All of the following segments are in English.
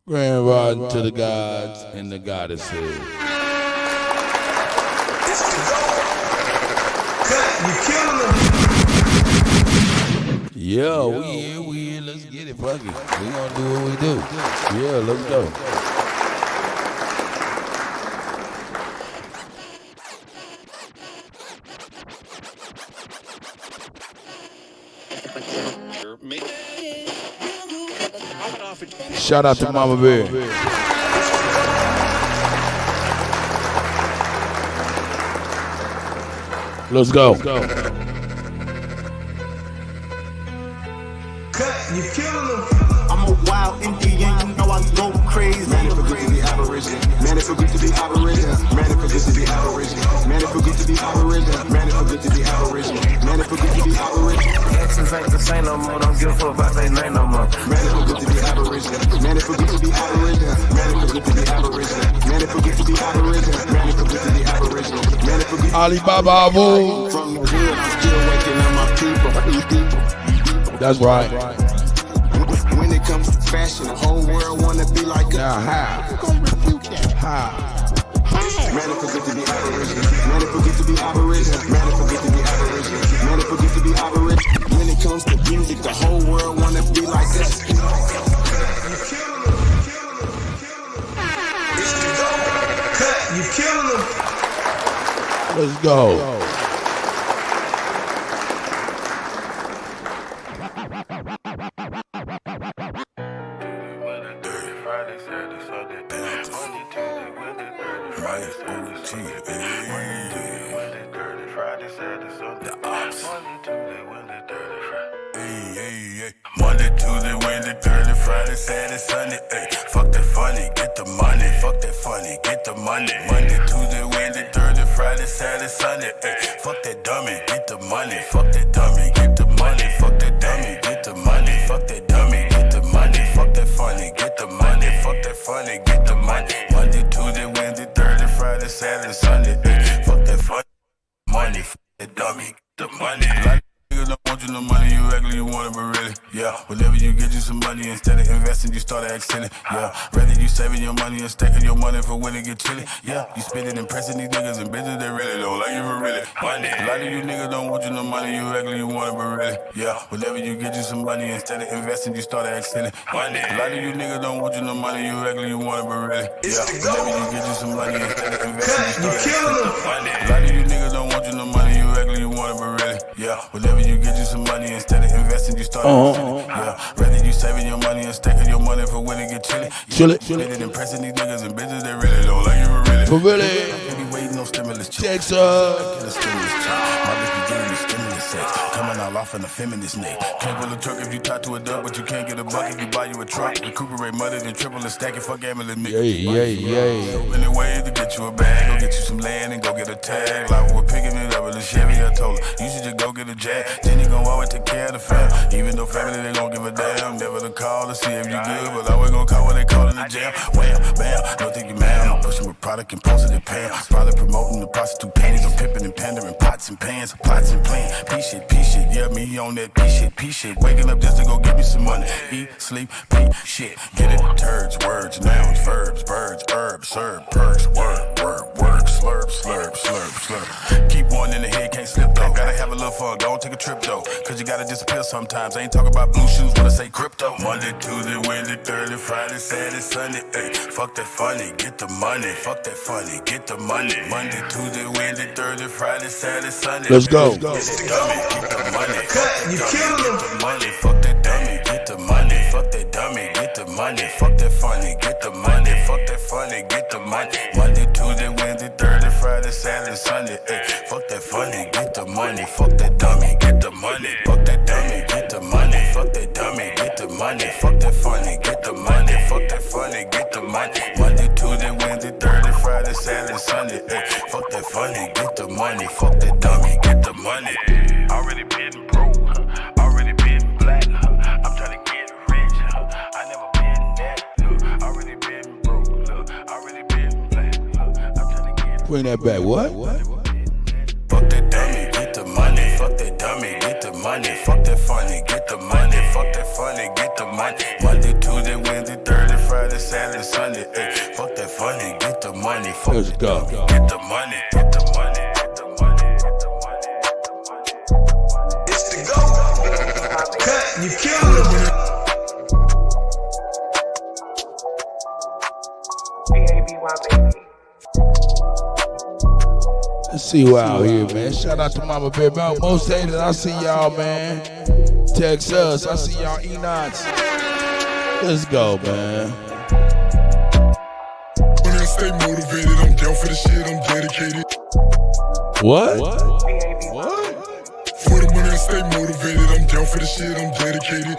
Grand rising to the gods and the goddesses. You killing them. Yeah, we here, let's get it, fuck it. We gonna do what we do. Yeah, let's go. Shout out to Mama Bear. Let's go. You killing them. I'm a wild Indian, you know I go crazy. Man, it forget to be aboriginal. Man, it forget to be aboriginal. Man, it forget to be aboriginal. Man, it forget to be aboriginal. Man, it forget to be aboriginal. Man, it forget to be aboriginal. Exes ain't the same no more. Don't give a fuck about they name no more. Man, it forget to be aboriginal. Man, it forget to be aboriginal. Man, it forget to be aboriginal. Man, it forget to be aboriginal. Man, it forget to be aboriginal. Man, it forget Alibaba Abu. from the hood. I'm still waking up my people. That's right. When it comes to fashion, the whole world wanna be like us. Now how? How? Man, it forget to be aboriginal. Man, it forget to be aboriginal. Man, it forget to be aboriginal. Man, it forget to be aboriginal. When it comes to music, the whole world wanna be like us. You killing them. Let's go. Monday, Tuesday, Wednesday, Thursday, Friday, Saturday, Sunday. Ay, fuck that funny, get the money. Fuck that funny, get the money. Monday, Tuesday, Wednesday, Thursday, Friday, Saturday, Sunday. Ay, fuck that dummy, get the money. Fuck that dummy, get the money. Fuck that dummy, get the money. Fuck that dummy, get the money. Fuck that funny, get the money. Fuck that funny, get the money. Monday, Tuesday, Wednesday, Thursday, Friday, Saturday, Sunday. Ay, fuck that funny, money. Fuck that dummy, get the money. Niggas don't want you no money, you regular, you want it, but really, yeah. Whenever you get you some money, instead of investing, you start acting it, yeah. Rather you saving your money and stacking your money for when it get chilly, yeah. You spend it impressing these niggas in business, they really don't like you for really. Money. A lot of you niggas don't want you no money, you regular, you want it, but really, yeah. Whenever you get you some money, instead of investing, you start acting it, money. A lot of you niggas don't want you no money, you regular, you want it, but really, yeah. Whenever you get you some money, instead of investing, you start acting it, money. A lot of you niggas don't want you no money, you regular, you want it, but really, yeah. Whenever you get you some money, instead of investing, you start yeah. Rather you saving your money and stacking your money for when it get chilly. Chill it. Spend it impressing these niggas in business, they really don't like you for really. For really. They be waiting no stimulus check. Texas. Get a stimulus check. My bitch be giving me stimulus sex. Coming all off in a feminist neck. Can't pull a truck if you tied to a duck, but you can't get a bucket. You buy you a truck. Recuperate money, then triple and stack it. Fuck ambulance mix. Yeah. Many ways to get you a bag. Go get you some land and go get a tag. Like we're picking it up with a Chevy. I told her, you should just go get a Jag. Then you gon' always take care of the fam. Even though family they gon' give a damn. Never to call to see if you good, but always gon' call when they call in the jam. Wham, bam, don't think you mad. I'm pushing my product and posting it pan. Probably promoting the prostitute panties. I'm pimping and pandering pots and pans, plots and plans. P shit, yeah, me on that P shit. Waking up just to go get me some money. Eat, sleep, P shit. Get it, turds, words, nouns, verbs, birds, herbs, serve, perks, work, slurp. Keep one in the head, can't slip though. Gotta have a little fun, don't take a trip though. Cause you gotta disappear sometimes. I ain't talking about blue shoes when I say crypto. Monday, Tuesday, Wednesday, Thursday, Friday, Saturday, Sunday. Ay, fuck that funny, get the money. Fuck that funny, get the money. Monday, Tuesday, Wednesday, Thursday, Friday, Saturday, Sunday. Let's go. Get the dummy, get the money. You killing them. Get the money, fuck that dummy, get the money. Fuck that dummy, get the money. Fuck that funny, get the money. Fuck that funny, get the money. Monday, Tuesday, Wednesday, Thursday, Friday, Saturday, Sunday. Ay, fuck that funny, get the money. Fuck that dummy, get the money. Fuck that dummy, get the money. Fuck that dummy, get the money. Fuck that funny, get the money. Fuck that funny, get the money. Monday, Tuesday, Wednesday, Thursday, Friday, Saturday, Sunday. Ay, fuck that funny, get the money. Fuck that dummy, get the money. Already been broke, already been black. I'm trying to get rich. I never been that. Already been broke. Already been black. I'm trying to get. Bring that back. What? Fuck that dummy, get the money. Fuck that dummy, get the money. Fuck that funny, get the money. Fuck that funny, get the money. Monday, Tuesday, Wednesday, Thursday, Friday, Saturday. fuck Let's that go. dog. Get the money, get the money, get the money, get the money, get the money. It's the go. Cut, you killing them. Let's see who out here, man. Shout out to Mama Baby. Most haters, I see y'all, man. Text us. I see y'all E-Knots. Let's go, man. When I stay motivated, I'm down for the shit, I'm dedicated. What? For the money, I stay motivated, I'm down for the shit, I'm dedicated.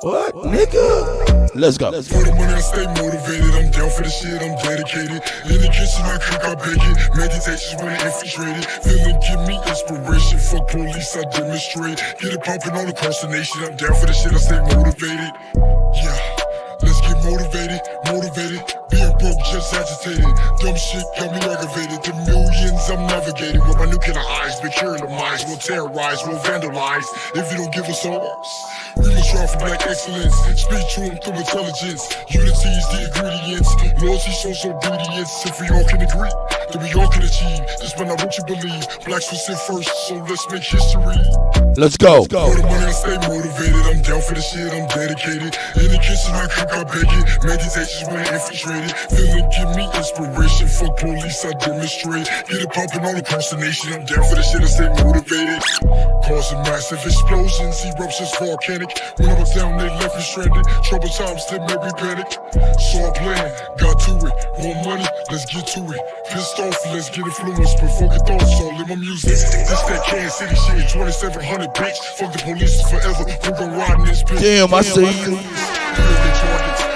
What, nigga? Let's go. For the money, I stay motivated, I'm down for the shit, I'm dedicated. In the kitchen, I cook, I bake it. Meditations when I infiltrate it. Feeling give me inspiration. Fuck police, I demonstrate. Get it popping all across the nation. I'm down for the shit, I stay motivated. Yeah, let's get motivated, motivated. Being broke, just agitated. Dumb shit got me aggravated. The millions I'm navigating with my nuclear eyes. Been curing the minds, we'll terrorize, we'll vandalize. If you don't give us ours, we must strive for black excellence. Speak to them through intelligence. Unity is the ingredients. Loyalty shows obedience. If we all can agree, then we all can achieve. Just when I want you believe. Blacks were sent first, so let's make history. Let's go. For the money, I stay motivated. I'm down for the shit, I'm dedicated. In the kitchen, I cook, I bake it. Meditations when I infiltrate it. Feeling give me inspiration. Fuck police, I demonstrate. Get it popping all across the nation. I'm down for the shit, I stay motivated. Causing massive explosions, eruptions volcanic. When I was down, they left me stranded. Trouble times still made me panic. Saw a plan, got to it. Want money, let's get to it. Pissed off, let's get influenced. Provoking thoughts, all in my music. This that Kansas City shit, 2700 bitch. Fuck the police forever. Who gon' ride in this bitch? Damn, I see you.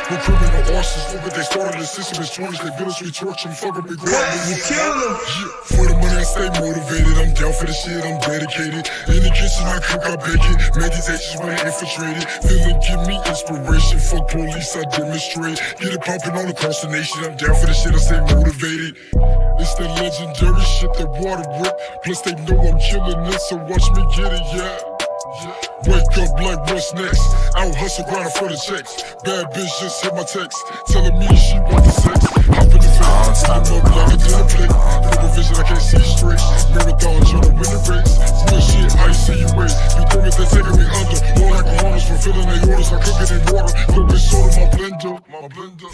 We're criminal arsons, but they started the system as 20s. They built us, we torch them, fuck them, we Cut, you killing them. yeah, for the money I stay motivated, I'm down for the shit, I'm dedicated. In the kitchen I cook, I bake it. Meditations when I infiltrate it. Feeling give me inspiration. Fuck police, I demonstrate. Get it popping all across the nation. I'm down for the shit, I stay motivated. It's that legendary shit that water whip. Plus they know I'm killing it, so watch me get it, yeah. Wake up like what's next? Out hustle grinding for the checks. Bad bitch just hit my text, telling me she want the sex. Hop in the face, I'm up like a dinner plate. Double vision, I can't see straight. Marathon trying to win the race. Real shit, I see you wait. You think if they taking me under? More like a harness, fulfilling their orders. I cook it in water, cook it soda, my blender.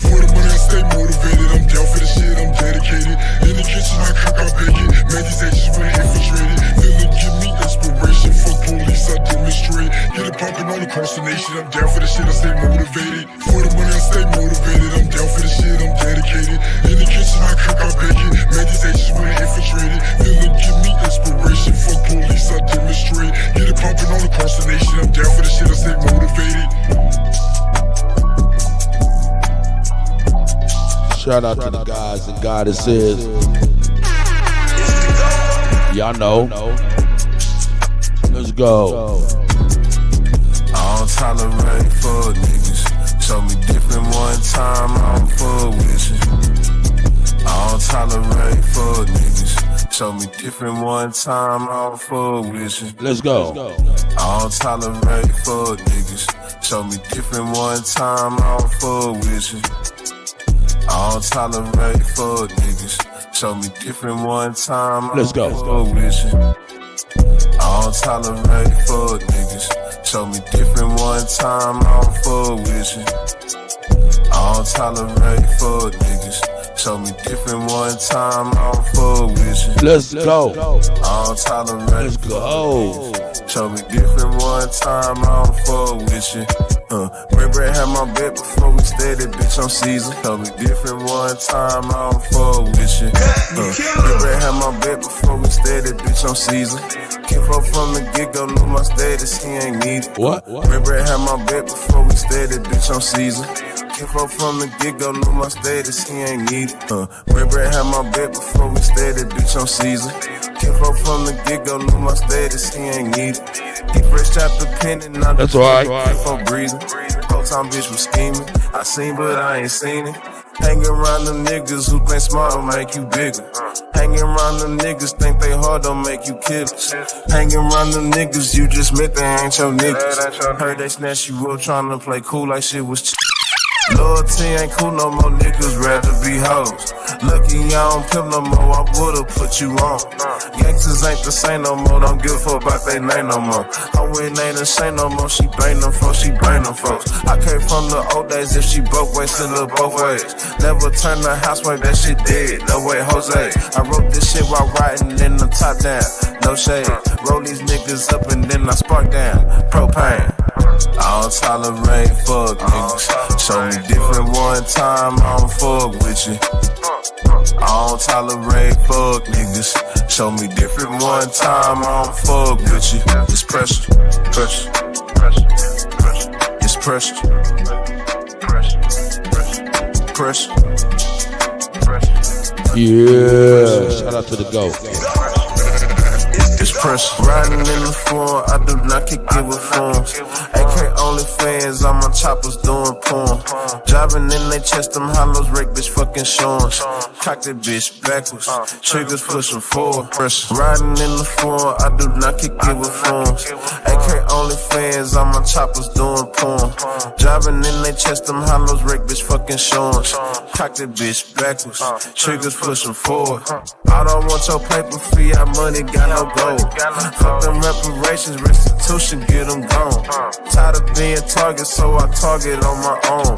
For the money I stay motivated, I'm down for the shit, I'm dedicated. In the kitchen I cook, I bake it. Meditations when I infiltrate it. Feeling give me inspiration. Fuck police, I demonstrate. Get it popping all across the nation. I'm down for the shit, I stay motivated. For the money I stay motivated. I'm down for the shit, I'm dedicated. In the kitchen I cook, I bake it. Meditations when I infiltrate it. Feeling give me inspiration. Fuck police, I demonstrate. Get it popping all across the nation. I'm down for the shit, I stay motivated. Shout out to the guys and goddesses. Y'all know. Let's go. I don't tolerate fuck niggas. Show me different one time, I don't fuck with you. I don't tolerate fuck niggas. Show me different one time, I don't fuck with you. Let's go. I don't tolerate fuck niggas. Show me different one time, I don't fuck with you. I don't tolerate fuck niggas. Show me different one time, I Let's go. don't fuck with you. I don't tolerate fuck niggas. Show me different one time, I don't fuck with you. I don't tolerate fuck niggas. Show me different one time, I don't fuck with you. Let's go. I don't tolerate Let's go. Show me different one time, I don't fuck with you. Bread had my bet before we steady, bitch, I'm Caesar. Show me different one time, I don't fuck with you. Bread had my bet before we steady, bitch, I'm Caesar. Keep up from the get-go, knew my status, he ain't need it. What? Bread had my bet before we steady, bitch, I'm Caesar. Keep up from the get-go, knew my status, he ain't need it. Bread had my bet before we steady, bitch, I'm Caesar. Keep up from the get-go, knew my status, he ain't need it. He fresh out the pen and not That's right. for breathing. Whole time bitch was scheming. I seen but I ain't seen it. Hanging around them niggas who think smart don't make you bigger. Hanging around them niggas think they hard don't make you killers. Hanging around them niggas you just met they ain't your niggas. Heard they snatch you up trying to play cool like shit was Loyalty ain't cool no more, niggas rather be hoes. Lucky I don't pimp no more, I would've put you on. Gangsters ain't the same no more, don't give a fuck about they name no more. I win ain't the same no more, she bang them folks, she bang them folks. I came from the old days, if she broke ways, still look both ways. Never turn the housewife, that shit dead, no way Jose. I wrote this shit while riding in the top down, no shade. Roll these niggas up and then I spark down, propane. I don't tolerate fuck niggas. Show me different one time, I don't fuck with you. I don't tolerate fuck niggas. Show me different one time, I don't fuck with you. It's pressure, pressure, pressure, pressure. It's pressure, pressure, pressure, pressure. Yeah, shout out to the GOAT. It's pressure. Riding in the form, I do not kick it with forms. AK only fans, all my choppers doing porn. Driving in they chest, them hollows, rake bitch fucking shorns. Cock that bitch backwards, triggers pushing forward. Pressure. Riding in the form, I do not kick it with forms. AK only fans, all my choppers doing porn. Driving in they chest, them hollows, rake bitch fucking shorns. Cock that bitch backwards, triggers pushing forward. I don't want your paper fee, our money got no gold. Fuck them reparations, restitution, get them gone. Tired of being target, so I target on my own.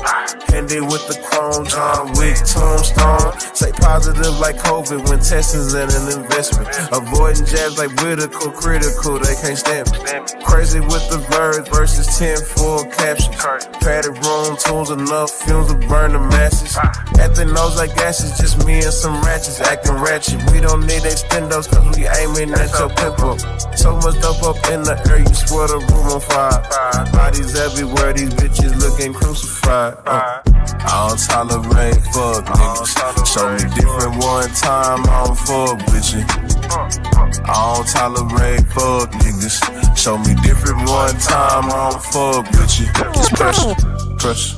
Handy with the chrome, John Wick, tombstone. Say positive like COVID when testing's in an investment. Avoiding jabs like critical, they can't stand me. Crazy with the verbs versus 10 full captions. Padded room, tools enough, fumes to burn the masses. At the nose like ashes, just me and some ratchets acting ratchet. We don't need extendos cause we aiming at your pimple. So much dope up in the air, you swear the room on fire. Bodies everywhere, these bitches looking crucified. I don't tolerate fuck niggas. Show me different one time, I don't fuck with you. I don't tolerate fuck niggas. Show me different one time, I don't fuck with you. It's pressure, pressure.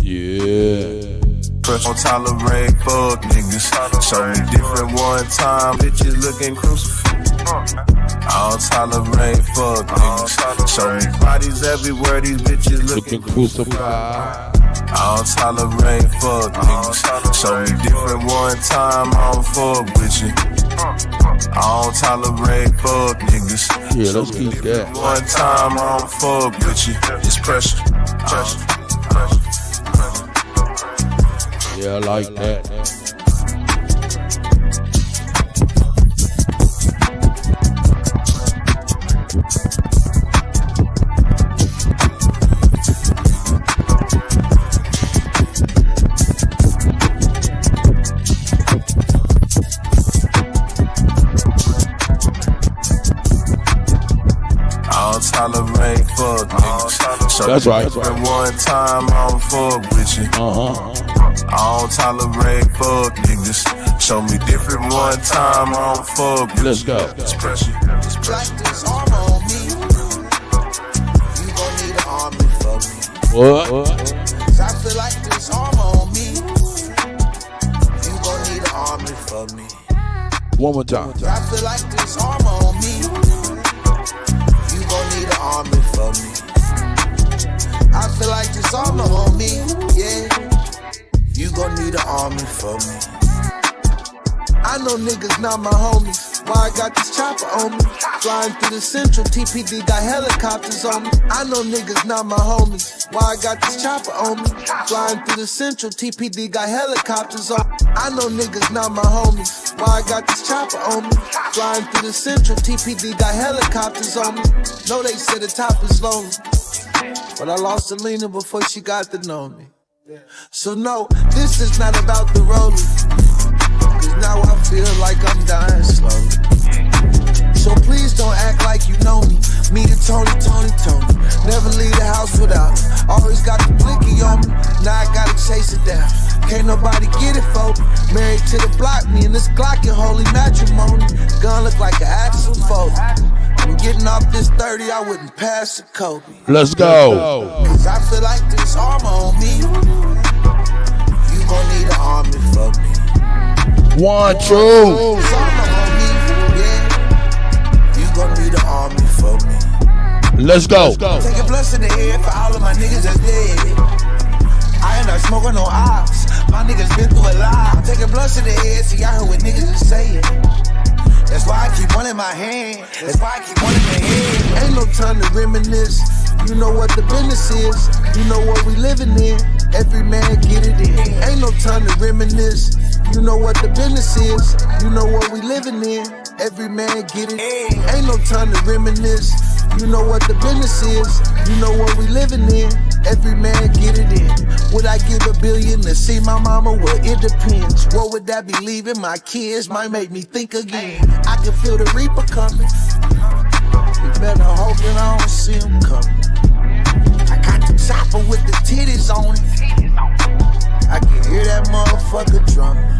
Yeah. Don't tolerate fuck niggas. Show me different one time, bitches looking crucified. I don't tolerate fuck niggas. Show me bodies everywhere, these bitches looking crucified. I don't tolerate fuck niggas. Show me different one time, I don't fuck with you. I don't tolerate fuck niggas. Yeah, let's keep that. One time, I don't fuck with you. It's pressure, pressure. Yeah, I like that. I don't tolerate fuck niggas. That's right. One time, I don't fuck with you. I don't tolerate fuck niggas. Show me different one time, I don't fuck with you. Let's go. It's pressure. It's pressure. Like this armor on me, you gon' need an army for me. What? Cause I feel like this armor on me, you gon' need an army for me. One more time. I feel like this armor on me, you gon' need an army for me. I feel like this armor on me, yeah. You gon' need an army for me. I know niggas not my homies. Why I got this chopper on me? Flying through the central, TPD got helicopters on me. I know niggas not my homies. Why I got this chopper on me? Flying through the central, TPD got helicopters on me. I know niggas not my homies. Why I got this chopper on me? Flying through the central, TPD got helicopters on me. Know they said the top is lonely, but I lost Alina before she got to know me. So no, this is not about the rolling, cause now I feel like I'm dying slowly. So please don't act like you know me. Me and Tony. Never leave the house without it. Always got the blicky on me, now I gotta chase it down. Can't nobody get it for me. Married to the block, me and this Glock in holy matrimony. Gun look like an Axel Foley. I'm getting off this 30, I wouldn't pass a Kobe. Let's go. Cause I feel like this armor on me, you gon' need an army for me. One, true. This armor on me, yeah. Let's go. Take a blunts in the air for all of my niggas that's dead. I ain't not smoking no ops. My niggas been through a lot. Taking blunts in the air, see I heard what niggas is saying. That's why I keep one in my hand. That's why I keep one in the head. Ain't no time to reminisce. You know what the business is. You know what we living in. Every man get it in. Ain't no time to reminisce. You know what the business is. You know what we living in. Every man get it in. Ain't no time to reminisce. You know what the business is. You know what we living in. Every man get it in. Would I give $1 billion to see my mama? Well, it depends. What would that be leaving? My kids might make me think again. I can feel the reaper coming. You better hope that I don't see him coming. I got the chopper with the titties on it. I can hear that motherfucker drumming.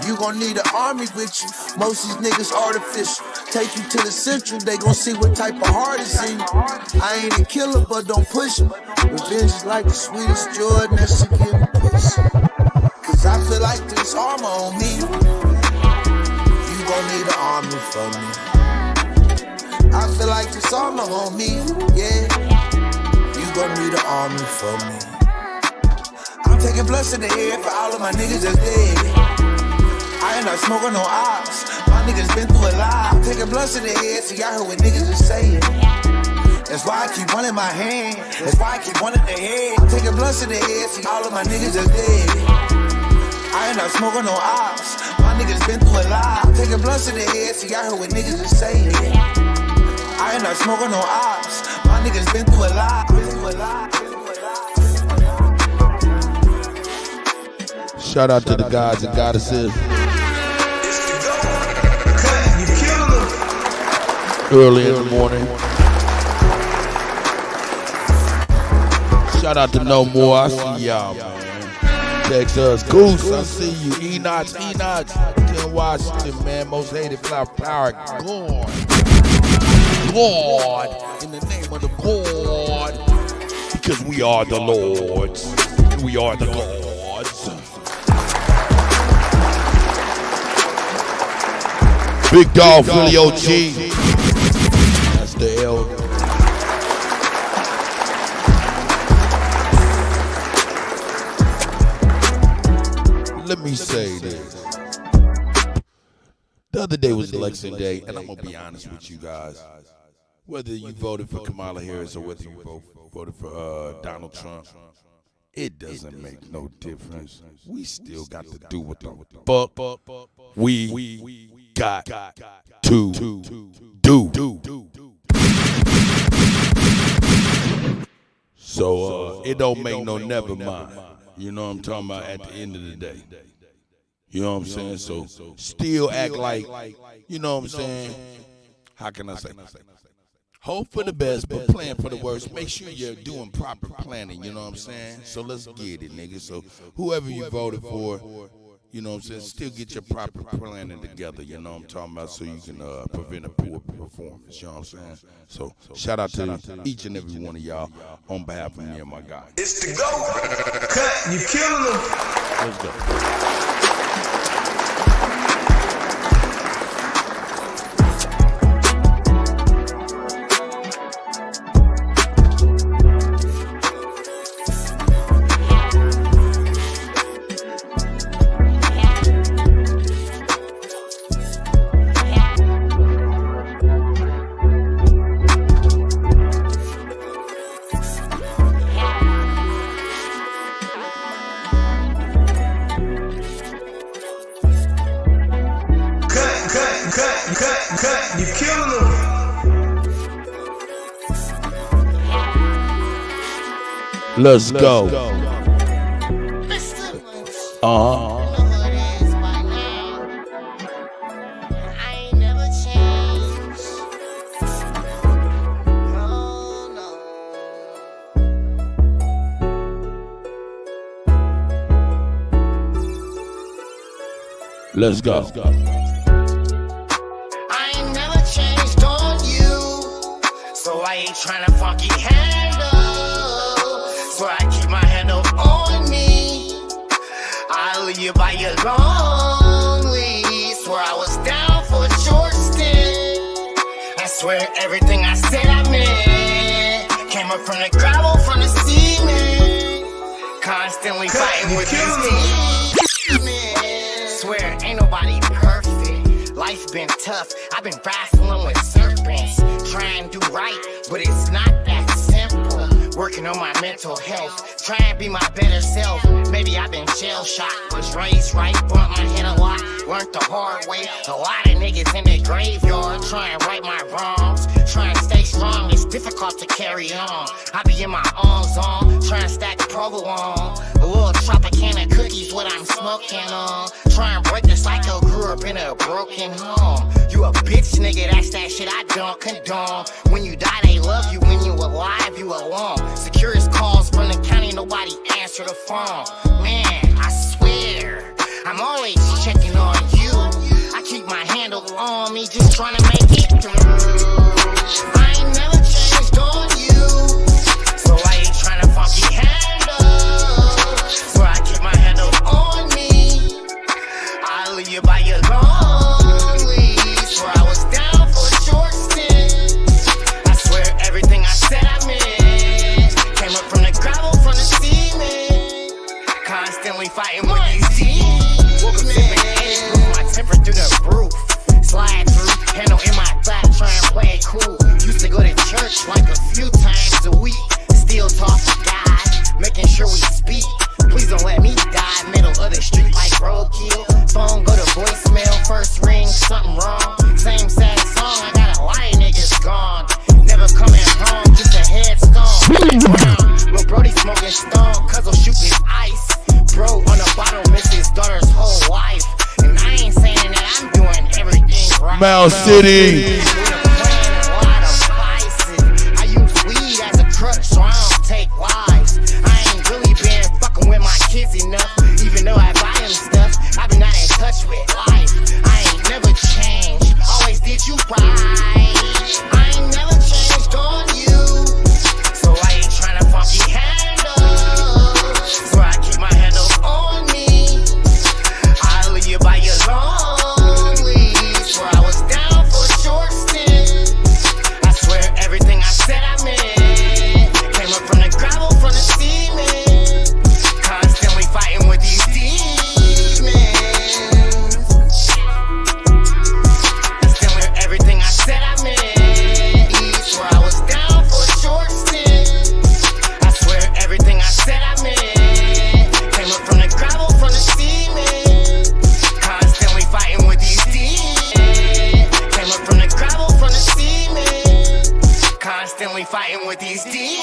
You gon' need an army with you. Most these niggas artificial. Take you to the central, they gon' see what type of heart is in you. I ain't a killer, but don't push me. Revenge is like the sweetest joy next to getting pussy. Cause I feel like there's armor on me. You gon' need an army for me. I feel like there's armor on me, yeah. You gon' need an army for me. I'm taking blunts in the air for all of my niggas that's dead. I ain't not smoking no ops. My niggas been through a lot. Taking blunts in the air, see I heard what niggas is saying. That's why I keep one in my hand. That's why I keep one in the head. I'm taking blunts in the air, see all of my niggas are dead. I ain't not smoking no ops. My niggas been through a lot. Taking blunts in the air, see I heard what niggas is saying. I ain't not smoking no ops. My niggas been through a lot. Been through a lot. Shout out to the gods and goddesses. Early in the morning. Shout out to No More. I see y'all, man. Text us. Goose, I see you. Enoch. Ken Washington, man. Most hated flower power. God. In the name of the God. Because we are the Lords. We are the Lords. Big dog, Philly OG. That's the elder. Let me say this. The other day was election day, and I'm going to be honest with you guys. Whether you voted for Kamala Harris or whether you voted for Donald Trump, it doesn't make no difference. We still got to do what the fuck we got to do. So it don't make no never mind. You know what I'm talking about at the end of the day. You know what I'm saying? So still act like, you know what I'm saying? How can I say? Hope for the best, but plan for the worst. Make sure you're doing proper planning, you know what I'm saying? So let's get it, nigga. So whoever you voted for, you know what I'm saying, still get your proper planning together, you know what I'm talking about, so you can prevent a poor performance, you know what I'm saying? So shout out to each and every one of y'all on behalf of me and my guy. It's the GOAT. Cut, you killing them. Let's go. Cut, you killing them. Let's go. Let's go. I ain't tryna funky handle, so I keep my handle on me. I leave you by your lonely. Swear I was down for a short stint. That's Swear everything I said I meant. Came up from the gravel, from the cement. Constantly fighting with these demons. Swear ain't nobody perfect. Life's been tough. I've been wrestling with serpents. Trying to do right, but it's not that simple. Working on my mental health. Trying to be my better self. Maybe I've been shell shocked. Was raised right, bumped my head a lot. Learned the hard way. A lot of niggas in the graveyard. Trying to right my wrongs. Trying to stay strong. It's difficult to carry on. I be in my own zone. Trying to stack provolone. A little Tropicana cookies, what I'm smoking on. Trying to break the cycle. Grew up in a broken home. You a bitch nigga, that's that shit I don't condone. When you die, they love you. When you alive, you alone. Securest calls from the county, nobody answer the phone. Man, I swear, I'm always checking on you. I keep my handle on me, just trying to make it through. I ain't never changed on you, so I ain't trying to funky handle. So I keep my handle on me. I'll leave you by your lonely. Swear I was down for a short stint. I swear everything I said I meant. Came up from the gravel, from the cement. Constantly fighting with these demons. Woke up sipping Edge, blew my temper through the roof. Slide through, handle in my back, try and play it cool. Used to go to church like a few times a week. Still talk to God, making sure we speak. Please don't let me die, middle of the street like roadkill. Phone go to voicemail, first ring, something wrong. Same sad song, I got a lot of niggas gone. Never coming home, just a headstone. Lil' Brody smoking stone, Cuzzle shooting ice. Bro on the bottle, miss his daughter's whole life. And I ain't saying that I'm doing everything right. Mound City. I use weed as a crutch, so I don't take lives. I ain't really been fucking with my kids enough. Even though I buy them stuff, I've been not in touch with life. I ain't never changed, always did you right. I ain't never changed on you, so I ain't trying to funky handle. So I keep my handle on me. I'll leave you by your lonely. Swear I was down for a short stint. I swear everything I said I meant. Came up from the gravel, from the cement. Constantly fighting with these demons. I still hear everything I said I meant. Swear I was down for a short stint. I swear everything I said I meant. Came up from the gravel, from the cement. Constantly fighting with these demons. Came up from the gravel, from the cement. Constantly fighting with these demons.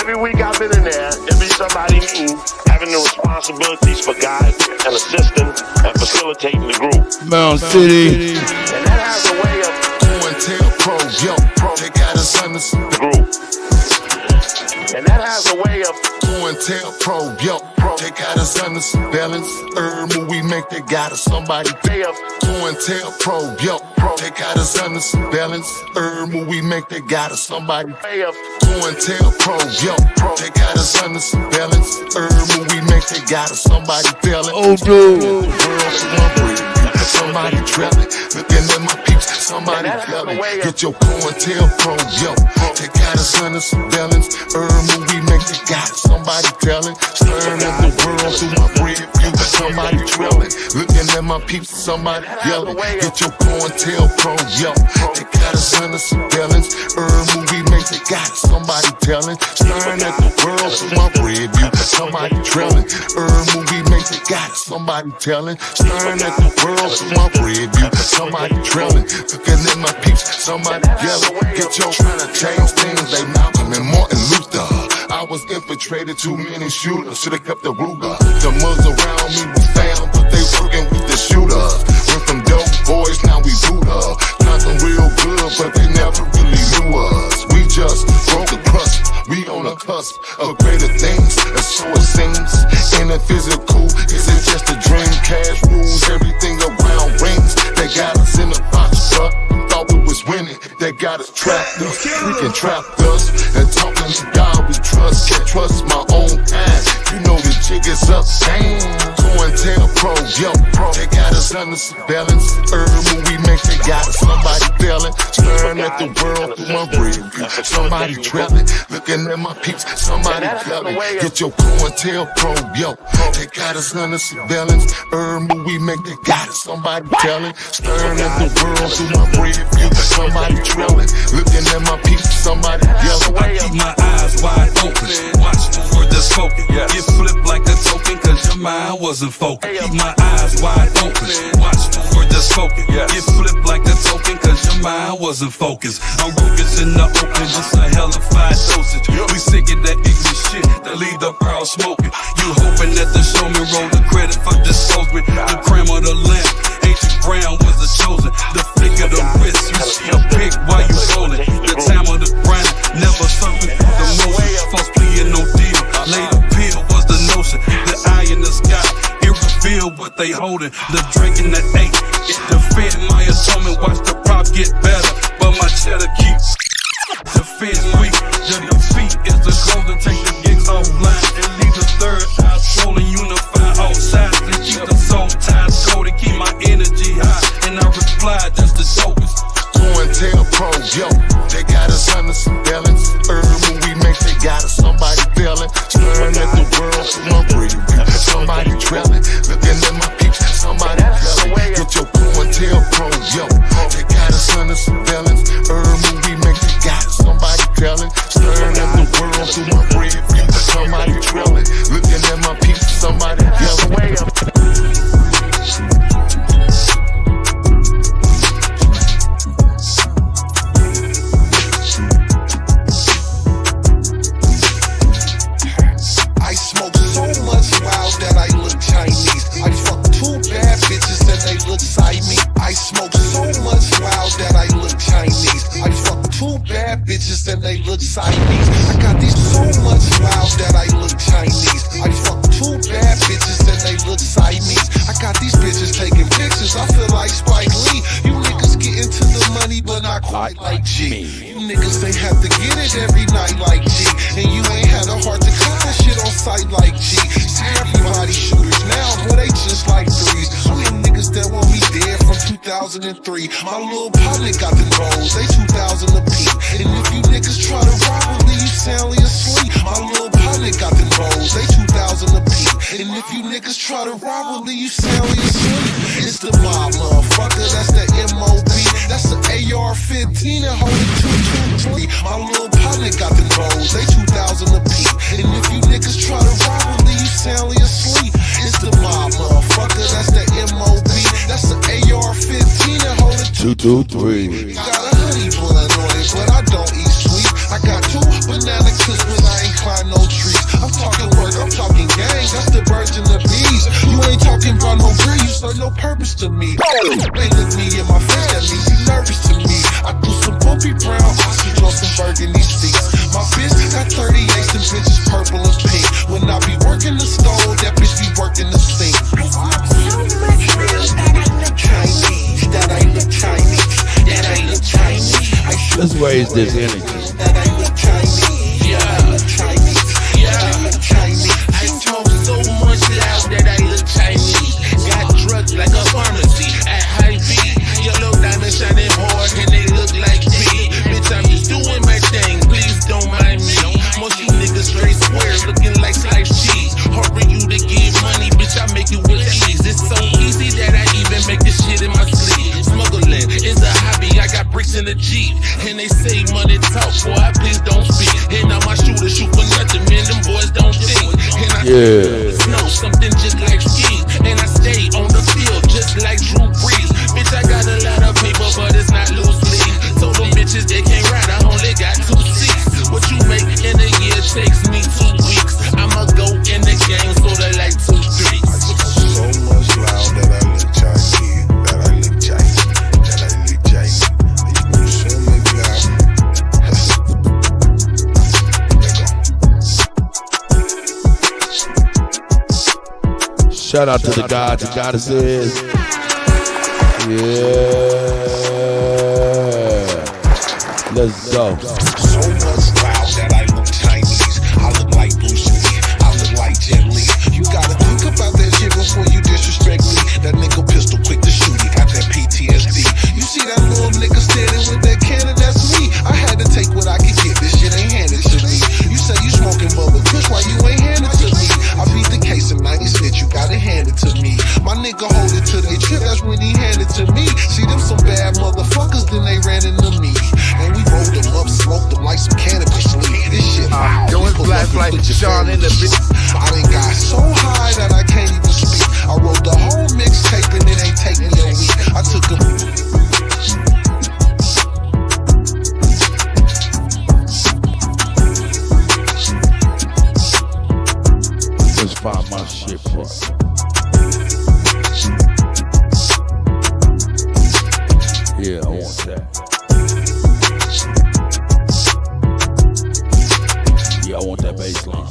Every week I've been in there, it be somebody new having the responsibilities for guiding and assisting and facilitating the group. Mound City. And that has a way of Doing tail pro, yo, pro. They got us under the group. And that has a way of doing tail pro, yo, pro. They got us under surveillance. When we make they got us somebody way of doing tail pro, yo, pro. They got us under surveillance. When we make they got us somebody way of doing tail pro, yo, pro. They got us under surveillance. When we make they got us somebody failing. Oh, dude. Somebody trapping, looking at my peeps. somebody yelling. Get your COINTELPRO, yo. They got us under surveillance. Movie make they got somebody telling. Staring at the world through my rear view. Somebody trailing. Looking at my peeps, somebody yelling. Get your COINTELPRO, yo. They got us under surveillance. Movie make they got somebody telling. Staring at the world through my rear view. Somebody trailing. Movie make they got somebody telling. Staring at the world through my rear view. Somebody trailing. Looking at my peeps, somebody yelling. Get your trying to change things. They Malcolm and Martin Luther. I was infiltrated, too many shooters. Should've kept the Ruger. The mugs around me was found, but they working with the shooters. Went from dope boys, now we Buddha. Nothing real good, but they never really knew us. We just broke the crust. We on the cusp of greater things, and so it seems. In the physical, is it just a dream? Cash rules everything around rings. They got us in the box truck. Thought we was winning, they got us trapped. Freaking trapped us. And talking to God we trust. Can't trust my own kind. You know the jig is up. Damn. COINTELPRO, yo. They got us under surveillance. Movie make they got us. Somebody failing. Staring at the world through my rear view. Somebody trailing. Looking at my peeps. Somebody yelling. Get your COINTELPRO, yo. They got us under surveillance. Movie make they got us. Somebody telling. Staring at the world through my rear view. Somebody trailing. Looking at my peeps. Somebody yelling. I keep my eyes wide open. Watch the word that's spoken. Get flipped like a token, cause your mind wasn't focused. Keep my eyes wide open. Watch the word that's spoken. Get flipped like a token, cause your mind wasn't focused. I'm Ruger's in the open, just a hellified dosage. We sick of that ignorant shit that leave the crowd smoking. You hoping that the showman roll the credit for disposement. The creme of the lamp, Ancient Brown was the chosen. The flick of the wrist, you see a pick while you rolling. The time of the grind, never surfing through the motion. False plea and no deal, later pill was the notion. The eye in the sky, it revealed what they holding. The drink in the 8, it defend my atonement. Watch the prop get better, but my cheddar keeps defense weak. The defeat is the goal to take the gigs offline and leave the third eye swollen. Unify all sides and keep the soul tied. Go to keep my energy high, and I reply that's the dopest. COINTELPRO, yo. They got us under surveillance. Movie make they got us. Somebody failing. Staring at the world through my rear view. Somebody trailing. Looking at my peeps. Somebody yelling. Get your COINTELPRO, yo. They got us under surveillance. Movie make they got us. Somebody telling. Staring at the world through my rear view. Somebody trailing. Looking at my peeps. Somebody yelling. I smoke so much loud that I look Chinese. I fuck 2 bad bitches and they look Siamese. I smoke so much loud that I look Chinese. I fuck 2 bad bitches and they look Siamese. I got these so much loud that I look Chinese. I fuck 2 bad bitches and they look Siamese. I got these bitches taking pictures. I feel like Spike Lee. You niggas get into the money, but not quite like G. You niggas they have to get it every night like G. And you ain't had a heart to cut that shit on sight like G. See everybody shooters now, boy they just like threes. I mean niggas that want me dead from 2003. My little partner got the rolls, they 2,000 a peep. And if you niggas try to rob with me, you soundly asleep. My little partner got the rolls, they 2,000 a peep. And if you niggas try to rob with me, you soundly asleep. It's the mob, motherfucker, that's the MOB. That's the AR-15 and hold it 223. My little partner got the rolls, they 2,000 a peep. And if you niggas try to rob with me, you soundly asleep. It's the mob, motherfucker, that's the MOB. That's the AR-15 and hold it 223. Got a honey bun on it, but I don't eat sweet. I got 2 banana clips, but I ain't climb no trees. I'm talking work, I'm talking gang, that's the birds and the bees. You ain't talking about no breeze, you serve no purpose to me. They look me in my face, that means you nervous to me. I do some bumpy brown, ostrich on some burgundy seats. My bitch got 38s and bitches purple and pink. When I be working the stove, that bitch be working the sink. I smoke so much real that I look Chinese, that I look Chinese, that I look Chinese. Let's raise this energy. That I look Chinese, yeah, I look Chinese, yeah, I look Chinese. I smoke so much loud that I look Chinese. Got drugs like a pharmacy at High V. Yellow diamond shining hard. they say money talk, boy, I please don't speak. And now my shooter shoot for nothing, man, them boys don't think. And I know something just like skis. And I stay on the field just like Drew Brees. Bitch, I got a lot of paper, but it's not loose leaf. So them bitches, they can't ride, I only got 2 seats. What you make in a year takes me 2 weeks. I'ma go in the game, sorta like 2 streets. I get so much loud that I look Chinese, that I look Chinese, that I look Chinese. You go so much loud. Shout out to the gods and goddesses. Yeah. Let's go. So much loud that I look Chinese. I look like Bruce Lee. I look like Jet Li. You gotta think about that shit before you disrespect me. That nigga pistol quick to shoot. He got that PTSD. You see that little nigga standing with that cannon? That's me. I had to take what I could get. This shit ain't handed to me. You say you smoking bubble kush, why you ain't handed to me? I beat the case and now you snitch. You gotta hand it to me. My nigga hold it to they trip. That's when he handed to me. See them some bad motherfuckers, then they ran into me. And we rolled them up, smoked them like some cannabis leaf. This shit yo, it's black like Sean in the bitch. I done got so high that I can't even speak. I wrote the whole mixtape and it ain't taking me a week. I took a Let's find my shit, bro. Yeah, I want that. Yeah, I want that bass line.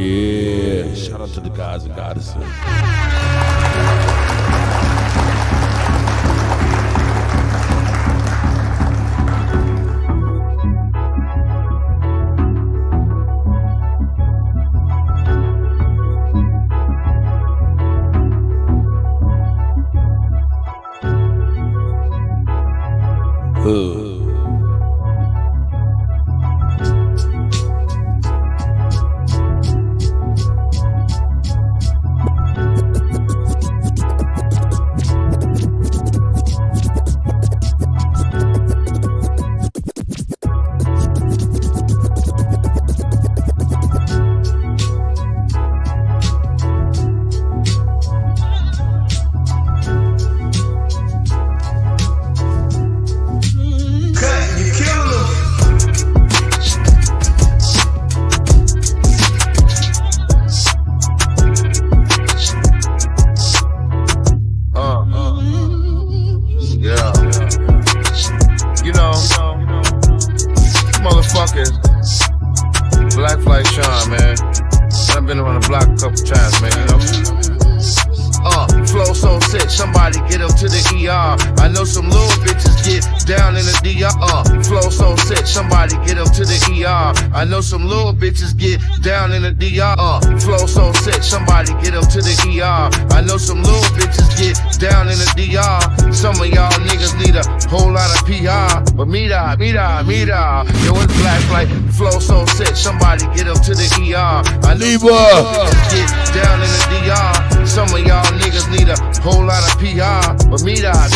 Yeah, shout out to the gods and goddesses. I know some little bitches get down in the DR. Flow so sick, somebody get them to the ER. I know some little bitches get down in the DR. Some of y'all niggas need a whole lot of PR. But me da. Yo, it's black like flow so sick, somebody get them to the ER. I know some bitches get down in the DR. Some of y'all niggas need a whole lot of PR. But me da.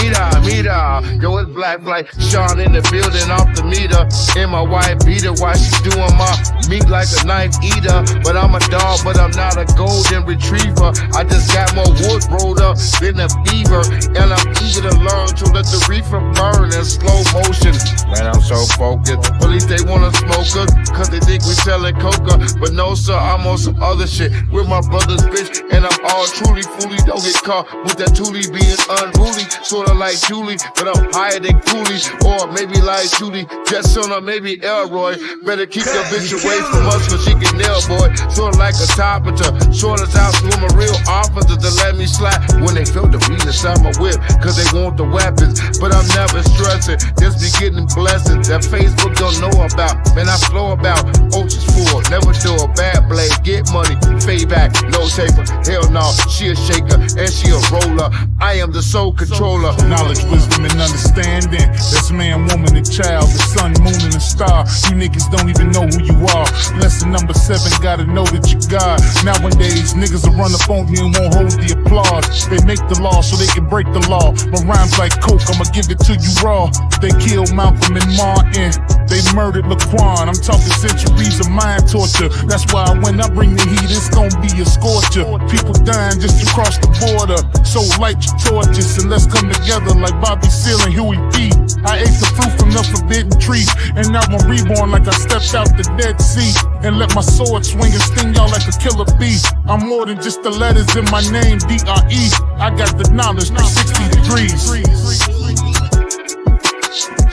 Yo, it's black like Sean in the building off the meter. In my white beater while she doing my meat like a knife eater. But I'm a dog, but I'm not a golden retriever. I just got more wood rolled up than a beaver. And I'm eager to learn to let the reefer burn in slow motion. Man, I'm so focused. Police, they wanna smoke us, cause they think we selling coca. But no, sir, I'm on some other shit with my brother's bitch. And I'm all truly, fully, don't get caught with that Thule being unruly. Sorta like Julie. Dooley, but I'm higher than Cooley, or maybe like Judy Jetson, or maybe Elroy. Better keep your bitch away from us, cause she get nail, boy. Sorta like a carpenter, short us out to a real officer to let me slide when they feel the weed inside my whip, cause they want the weapons. But I'm never stressing, just be getting blessings that Facebook don't know about. Man, I flow about Oceans full, never do a bad blade, get money, fade back, no taper. Hell no, she a shaker and she a roller. I am the soul controller. Knowledge, wisdom, and understanding. That's man, woman, and child, the sun, moon, and the star. You niggas don't even know who you are. Lesson number 7, gotta know that you God. Nowadays, niggas will run up on you and won't hold the applause. They make the law so they can break the law. My rhymes like coke, I'ma give it to you raw. They killed Malcolm and Martin. They murdered Laquan. I'm talking centuries of mind torture. That's why when I bring the heat, it's gonna be a scorcher. People dying just to cross the border. So light your torches and let's come together like Bobby Seale and Huey P. I ate the fruit from the forbidden tree, and now I'm reborn like I stepped out the Dead Sea and let my sword swing and sting y'all like a killer bee. I'm more than just the letters in my name, D-R-E. I got the knowledge, 360 degrees.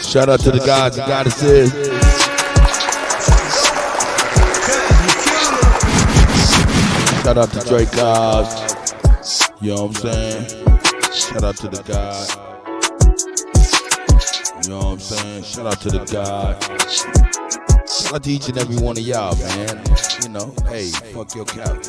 Shout out to the gods and goddesses. Shout out to Drake Cobbs. You know what I'm saying? Shout out to the God. You know what I'm saying? Shout out to the God. Shout out to each and every one of y'all, man. You know, hey, fuck your couch.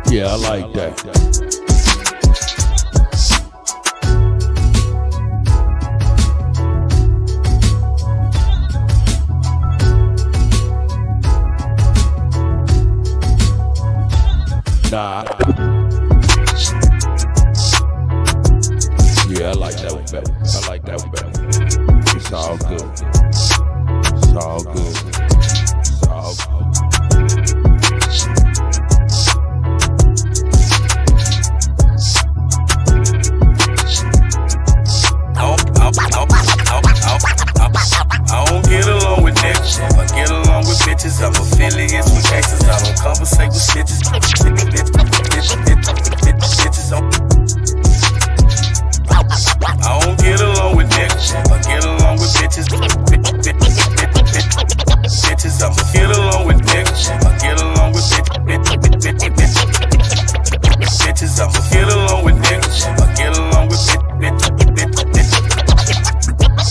Yeah, I like that. Nah. Yeah, I like that one better. I like that one better. It's all good. It's all good. It's all good. I don't get along with niggas, I get along with bitches. I'm affiliates with gangsters, I don't conversate with snitches. I don't get along with niggas, I get along with bitches. Bitches, I'm get along with niggas, I get along with bitches. I'm get along with niggas, I get along with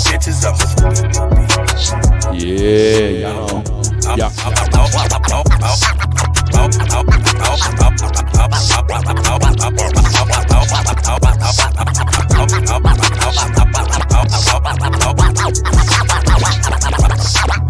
bitches. I'm yeah, y'all.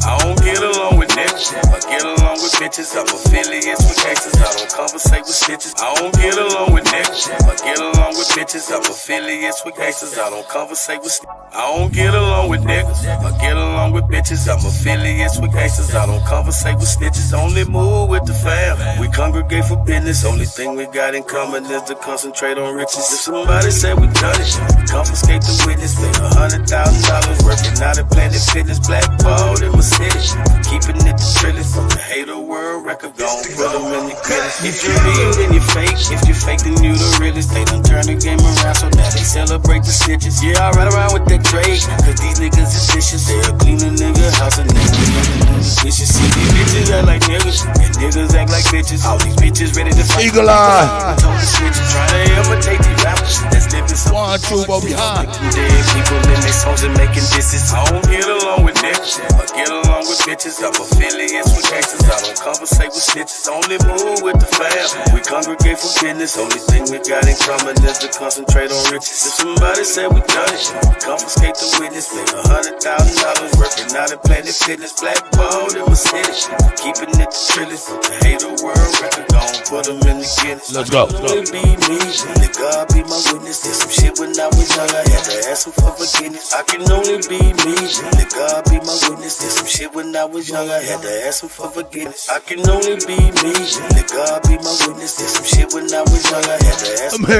I don't get along with niggas, I get along with bitches. I'm affiliates with gangsters, I don't conversate with snitches. I don't get along with niggas, I get along with bitches. I'm affiliates with gangsters, I don't conversate with snitches. I don't get along with niggas, I get along with bitches. I'm affiliates with gangsters, I don't conversate with snitches. Only move with the fam, we congregate for business. Only thing we got in common is to concentrate on riches. If somebody said we done it, we confiscate the witness. Made $100,000 working out at Planet Fitness. Blackballed in my city, keeping it the trillest. The hater world record gon' put them in the credits. If you're real, then you're fake. If you're fake, then you the realest. They done turn the game around, so now they celebrate the stitches. Yeah, I ride around with that Drake, cause these niggas is vicious. They'll clean a nigga house and niggas vicious. See, these bitches act like niggas, and niggas act like bitches. All these bitches ready to fight. Eagle Eye. Trying to imitate these rappers that's living so one, two, but behind. Dead people in their songs and making disses. I don't get along with niggas, I get along with bitches. I'm affiliates with gangsters, I don't conversate with snitches. Only move with the fam, we congregate for business. Only thing we got in common is to concentrate on riches. If somebody said we done it, we confiscate the witness. Make $100,000 working out at Planet Fitness. Blackballed in my city, keeping it the trillest. The hater world record gone. put them in the Guinness. Let's go. It be me, let God be my witness. Did some shit when I was young, I had to ask him for forgiveness. I can only be me, let God be my witness. Did some shit when I was young, I had to ask him for forgiveness. I can only be me, let God be my witness. Did some shit when I was young, I had to ask him for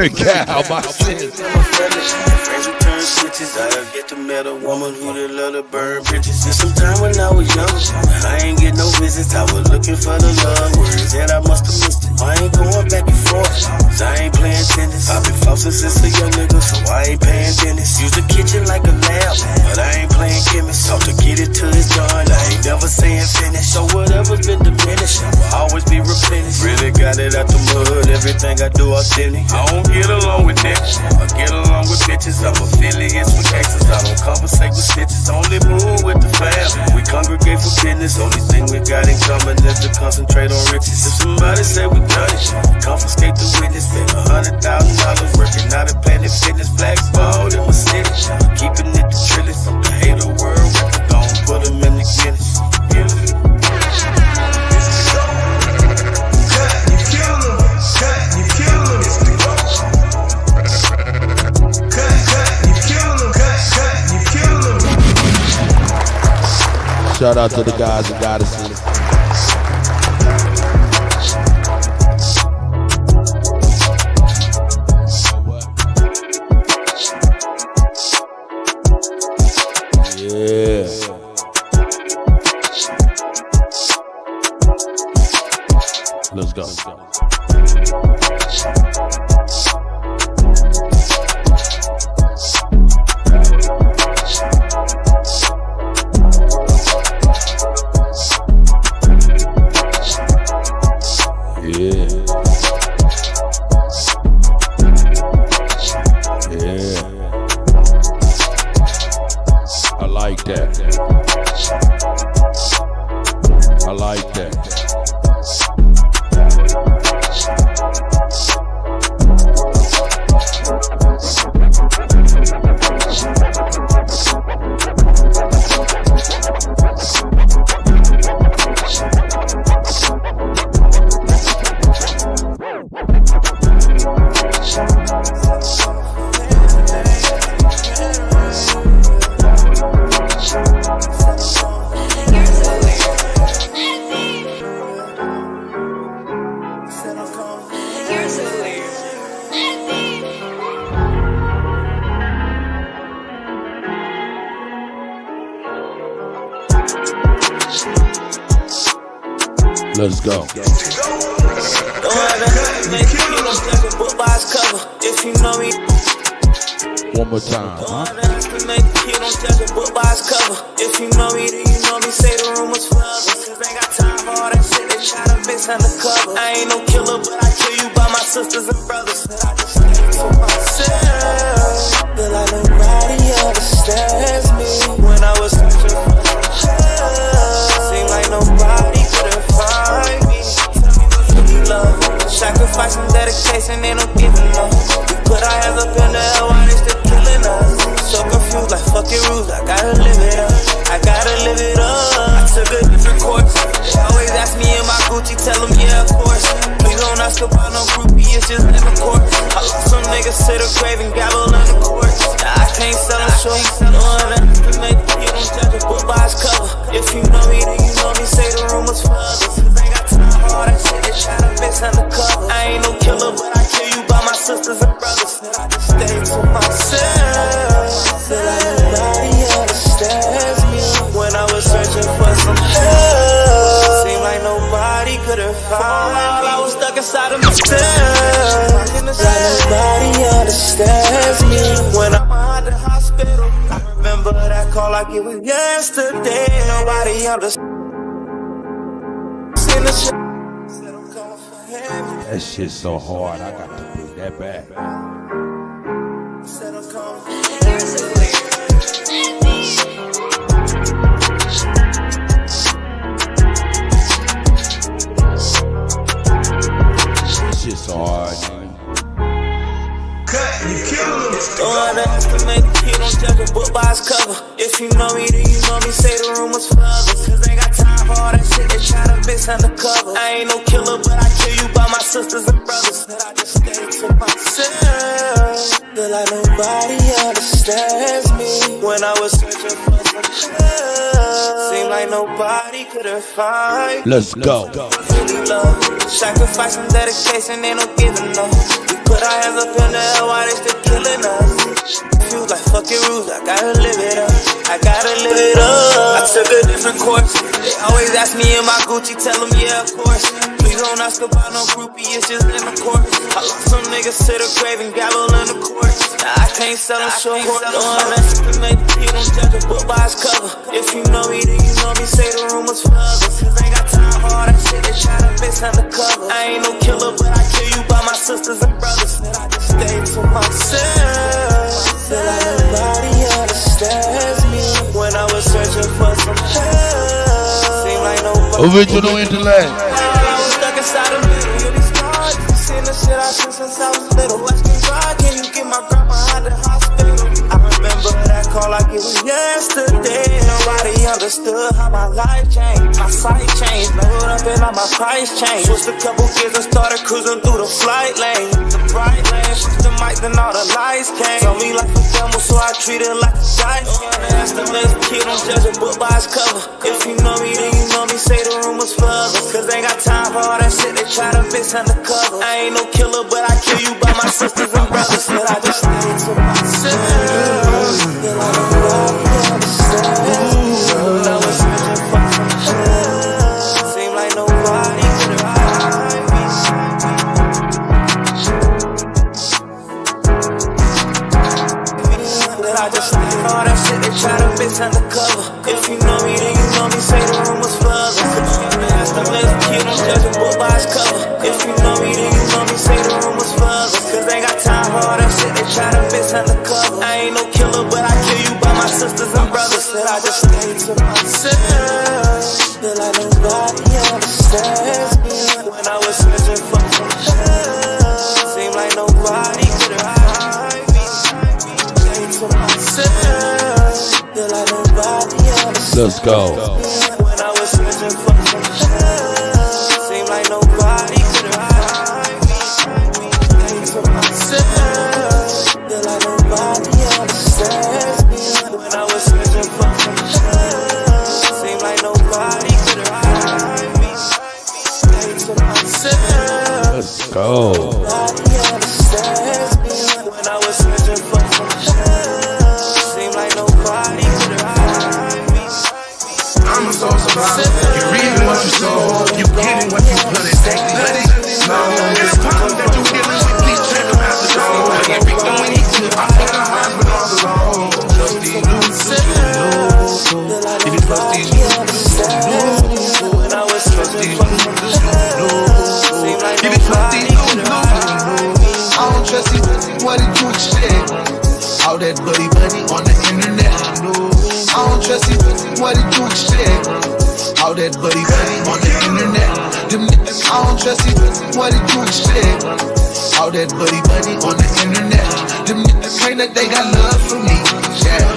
forgiveness. Friends who turn switches, I have yet to met a woman who did love to burn bridges. Did some time when I was young, I ain't get no visits. I was looking for the love words that I must have missed it. I ain't going back and forth, cause I ain't playing tennis. I've been flossing since a young nigga, so I ain't paying tennis. Use the kitchen like a lab, but I ain't playing chemist. Talk to get it till it's done, I ain't never saying finish. So whatever's been diminished, will always be replenished. Really got it out the mud, everything I do authentic. I don't get along with niggas, I get along with bitches. I'm affiliates with gangsters, I don't conversate with snitches. Only move with the fam, we congregate for business. Only thing we got in common is to concentrate on riches. If somebody say we done it, confiscate the witness. Spend $100,000 working out at Planet Fitness. Flags balled in my city, keeping it the trillest. From the hater world, record gon' put them in the Guinness. Shout out to the guys and goddesses. Yeah. Let's go. Let's go. One more time, huh? If you know me, then you know me. Say the rumors for others, cause ain't got time for all that shit. They try to bitch undercover. I ain't no killer, but I kill you by my sisters and brothers. I just stay to myself. Feel like nobody understands me. When I was searching for love, seemed like nobody could've find me. Tell me what you love. Sacrifice and dedication, ain't no giving up. We put our hands up in the air while they still killing us. So confused, like fucking rules, I gotta live it up. I gotta live it up. I took a different course. They always ask me in my Gucci, tell them yeah, of course. Please don't ask about no groupie, it's just in the court. I lost some niggas to the grave and gavel in the court. Now I can't sell them short. No one else can make it, you don't judge a book by its cover. If you know me, then you know me, say the rumors for others. Cause ain't got time for all that shit, they try to mix undercover. I ain't no killer, but I kill you by my sisters and brothers. I just stay to myself. Feel like nobody understands me. When I was searching for some help, seemed like nobody could've found me. I was stuck inside of myself. Like nobody understands me. When I'm at the hospital, I remember that call like it was yesterday. Nobody understands. That shit's so hard, I got to bring that back. This shit's so hard, man. Cut, you kill him. Don't underestimate the kid, don't judge a book by its cover. If you know me, then you know me, say the rumors for others. Cause ain't got time time for all that shit, they try to miss undercover. I ain't no killer, but I kill you by my sisters and brothers. That I just stay to myself. Feel like nobody understands me. When I was searching for some love, seemed like nobody could've find. Let's go. Really love, sacrifice and dedication, ain't no giving up. We put our hands up in the air while they still killing us. Feels like fucking rules, I gotta live it up. I gotta live it up. I took a different course. They always ask me in my Gucci, tell them yeah, of course. Please don't ask about no groupie, it's just in the court. I lost some niggas to the grave and gavel in the court. Now I can't sell them short. No underestimate the kid, don't judge a book by its cover. If you know me, then you know me, say the rumors for others. Cause ain't got time for all that shit, they try to miss undercover. I ain't no killer, but I kill you by my sisters and brothers. That I just stay to myself. Feel like nobody understands me. When I was searching for some help, seemed like nobody. Original intellect. I was stuck inside the middle of these stars. Seen the shit I seen since I was little. Watch me ride, can you get my grandma out the hospital? I remember that call like it was yesterday. Nobody understood how my life changed. My sight changed, load up and all my price changed. Switched a couple gears and started cruising through the flight lane. The bright lane, switched the mic, then all the lights came. Told me like a devil, so I treat it like a dice. Ask the next kid, don't judge a book by its cover. If you know me, then you know me, say the rumors for others. Cause ain't got time for all that shit, they try to mix undercover. I ain't no killer, but I kill you by my sisters and brothers. But I just stay to myself. Feel like nobody understands. When I was searching for some help, seemed like nobody could hide me. But I just stay all that shit, they try to mix undercover. If you know me, then you know me, say the rumors for others. Ask the next kid, don't judge a book by its cover. If you know me, then you know me, say the rumors for others. Cause ain't got time for all that shit, they try to mix undercover. I ain't no killer, but I kill you by my sisters and brothers. That I just stay to myself. Feel like nobody understands me. When I was searching for some help, seemed like nobody could hide me. Stay to myself. Feel like nobody understands. Let's go. When I was searching for some help, seemed like nobody could hide me. Stay to myself. Feel like nobody understands me. When I was searching for some help, seemed like nobody could hide me. Stay to myself. Let's go. Nobody understands me. When I was searching for some help, seemed like nobody could hide me. I'm a soul survivor. You reading what you sow, you getting what you put in. Take bloody, no. It's time that you dealing with. Please check them out the door. Everything we need to, I put a heart with all the law. Trust these news, if you trust these news, when I was searching for some help, seemed like nobody could hide me. I don't trust you, what did you expect? All that buddy on the internet. I don't trust you, what did you expect? All that buddy on the internet. Them niggas, I don't trust you, what did you expect? All that buddy on the internet. Them niggas claim that they got love for me, yeah.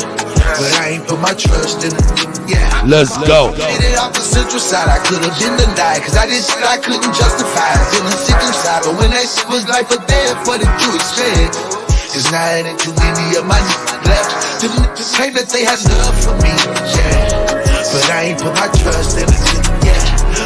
But I ain't put my trust in it, yeah. Let's go. Made it off the central side, I could've been denied. Cause I did shit I couldn't justify. Feeling sick inside, but when that shit was life or death, what did you expect? It's not ain't too many of my niggas left. Them niggas claim that they had love for me, yeah. But I ain't put my trust in it, yeah.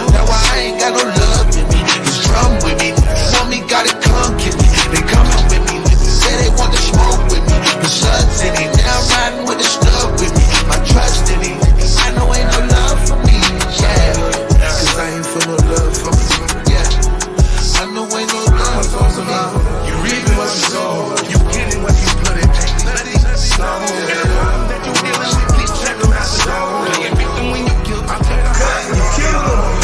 Now I ain't got no love in me. It's drum with me. Want me, gotta come get me. They come out with me. Say they want to smoke with me. The sun's in it. Now I'm riding with the snub with me. My trust in it. I know ain't no love for me, yeah. Cause I ain't feel no love for me, yeah. I know ain't no love for me. You reaping what you sow. You getting what you put in. Take nothing, no. Every problem that you dealing with, please check them out the door. Everything when you kill, I'll tell you how you kill them.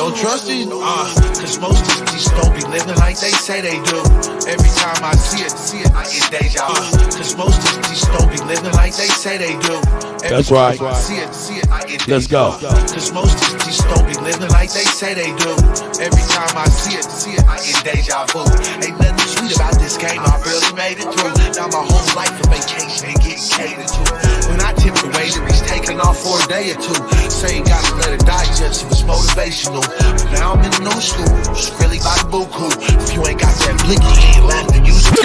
don't trust these, cause most of these don't be living like they say they do. Every time I see it, I get deja vu. Cause most of these don't be living like they say they do. That's right. See it, I get Let's go. Cause most of these don't be living like they say they do. Every time I see it, I get deja vu. Ain't nothing sweet about this game, I barely made it through. Now my whole life a vacation ain't getting catered to. When I tipped the waiter, he's taking off for a day or two. Say you gotta let it digest, it was motivational. Now I'm in the new school, it's really by the buku. If you ain't got that blicky, you ain't left to use it.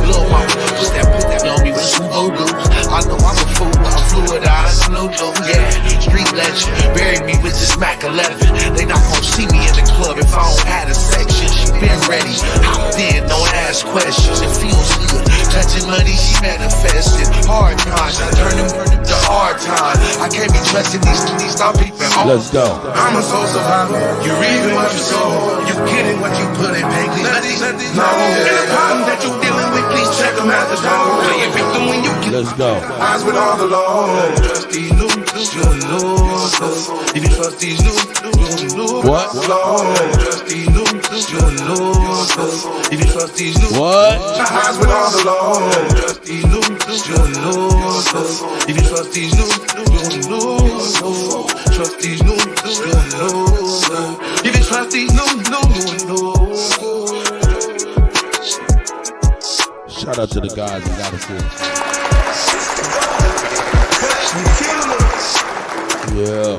Lil' mama, put that on me with some voodoo. I know I'm a fool, I'm fluidized, no do, yeah. Street legend, bury me with this Mac 11. They not gon' see me in the club if I don't have a section. She been ready, hopped in, don't ask questions. It feels good, touching money, she manifested. Hard times, I turn them to hard time. I can't be trusting these stop peeping. Let's go. I'm a soul survivor. You reading what you sow, you getting what you put in. Pay nothing. No, any problem that you dealing with, please check them at the door. Play a victim when you get. Let's go. Eyes with all the law. Trust these new, you'll lose. If you trust these new, you'll lose. What? Trust these new, you'll lose. If you trust these new, what? Eyes with all the law. Trust these new, you'll lose. If you trust these new, you'll lose. Trust these new, you'll lose. If you trust these new, you'll lose. Shout out to the guys and goddesses. Yeah.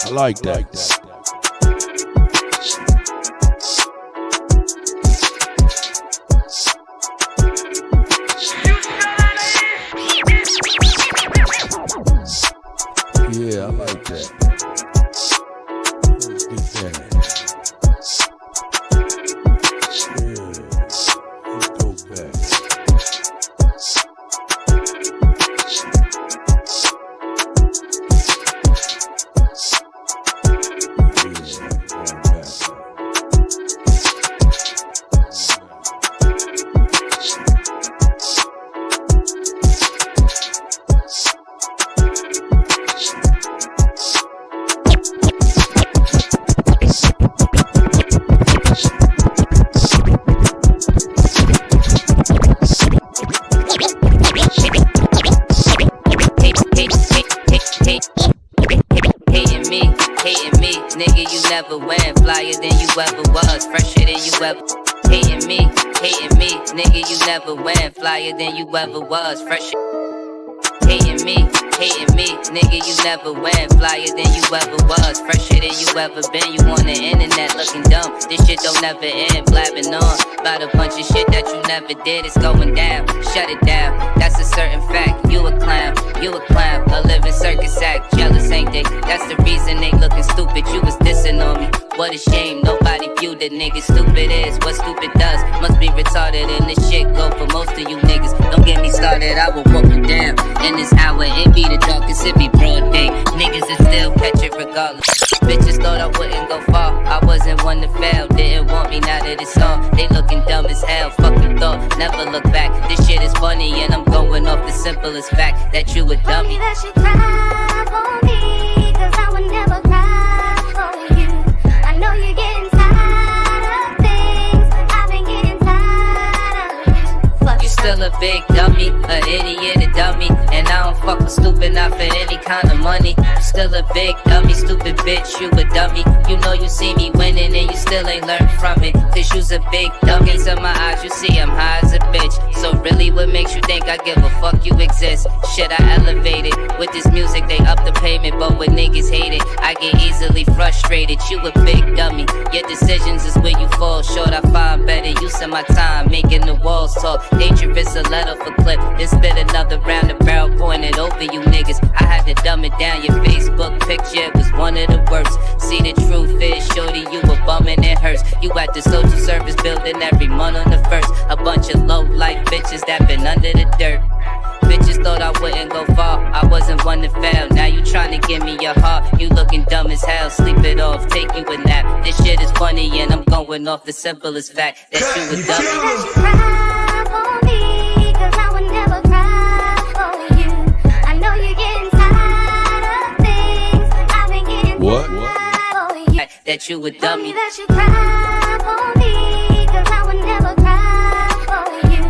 I like that. Yeah, I like that. Let's get that. Yeah, let's go back. Than you ever was, fresh. Hating me, nigga, you never win. Flyer than you ever was, fresher than you ever been. You on the internet looking dumb, this shit don't never end. Blabbing on about a bunch of shit that you never did. It's going down, shut it down, that's a certain fact. You a clown, a living circus act. Jealous, ain't they? That's the reason they looking stupid. You was dissing on me, what a shame. Nobody viewed the nigga stupid is. What stupid does, must be retarded. And this shit go for most of you niggas. Don't get me started, I will walk you down. In this hour, it be the darkest, it be broad day. Niggas is still catch it regardless. Bitches thought I wouldn't go far, I wasn't one to fail. Didn't want me, now that it's on. They looking dumb as hell, fucking thought, never look back. This shit is funny and I'm going off the simplest fact that you a dummy. That should cry for me, cause I would never cry for you. I know you're getting tired of things, I've been getting tired of you. You still a big dummy, an idiot, a dummy. And I don't fuck with stupid, not for any kind of money. You still a big dummy, stupid bitch, you a dummy. You know you see me winning and you still ain't learned from it. Cause you's a big dummy, to my eyes you see I'm high as a bitch. So really what makes you think I give a fuck you exist? Shit, I elevated, with this music they up the payment. But when niggas hate it, I get easily frustrated. You a big dummy, your decisions is where you fall short. I find better use of my time, making the walls talk. Dangerous, a letter for clip, then spit another round the barrel pointed over you niggas. I had to dumb it down, your Facebook picture was one of the worst. See the truth is, shorty, you a bum and it hurts. You at the social service building every month on the first. A bunch of low life bitches that been under the dirt. Bitches just thought I wouldn't go far. I wasn't one to fail. Now you trying to give me your heart. You looking dumb as hell. Sleep it off, take you a nap. This shit is funny and I'm going off the simplest fact that you a dummy. What? That you a dummy. That you cry for me, 'cause I would never cry for you.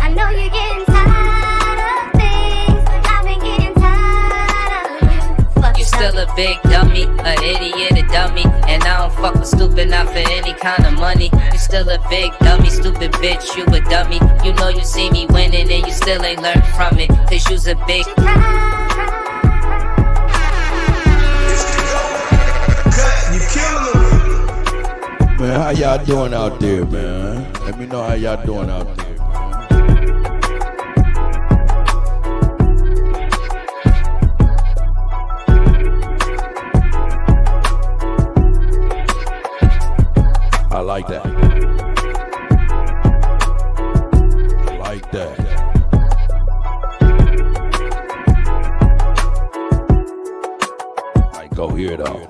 I know you're getting tired of things. I've been getting tired of you. You still a big dummy, a idiot, a dummy. And I don't fuck with stupid, not for any kind of money. You still a big dummy, stupid bitch, you a dummy. You know you see me winning and you still ain't learned from it. 'Cause you's a big Man, how y'all doing out there, man? Let me know how y'all doing out there. I like that. I like that. I go here though.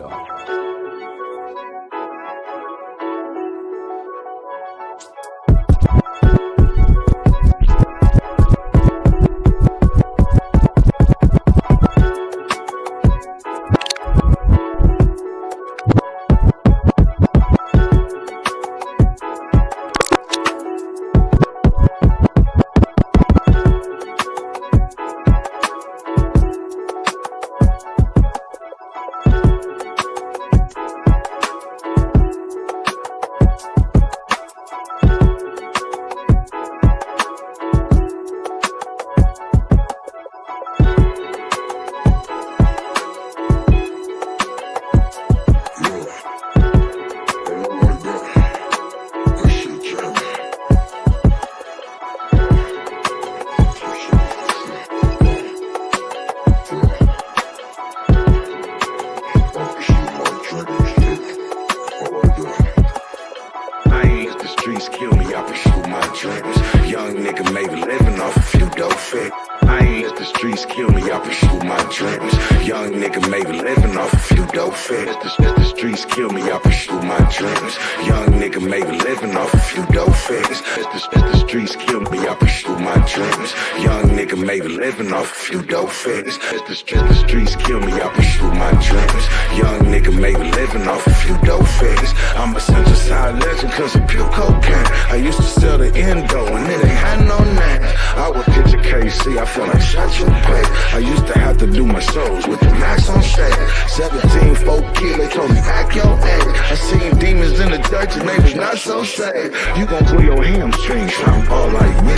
You gon' pull your hamstrings, I'm ball like me,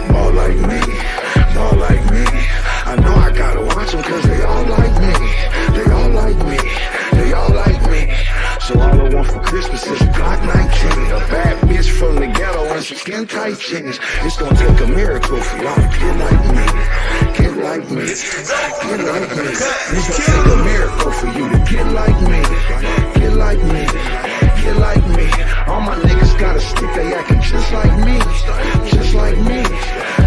ball like me, ball like me. I know I gotta watch them cause they all like me, they all like me, they all like me. So all I want for Christmas is a Glock 19, a bad bitch from the ghetto and some skin tight jeans. It's gonna take a miracle for y'all to get like me, get like me, get like me. It's gonna take a miracle for you to get like me, get like me, get like me. All my niggas got a stick, they acting just like me, just like me,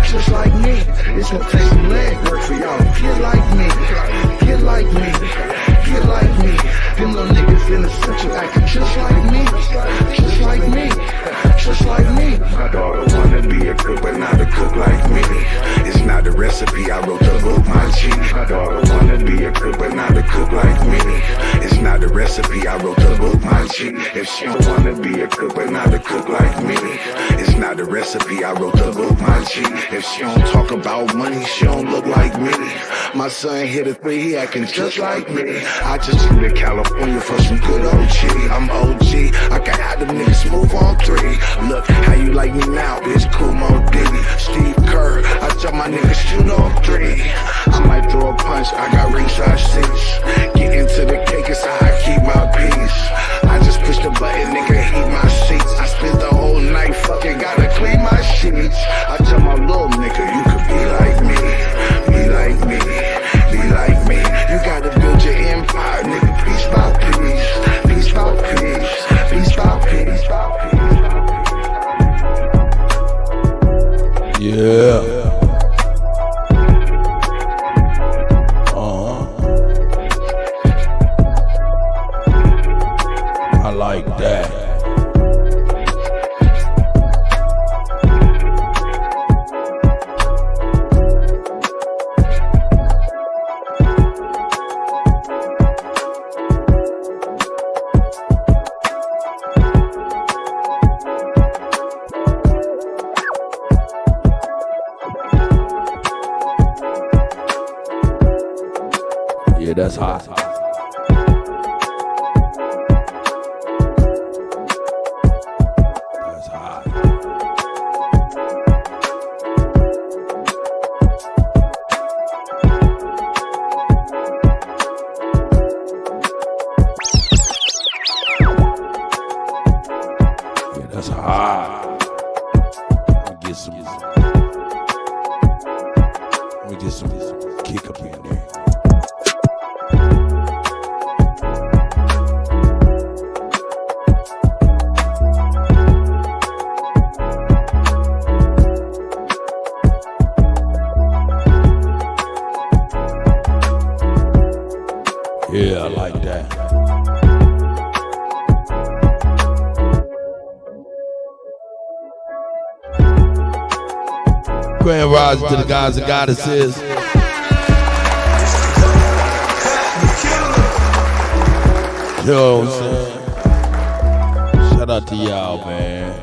just like me. It's gonna take some leg work for y'all to get like me, get like me, get like me. Them little niggas in the central acting just like me, just like me, just like me. My daughter wanna be a cook, but not a cook like me. It's not a recipe, I wrote the book, my G. My daughter wanna be a cook, but not a cook like me. It's not a recipe, I wrote the book, my G. If she don't wanna be a cook, but not a cook like me, it's not a recipe, I wrote the book, my G. If she don't talk about money, she don't look like me. My son hit a 3, he acting just like me. I just flew to California for some good OG. I'm OG, I can have them niggas move on 3. Look, how you like me now, bitch, cool Mo Diddy. Steve Kerr, I tell my niggas shoot on 3. I might throw a punch, I got ringside seats. Get into the cake, it's how I keep my peace. I just push the button, nigga, heat my seats. I spent the whole night fucking, gotta clean my sheets. I tell my little nigga, you could be like me, be like me, be like me. You gotta build your empire, nigga, piece by piece, piece by piece. I like that. Yeah, that's hot. That's hot. Yeah, that's hot. Let me get some kick up in there. Yeah, I like that. Grand rising to the guys and goddesses. You know what I'm saying? Shout out to y'all, man.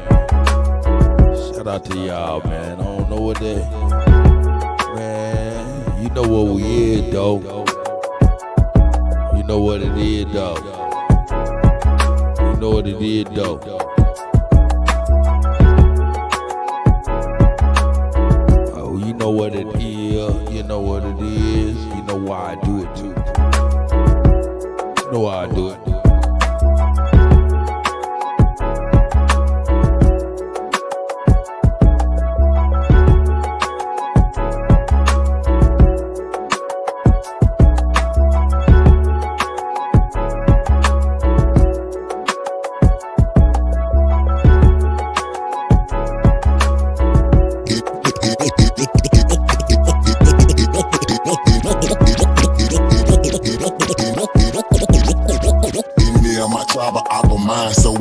Shout out to y'all, man. I don't know what they... Man, you know what we is, though. You know what it is, though. You know what it is, though. Oh, you know what it is. You know what it is. You know why I do it, too. You know why I do it.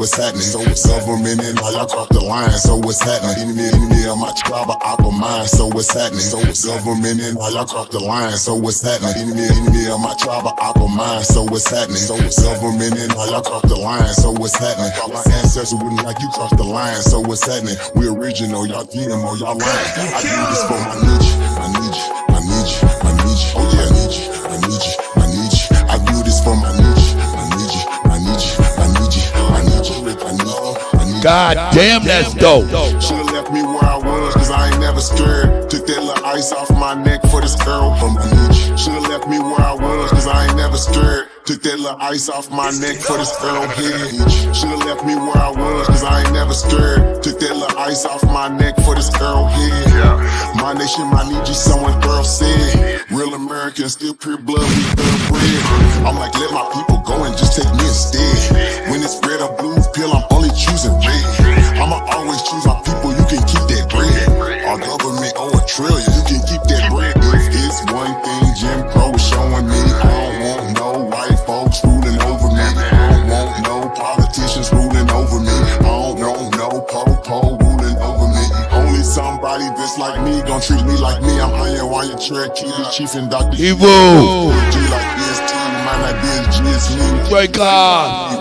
What's happening? So it's government and all y'all cross the line. So what's happening? Enemy of my tribe, I of mine. So what's happening? So it's government and all y'all cross the line. So what's happening? Enemy of my tribe, I of mine. So what's happening? So it's government and all y'all cross the line. So what's happening? My ancestors wouldn't like you cross the line. So what's happening? We original, y'all GMO, y'all lying. I do this for my niche. I need you. I need you. I need you. Oh yeah, I need you. I need you. I need you. I do this for my niche. I need you. I need you. I need you. God damn, that's dope. Should've left me where I was, cause I ain't never scared. Took that little ice off my neck for this girl from my niche. Should've left me where I was, cause I ain't never scared. Took that little ice off my neck for this girl head. Should've left me where I was, cause I ain't never scared. Took that little ice off my neck for this girl head. My nation, my need you, someone girl said. Real Americans, still pure blood, we thoroughbred. I'm like, let my people go and just take me instead. When it's red or blue pill, I'm only choosing red. I'ma always choose my people, you can keep that bread. Our government owe a trillion, you can keep that bread. If it's one thing Jim Crow is showing me, I don't want no white folks ruling over me. I don't want no politicians ruling over me. I don't want no po-po ruling over me. Only somebody that's like me gon' treat me like me. I'm Iron Wire Cherokee, the chief and Dr. Evil. G like BST, might not be as G as me. Break off.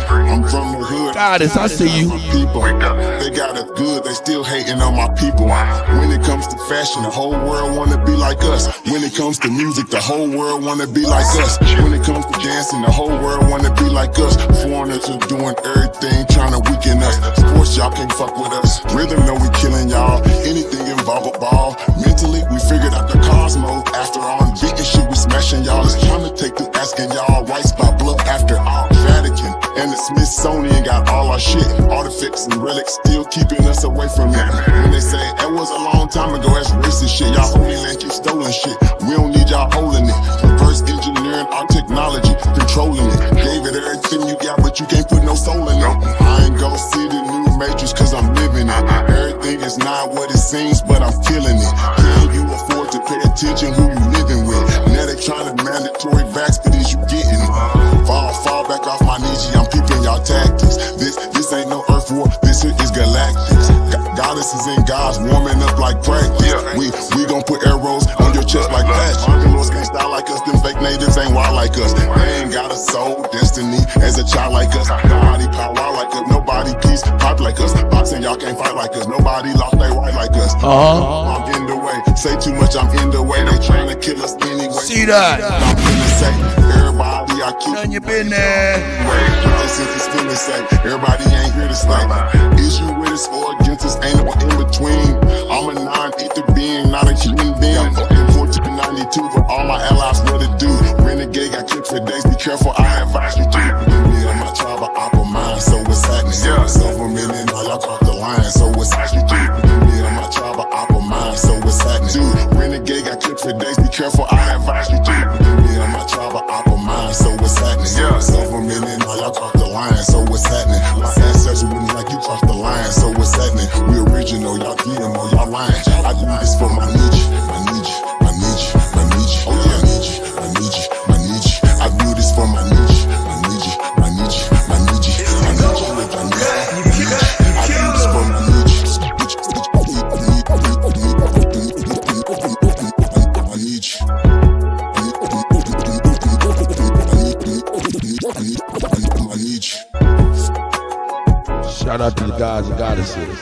I'm from the hood. Goddess, I see you. People, they got it good, they still hating on my people. When it comes to fashion, the whole world wanna be like us. When it comes to music, the whole world wanna be like us. When it comes to dancing, the whole world wanna be like us. Foreigners are doing everything, trying to weaken us. Sports, y'all can't fuck with us. Rhythm, know we killing y'all. Anything involve a ball. Mentally, we figured out the cosmos. After all, I'm beating shit, we smashing y'all. It's time to take this asking y'all rights by blood. After all, Vatican and the Smithsonian got all our shit. Artifacts and relics still keeping us away from it. When they say that was a long time ago, that's racist shit. Y'all only land keep stolen shit. We don't need y'all holding it. Reverse engineering our technology, controlling it. Gave it everything you got, but you can't put no soul in it. I ain't gon' see the new matrix cause I'm living it. Everything is not what it seems, but I'm feeling it. Can you afford to pay attention who you living with? Now they trying to mandatory vax, but is you getting it? Fall back off my knees. allies warming up like practice. We gon' put arrows on your chest like that. Lords can't style like us, them fake natives ain't wild like us. They ain't got a soul, destiny as a child like us. Nobody power like us, nobody peace pop like us. Boxing, y'all can't fight like us, nobody lost their right like us. I'm in the way, say too much, I'm in the way. They trying to kill us anyway. See that? I'm finna say, everybody I keep. None you been there. Since it's finna say, everybody ain't here to stay. Is you with us or against us? Ain't no in between. I'm a non-ether being, not a human being. In 1492, but all my allies what to do. Renegade got kicked for days. Be careful, I advise you to. Me and my tribe are opera mind, so what's happening? Silver million, now y'all caught the line, so what's happening? Me and my tribe are opera mind, so what's happening? Renegade got kicked for days. Be careful, I advise you to. Me and my tribe are opera mind, so what's happening? Silver million, now y'all caught the line, so what's happening? My ancestors wouldn't like you crossed the line, so what's happening? We original, y'all GMO, y'all lying. I do this for my niche, my niche, my niche, my niche. Oh yeah, I need you, I need you, I need you. I do this for my niche, my niche, my niche, my niche, my niche, my niche. I do this for my niche. Shout out to the gods and goddesses.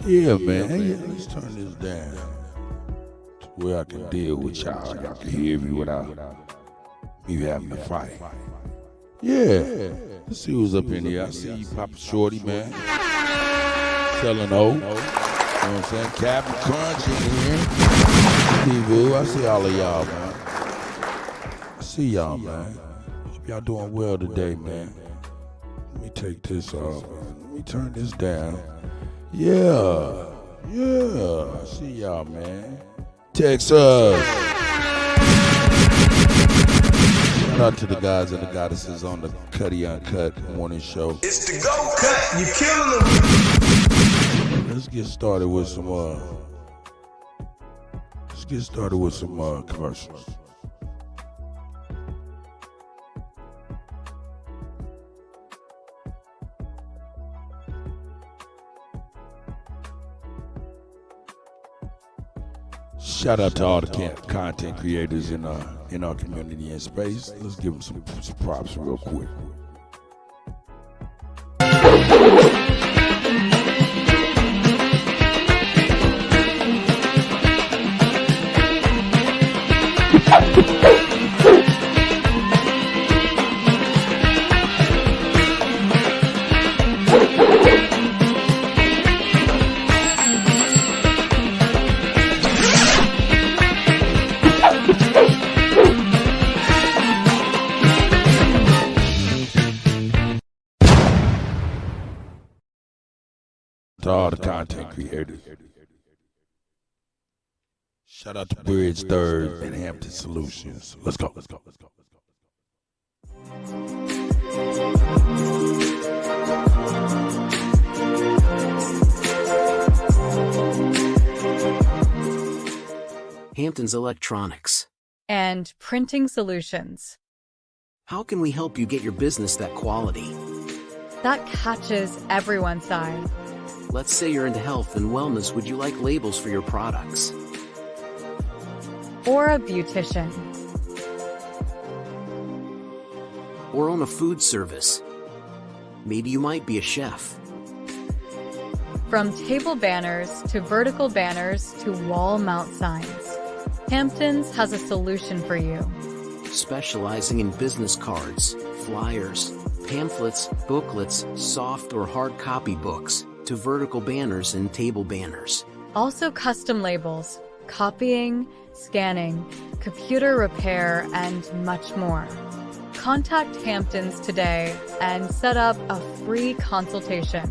Yeah, man. Let's turn this down to where I can deal with y'all. Y'all can hear me without me having to fight. Yeah. Let's see who's up in here. I see you, Papa Shorty, man. Selling O. You know what I'm saying? Captain Crunch in here. T-Boo. I see all of y'all, man. I see y'all, man. Hope y'all doing well today, man. Let me take this off, man. Let me turn this down. Yeah, I see y'all, man. Texas. Shout out to the guys and the goddesses on the Kutty UnKutt morning show. It's the Go Cut. You killing them. Let's get started with some commercials. Shout out to all the content creators in our community and space. Let's give them some props real quick. To all the content creators. Shout out to Bridge Third and Hampton Solutions. Let's go. Hampton's Electronics and Printing Solutions. How can we help you get your business that quality that catches everyone's eye? Let's say you're into health and wellness. Would you like labels for your products? Or a beautician? Or own a food service? Maybe you might be a chef. From table banners to vertical banners to wall mount signs, Hampton's has a solution for you. Specializing in business cards, flyers, pamphlets, booklets, soft or hard copy books, to vertical banners and table banners. Also custom labels, copying, scanning, computer repair, and much more. Contact Hampton's today and set up a free consultation.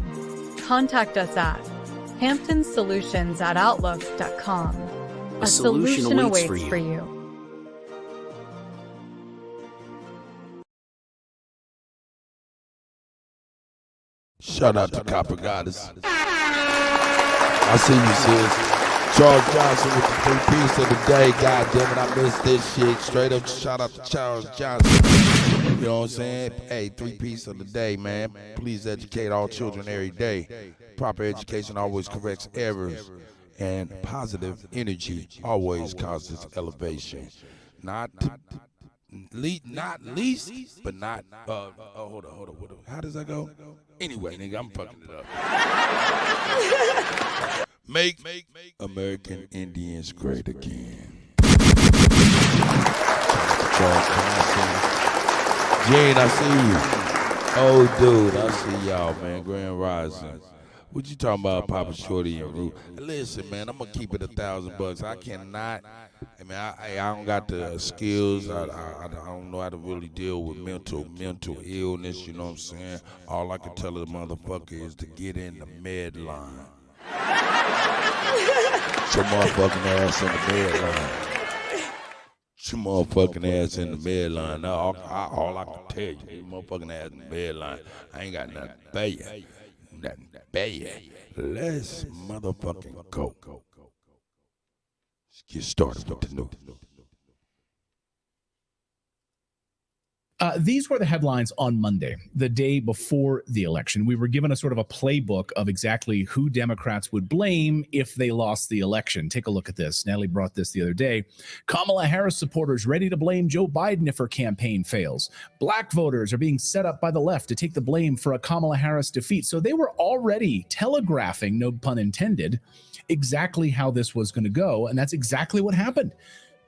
Contact us at HamptonSolutions@outlook.com. A solution awaits for you. Shout out to Copper Goddess. I see you, sis. Charles Johnson with the 3-piece of the day. God damn it, I missed this shit. Straight up shout out to Charles Johnson. You know what I'm saying? Hey, 3-piece of the day, man. Please educate all children every day. Proper education always corrects errors. And positive energy always causes elevation. Not least, but not. Hold on. How does that go? Anyway, nigga, I'm fucking it up. Make American Indians great again. Gene, I see you. Oh, dude, I see y'all, man. Grand Rising. What you talking about, Papa Shorty and Root? Listen, man, I'm gonna keep it $1,000. I cannot. I mean, I don't got the skills. I don't know how to really deal with mental illness. You know what I'm saying? All I can tell the motherfucker is to get in the med line. Some motherfucking ass in the med line. Some motherfucking ass in the med line. All I can tell you, you motherfucking ass in the med line. I ain't got nothing to pay you. Nothing to pay you. Let's motherfucking go. Let's get started with the news. These were the headlines on Monday, the day before the election. We were given a sort of a playbook of exactly who Democrats would blame if they lost the election. Take a look at this. Natalie brought this the other day. Kamala Harris supporters ready to blame Joe Biden if her campaign fails. Black voters are being set up by the left to take the blame for a Kamala Harris defeat. So they were already telegraphing, no pun intended, exactly how this was going to go. And that's exactly what happened.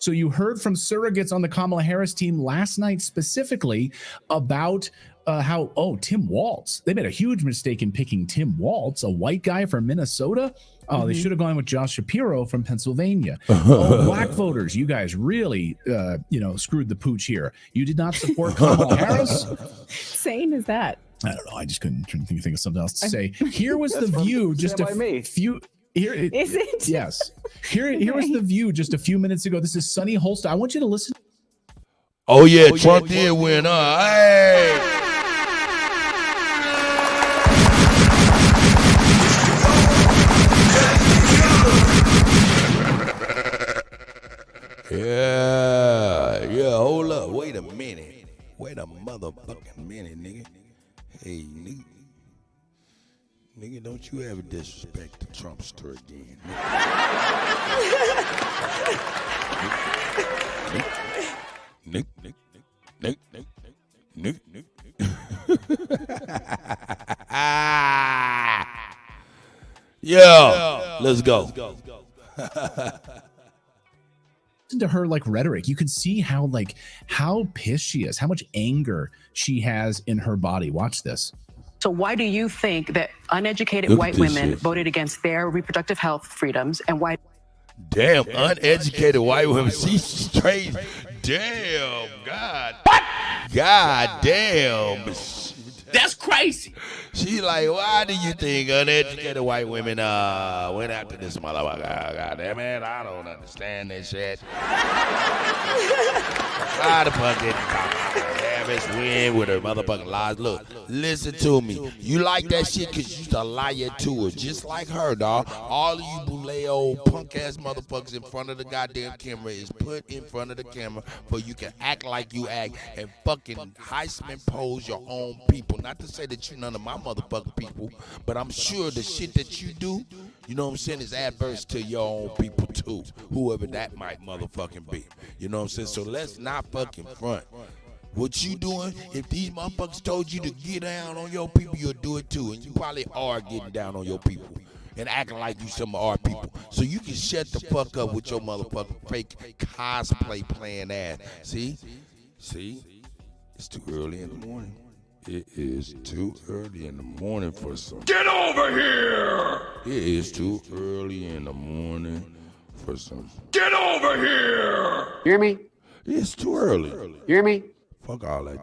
So you heard from surrogates on the Kamala Harris team last night specifically about Tim Walz. They made a huge mistake in picking Tim Walz, a white guy from Minnesota. Oh, they should have gone with Josh Shapiro from Pennsylvania. Black voters, you guys really, screwed the pooch here. You did not support Kamala Harris. Sane as that. I don't know. I just couldn't think of something else to say. Here was the View just a few. Is it? Yes. Here was the View just a few minutes ago. This is Sonny Holster. I want you to listen. Oh yeah, Trump did win. Hey. Yeah. Hold up. Wait a minute. Wait a motherfucking minute, nigga. Hey, nigga. Nigga, don't you ever disrespect the Trumpster again. Nick. Yo, let's go. Listen to her rhetoric. You can see how pissed she is, how much anger she has in her body. Watch this. So why do you think that uneducated white women voted against their reproductive health freedoms, and why? Damn, uneducated white women. She's straight. Damn, God. What? God damn. That's crazy. She like, why do you think uneducated white women went after this motherfucker? God damn it, I don't understand this shit. Why the fuck didn't Harris win with her motherfucking lies? Look, listen to me. You like that shit because you used to lie to her, just like her, dog. All of you boule old punk ass motherfuckers in front of the goddamn camera is put in front of the camera for you can act like you act and fucking Heisman pose your own people. Not to say that you none of my motherfucking people, but I'm sure the shit that you do, you know what I'm saying, is adverse to your own people too, whoever that might motherfucking be. You know what I'm saying? So let's not fucking front. What you doing, if these motherfuckers told you to get down on your people, you'll do it too. And you probably are getting down on your people and acting like you some of our people. So you can shut the fuck up with your motherfucking fake cosplay playing ass. See? It's too early in the morning. It is too early in the morning for some. Get over here! It is too early in the morning for some. Get over here! Hear me? It's too early. Hear me? Fuck all that.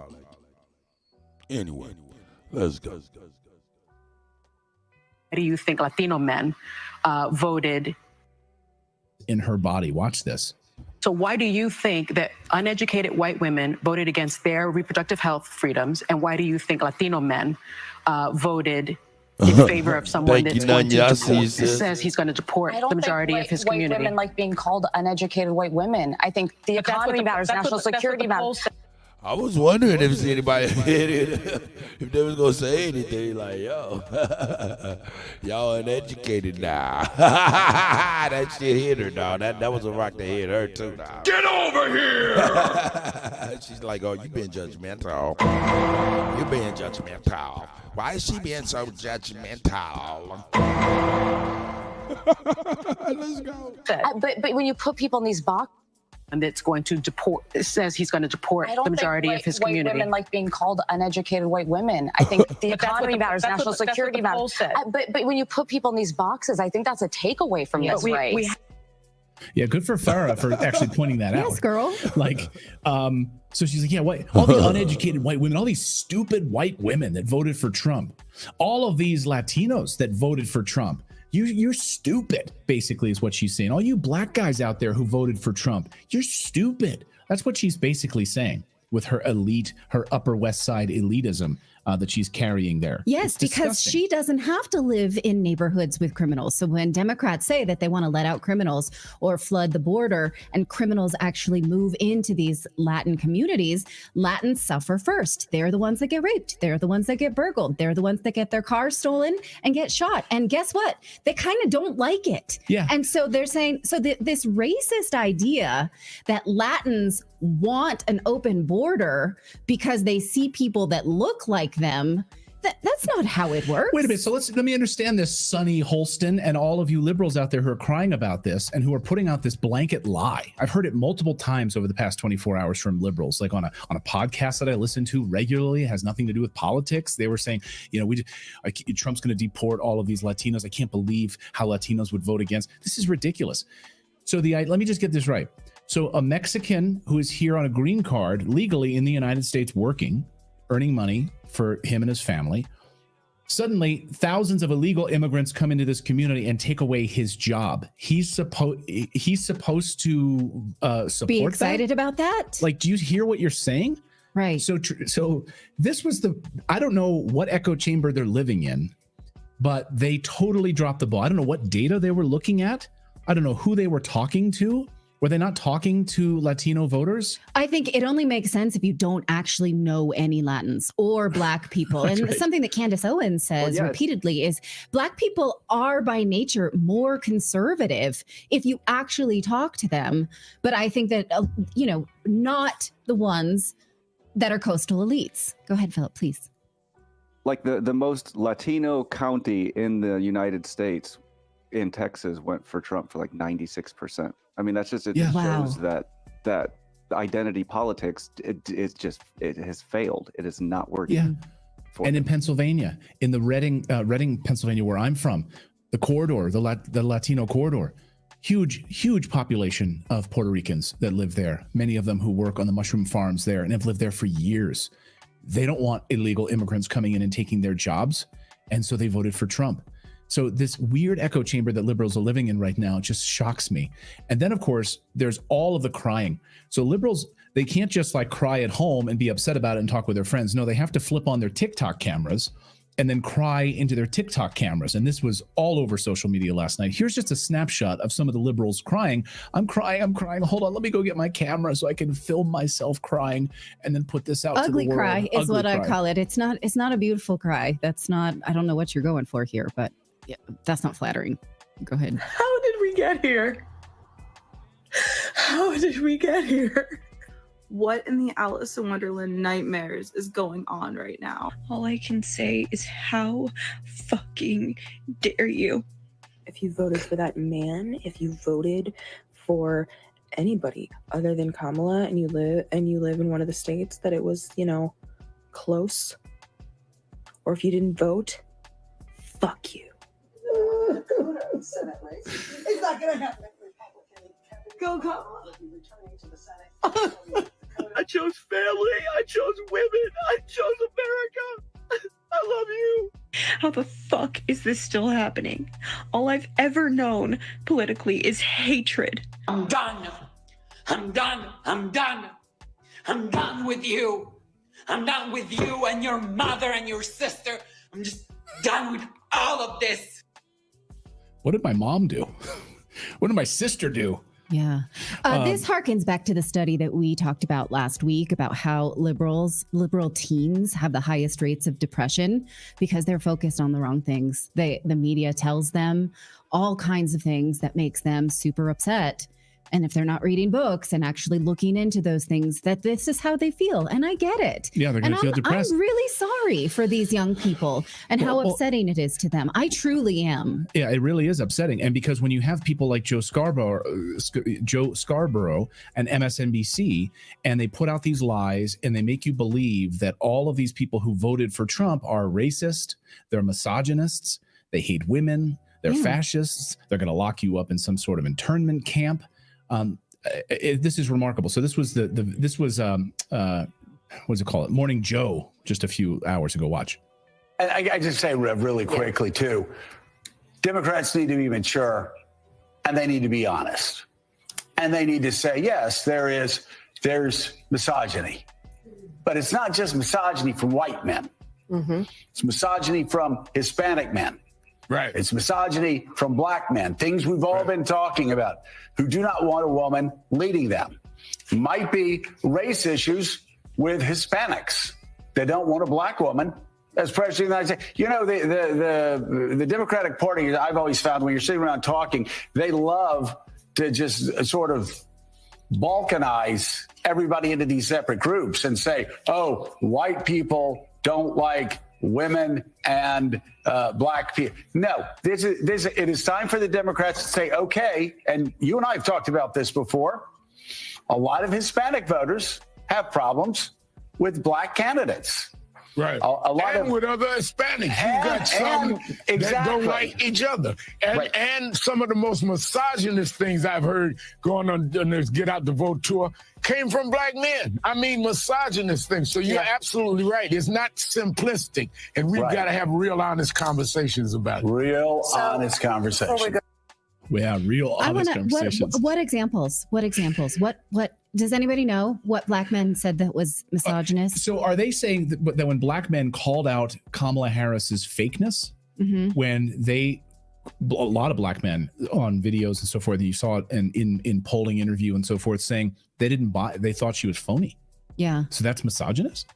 Anyway, let's go. do you think Latino men voted in her body? Watch this. So why do you think that uneducated white women voted against their reproductive health freedoms, and why do you think Latino men voted in favor of someone that's going to deport, says he's going to deport the majority of his community? White women like being called uneducated white women. I think the economy matters, national security matters. I was wondering if anybody if they was gonna say anything like, yo, y'all uneducated now. That shit hit her, dog. That was a rock that hit her too, dog. Get over here! She's like, oh, you being judgmental. You being judgmental. Why is she being so judgmental? Let's go. But when you put people in these boxes, and that's going to deport, it says he's going to deport the majority of his community. White women like being called uneducated white women. I think the economy matters, national security matters. But when you put people in these boxes, I think that's a takeaway from this race. Yeah, good for Farah for actually pointing that out. Yes, girl. Like, so she's like, yeah, all the uneducated white women, all these stupid white women that voted for Trump, all of these Latinos that voted for Trump, you're stupid, basically, is what she's saying. All you black guys out there who voted for Trump, you're stupid. That's what she's basically saying with her elite, her Upper West Side elitism that she's carrying there. Yes, because she doesn't have to live in neighborhoods with criminals. So when Democrats say that they want to let out criminals or flood the border and criminals actually move into these Latin communities, Latins suffer first. They're the ones that get raped. They're the ones that get burgled. They're the ones that get their cars stolen and get shot. And guess what? They kind of don't like it. Yeah. And so they're saying, so this racist idea that Latins want an open border because they see people that look like them, that's not how it works. Wait a minute. So let me understand this, Sonny Holston, and all of you liberals out there who are crying about this and who are putting out this blanket lie. I've heard it multiple times over the past 24 hours from liberals, like on a podcast that I listen to regularly. It has nothing to do with politics. They were saying, Trump's going to deport all of these Latinos. I can't believe how Latinos would vote against. This is ridiculous. So let me just get this right. So a Mexican who is here on a green card legally in the United States working, earning money for him and his family, suddenly thousands of illegal immigrants come into this community and take away his job. He's supposed to support be excited about that. Like, do you hear what you're saying? Right. So this was I don't know what echo chamber they're living in, but they totally dropped the ball. I don't know what data they were looking at. I don't know who they were talking to. Were they not talking to Latino voters? I think it only makes sense if you don't actually know any Latins or Black people. And right. Something that Candace Owens says repeatedly is Black people are by nature more conservative if you actually talk to them. But I think that, not the ones that are coastal elites. Go ahead, Philip, please. Like the most Latino county in the United States in Texas went for Trump for like 96%. I mean, that's just, it shows that identity politics, it has failed. It is not working. Yeah. And in Pennsylvania, in the Reading, Pennsylvania, where I'm from, the corridor, the Latino corridor, huge population of Puerto Ricans that live there. Many of them who work on the mushroom farms there and have lived there for years. They don't want illegal immigrants coming in and taking their jobs. And so they voted for Trump. So this weird echo chamber that liberals are living in right now just shocks me. And then, of course, there's all of the crying. So liberals, they can't just like cry at home and be upset about it and talk with their friends. No, they have to flip on their TikTok cameras and then cry into their TikTok cameras. And this was all over social media last night. Here's just a snapshot of some of the liberals crying. I'm crying. Hold on, let me go get my camera so I can film myself crying and then put this out Ugly to the world. Cry is what I call it. It's not a beautiful cry. That's not, I don't know what you're going for here, but yeah, that's not flattering. Go ahead. How did we get here? How did we get here? What in the Alice in Wonderland nightmares is going on right now? All I can say is how fucking dare you? If you voted for that man, if you voted for anybody other than Kamala and you live in one of the states that it was, close, or if you didn't vote, fuck you. Senate race. It's not going to happen. Go, Kamala. I chose family. I chose women. I chose America. I love you. How the fuck is this still happening? All I've ever known politically is hatred. I'm done. I'm done. I'm done. I'm done with you. I'm done with you and your mother and your sister. I'm just done with all of this. What did my mom do? What did my sister do? Yeah. This harkens back to the study that we talked about last week about how liberal teens have the highest rates of depression because they're focused on the wrong things. The media tells them all kinds of things that makes them super upset. And if they're not reading books and actually looking into those things, that this is how they feel. And I get it. Yeah, they're going to feel depressed. I'm really sorry for these young people and how upsetting it is to them. I truly am. Yeah, it really is upsetting. And because when you have people like Joe Scarborough and MSNBC, and they put out these lies and they make you believe that all of these people who voted for Trump are racist, they're misogynists, they hate women, they're fascists, they're going to lock you up in some sort of internment camp. This is remarkable. So this was this was what's it called? Morning Joe just a few hours ago. Watch. And I just say, Rev, really quickly too, Democrats need to be mature and they need to be honest. And they need to say, yes, there's misogyny, but it's not just misogyny from white men. Mm-hmm. It's misogyny from Hispanic men. Right. It's misogyny from black men, things we've all been talking about, who do not want a woman leading them. Might be race issues with Hispanics. They don't want a black woman as president of the United States. You know, the Democratic Party, I've always found when you're sitting around talking, they love to just sort of balkanize everybody into these separate groups and say, oh, white people don't like women and black people. No, it is time for the Democrats to say, okay, and you and I have talked about this before, a lot of Hispanic voters have problems with black candidates. Right. A lot and with other Hispanics. You got some that don't like each other. And some of the most misogynist things I've heard going on this Get Out the Vote tour came from black men. I mean, misogynist things. So you're absolutely right. It's not simplistic. And we've got to have real honest conversations about it. Real honest conversations. Yeah, real honest conversations. What examples? What examples? What does anybody know what black men said that was misogynist? So are they saying that when black men called out Kamala Harris's fakeness, when a lot of black men on videos and so forth, you saw it in polling interview and so forth, saying they thought she was phony. Yeah. So that's misogynist?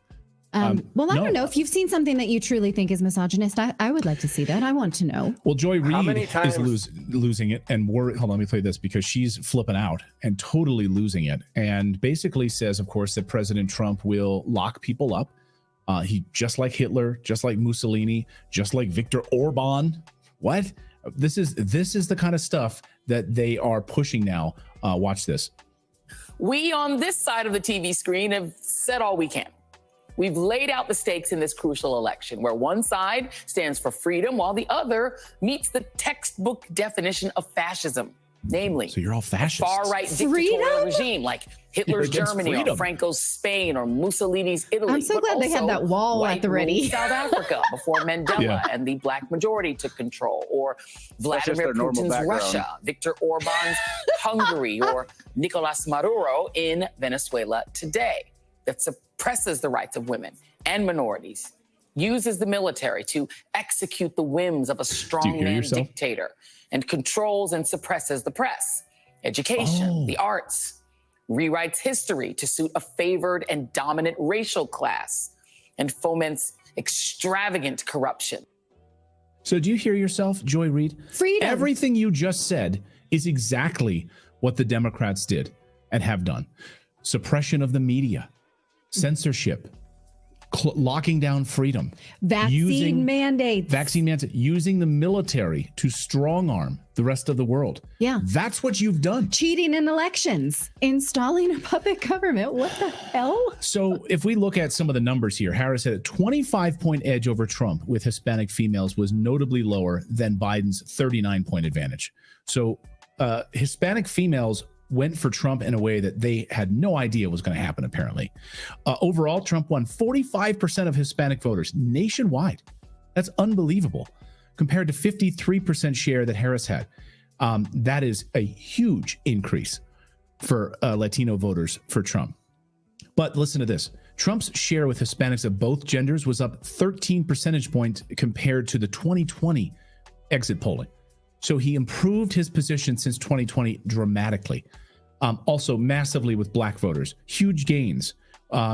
Well, I don't know. If you've seen something that you truly think is misogynist, I would like to see that. I want to know. Well, Joy Reid is losing it. And hold on, let me play this because she's flipping out and totally losing it. And basically says, of course, that President Trump will lock people up. He just like Hitler, just like Mussolini, just like Viktor Orban. What? This is the kind of stuff that they are pushing now. Watch this. We on this side of the TV screen have said all we can. We've laid out the stakes in this crucial election, where one side stands for freedom while the other meets the textbook definition of fascism, namely, so you're all fascist. Far-right dictatorial regime like Hitler's Germany or Franco's Spain or Mussolini's Italy. I'm so glad they had that wall at the ready. South Africa before Mandela and the black majority took control, or Vladimir Putin's Russia, Viktor Orban's Hungary, or Nicolas Maduro in Venezuela today, that suppresses the rights of women and minorities, uses the military to execute the whims of a strongman dictator, and controls and suppresses the press, education, the arts, rewrites history to suit a favored and dominant racial class, and foments extravagant corruption. So do you hear yourself, Joy Reid? Freedom. Everything you just said is exactly what the Democrats did and have done. Suppression of the media, censorship, locking down freedom, vaccine mandates, using the military to strong arm the rest of the world. Yeah. That's what you've done. Cheating in elections, installing a puppet government. What the hell? So if we look at some of the numbers here, Harris had a 25-point edge over Trump with Hispanic females was notably lower than Biden's 39-point advantage. So Hispanic females went for Trump in a way that they had no idea was going to happen, apparently. Overall, Trump won 45% of Hispanic voters nationwide. That's unbelievable compared to 53% share that Harris had. That is a huge increase for Latino voters for Trump. But listen to this. Trump's share with Hispanics of both genders was up 13 percentage points compared to the 2020 exit polling. So he improved his position since 2020 dramatically. Also massively with black voters. Huge gains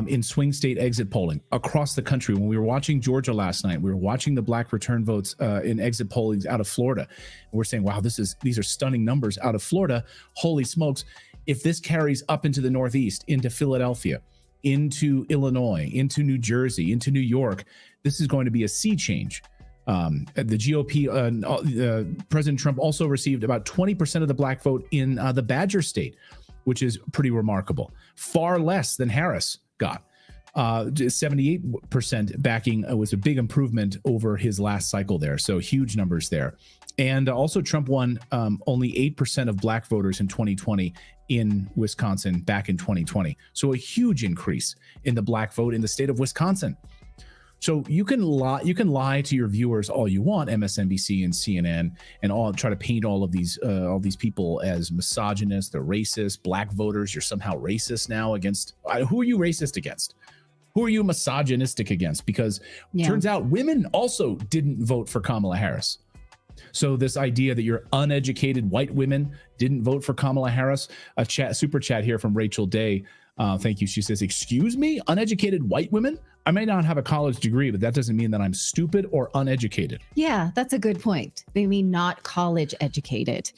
in swing state exit polling across the country. When we were watching Georgia last night, we were watching the black return votes in exit polling out of Florida. And we're saying, wow, these are stunning numbers out of Florida. Holy smokes. If this carries up into the Northeast, into Philadelphia, into Illinois, into New Jersey, into New York, this is going to be a sea change. The GOP, President Trump also received about 20% of the black vote in the Badger State, which is pretty remarkable. Far less than Harris got. 78% backing was a big improvement over his last cycle there. So huge numbers there. And also Trump won only 8% of black voters in 2020 in Wisconsin back in 2020. So a huge increase in the black vote in the state of Wisconsin. So you can lie to your viewers all you want, MSNBC and CNN, and all try to paint all these people as misogynist, they're racist, black voters, you're somehow racist now against. Who are you racist against? Who are you misogynistic against? Because turns out women also didn't vote for Kamala Harris. So this idea that your uneducated white women didn't vote for Kamala Harris, super chat here from Rachel Day. Thank you. She says, excuse me, uneducated white women? I may not have a college degree, but that doesn't mean that I'm stupid or uneducated. Yeah, that's a good point. They mean not college educated.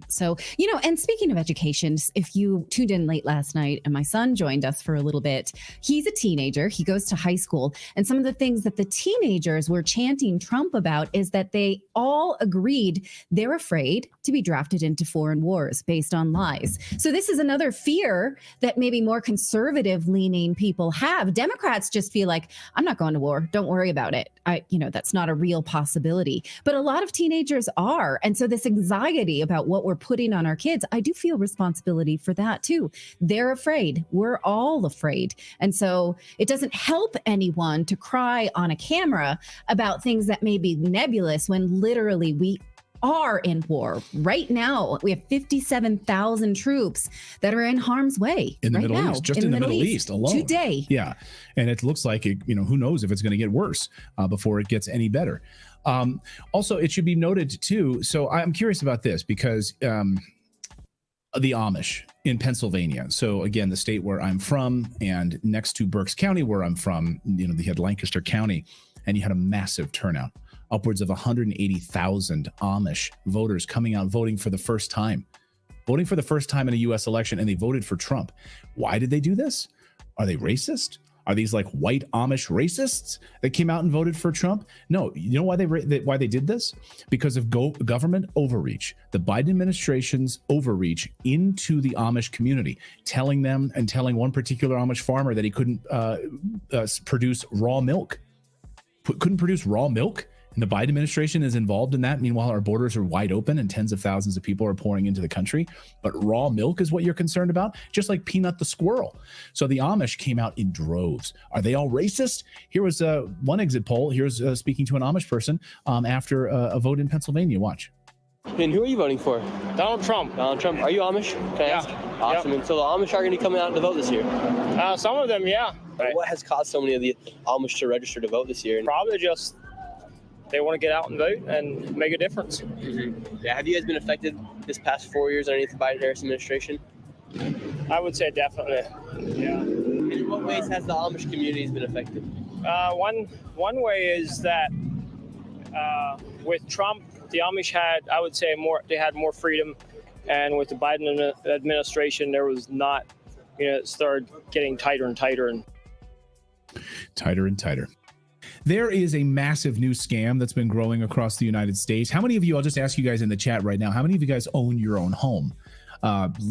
So, and speaking of education, if you tuned in late last night and my son joined us for a little bit, he's a teenager. He goes to high school. And some of the things that the teenagers were chanting Trump about is that they all agreed they're afraid to be drafted into foreign wars based on lies. So this is another fear that maybe more conservative leaning people have. Democrats just feel like, I'm not going to war. Don't worry about it. That's not a real possibility. But a lot of teenagers are. And so this anxiety about what we're putting on our kids, I do feel responsibility for that too. They're afraid. We're all afraid. And so it doesn't help anyone to cry on a camera about things that may be nebulous when literally we are in war. Right now, we have 57,000 troops that are in harm's way. In the Middle East, just in the Middle East alone. Today. Yeah. And it looks like, who knows if it's going to get worse before it gets any better. Also, it should be noted, too. So I'm curious about this because the Amish in Pennsylvania. So, again, the state where I'm from and next to Berks County, where I'm from, they had Lancaster County, and you had a massive turnout. Upwards of 180,000 Amish voters coming out voting for the first time in a U.S. election, and they voted for Trump. Why did they do this? Are they racist? Are these like white Amish racists that came out and voted for Trump? No. You know why they did this? Because of government overreach. The Biden administration's overreach into the Amish community, telling one particular Amish farmer that he couldn't produce raw milk. Couldn't produce raw milk? And the Biden administration is involved in that. Meanwhile, our borders are wide open and tens of thousands of people are pouring into the country. But raw milk is what you're concerned about, just like Peanut the squirrel. So the Amish came out in droves. Are they all racist? Here was one exit poll. Here's speaking to an Amish person after a vote in Pennsylvania. Watch. And who are you voting for? Donald Trump. Donald Trump. Are you Amish? Can I ask? Awesome. Yep. And so the Amish are going to be coming out to vote this year? Some of them, yeah. Right. What has caused so many of the Amish to register to vote this year? Probably just they want to get out and vote and make a difference. Mm-hmm. Yeah. Have you guys been affected this past 4 years underneath the Biden-Harris administration? I would say definitely. Yeah. In what ways has the Amish communities been affected? One way is that with Trump, the Amish had, I would say, they had more freedom, and with the Biden administration, there was not. It started getting tighter and tighter and tighter. There is a massive new scam that's been growing across the United States. How many of you, I'll just ask you guys in the chat right now, how many of you guys own your own home?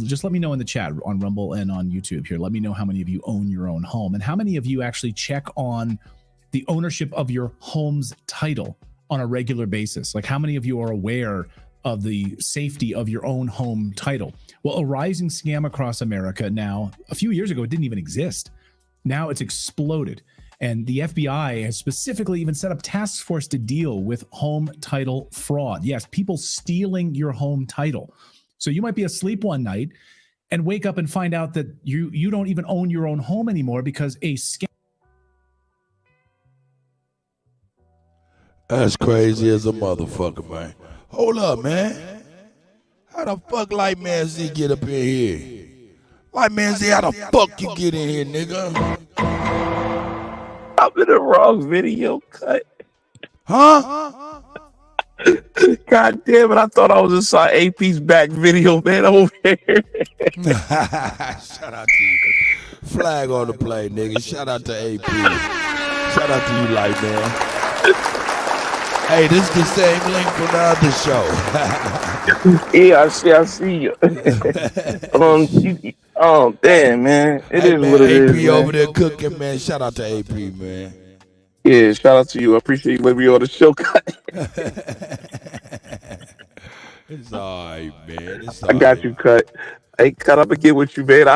Just let me know in the chat on Rumble and on YouTube here. Let me know how many of you own your own home and how many of you actually check on the ownership of your home's title on a regular basis. Like how many of you are aware of the safety of your own home title? Well, a rising scam across America now. A few years ago, it didn't even exist. Now it's exploded. And the FBI has specifically even set up task force to deal with home title fraud. Yes, people stealing your home title. So you might be asleep one night and wake up and find out that you don't even own your own home anymore because a scam. That's crazy as a motherfucker, man. Hold up, man. How the fuck Light Man Z get up in here? Light Man Z, how the fuck you get in here, nigga? I'm in the wrong video cut. Huh? God damn it, I thought I was inside AP's back video, man, over here. Shout out to you. Flag on the play, nigga. Shout out to AP. Shout out to you, Light Man. Hey, this is the same link from the other show. Yeah, I see you. Damn, man. It is what it is. AP over there cooking, man. Shout out to AP, man. Yeah, shout out to you. I appreciate you letting me on the show. It's all right, man. I got you, Cut. Hey, Cut, I'm going to get with you, man.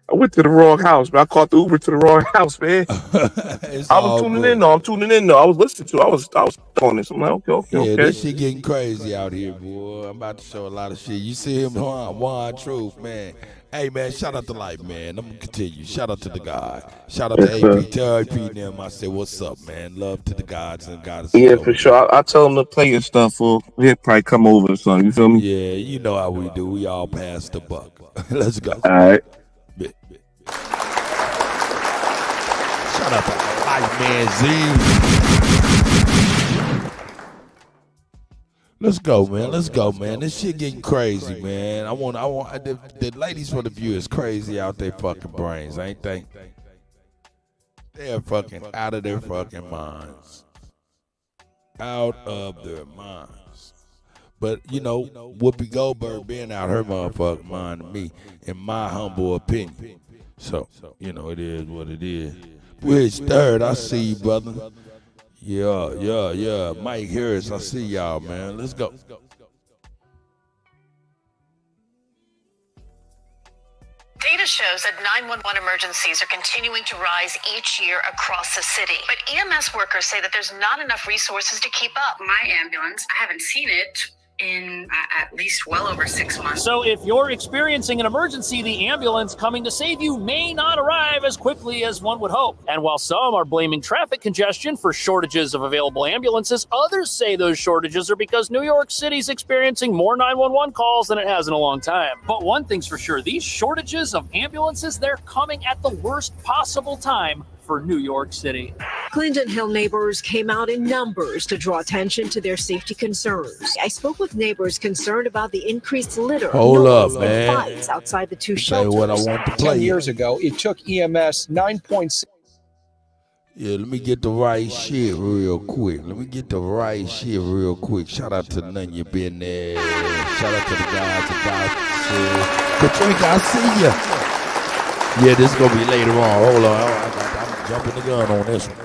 I went to the wrong house, man. I caught the Uber to the wrong house, man. I was tuning in, though. I'm tuning in, though. I was listening to it. I was on this. I'm like, okay. Yeah, this shit getting crazy out here, boy. I'm about to show a lot of shit. You see him, Juan Truth, man. Hey, man, shout out to Light, man. I'm going to continue. Shout out to the God. Shout out to AP. Tell AP and them. I said, what's up, man? Love to the gods and goddesses. Yeah, for sure. I'll tell them to play your stuff, or he'll probably come over or something. You feel me? Yeah, you know how we do. We all pass the buck. Let's go. All right. Shout out to Light Man Z. Let's go, man. Let's go, man. This shit getting crazy, man. I want the ladies for the viewers crazy out their fucking brains, ain't they? They're fucking out of their fucking minds. Out of their minds. But, you know, Whoopi Goldberg being out her motherfucking mind to me, in my humble opinion. So, you know, it is what it is. Bridge Third, I see you, brother. Yeah. Mike Harris, I see y'all, man. Let's go. Data shows that 911 emergencies are continuing to rise each year across the city. But EMS workers say that there's not enough resources to keep up. My ambulance, I haven't seen it in at least well over 6 months. So if you're experiencing an emergency, the ambulance coming to save you may not arrive as quickly as one would hope. And while some are blaming traffic congestion for shortages of available ambulances, others say those shortages are because New York City's experiencing more 911 calls than it has in a long time. But one thing's for sure, these shortages of ambulances, they're coming at the worst possible time for New York City. Clinton Hill neighbors came out in numbers to draw attention to their safety concerns. I spoke with neighbors concerned about the increased litter Hold up, and man. fights outside the two Tell you shelters. what I want to play. 10 years ago, it took EMS 9.6. Yeah, let me get the right shit real quick. Shout out to none you been there. Shout out to the guys about Katrina, I see ya. Yeah, this is gonna be later on. Hold on, I'm jumping the gun on this one.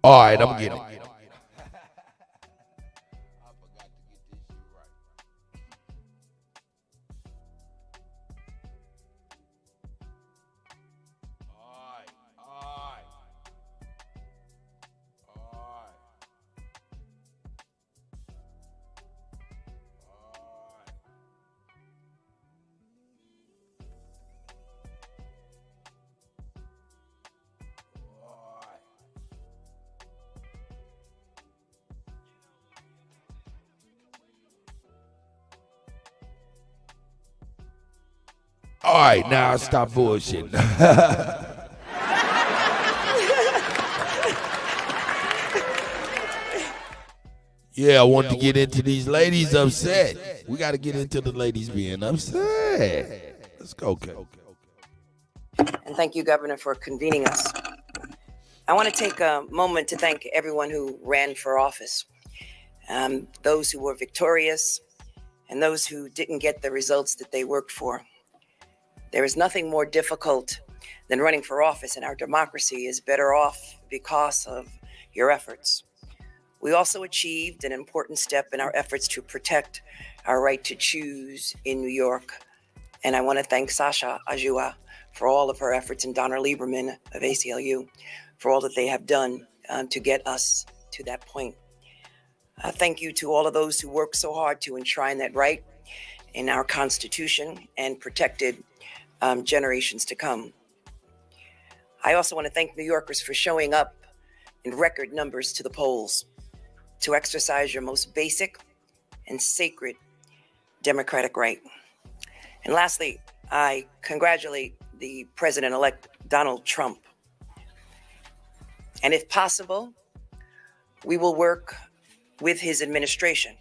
All right, I'm getting it. All right, now stop bullshitting. Yeah, I want to get into these ladies upset. We got to get into the ladies being upset. Let's go, Kay. And thank you, Governor, for convening us. I want to take a moment to thank everyone who ran for office. those who were victorious, and those who didn't get the results that they worked for. There is nothing more difficult than running for office, and our democracy is better off because of your efforts. We also achieved an important step in our efforts to protect our right to choose in New York. And I want to thank Sasha Ajua for all of her efforts and Donna Lieberman of ACLU for all that they have done to get us to that point. Thank you to all of those who worked so hard to enshrine that right in our Constitution and protected generations to come. I also want to thank New Yorkers for showing up in record numbers to the polls to exercise your most basic and sacred democratic right. And lastly, I congratulate the President-elect Donald Trump. And if possible, we will work with his administration,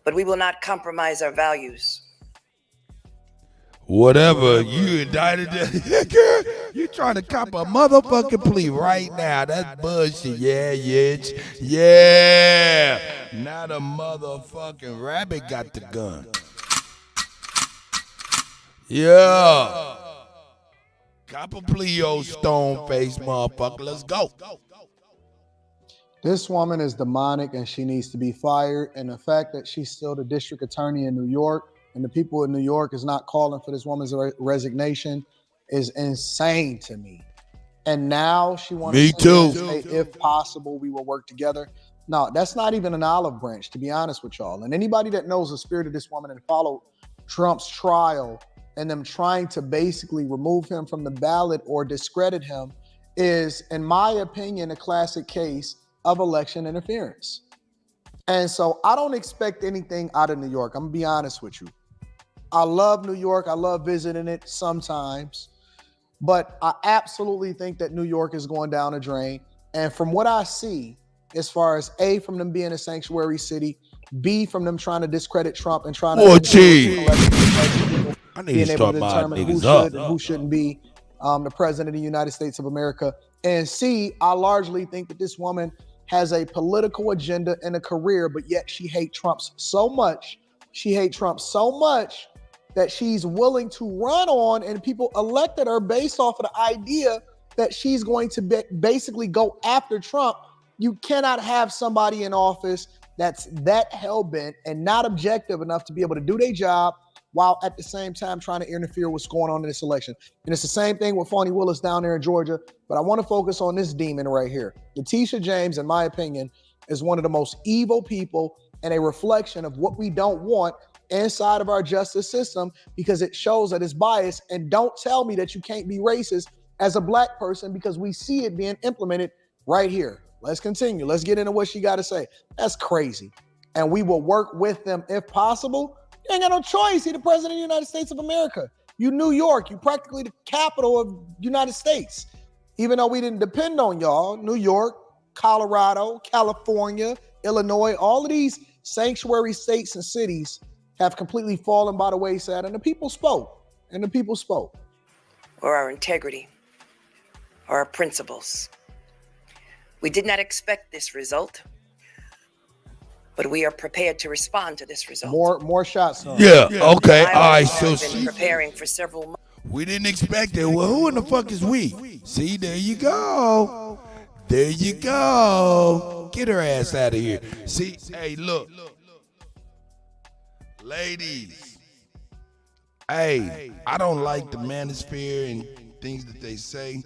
but we will not compromise our values. Whatever, you indicted that girl, you trying to cop a motherfucking plea right now. That's bullshit. Yeah. Now the motherfucking rabbit got the gun. Yeah. Cop a plea, old stone-faced motherfucker. Let's go. This woman is demonic and she needs to be fired. And the fact that she's still the district attorney in New York and the people in New York is not calling for this woman's resignation is insane to me. And now she wants to say, if possible, we will work together. No, that's not even an olive branch, to be honest with y'all. And anybody that knows the spirit of this woman and followed Trump's trial and them trying to basically remove him from the ballot or discredit him is, in my opinion, a classic case of election interference. And so I don't expect anything out of New York. I'm gonna be honest with you. I love New York. I love visiting it sometimes, but I absolutely think that New York is going down a drain. And from what I see, as far as A, from them being a sanctuary city, B, from them trying to discredit Trump and trying to being able to determine who should and who shouldn't be the president of the United States of America. And C, I largely think that this woman has a political agenda and a career, but yet she hates Trump so much. She hates Trump so much that she's willing to run on, and people elected her based off of the idea that she's going to basically go after Trump. You cannot have somebody in office that's that hell-bent and not objective enough to be able to do their job while at the same time trying to interfere with what's going on in this election. And it's the same thing with Phony Willis down there in Georgia, but I want to focus on this demon right here. Letitia James, in my opinion, is one of the most evil people and a reflection of what we don't want inside of our justice system, because it shows that it's biased. And don't tell me that you can't be racist as a black person, because we see it being implemented right here. Let's continue. Let's get into what she got to say. That's crazy. And we will work with them if possible. You ain't got no choice. He's the president of the United States of America. You New York, you practically the capital of United States. Even though we didn't depend on y'all, New York, Colorado, California, Illinois, all of these sanctuary states and cities have completely fallen by the wayside, and the people spoke. Or our integrity, or our principles. We did not expect this result, but we are prepared to respond to this result. More shots. Yeah, okay, all right, so I've been preparing for several months. We didn't expect it. Well, who in the fuck is we? See, there you go. There you go. Get her ass out of here. See, hey, look. Ladies, hey, I don't like the manosphere and things that they say,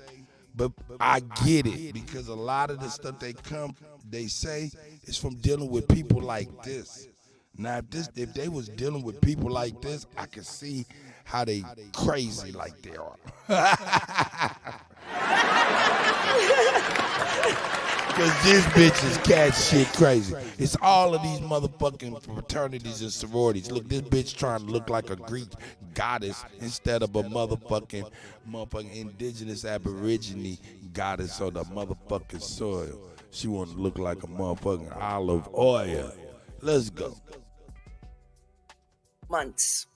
but I get it, because a lot of the stuff they say is from dealing with people like this. Now, if they was dealing with people like this, I could see how they crazy like they are. Because this bitch is cat shit crazy. It's all of these motherfucking fraternities and sororities. Look, this bitch trying to look like a Greek goddess instead of a motherfucking indigenous aborigine goddess on the motherfucking soil. She want to look like a motherfucking olive oil. Let's go. Months.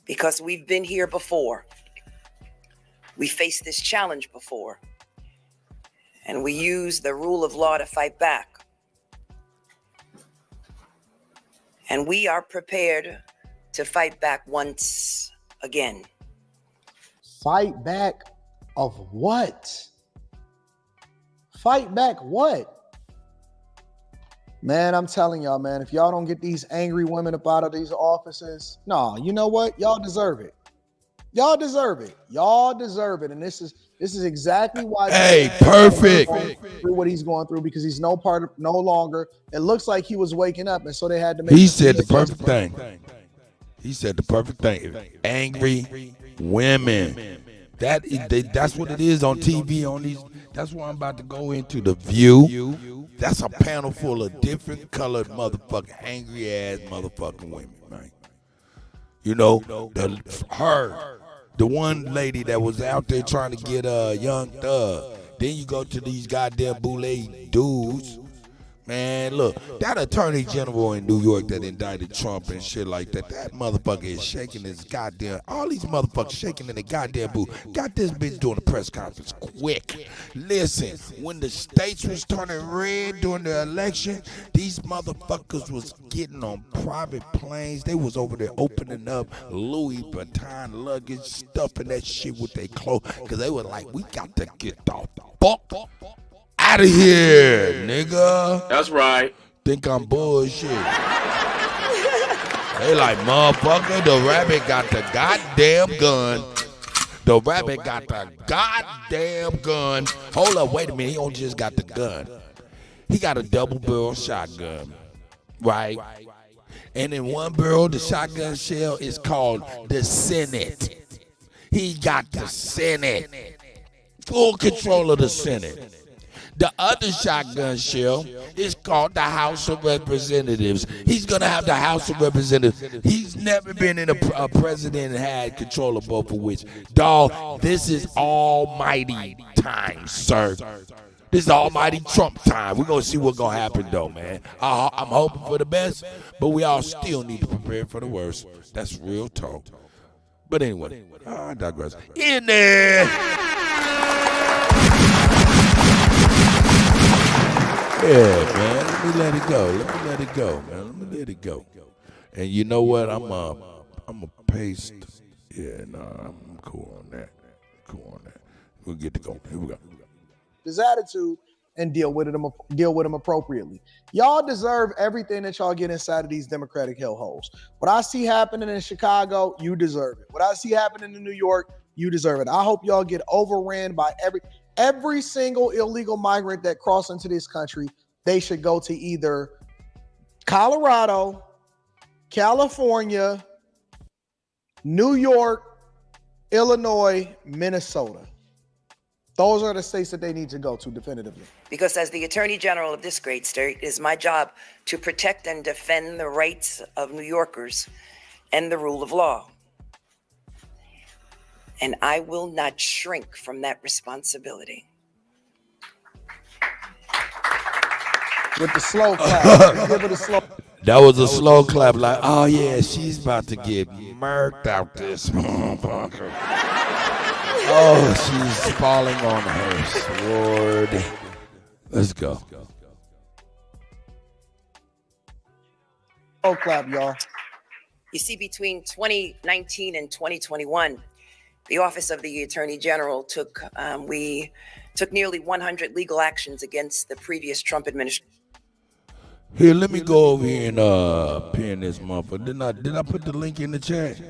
Because we've been here before. We faced this challenge before. And we use the rule of law to fight back. And we are prepared to fight back once again. Fight back of what? Fight back what? Man, I'm telling y'all, man, if y'all don't get these angry women up out of these offices, no, you know what? Y'all deserve it. Y'all deserve it. Y'all deserve it. And this is exactly why. Hey, perfect. Through what he's going through, because he's no longer. It looks like he was waking up, and so they had to make. He said the perfect thing. He said the perfect thing. Angry women. That's what it is on TV. On these. That's what I'm about to go into. The View. That's a panel full of different colored motherfucking angry ass motherfucking women, man. You know, the one lady that was out there trying to get a young thug. Then you go to these goddamn boule dudes. Man, look, that attorney general in New York that indicted Trump and shit like that, that motherfucker is shaking his goddamn, all these motherfuckers shaking in the goddamn booth. Got this bitch doing a press conference quick. Listen, when the states was turning red during the election, these motherfuckers was getting on private planes. They was over there opening up Louis Vuitton luggage, stuffing that shit with their clothes, because they were like, we got to get the fuck out of here, nigga. That's right. Think I'm bullshit. They like, motherfucker, the rabbit got the goddamn gun. The rabbit got the goddamn gun. Hold up, wait a minute. He don't just got the gun. He got a double-barrel shotgun, right? And in one barrel, the shotgun shell is called the Senate. He got the Senate. Full control of the Senate. The other shotgun shell is called the House of Representatives. He's going to have the House of Representatives. He's never been in a president and had control of both of which. Dog, this is almighty time, sir. This is almighty Trump time. We're going to see what's going to happen, though, man. I'm hoping for the best, but we all still need to prepare for the worst. That's real talk. But anyway, I digress. In there. Yeah, man. Let me let it go. Man. Let me let it go. And you know what? I'm a paste. Yeah, I'm cool on that. We'll get to go. Here we go. His attitude and deal with him appropriately. Y'all deserve everything that y'all get inside of these Democratic hellholes. What I see happening in Chicago, you deserve it. What I see happening in New York, you deserve it. I hope y'all get overran by every single illegal migrant that cross into this country. They should go to either Colorado, California, New York, Illinois, Minnesota. Those are the states that they need to go to definitively. Because as the Attorney General of this great state, it is my job to protect and defend the rights of New Yorkers and the rule of law. And I will not shrink from that responsibility. With the slow clap. Give it a slow. That was a slow clap, like, oh yeah, she's about to get murked out this motherfucker. Oh, she's falling on her sword. Let's go. Slow clap, y'all. You see, between 2019 and 2021, the Office of the Attorney General took nearly 100 legal actions against the previous Trump administration. Here, let me go over here and pin this motherfucker. Did I put the link in the chat?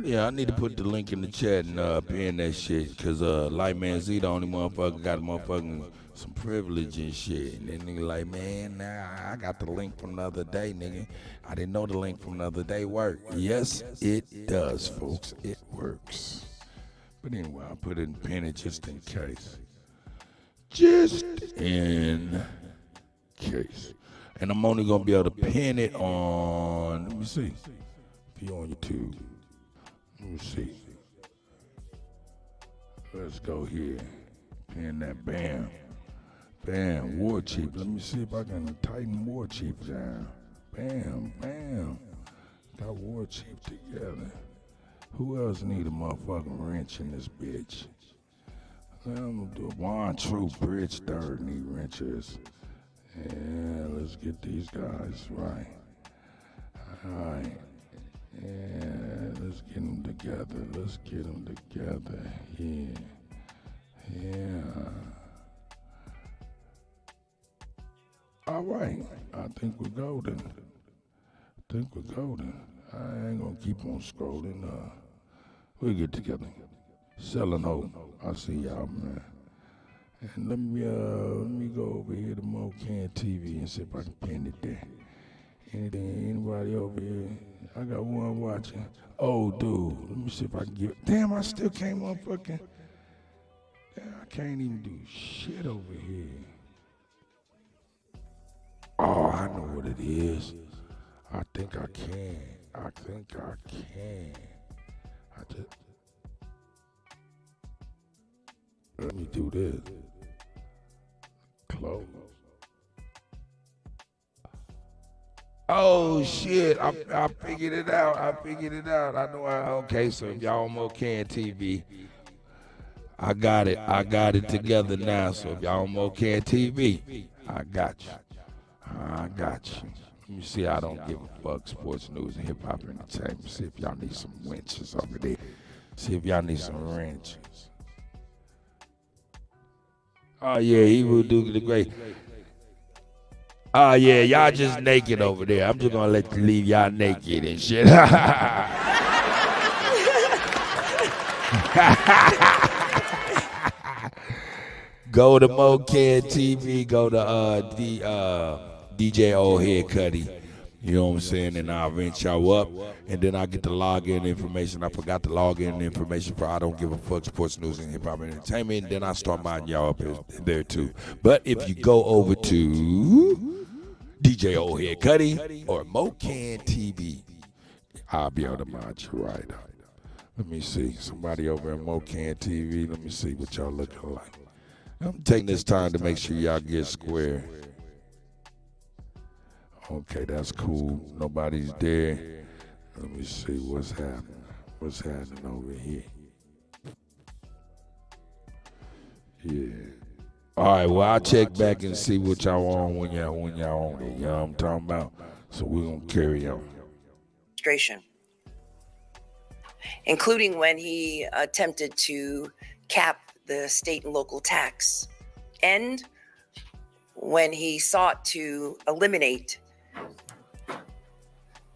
Yeah, I need to put the link in the chat and pin that shit, because Lightman Z, the only motherfucker got motherfucking some privilege and shit. And then nigga like, man, nah, I got the link from the other day, nigga. I didn't know the link from the other day worked. Yes, it does, folks. It works. But anyway, I'll put it in pin it just in case. Just in case. And I'm only going to be able to pin it on, let me see. If you're on YouTube. Let me see. Let's go here. Pin that, bam. Bam, War Chief. Let me see if I can tighten War Chief down. Bam, bam. Got War Chief together. Who else need a motherfucking wrench in this bitch? I'm gonna do Juan True Bridge 3rd need wrenches. Yeah, let's get these guys right. All right. Yeah, let's get them together. Let's get them together. Yeah. Yeah. All right. I think we're golden. I ain't gonna keep on scrolling. We'll get together. Selling hope. I see y'all, man. And let me go over here to MoCan TV and see if I can pin it there. Anybody over here? I got one watching. Oh, dude, let me see if I can get it. Damn, I still can't motherfucking. Damn, I can't even do shit over here. Oh, I know what it is. I think I can. I just. Let me do this. Close. Oh shit! I figured it out. I know. Okay, so if y'all on MoCan TV, I got it together now. So if y'all on MoCan TV, I got you. Let me see. I don't give a fuck. Sports news and hip hop entertainment. See if y'all need some wrenches over there. Oh yeah, he will do the great. Oh yeah, y'all just naked over there. I'm just gonna let you leave y'all naked and shit. Go to MoCan TV, go to DJ Old Head Kutty. You know what I'm saying? And I'll rent y'all up. And then I get the login information. I forgot the login information for I Don't Give a Fuck Sports News and Hip Hop Entertainment. And then I start modding y'all up there too. But if you go over to DJ Old Head Kutty or MoCan TV, I'll be able to mod you right up. Let me see. Somebody over at MoCan TV. Let me see what y'all looking like. I'm taking this time to make sure y'all get square. Okay, that's cool. Nobody's there. Let me see what's happening. What's happening over here? Yeah. All right, well, I'll check back and see what y'all on when y'all on it. You know what I'm talking about? So we're going to carry on. Including when he attempted to cap the state and local tax, and when he sought to eliminate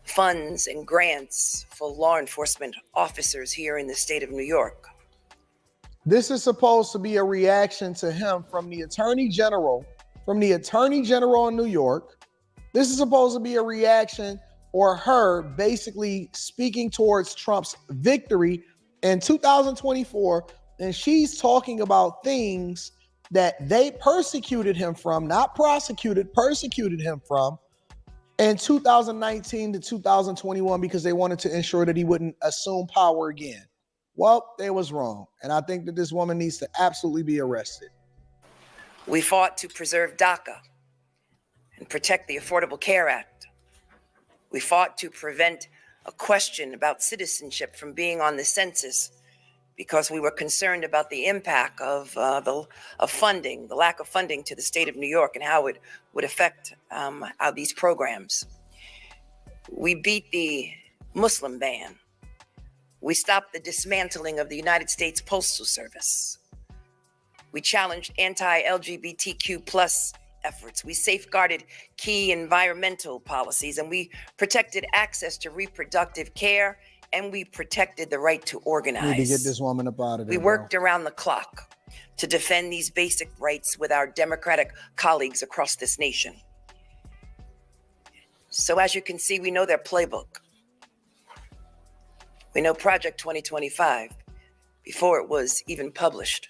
funds and grants for law enforcement officers here in the state of New York. This is supposed to be a reaction to him from the Attorney General in New York. This is supposed to be a reaction or her basically speaking towards Trump's victory in 2024. And she's talking about things that they persecuted him from, not prosecuted, persecuted him from in 2019 to 2021 because they wanted to ensure that he wouldn't assume power again. Well, they was wrong. And I think that this woman needs to absolutely be arrested. We fought to preserve DACA and protect the Affordable Care Act. We fought to prevent a question about citizenship from being on the census because we were concerned about the impact of funding, the lack of funding to the state of New York and how it would affect these programs. We beat the Muslim ban. We stopped the dismantling of the United States Postal Service. We challenged anti-LGBTQ plus efforts. We safeguarded key environmental policies, and we protected access to reproductive care, and we protected the right to organize. Need to get this woman up out of there. We worked around the clock to defend these basic rights with our Democratic colleagues across this nation. So as you can see, we know their playbook. We know Project 2025 before it was even published.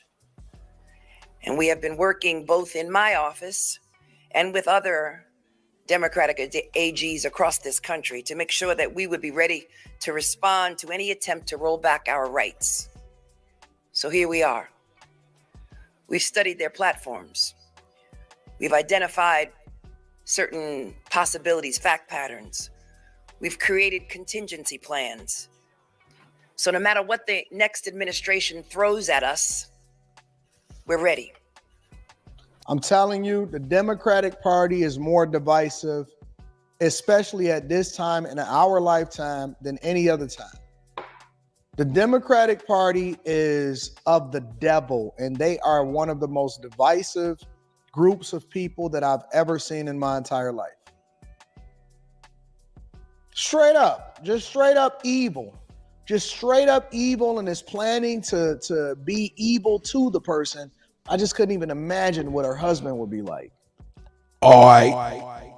And we have been working both in my office and with other Democratic AGs across this country to make sure that we would be ready to respond to any attempt to roll back our rights. So here we are. We've studied their platforms. We've identified certain possibilities, fact patterns. We've created contingency plans. So no matter what the next administration throws at us, we're ready. I'm telling you, the Democratic Party is more divisive especially at this time in our lifetime, than any other time. The Democratic Party is of the devil, and they are one of the most divisive groups of people that I've ever seen in my entire life. Straight up, just straight up evil. Just straight up evil, and is planning to be evil to the person. I just couldn't even imagine what her husband would be like. All right.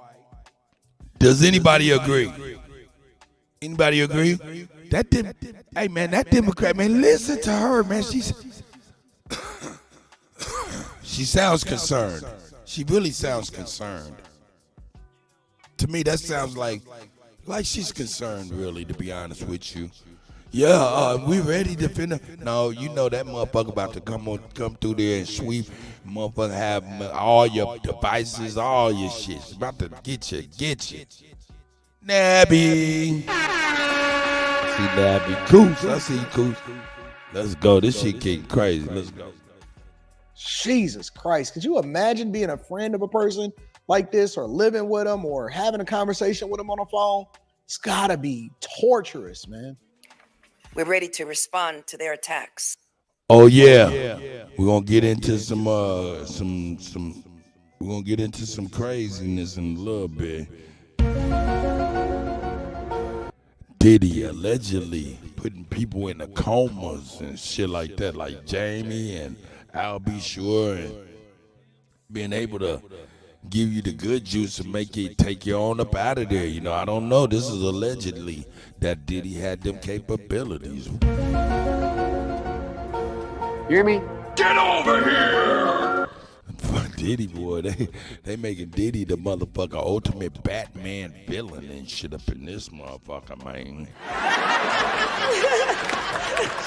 Does anybody agree? Anybody agree? Hey man, that Democrat, man, listen to her, man. She sounds concerned. She really sounds concerned. To me, that sounds like she's concerned, really, to be honest with you. Yeah, we ready to finish. No, you know that motherfucker about to come through there and sweep. Motherfucker have all your devices, all your shit. It's about to get you. Nabby. I see Nabby. Coos, I see Coos. Let's go. This shit getting crazy. Let's go. Jesus Christ. Could you imagine being a friend of a person like this, or living with them, or having a conversation with them on the phone? It's gotta be torturous, man. We're ready to respond to their attacks. Oh yeah. We're gonna get into some we're gonna get into some craziness in a little bit. Diddy allegedly putting people in the comas and shit like that, like Jamie and I'll Be Sure, and being able to give you the good juice and make it take you on up out of there. You know, I don't know. This is allegedly that Diddy had them capabilities. You hear me? Get over here! Diddy, boy, they making Diddy the motherfucker ultimate Batman villain and shit up in this motherfucker, man.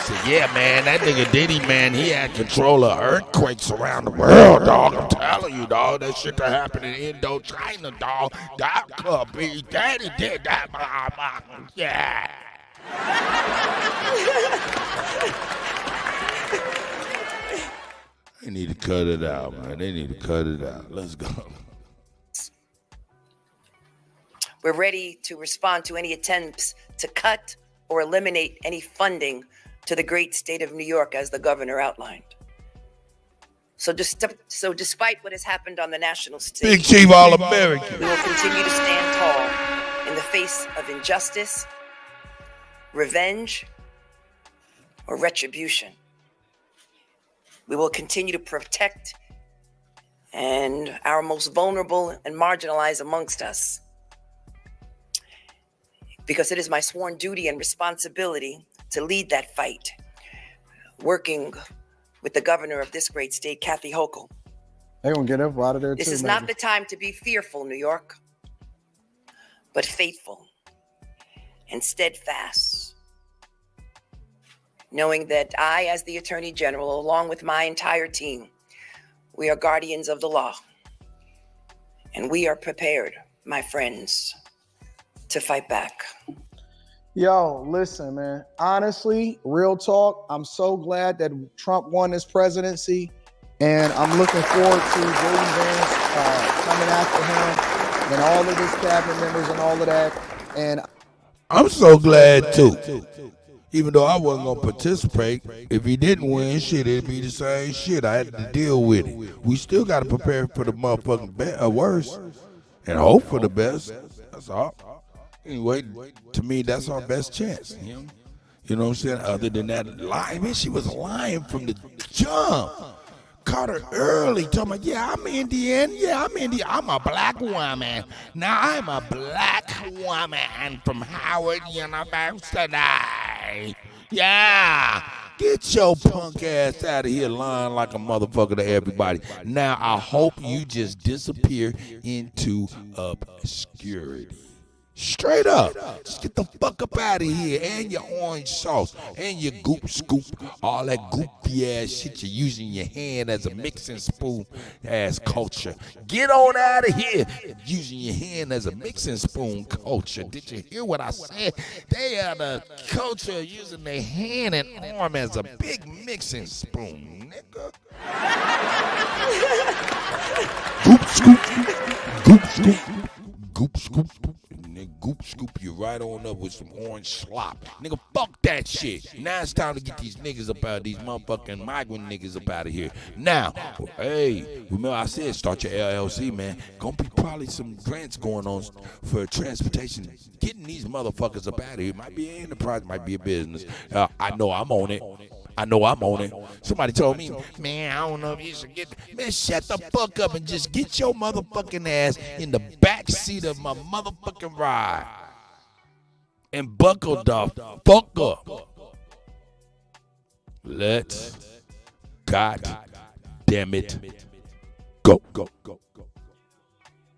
So yeah, man, that nigga Diddy, man, he had control of earthquakes around the world, dog. I'm telling you, dog, that shit that happened in Indochina, dog. That could be Daddy did that, motherfucker. Yeah. They need to cut it out, man. They need to cut it out. Let's go. We're ready to respond to any attempts to cut or eliminate any funding to the great state of New York, as the governor outlined. So despite what has happened on the national stage, Big Chief All-American, we will continue to stand tall in the face of injustice, revenge, or retribution. We will continue to protect and our most vulnerable and marginalized amongst us, because it is my sworn duty and responsibility to lead that fight, working with the governor of this great state, Kathy Hochul. They're gonna get up out of there too. This is not the time to be fearful, New York, but faithful and steadfast, knowing that I, as the Attorney General, along with my entire team, we are guardians of the law, and we are prepared, my friends, to fight back. Yo, listen, man. Honestly, real talk, I'm so glad that Trump won his presidency, and I'm looking forward to J.D. Vance coming after him and all of his cabinet members and all of that. And I'm so glad too. Even though I wasn't gonna participate, if he didn't win, shit, it'd be the same shit. I had to deal with it. We still gotta prepare for the motherfucking worst and hope for the best. That's all. Anyway, to me, that's our best chance. You know what I'm saying? Other than that, lying, man, she was lying from the jump. Caught her early, told me, yeah, I'm Indian. Yeah, I'm Indian. I'm a black woman. Now I'm a black woman from Howard University. Yeah. Get your punk ass out of here lying like a motherfucker to everybody. Now I hope you just disappear into obscurity. Straight up. Just get the fuck up out of here. And your orange sauce. And your goop scoop. All that goopy ass shit you're using your hand as a mixing spoon ass culture. Get on out of here. Using your hand as a mixing spoon culture. Did you hear what I said? They are the culture using their hand and arm as a big mixing spoon, nigga. Goop scoop. Goop scoop. Goop scoop. then scoop you right on up with some orange slop. Nigga, fuck that shit. Now it's time to get these niggas up out of these motherfucking migrant niggas up out of here. Now, hey, remember I said start your LLC, man. Gonna be probably some grants going on for transportation. Getting these motherfuckers up out of here might be an enterprise, might be a business. I know I'm on it. Somebody told me, man, I don't know if you should get. Man, shut the fuck up and just get your motherfucking ass in the back seat of my motherfucking ride and buckle the fuck up. Let's, God damn it, go.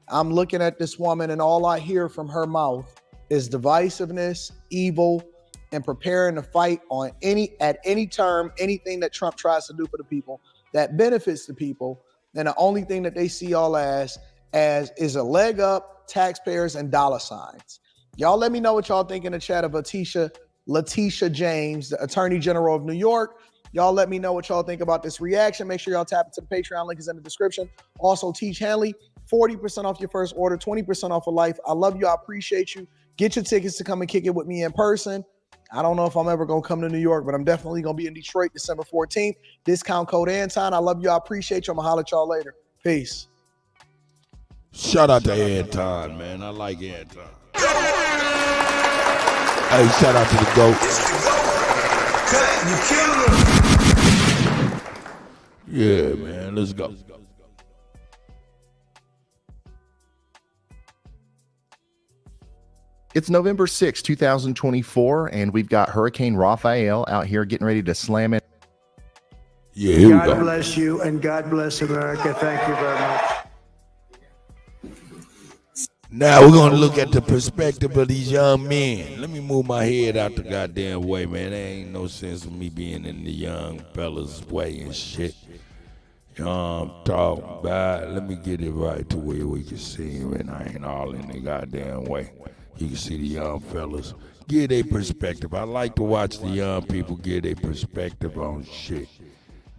I'm looking at this woman, and all I hear from her mouth is divisiveness, evil, and preparing to fight at any term, anything that Trump tries to do for the people that benefits the people. And the only thing that they see all as is a leg up, taxpayers, and dollar signs. Y'all let me know what y'all think in the chat of Letitia James, the Attorney General of New York. Y'all let me know what y'all think about this reaction. Make sure y'all tap into the Patreon link is in the description. Also, Teach Hanley, 40% off your first order, 20% off for life. I love you. I appreciate you. Get your tickets to come and kick it with me in person. I don't know if I'm ever going to come to New York, but I'm definitely going to be in Detroit December 14th. Discount code Anton. I love you. I appreciate you. I'm going to holler at y'all later. Peace. Shout out to Anton, man. I like Anton. Hey, shout out to the GOAT. Yeah, man. Let's go. It's November 6, 2024, and we've got Hurricane Raphael out here getting ready to slam it. Yeah, here we go. God bless you, and God bless America. Thank you very much. Now we're going to look at the perspective of these young men. Let me move my head out the goddamn way, man. There ain't no sense of me being in the young fellas' way and shit. You know what I'm talking about? Let me get it right to where we can see him, and I ain't all in the goddamn way. You can see the young fellas give their perspective. I like to watch the young people give their perspective on shit.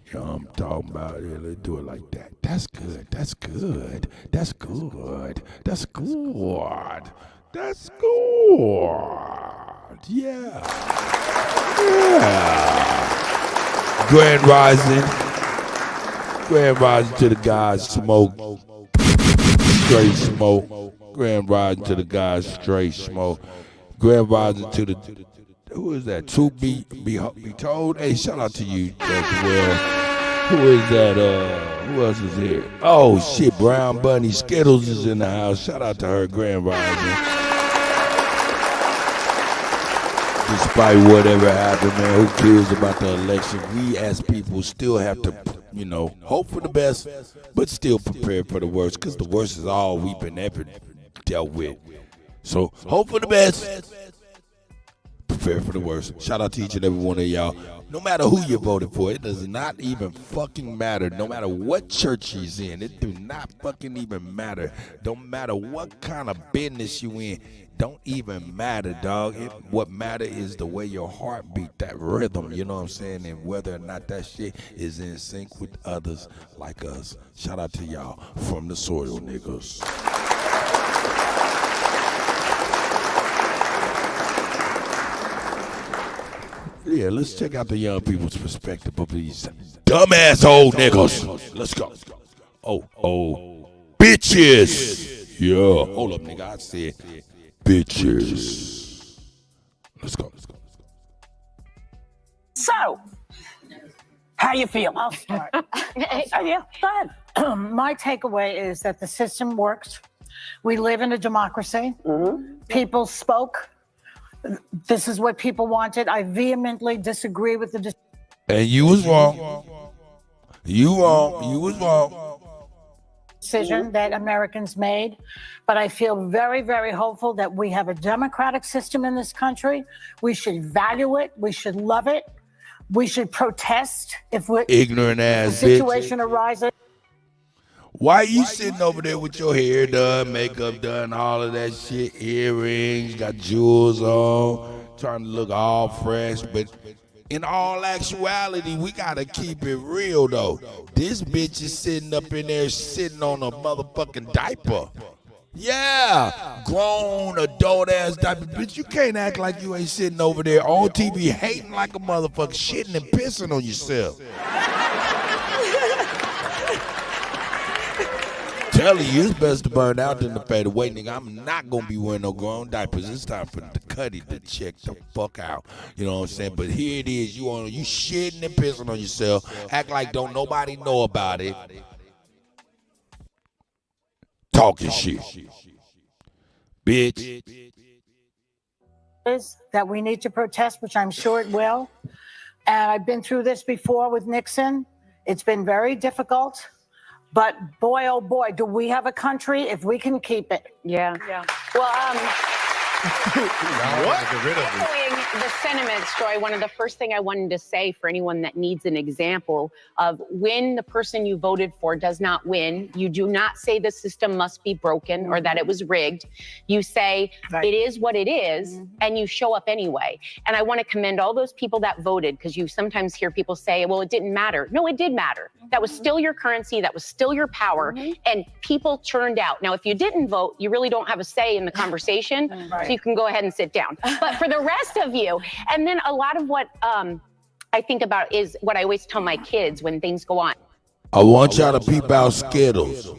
You know what I'm talking about? Yeah, let's do it like that. That's good. That's good. That's good. That's good. That's good. Yeah. Yeah. Grand Rising. Grand Rising to the guys, Smoke. Straight Smoke. Grand Rising to the guys, Straight Smoke. Grand Rising to the, who is that? To be told? Hey, shout out to you as well. Who is that? Who else is here? Oh, shit, Brown Bunny Skittles is in the house. Shout out to her, Grand Rising. Despite whatever happened, man, who cares about the election? We as people still have to, you know, hope for the best, but still prepare for the worst, because the worst is all we've been ever dealt with. So hope for the best, prepare for the worst. Shout out to each and every one of y'all. No matter who you voted for, it does not even fucking matter. No matter what church he's in, it do not fucking even matter. Don't matter what kind of business you in. Don't even matter, dog. What matter is the way your heart beat, that rhythm, you know what I'm saying? And whether or not that shit is in sync with others like us. Shout out to y'all from the soil, niggas. Yeah, let's check out the young people's perspective of these dumbass old niggas. Let's go. Oh, bitches. Yeah, hold up, nigga. I said bitches. Let's go. So, how you feel? I'll start. Yeah, go ahead. My takeaway is that the system works. We live in a democracy. People spoke. This is what people wanted. I vehemently disagree with the and you was wrong. You was wrong. Decision that Americans made. But I feel very, very hopeful that we have a democratic system in this country. We should value it. We should love it. We should protest if we're ignorant ass situation arises. Why you sitting over there with your hair done, makeup done, all of that shit, earrings, got jewels on, trying to look all fresh, but in all actuality, we gotta keep it real though. This bitch is sitting up in there sitting on a motherfucking diaper. Yeah, grown adult ass diaper. Bitch, you can't act like you ain't sitting over there on TV hating like a motherfucker, shitting and pissing on yourself. Telling you, it's best to burn out than to fade away, nigga. I'm not gonna be wearing no grown diapers. It's time for the Kutty to check the fuck out. You know what I'm saying? But here it is, you shitting and pissing on yourself. Act like don't nobody know about it. Talking shit. Bitch. Is that we need to protest, which I'm sure it will. And I've been through this before with Nixon. It's been very difficult. But boy, oh boy, do we have a country if we can keep it. Yeah. Well, echoing the sentiments, Joy, one of the first thing I wanted to say for anyone that needs an example of when the person you voted for does not win, you do not say the system must be broken or that it was rigged. You say it is what it is, and you show up anyway. And I want to commend all those people that voted, because you sometimes hear people say, well, it didn't matter. No, it did matter. That was still your currency. That was still your power. And people turned out. Now, if you didn't vote, you really don't have a say in the conversation. So you can go ahead and sit down. But for the rest of you, and then a lot of what I think about is what I always tell my kids when things go on. I want y'all to peep out Skittles.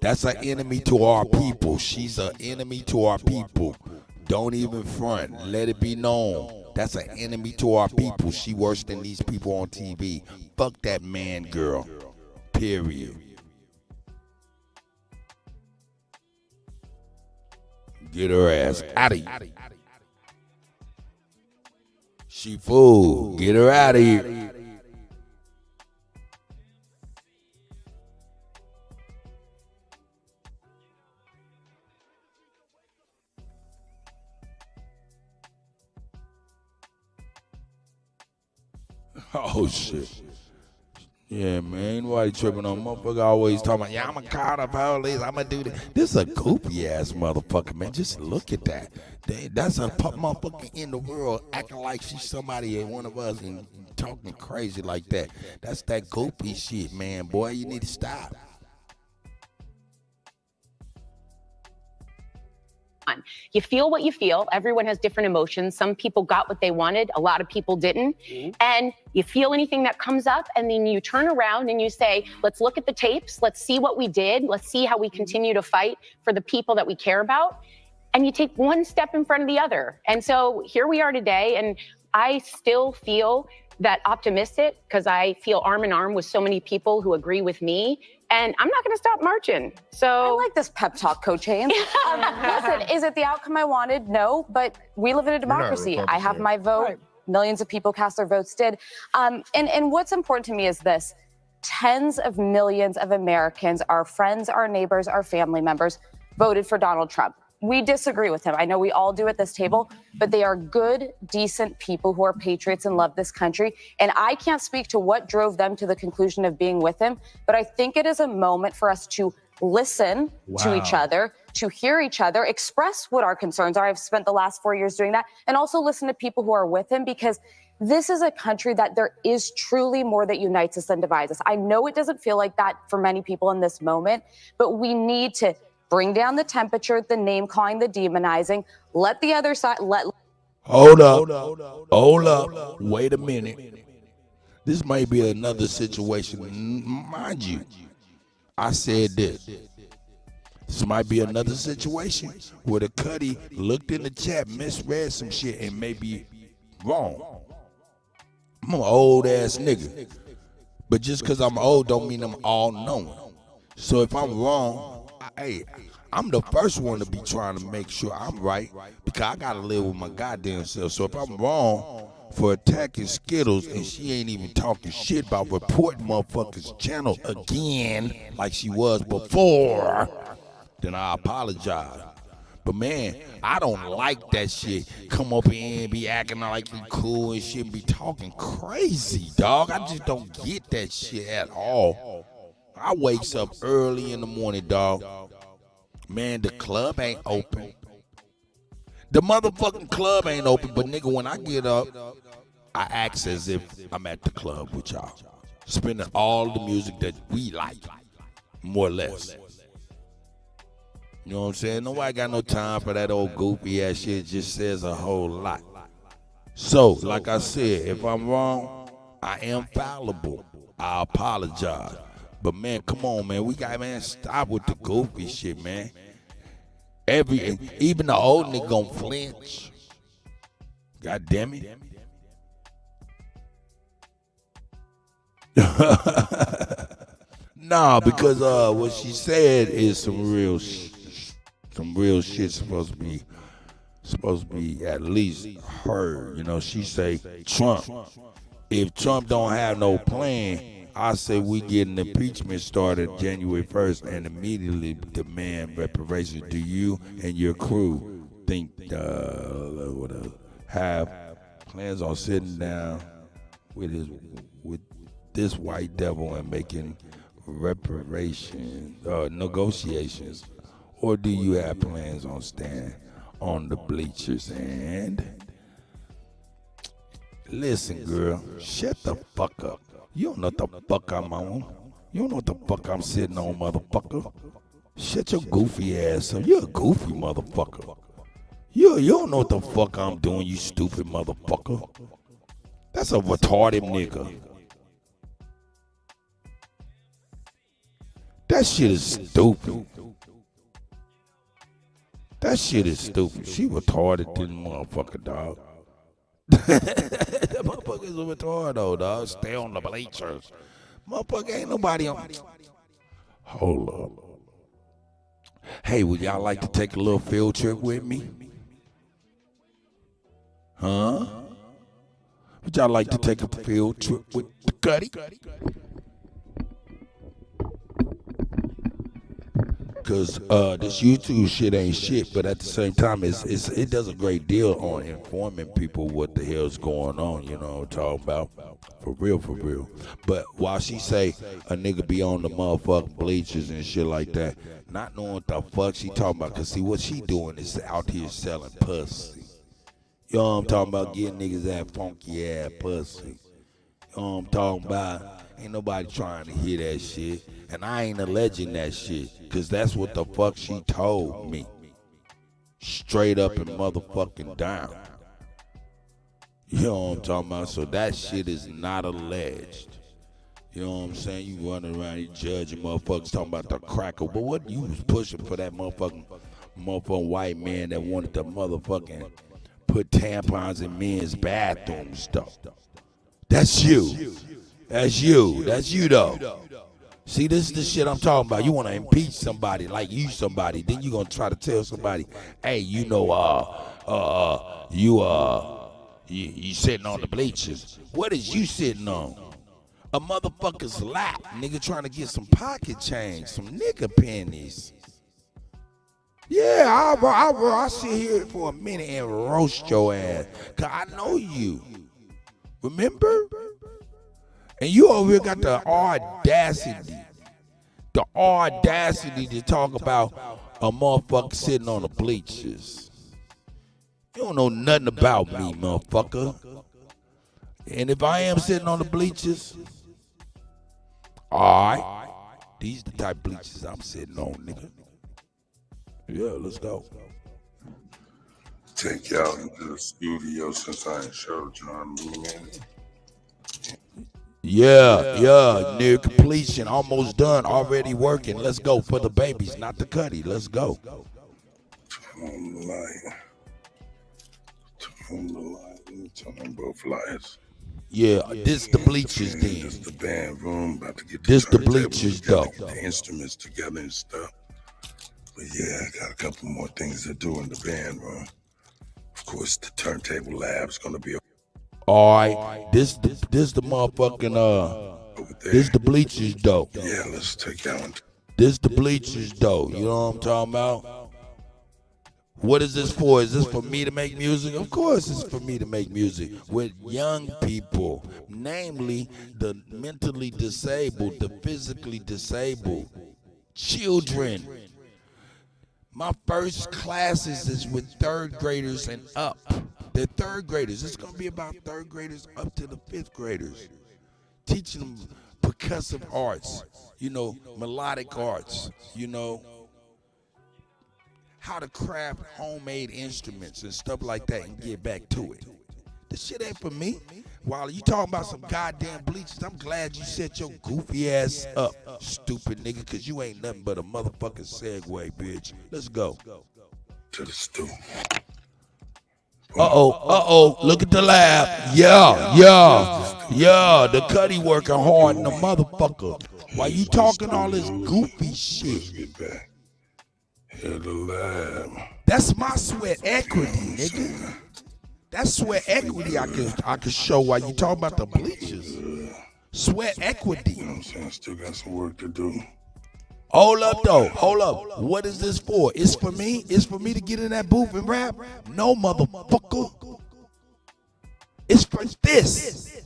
That's an enemy to our people. She's an enemy to our people. Don't even front. Let it be known. That's an enemy to our people. She worse than these people on TV. Fuck that man, girl. Period. Get her ass out of here. She fool. Get her out of here. Oh shit. Yeah, man, ain't nobody tripping on motherfucker. Always talking about, yeah, I'm gonna call the police, I'm gonna do this. This is a goofy ass motherfucker, man. Just look at that. That's a motherfucker in the world acting like she's somebody and one of us and talking crazy like that. That's that goofy shit, man. Boy, you need to stop. You feel what you feel. Everyone has different emotions. Some people got what they wanted. A lot of people didn't. And you feel anything that comes up, and then you turn around and you say, let's look at the tapes. Let's see what we did. Let's see how we continue to fight for the people that we care about. And you take one step in front of the other. And so here we are today, and I still feel that optimistic because I feel arm in arm with so many people who agree with me. And I'm not going to stop marching. So I like this pep talk, Coach Haynes. Listen, is it the outcome I wanted? No, but we live in a democracy. I have my vote. Right. Millions of people cast their votes did. And what's important to me is this. Tens of millions of Americans, our friends, our neighbors, our family members, voted for Donald Trump. We disagree with him. I know we all do at this table, but they are good, decent people who are patriots and love this country. And I can't speak to what drove them to the conclusion of being with him, but I think it is a moment for us to listen to each other, to hear each other, express what our concerns are. I've spent the last 4 years doing that, and also listen to people who are with him, because this is a country that there is truly more that unites us than divides us. I know it doesn't feel like that for many people in this moment, but we need to bring down the temperature, the name calling, the demonizing. Let the other side, Hold up. Wait a minute. This might be another situation. Mind you, I said this. This might be another situation where the Kutty looked in the chat, misread some shit, and may be wrong. I'm an old ass nigga. But just because I'm old don't mean I'm all knowing. So if I'm wrong, hey, I'm the first one to be trying to make sure I'm right, because I gotta live with my goddamn self. So if I'm wrong for attacking Skittles and she ain't even talking shit about reporting motherfuckers' channel again like she was before, then I apologize. But man, I don't like that shit. Come up here and be acting like you cool and shit and be talking crazy, dog. I just don't get that shit at all. I wakes up early in the morning, dog. Man, the club ain't open. The motherfucking club ain't open, but nigga, when I get up, I act as if I'm at the club with y'all. Spinning all the music that we like, more or less. You know what I'm saying? Nobody got no time for that old goofy ass shit. It just says a whole lot. So, like I said, if I'm wrong, I am fallible. I apologize. But man, come on, man. We got, man, stop with the goofy shit, man. Even the old nigga gonna flinch. God damn it. Nah, because what she said is some real shit supposed to be at least heard. You know, she say Trump. If Trump don't have no plan, I say we get an impeachment started January 1st and immediately demand reparations. Do you and your crew think have plans on sitting down with this white devil and making reparations negotiations, or do you have plans on staying on the bleachers? And listen, girl, shut the fuck up. You don't know what the fuck I'm on. You don't know what the fuck I'm sitting on, motherfucker. Shut your goofy ass up. You're a goofy motherfucker. You don't know what the fuck I'm doing, you stupid motherfucker. That's a retarded nigga. That shit is stupid. That shit is stupid. She retarded this motherfucker, dog. That motherfucker is a retarded, dog. Stay on the bleachers. Motherfucker, ain't nobody on. Hold up. Hey, would y'all like to take a little field trip with me? Huh? Would y'all like to take a field trip with the Kutty? Because this YouTube shit ain't shit, but at the same time, it does a great deal on informing people what the hell's going on, you know what I'm talking about? For real. But while she say a nigga be on the motherfucking bleachers and shit like that, not knowing what the fuck she talking about, because see, what she doing is out here selling pussy. You know what I'm talking about? Getting niggas that funky ass pussy. You know what I'm talking about? Ain't nobody trying to hear that shit. And I ain't alleging that shit, because that's what the fuck she told me. Straight up and motherfucking down. You know what I'm talking about? So that shit is not alleged. You know what I'm saying? You running around, you judging motherfuckers talking about the cracker. But what you was pushing for that motherfucking white man that wanted to motherfucking put tampons in men's bathroom stuff. That's you. That's you though. See, this is the shit I'm talking about. You want to impeach somebody like you somebody, then you gonna try to tell somebody, hey, you know, you sitting on the bleachers. What is you sitting on? A motherfucker's lap, nigga, trying to get some pocket change, some nigga pennies. Yeah, I'll sit here for a minute and roast your ass, cause I know you. Remember? And you over here got the audacity to talk about a motherfucker sitting on the bleachers. You don't know nothing about me, motherfucker. And if I am sitting on the bleachers, alright, these the type of bleachers I'm sitting on, nigga. Yeah, let's go. Take y'all into the studio since I ain't showed y'all. Yeah, near completion, almost done, already working. Let's go for the babies, not the Kutty. Let's go. Turn on both lights. Yeah, this the bleachers then. This the band room, about to get the bleachers though. Get the instruments together and stuff. But yeah, I got a couple more things to do in the band room. Of course, the turntable lab's gonna be. All right, this the motherfucking this the bleachers though. Yeah, let's take that one. This the bleachers though. You know what I'm talking about? What is this for? Is this for me to make music? Of course it's for me to make music with young people, namely the mentally disabled, the physically disabled, children. My first classes is with third graders and up. They're third graders. It's going to be about third graders up to the fifth graders. Teaching them percussive arts, you know, melodic arts, you know, how to craft homemade instruments and stuff like that and get back to it. This shit ain't for me. While you talking about some goddamn bleachers, I'm glad you set your goofy ass up, stupid nigga, because you ain't nothing but a motherfucking segue, bitch. Let's go. To the stew. Look at the lab. Yeah. The Kutty working hard in the motherfucker. Why you talking all this goofy shit? Get back. Here the lab. That's my sweat equity, nigga. That's sweat equity I can show while you talking about the bleachers. Sweat equity. You know what I'm saying? Still got some work to do. Hold up. What is this for? It's for me? It's for me to get in that booth and rap? No, motherfucker. It's for this.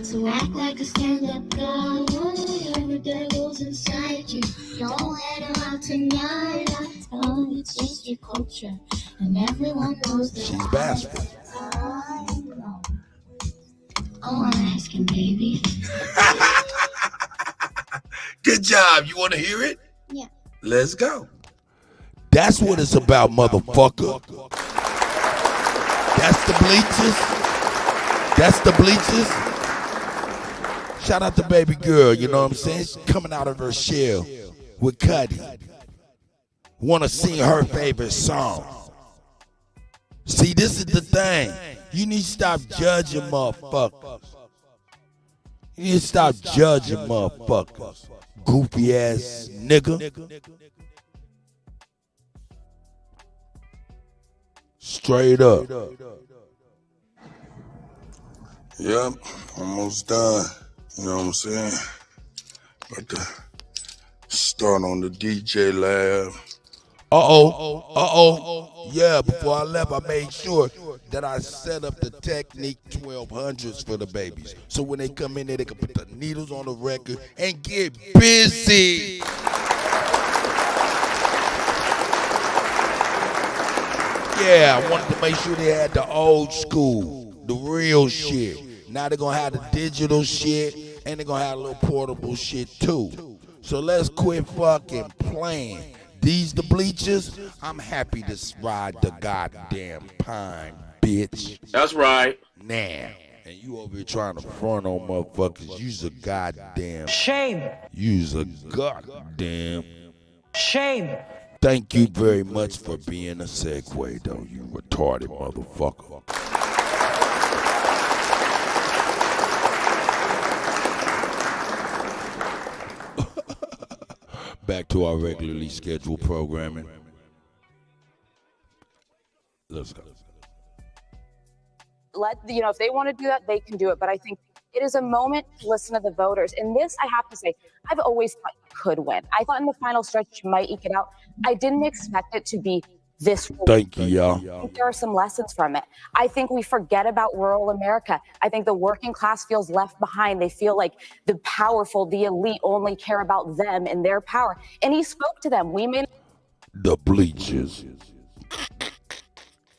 So act like a stand-up guy. Whatever devil's inside you, don't let her out tonight. I tell you, it's your culture, and everyone knows that. She's bastard. I'm asking, baby. Good job. You want to hear it? Yeah. Let's go. That's what it's about, motherfucker. That's the bleachers. Shout out to baby girl, you know what I'm saying? She's coming out of her shell with Kutty. Want to sing her favorite song. See, this is the thing. You need to stop judging motherfuckers. You need to stop judging motherfuckers. Goofy ass nigga. Straight up. Yep, almost done. You know what I'm saying? About to start on the DJ lab. Yeah, before I left, I made sure that I set up the Technique 1200s for the babies. So when they come in there, they can put the needles on the record and get busy. Yeah, I wanted to make sure they had the old school, the real shit. Now they're going to have the digital shit, and they're going to have a little portable shit too. So let's quit fucking playing. These the bleachers, I'm happy to ride the goddamn pine, bitch. That's right. Nah. And you over here trying to front on motherfuckers. You's a goddamn. Shame. You's a goddamn. Shame. Thank you very much for being a segue, though, you retarded motherfucker. Back to our regularly scheduled programming. Let's go. If they want to do that, they can do it. But I think it is a moment to listen to the voters. And this, I have to say, I've always thought you could win. I thought in the final stretch you might eke it out. I didn't expect it to be this. Thank you, y'all. I think there are some lessons from it. I think we forget about rural America. I think the working class feels left behind. They feel like the powerful, the elite only care about them and their power. And he spoke to them. We may the bleachers.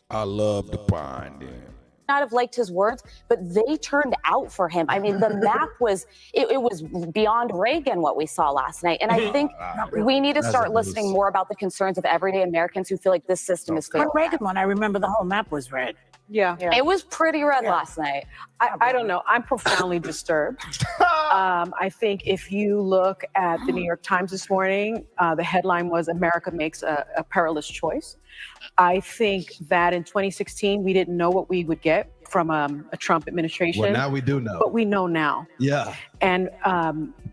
I love the pine there. not have liked his words, but they turned out for him. I mean, the map was, it was beyond Reagan what we saw last night. And I think we need to start listening more about the concerns of everyday Americans who feel like this system is failing. The Reagan one, I remember the whole map was red. Yeah. It was pretty red last night. I don't know. I'm profoundly disturbed. I think if you look at the New York Times this morning, the headline was America makes a perilous choice. I think that in 2016, we didn't know what we would get from a Trump administration. Well, now we do know. But we know now. Yeah. And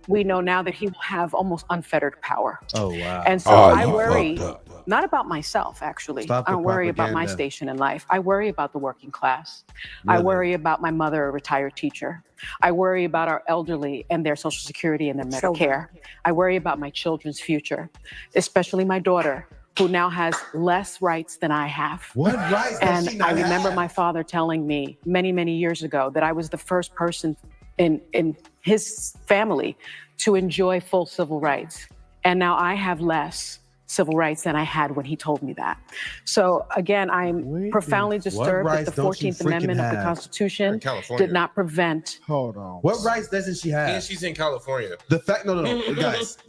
we know now that he will have almost unfettered power. Oh, wow. And so I worry, not about myself, actually. Stop I the don't worry about my propaganda. station in life. I worry about the working class. I Really? worry about my mother, a retired teacher. I worry about our elderly and their Social Security and their Medicare. I worry about my children's future, especially my daughter, who now has less rights than I have. What rights does she And not I remember have? my father telling me many, many years ago that I was the first person in his family to enjoy full civil rights. And now I have less civil rights than I had when he told me that. So again, I'm profoundly disturbed that the 14th Amendment of the Constitution did not prevent. Hold on. What rights doesn't she have? And she's in California. The fact, no,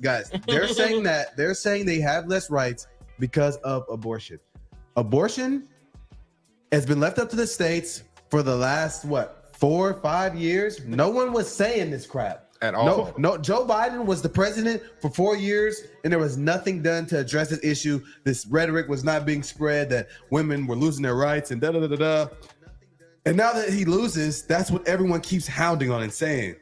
guys, they're saying they have less rights because of abortion. Abortion has been left up to the states for the last 4 or 5 years. No one was saying this crap at all. No. Joe Biden was the president for 4 years, and there was nothing done to address this issue. This rhetoric was not being spread that women were losing their rights and da da da da da. And now that he loses, that's what everyone keeps hounding on and saying.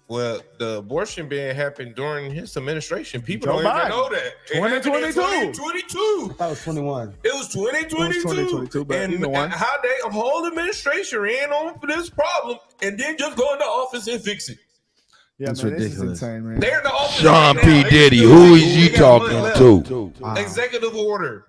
Well, the abortion ban happened during his administration. People Joe don't Biden. even know that. 2022. 2022. I thought it was 21. It was 2022. 2022, but and either one. how they a whole administration ran on for this problem and then just go into office and fix it. Yeah, That's man, this is ridiculous. insane, man. They're in the office. Sean right P. now. Diddy, They who still- is you they got money talking left. to? Executive order.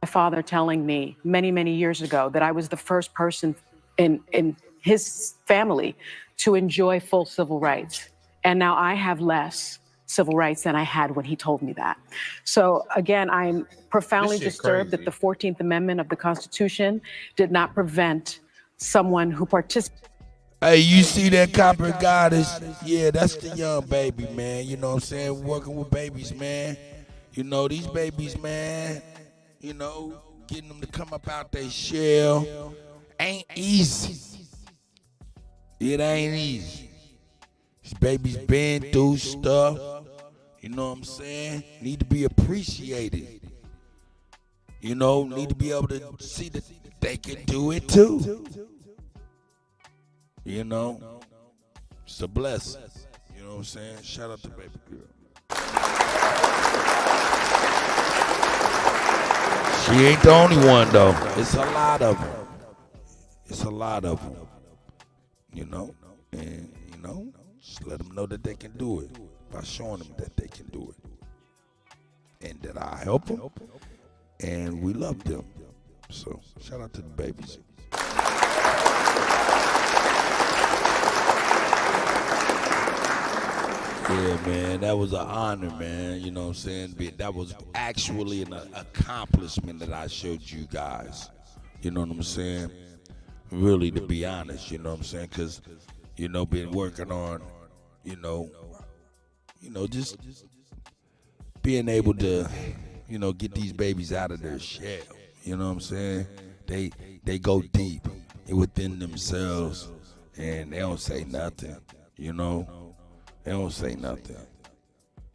My father telling me many, many years ago that I was the first person in his family to enjoy full civil rights. And now I have less civil rights than I had when he told me that. So again, I'm profoundly This shit disturbed crazy. that the 14th Amendment of the Constitution did not prevent someone who participated. Hey, you see that copper goddess? Yeah, that's the young baby, man. You know what I'm saying? Working with babies, man. You know, these babies, man, you know, getting them to come up out their shell ain't easy. It ain't easy. These babies been through stuff. You know what I'm saying? Need to be appreciated. You know, need to be able to see that they can do it too. You know, it's a blessing. You know what I'm saying? Shout out to baby girl. She ain't the only one though. It's a lot of them. It's a lot of them. You know, and you know, just let them know that they can do it by showing them that they can do it, and that I help them, and we love them. So shout out to the babies. Yeah, man, that was an honor, man. You know what I'm saying? That was actually an accomplishment that I showed you guys. You know what I'm saying? Really, to be honest, you know what I'm saying? Because, you know, been working on, you know, just being able to, you know, get these babies out of their shell. You know what I'm saying? They go deep within themselves, and they don't say nothing, you know? They don't say nothing.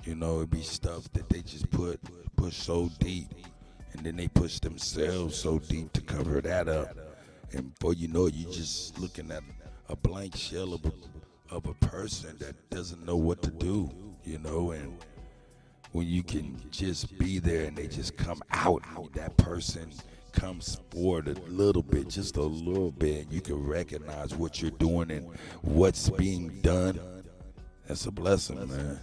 You know, it be stuff that they just push so deep, and then they push themselves so deep to cover that up. And before you know it, you're just looking at a blank shell of a person that doesn't know what to do, you know? And when you can just be there and they just come out, that person comes forward a little bit, just a little bit, and you can recognize what you're doing and what's being done. That's a blessing, man.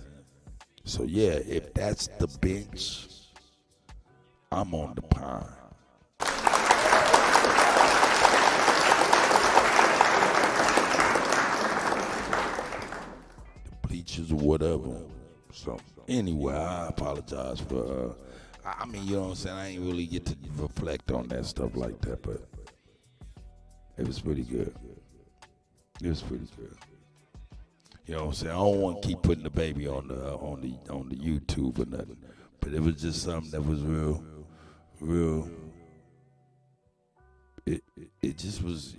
So yeah, if that's the bench, I'm on the pine. The bleachers or whatever. So anyway, I apologize for I mean, you know what I'm saying? I ain't really get to reflect on that stuff like that, but it was pretty good. It was pretty good. You know what I'm saying? I don't want to keep putting the baby on the YouTube or nothing, but it was just something that was real. It just was.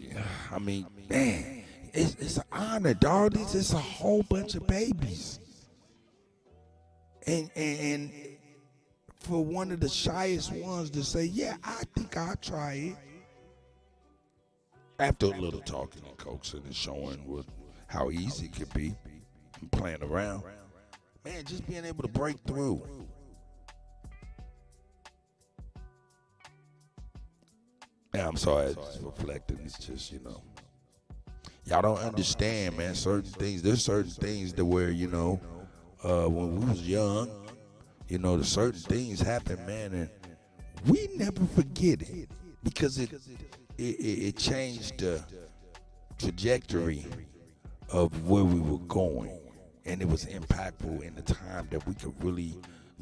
I mean, man, it's an honor, dog. It's just a whole bunch of babies, and for one of the shyest ones to say, yeah, I think I'll try it. After a little talking and coaxing and showing how easy it could be and playing around, man, just being able to break through. Yeah, I'm sorry, I just reflecting. It's just, you know, y'all don't understand, man. Certain things, there's certain things that where, you know, when we was young, you know, the certain things happen, man, and we never forget it because it changed the trajectory of where we were going, and it was impactful in the time that we could really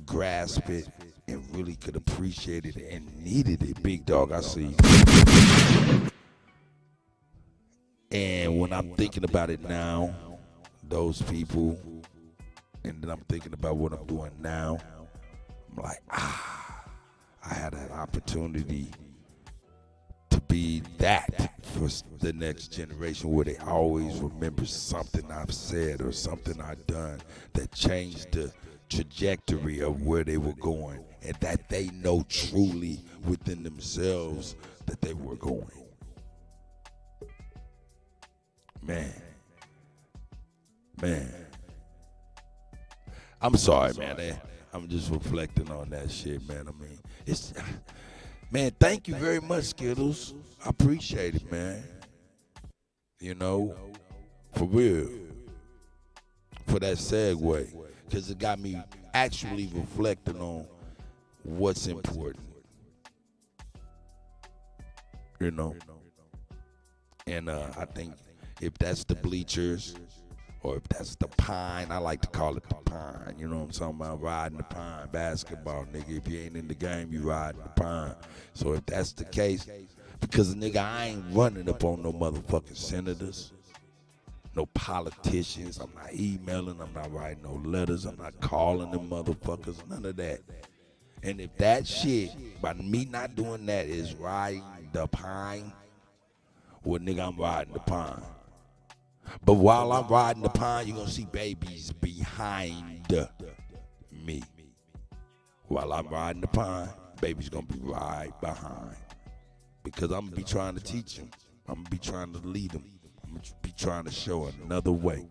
grasp it and really could appreciate it and needed it. Big dog, I see. And when I'm thinking about it now, those people, and then I'm thinking about what I'm doing now, I'm like, I had an opportunity to be that for the next generation, where they always remember something I've said or something I've done that changed the trajectory of where they were going, and that they know truly within themselves that they were going. Man. I'm sorry, man. I'm just reflecting on that shit, man. I mean, it's, man, thank you very much, Skittles. I appreciate it, man. You know, for real. For that segue. Because it got me actually reflecting on what's important. You know? And I think if that's the bleachers, or if that's the pine, I like to call it the pine. You know what I'm talking about? Riding the pine, basketball, nigga. If you ain't in the game, you riding the pine. So if that's the case, because nigga, I ain't running up on no motherfucking senators, no politicians. I'm not emailing, I'm not writing no letters, I'm not calling them motherfuckers, none of that. And if that shit, by me not doing that, is riding the pine, well, nigga, I'm riding the pine. But while I'm riding the pine, you're going to see babies behind me. While I'm riding the pine, babies going to be right behind. Because I'm going to be trying to teach them. I'm going to be trying to lead them. I'm going to be trying to show another way.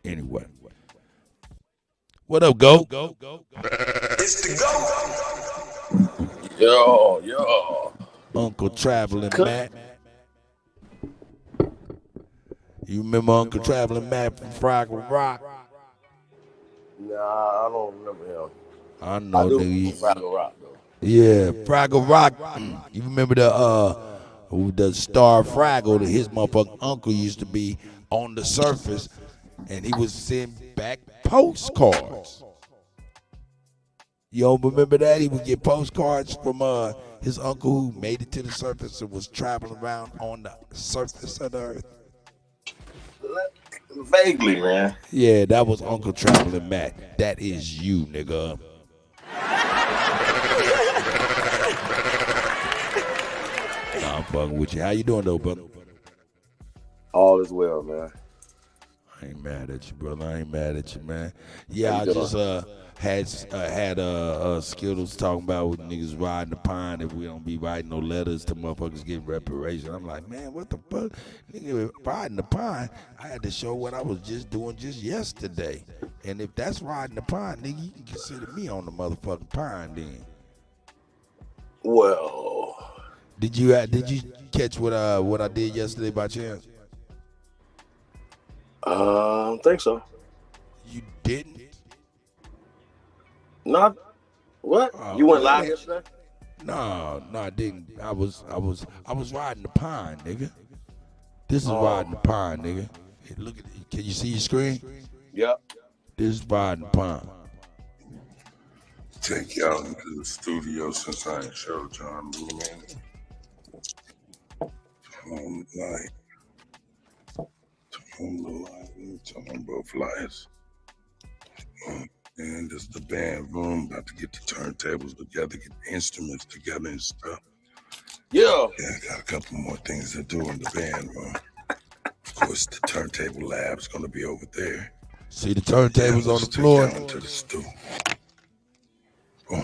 Anyway. What up, Go? It's the Go. Yo. Uncle Traveling Matt. You remember Uncle Traveling Matt from Fraggle Rock? Nah, I don't remember him. I know, I do nigga. Fraggle Rock, though. Yeah, Fraggle Rock. You remember the star Fraggle that his motherfucking uncle used to be on the surface, and he was sending back postcards. You don't remember that? He would get postcards from his uncle who made it to the surface and was traveling around on the surface of the earth. Vaguely, man. Yeah, that was Uncle Traveling Matt. That is you, nigga. Nah, I'm fucking with you. How you doing, though, brother? All is well, man. I ain't mad at you, brother. I ain't mad at you, man. Yeah, I just had Skittles talking about with niggas riding the pine if we don't be writing no letters to motherfuckers get reparations. I'm like, man, what the fuck? Nigga, riding the pine, I had to show what I was just doing just yesterday. And if that's riding the pine, nigga, you can consider me on the motherfucking pine then. Well, did you catch what I did yesterday by chance? I don't think so. You didn't? Not what? You went live yesterday? No, I didn't. I was riding the pine, nigga. This is riding the pine, nigga. Hey, look at it. Can you see your screen? Yep. This is riding the pine. Take y'all into the studio since I ain't showed y'all in a minute. Turn on both lights. And this is the band room. About to get the turntables together, get the instruments together and stuff. Yeah. Yeah, I got a couple more things to do in the band room. Of course, the turntable lab's gonna be over there. See the turntables on the floor? Take y'all into the stool.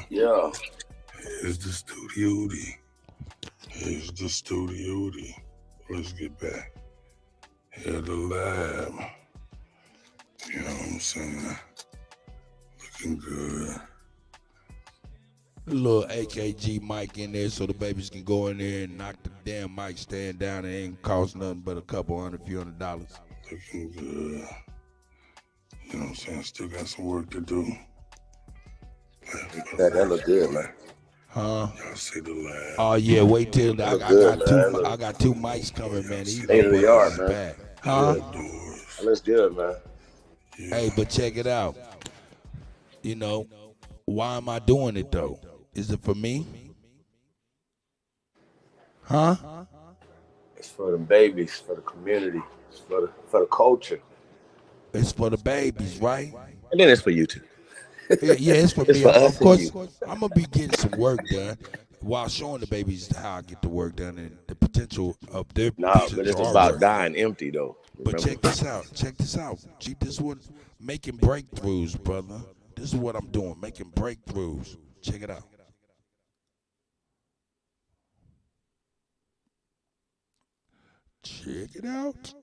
Yeah. Here's the studio. Here's the studio. Let's get back. Here's the lab. You know what I'm saying? Looking good. A little AKG mic in there so the babies can go in there and knock the damn mic stand down. It ain't cost nothing but a couple few $100. Looking good. You know what I'm saying? Still got some work to do. That look good, man. Huh? Y'all see the lab. Oh yeah, wait till I got two mics coming, man. State of the art, man. Huh? That looks good, man. Hey, but check it out. You know, Why am I doing it though? Is it for me? Huh? It's for the babies, for the community, it's for the culture. It's for the babies, right? And then it's for you too. Yeah, it's for It's me. for us Of course, and you. I'm gonna be getting some work done while showing the babies how I get the work done and the potential of their Nah, potential but it's artwork. about dying empty though. But Remember? check this out. Check this out. Gee, this one making breakthroughs, brother. This is what I'm doing, making breakthroughs. Check it out. Check it out.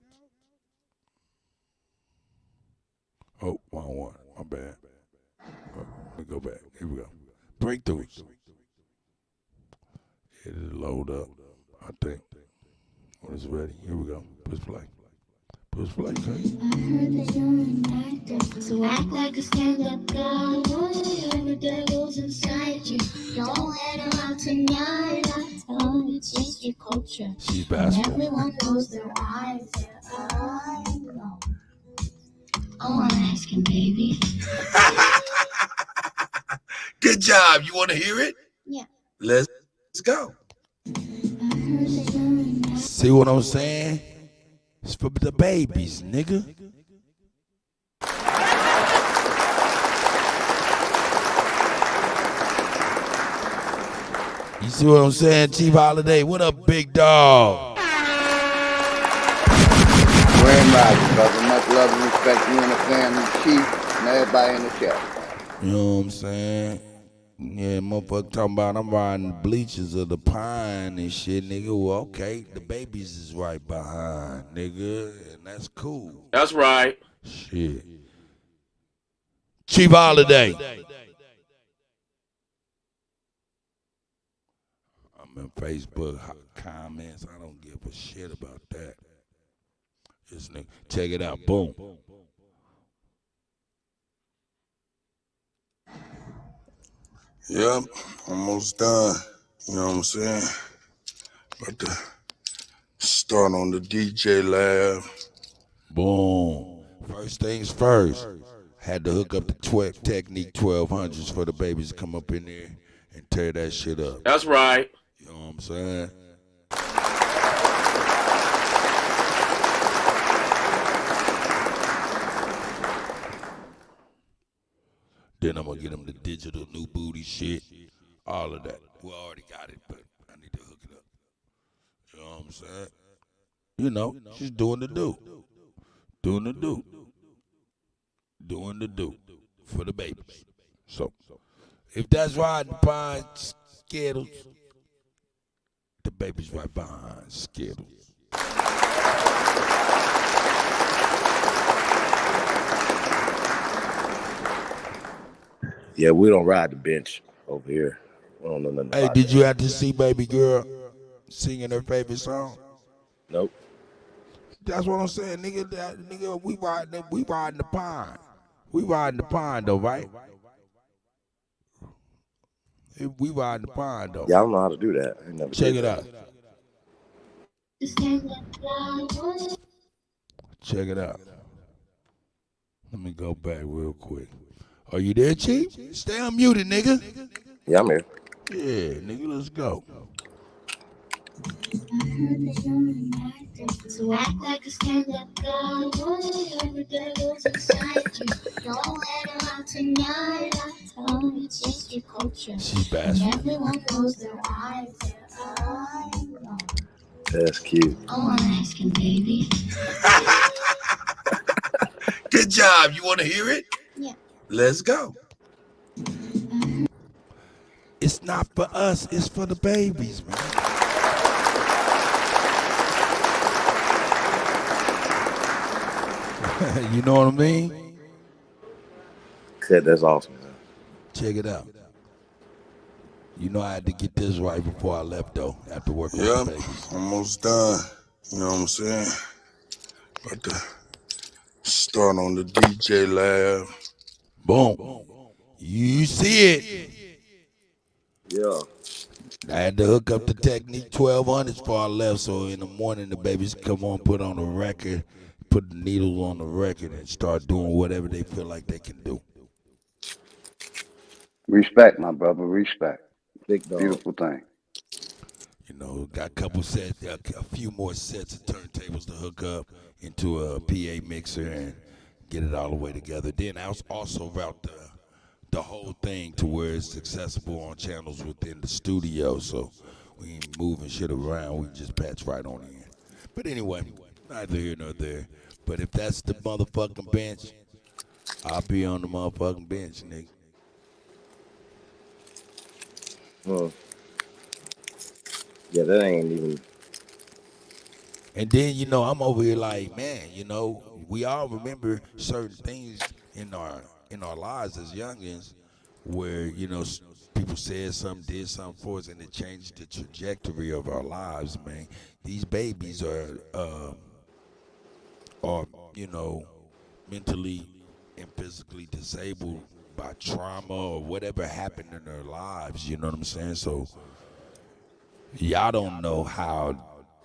Oh, wrong one. My bad. Let me go back. Here we go. Breakthroughs. It'll load up, I think. When it's ready, here we go. Push play. Push play, okay? I heard that you're an actor, so act like a stand-up guy. Whatever devil's inside you, don't let her out tonight. I tell you, it's just your culture. She's And basketball. everyone knows their eyes. I know. I wanna ask him, baby. Good job. You want to hear it? Yeah. Let's go. See what I'm saying? It's for the babies, nigga. You see what I'm saying, Chief Holiday? What up, big dog? Grand Rising, brother. Much love and respect to you and the family, Chief, and everybody in the chat. You know what I'm saying? Yeah, motherfucker talking about I'm riding the bleachers of the pine and shit, nigga. Well, okay, the babies is right behind, nigga, and that's cool. That's right. Shit. Chief Holiday. I'm in Facebook comments. I don't give a shit about that. This nigga, check it out. Boom. Yep, almost done. You know what I'm saying? About to start on the DJ lab. Boom. First things first. Had to hook up the Technique 1200s for the babies to come up in there and tear that shit up. That's right. You know what I'm saying? Then I'm gonna get them the digital new booty shit. All of that. We already got it, but I need to hook it up. You know what I'm saying? You know, she's doing the do. Doing the do. Doing the do for the babies. So, if that's riding behind Skittles, the baby's right behind Skittles. Yeah, we don't ride the bench over here. We don't know nothing Hey, about did that. you have to see baby girl singing her favorite song? Nope. That's what I'm saying, nigga. Nigga, we riding the pine. We riding the pine though, right? We riding the pine though. Yeah, I don't know how to do that. I never Check did it that. out. Check it out. Let me go back real quick. Are you there, Chief? Stay unmuted, nigga. Yeah, I'm here. Yeah, nigga, let's go. So act like a stand-up guy. Whatever devil's inside you, don't let her out tonight. I tell you, it's just your culture. She's And bastard. everyone knows their eyes. I know. That's cute. I wanna ask him, baby. Good job. You want to hear it? Yeah. Let's go. It's not for us, it's for the babies, man. You know what I mean? Cut, that's awesome, man. Check it out. You know I had to get this right before I left though, after working with Yep, the babies. almost done. You know what I'm saying? About to start on the DJ lab. Boom. You see it. Yeah. I had to hook up the Technique 1200s before I left, so in the morning the babies come on, put on the record, put the needles on the record, and start doing whatever they feel like they can do. Respect, my brother. Respect. Big dog. Beautiful thing. You know, got a couple sets, a few more sets of turntables to hook up into a PA mixer and get it all the way together. Then I also route the whole thing to where it's accessible on channels within the studio, so we ain't moving shit around. We just patch right on in. But anyway, neither here nor there. But if that's the motherfucking bench, I'll be on the motherfucking bench, nigga. Yeah, that ain't even. And then, you know, I'm over here like, man, you know, we all remember certain things in our lives as youngins where, you know, people said something, did something for us, and it changed the trajectory of our lives, man. These babies are you know, mentally and physically disabled by trauma or whatever happened in their lives, you know what I'm saying? So y'all don't know how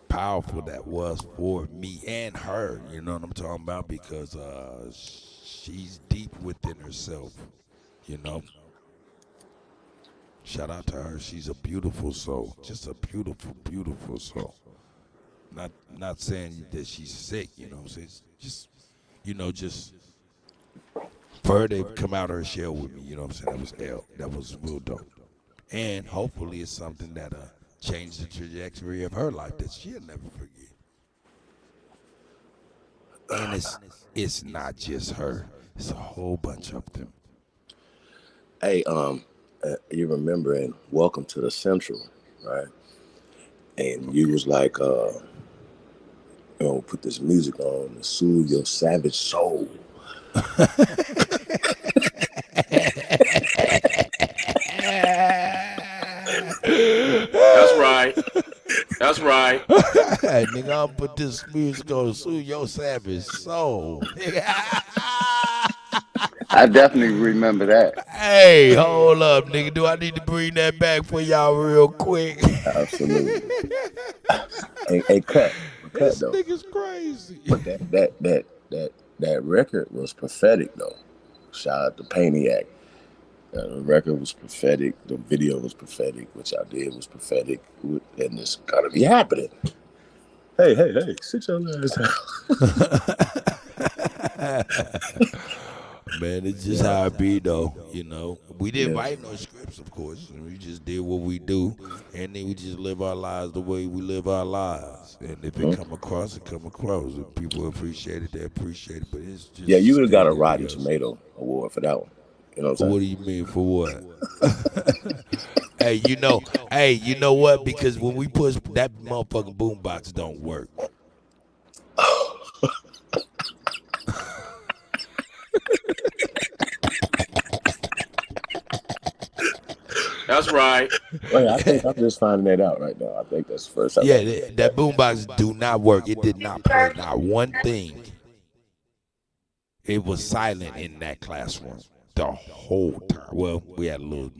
powerful that was for me and her, you know what I'm talking about, because she's deep within herself, you know. Shout out to her. She's a beautiful soul, just a beautiful, beautiful soul. Not saying that she's sick, you know what I'm saying? Just, you know, just for her to come out of her shell with me, you know what I'm saying? That was real dope. And hopefully it's something that change the trajectory of her life that she'll never forget. And it's not just her; it's a whole bunch of them. Hey, you remember in Welcome to the Central, right? And you was like, you know, put this music on to soothe your savage soul. That's right. That's right. Hey, nigga, I'll put this music on to soothe your savage soul. I definitely remember that. Hey, hold up, nigga. Do I need to bring that back for y'all real quick? Absolutely. hey, cut This though. nigga's crazy. But that record was prophetic though. Shout out to Paniac. The record was prophetic. The video was prophetic. What y'all did was prophetic. And it's gotta be happening. Hey, sit your ass down. Man, it's just how it be, though, you know. We didn't write no scripts, of course. We just did what we do, and then we just live our lives the way we live our lives. And if it come across, it come across. If people appreciate it, they appreciate it. But it's just you would have got a Rotten Tomato award for that one. You know what I'm saying? What do you mean for what? Hey, you know what? Because when we push that motherfucking boombox don't work. That's right. Wait, I think I'm just finding that out right now. I think that's the first time. Yeah, that boombox do not work. It did not play not one thing. It was silent in that classroom the whole time. Well, we had a little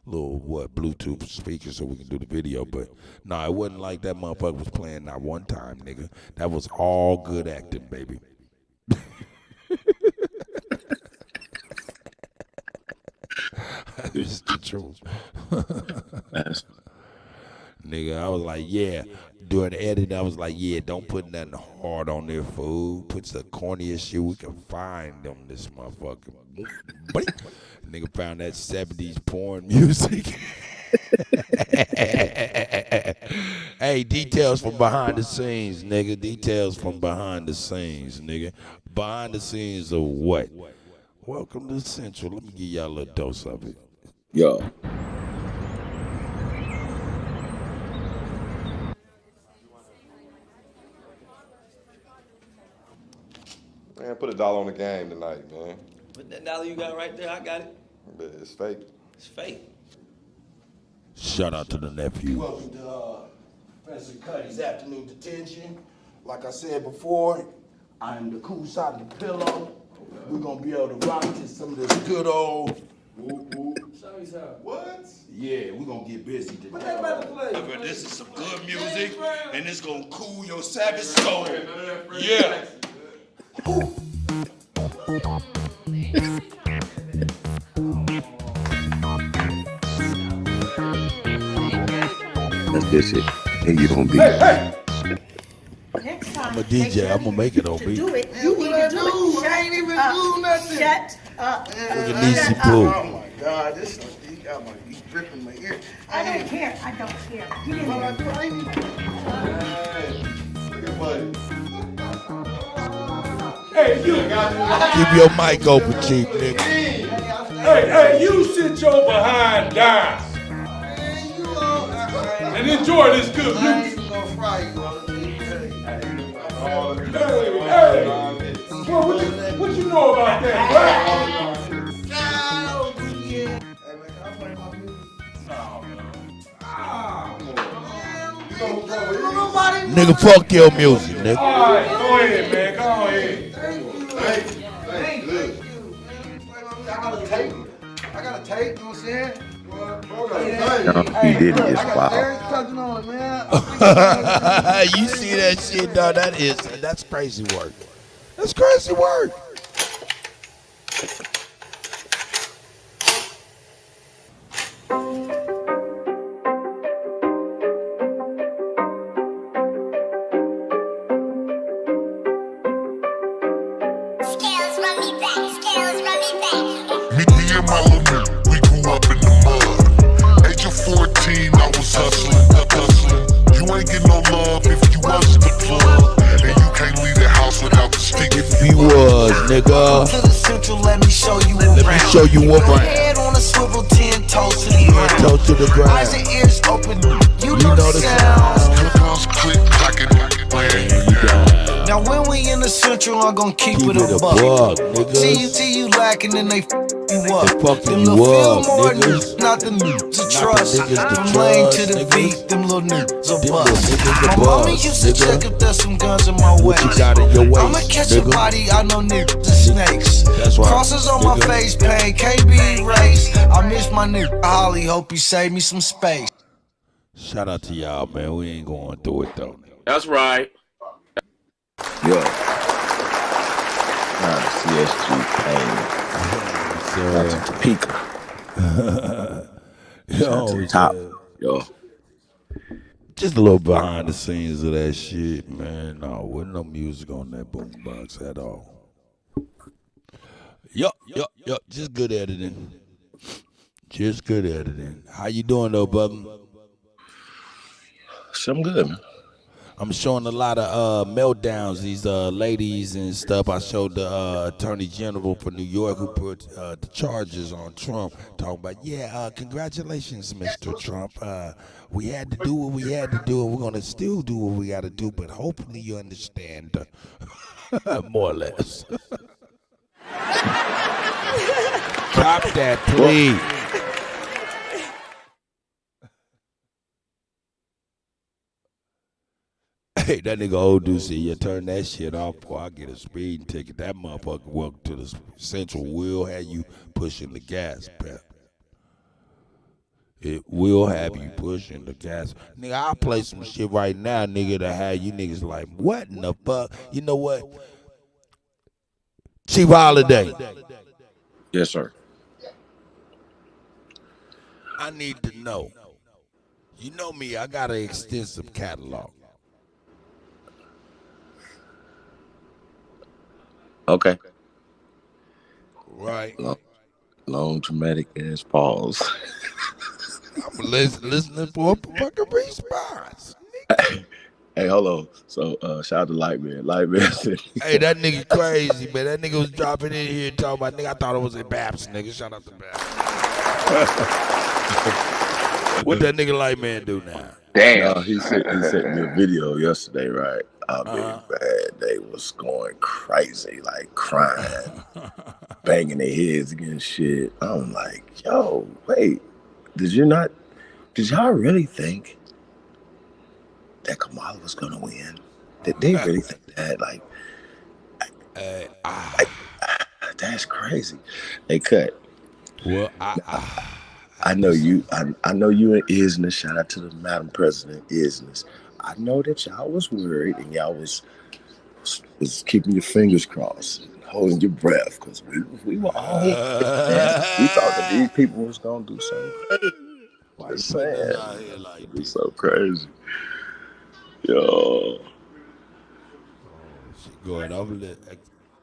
Bluetooth speaker so we can do the video, but no, it wasn't like that motherfucker was playing not one time, nigga. That was all good acting, baby. This is the truth. Nigga, I was like, yeah. During the edit, I was like, yeah, don't put nothing hard on there, fool. Put the corniest shit we can find on this motherfucker. Nigga found that 70s porn music. Hey, details from behind the scenes, nigga. Details from behind the scenes, nigga. Behind the scenes of what? Welcome to Central. Let me give y'all a little dose of it. Yo. Man, put $1 on the game tonight, man. But that dollar you got right there, I got it. But it's fake. It's fake. Shout out to the nephew. Welcome to Professor Kutty's afternoon detention. Like I said before, I am the cool side of the pillow. We're gonna be able to rock to some of this good old What? Yeah, we're gonna get busy today. What that about to play? But this is some good music, and it's gonna cool your savage soul. Yeah. this shit, and you don't be. I'm a DJ. I'm gonna make it on beat. Do it. You need to do it. I ain't even do nothing. Shut up. Look at Niecy Pooh. Oh my God, this he got my he's gripping my ear. I don't care. I don't care. Get in What I there. do? I ain't even. Look at buddy. Hey, you. Keep your mic open, Chief nigga. Hey, you sit your behind down and enjoy this good I ain't music. even gonna fry you, bro. Hey, what you know about that, Nigga, fuck your music, nigga. All right, go ahead, man. Go ahead. I got a tape, you know what I'm saying? He did it just I got wow. Terry touching on it, man. You see that shit, dog? That's crazy work. That's crazy work. Me and my little nigga, we grew up in the mud. Age of 14, I was hustling. You ain't get no love if you wasn't the plug. And you can't leave the house without the stick. If you was, nigga. To the central, let me show you Let me show you what Put your head on a swivel, 10 toes to the ground. toe to the ground. Eyes and ears open, you know the sounds. Girls click, clacking, Now when we in the central, I'm gonna keep it a buck. See you lacking and they f you up. Them little Fillmore niggas, not the niggas to trust. From lane to the beat, them little niggas a bust. My mama used to check if there's some guns in my waist. I'ma catch a body, I know niggas and snakes. That's right. Crosses on my face, pain can't be erased. I miss my nigga Holly, hope he saved me some space. Shout out to y'all, man. We ain't going through it though. That's right. Yo. CSG Pain. That's the peak. Yo, to the top. Yo. Just a little behind the scenes of that shit, man. No, wasn't no music on that boombox at all. Yup. Just good editing. How you doing though, brother? I'm good, man. I'm showing a lot of meltdowns, these ladies and stuff. I showed the Attorney General for New York who put the charges on Trump, talking about, congratulations, Mr. Trump. We had to do what we had to do, and we're going to still do what we got to do, but hopefully you understand, more or less. Stop that, please. Hey, that nigga old dude said, you turn that shit off before I get a speeding ticket. That motherfucker welcome to the Central will have you pushing the gas pedal. It will have you pushing the gas. Nigga, I'll play some shit right now, nigga, that have you niggas like, what in the fuck? You know what? Chief Holiday. Yes, sir. I need to know. You know me, I got an extensive catalog. Okay. Right. Long dramatic ass pause. I'm listening for a fucking response. Hey, hold on. So, shout out to Lightman. Lightman. Hey, that nigga crazy, man. That nigga was dropping in here talking about, nigga, I thought it was a Babs, nigga. Shout out to Babs. What that nigga Lightman do now? Damn. He sent me a video yesterday, right? I mean, man, they was going crazy, like crying, banging their heads against shit. I'm like, yo, wait, did y'all really think that Kamala was gonna win? Did they really think that? Like, that's crazy. Hey, Cut. Well, I know you. I know you and Isness. Shout out to the Madam President, Isness. I know that y'all was worried and y'all was keeping your fingers crossed, holding your breath, because we were all we thought that these people was gonna do something crazy. Why you Just putting us saying. out here like It's so crazy. Yo. shit going over there?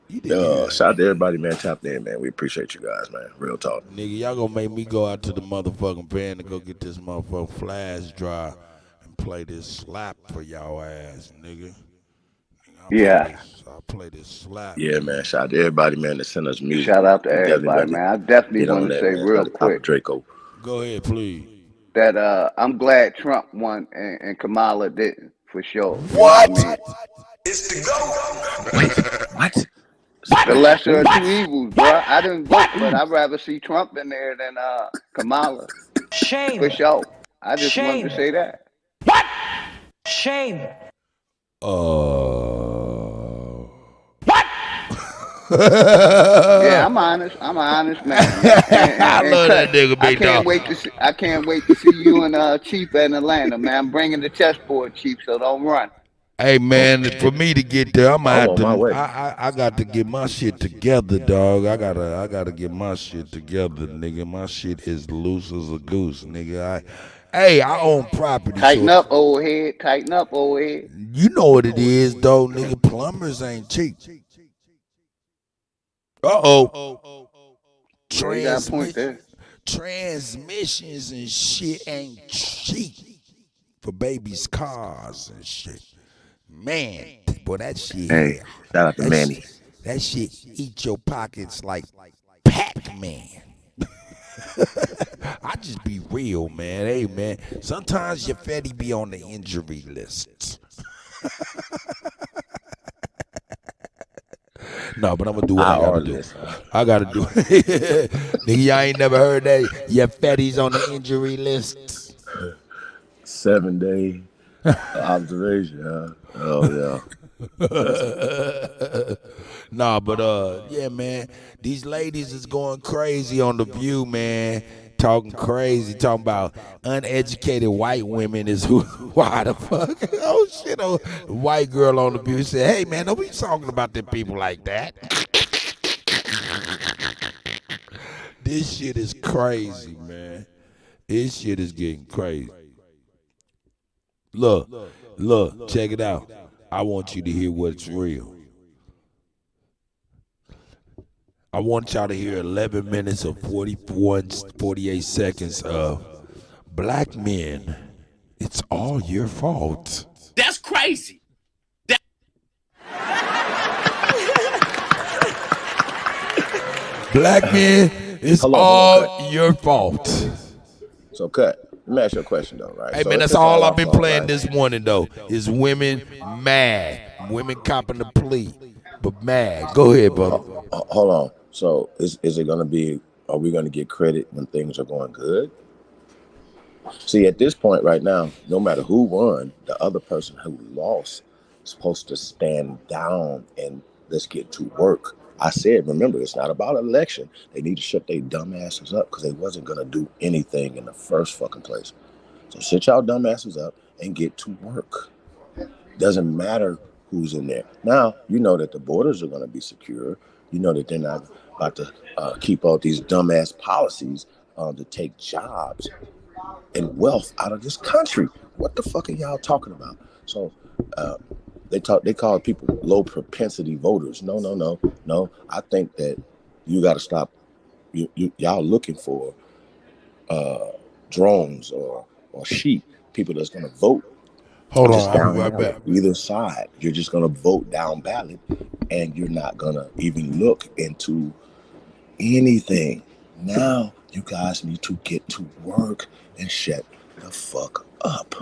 You didn't hear that, Shout out to nigga. everybody, man. Tapped in, man. We appreciate you guys, man. Real talk. Nigga, y'all gonna make me go out to the motherfucking pen to go get this motherfucking flash drive and play this slap for y'all ass, nigga. Yeah. I'll play this slap. Yeah, man. Shout out to everybody, man, that sent us music. Shout out to We definitely everybody, got to man. I definitely get on want to that, say man. Shout out real to Papa quick Draco. Go ahead, please. that I'm glad Trump won and Kamala didn't, for sure. You know What? what I mean? It's the go. Wait, what? The lesser of two evils, bro. I didn't vote, but I'd rather see Trump in there than Kamala. Shame. For sure. I just wanted Shame. to say that. Shame. Yeah, I'm honest. I'm an honest man. I love that nigga, I big can't dog. wait to see. I can't wait to see you and Chief in Atlanta, man. I'm bringing the chessboard, Chief. So don't run. Hey man, for me to get there, I'm gonna I'm have on my way. I got to get my shit together, dog. I gotta get my shit together, nigga. My shit is loose as a goose, nigga. I own property. Tighten so up, old head. Tighten up, old head. you know what it is, though, nigga. Plumbers ain't cheap. Yeah, you got a point there. Transmissions and shit ain't cheap for babies' cars and shit. Man, boy, that shit. Hey, shout out to Manny. That shit eat your pockets like Pac-Man. I just be real, man. Hey, man. Sometimes your fatty be on the injury list. No, but I'm gonna do what I gotta do. I gotta do it. Nigga, y'all ain't never heard that? Your fatty's on the injury list. 7-day observation, huh? Oh yeah. Nah, but yeah, man. These ladies is going crazy on The View, man. Talking crazy, talking about uneducated white women is who. Why the fuck? Oh shit! A white girl on The View said, "Hey man, don't be talking about them people like that." This shit is crazy, man. This shit is getting crazy. Look, check it out. I want you to hear what's real. I want y'all to hear 11 minutes of 48 seconds of black men. It's all your fault. That's crazy. Black men, it's all your fault. So, Cut. Let me ask you a question, though, right? Hey, so man, that's all I've been playing this morning, though, is women mad. Women copping the plea, but mad. Go ahead, brother. Hold on. So, is it going to be, are we going to get credit when things are going good? See, at this point right now, no matter who won, the other person who lost is supposed to stand down and let's get to work. I said, remember, it's not about election. They need to shut their dumb asses up because they wasn't going to do anything in the first fucking place. So sit y'all dumb asses up and get to work. Doesn't matter who's in there. Now, you know that the borders are going to be secure. You know that they're not about to keep all these dumbass policies to take jobs and wealth out of this country. What the fuck are y'all talking about? So they call people low propensity voters. No. I think that you got to stop. Y'all looking for drones or sheep, people that's going to vote. Hold just on, I'll down be right ballot, back. either side. You're just going to vote down ballot, and you're not going to even look into anything. Now you guys need to get to work and shut the fuck up.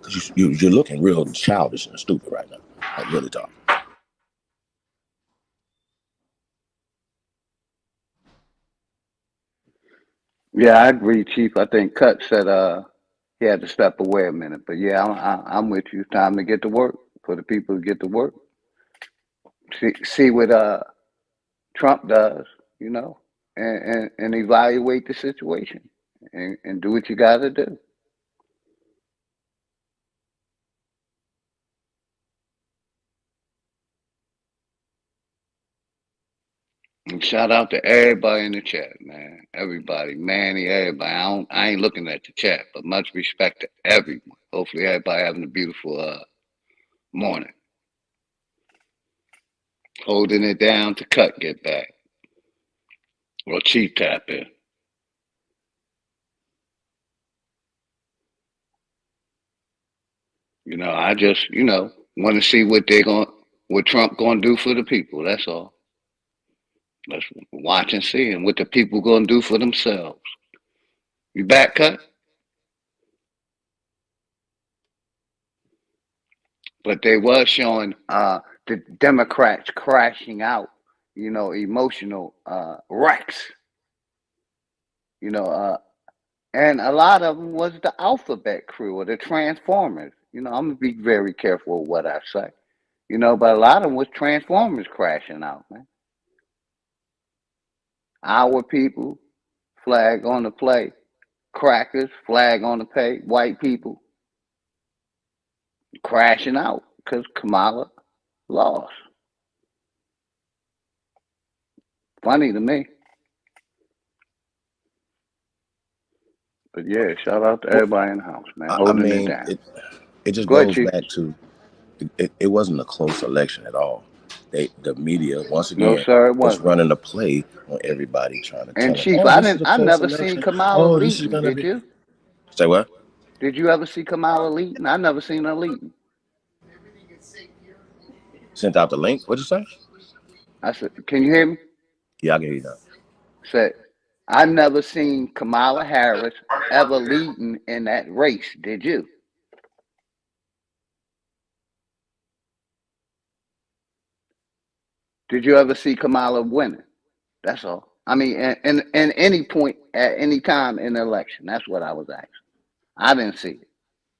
Because you're looking real childish and stupid right now. Like, really talk. Yeah, I agree, Chief. I think Cut said he had to step away a minute, but yeah, I'm with you. It's time to get to work for the people to get to work. See what Trump does, you know, and evaluate the situation and do what you got to do. And shout out to everybody in the chat, man. Everybody, Manny, everybody. I ain't looking at the chat, but much respect to everyone. Hopefully, everybody having a beautiful morning. Holding it down to Cut get back. Or Chief tap in. I just, want to see what Trump gonna do for the people. That's all. Let's watch and see, and what the people gonna do for themselves. You back, Cut? But they was showing the Democrats crashing out, emotional wrecks. And a lot of them was the alphabet crew or the Transformers. I'm gonna be very careful with what I say. But a lot of them was Transformers crashing out, man. Our people, flag on the play. Crackers, flag on the pay. White people crashing out because Kamala lost. Funny to me. But yeah, shout out to everybody in the house, man. Holding it down. It just Go goes ahead, back to it wasn't a close election at all. The media once No, again sir, it was wasn't. running a play on everybody trying to And tell Chief, them, I never seen Kamala leading. gonna Did be. you? Say what? Did you ever see Kamala leading? I never seen her leading. Sent out the link. What'd you say? I said, can you hear me? Yeah, I can hear you now. Said, I never seen Kamala Harris ever leading in that race. Did you? Did you ever see Kamala winning? That's all. I mean, in any point at any time in the election. That's what I was asking. I didn't see it.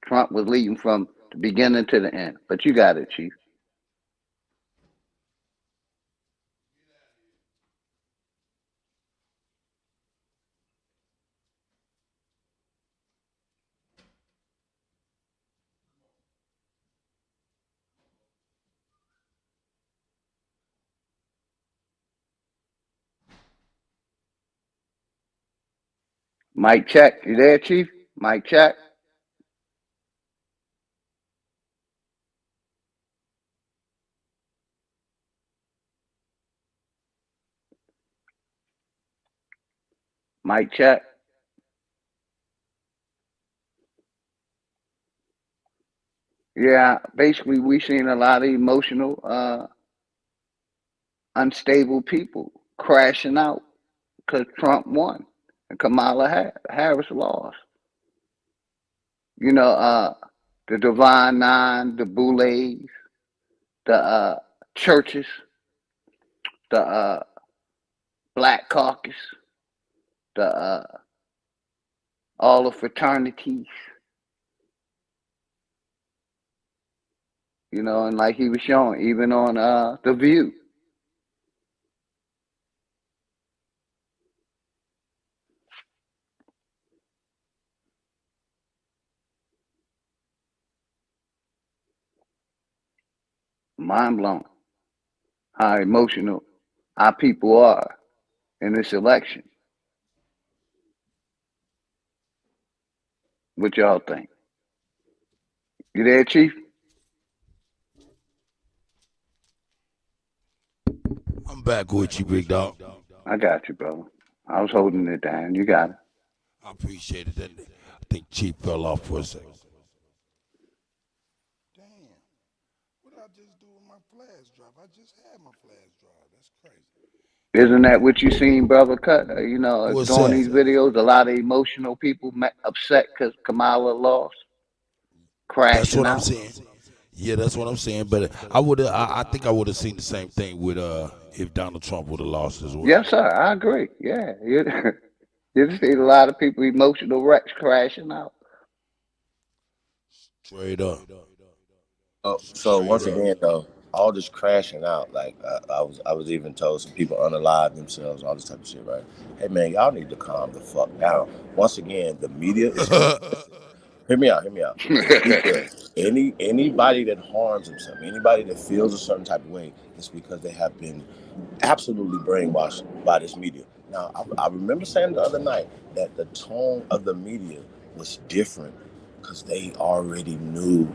Trump was leading from the beginning to the end. But you got it, Chief. Mic check. You there, Chief? Mic check. Mic check. Yeah, basically we seen a lot of emotional, unstable people crashing out because Trump won and Kamala Harris lost. The Divine Nine, the Boulets, the churches, the Black Caucus, the all the fraternities. And like he was showing, even on The View. Mind blown how emotional our people are in this election. What y'all think? You there, Chief? I'm back with you, big dog. I got you, brother. I was holding it down. You got it. I appreciate it. I think Chief fell off for a second. Damn. What did I just do with my flash drive? I just had my flash drive. That's crazy. Isn't that what you seen, brother Cut? Doing that? these videos, a lot of emotional people upset because Kamala lost, crashing That's what out. I'm saying. Yeah, that's what I'm saying. But I think I would have seen the same thing with if Donald Trump would have lost as well. Yes, sir. I agree. Yeah, you see a lot of people emotional wrecks crashing out. Straight up. So once again, though, all this crashing out, like I was even told some people unalive themselves, all this type of shit, right? Hey man, y'all need to calm the fuck down. Once again, the media is hear me out. anybody that harms themselves, anybody that feels a certain type of way, it's because they have been absolutely brainwashed by this media. Now, I remember saying the other night that the tone of the media was different because they already knew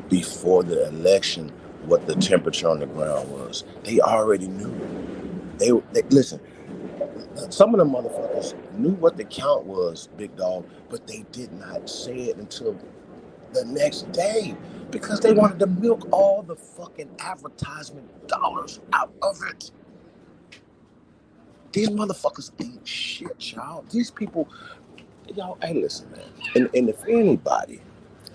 before the election what the temperature on the ground was. They already knew. They listen. Some of the motherfuckers knew what the count was, big dog, but they did not say it until the next day because they wanted to milk all the fucking advertisement dollars out of it. These motherfuckers ain't shit, y'all. These people, y'all, hey, listen, man. And if anybody,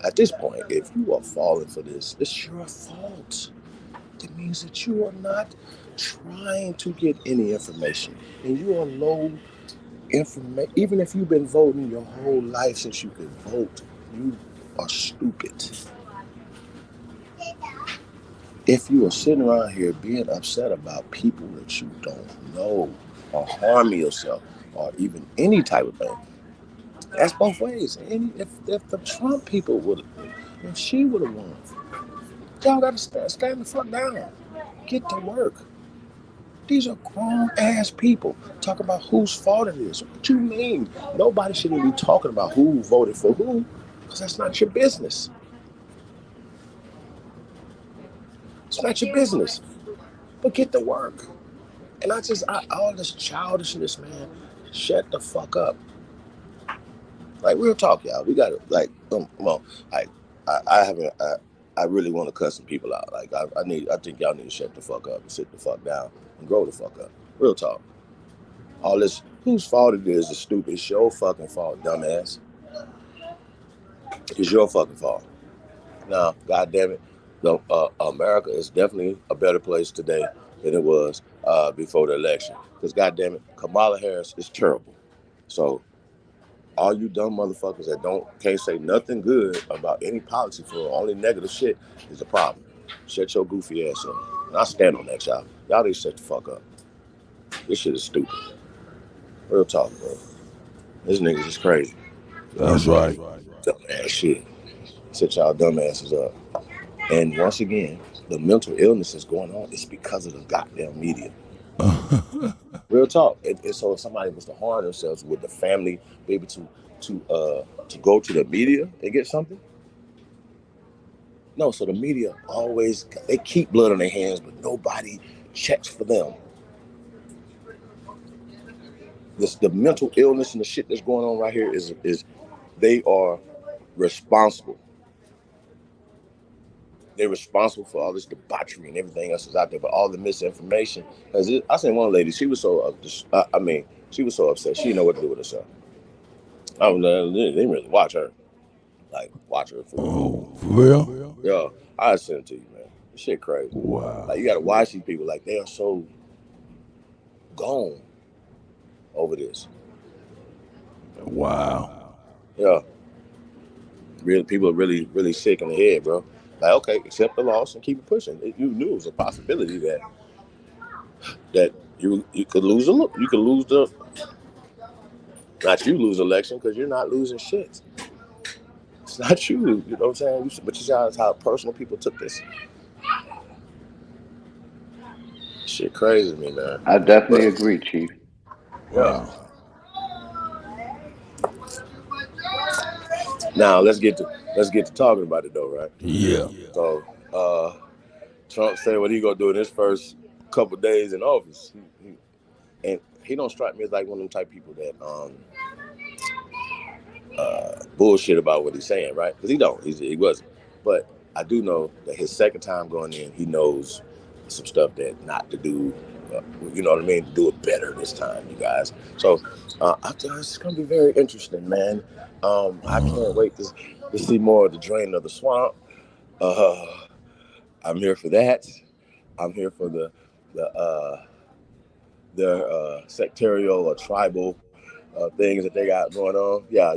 at this point, if you are falling for this, it's your fault. It means that you are not trying to get any information. And you are low information. Even if you've been voting your whole life since you could vote, you are stupid. If you are sitting around here being upset about people that you don't know or harming yourself or even any type of thing, that's both ways. If the Trump people would have, if she would have won, y'all got to stand the fuck down. Get to work. These are grown-ass people talking about whose fault it is. What you mean? Nobody shouldn't be talking about who voted for who, because that's not your business. It's not your business. But get to work. And all this childishness, man, shut the fuck up. Like, real talk, y'all. We got to, like, well, I really want to cuss some people out. Like, I think y'all need to shut the fuck up and sit the fuck down and grow the fuck up. Real talk. All this, whose fault it is stupid. It's your fucking fault, dumbass. It's your fucking fault. Now, goddamn it, America is definitely a better place today than it was before the election. Because goddamn it, Kamala Harris is terrible. So, all you dumb motherfuckers that can't say nothing good about any policy for only negative shit is a problem. Shut your goofy ass up. And I stand on that, y'all. Y'all need to shut the fuck up. This shit is stupid. Real talk, bro. This niggas is crazy. That's right. Dumbass shit. Set y'all dumbasses up. And once again, the mental illness is going on. It's because of the goddamn media. Real talk. And so if somebody was to harm themselves, would the family be able to go to the media and get something? No. So the media they keep blood on their hands, but nobody checks for them. The mental illness and the shit that's going on right here is they are responsible. They're responsible for all this debauchery and everything else that's out there, but all the misinformation. I seen one lady, she was so she was so upset. She didn't know what to do with herself. They didn't really watch her. Like, watch her. For real? Yeah, I send it to you, man. This shit crazy. Wow. Like, you gotta watch these people. Like, they are so gone over this. Wow. Yeah. People are really, really sick in the head, bro. Like, okay, accept the loss and keep it pushing. You knew it was a possibility that you could lose not you lose election, because you're not losing shit. It's not you know what I'm saying? But you see how personal people took this. Shit crazy to me, man. I definitely agree, Chief. Yeah. Now let's get to talking about it though, right? Yeah. So Trump said what he gonna do in his first couple days in office. He don't strike me as like one of them type people that bullshit about what he's saying, right? Because he wasn't. But I do know that his second time going in, he knows some stuff that not to do. You know what I mean? To do it better this time, you guys. So it's gonna be very interesting, man. I can't wait to see more of the drain of the swamp. I'm here for that. I'm here for their sectarial or tribal things that they got going on. Yeah.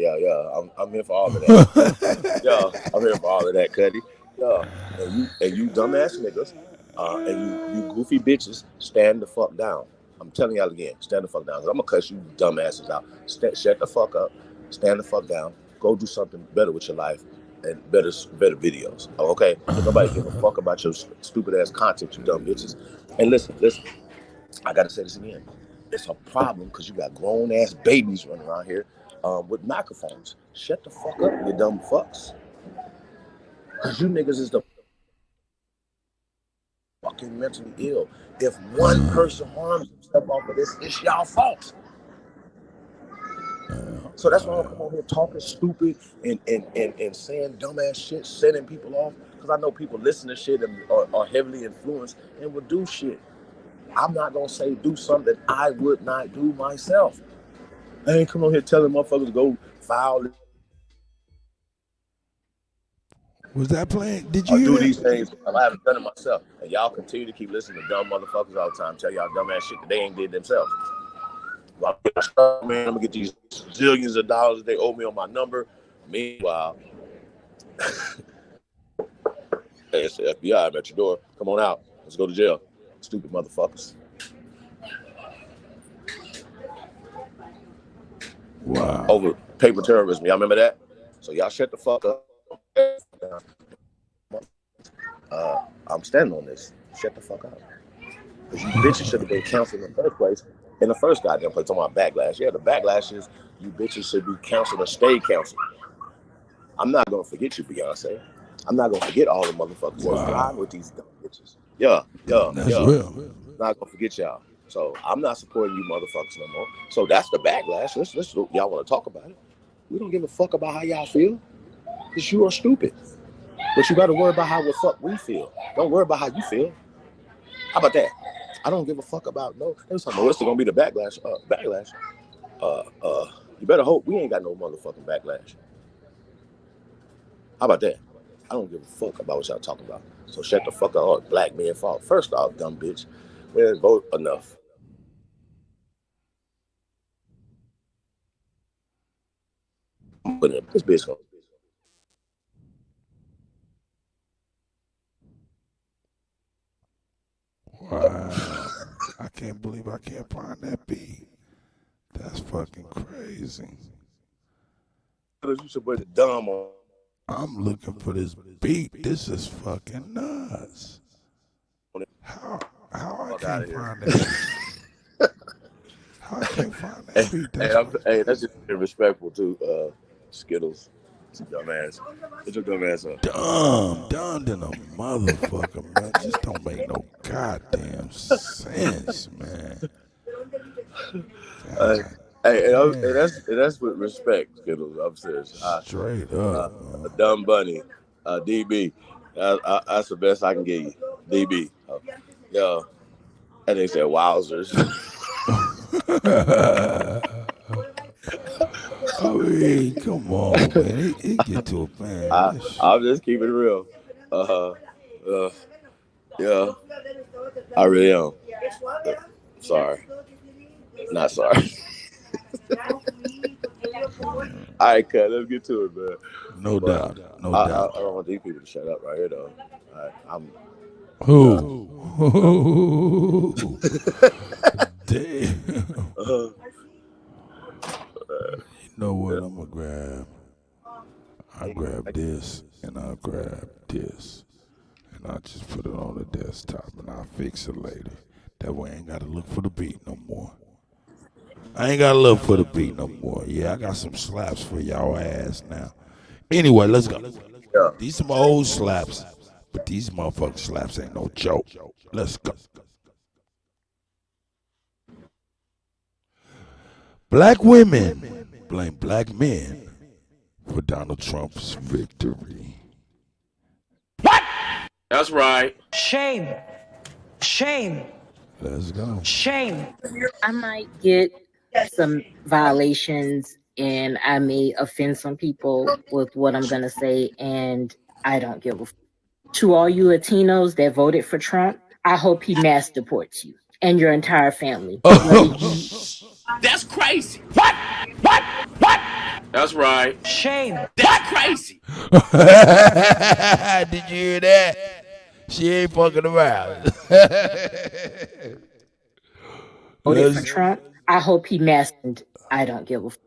I'm here for all of that. Yeah, I'm here for all of that, Kutty. Yeah, and you dumbass niggas, and you goofy bitches, stand the fuck down. I'm telling y'all again, stand the fuck down. 'Cause I'm gonna cuss you dumbasses out. Shut the fuck up. Stand the fuck down. Go do something better with your life. and better videos. Okay, so nobody give a fuck about your stupid ass content, you dumb bitches. And listen, I gotta say this again. It's a problem because you got grown ass babies running around here with microphones. Shut the fuck up, you dumb fucks. Because you niggas is the fucking mentally ill. If one person harms himself off of this, it's y'all fault. So that's why I come on here talking stupid and saying dumbass shit, setting people off. Because I know people listen to shit and are heavily influenced and will do shit. I'm not gonna say do something that I would not do myself. I ain't come on here telling motherfuckers to go file. Was that playing? Did you do hear these that? things? I haven't done it myself. And y'all continue to keep listening to dumb motherfuckers all the time. Tell y'all dumbass shit that they ain't did themselves. Well, man, I'm gonna get these zillions of dollars that they owe me on my number. Meanwhile, hey, it's the FBI. I'm at your door. Come on out. Let's go to jail. Stupid motherfuckers. Wow. Over paper terrorism. Y'all remember that? So y'all shut the fuck up. I'm standing on this. Shut the fuck up. Because you bitches should have been counseled in the first place. In the first goddamn place, talking about backlash. Yeah, the backlash is you bitches should be counseled or stay counseled. I'm not gonna forget you, Beyonce. I'm not gonna forget all the motherfuckers that fly with these dumb bitches. Yeah. That's real. Not gonna forget y'all. So I'm not supporting you motherfuckers no more. So that's the backlash. Let's y'all want to talk about it. We don't give a fuck about how y'all feel. Because you are stupid. But you gotta worry about how the fuck we feel. Don't worry about how you feel. How about that? I don't give a fuck about what's gonna be the backlash. You better hope we ain't got no motherfucking backlash. How about that? I don't give a fuck about what y'all talking about. So shut the fuck up. Black men fault. First off, dumb bitch, we didn't vote enough. But this bitch gonna. Wow. I can't believe I can't find that beat. That's fucking crazy. You should put it dumb on. I'm looking for this beat. This is fucking nuts. How I can't find that beat? How I can't find that beat? Hey, that's just disrespectful to Skittles. Dumbass. Get your dumb ass up. Dumb than a motherfucker, man. Just don't make no goddamn sense, man. Hey, that's with respect, Skittles. I'm serious. Straight up. Dumb bunny, DB. That's the best I can give you, DB. Yo, and they said wowzers. I mean, come on, man. It get to a man. I'll just keep it real. Yeah, I really am. Sorry. Not sorry. All right, cut. Let's get to it, man. No doubt. I don't want these people to shut up right here, though. All right, I'm. Who? Damn. You know what? I'm gonna grab. I'll grab this and I'll grab this, and I'll just put it on the desktop and I'll fix it later. That way I ain't gotta look for the beat no more. I ain't gotta look for the beat no more. Yeah, I got some slaps for y'all ass now. Anyway, let's go. Yeah. These some old slaps, but these motherfucking slaps ain't no joke. Let's go. Black women blame black men for Donald Trump's victory. What? That's right. Shame. Shame. Let's go. Shame. I might get some violations and I may offend some people with what I'm going to say, and I don't give a f. To all you Latinos that voted for Trump, I hope he mass deports you and your entire family. That's crazy. What? That's right. Shame. That's crazy. Did you hear that? She ain't fucking around. Voted for Trump, I hope he mass. I don't give a f.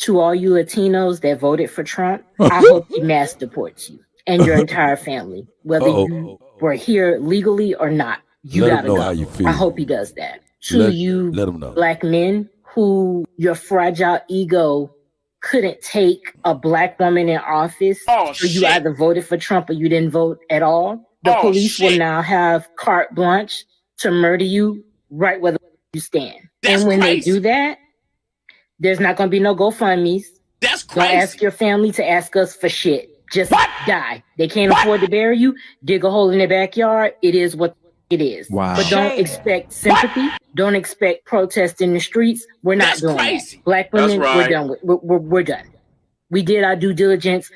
To all you Latinos that voted for Trump, I hope he mass deports you and your entire family, whether you were here legally or not. You Let him gotta know go. how you feel. I hope he does that. To you let him know. Black men who your fragile ego couldn't take a Black woman in office, so you either voted for Trump or you didn't vote at all. The police will now have carte blanche to murder you right where you stand. And when they do that, there's not going to be no GoFundMe's. That's crazy. Don't ask your family to ask us for shit. Just die. They can't afford to bury you. Dig a hole in their backyard. It is what it is. Wow. But don't expect sympathy. Don't expect protest in the streets. We're not doing that. Black women, we're done with. We're done. We did our due diligence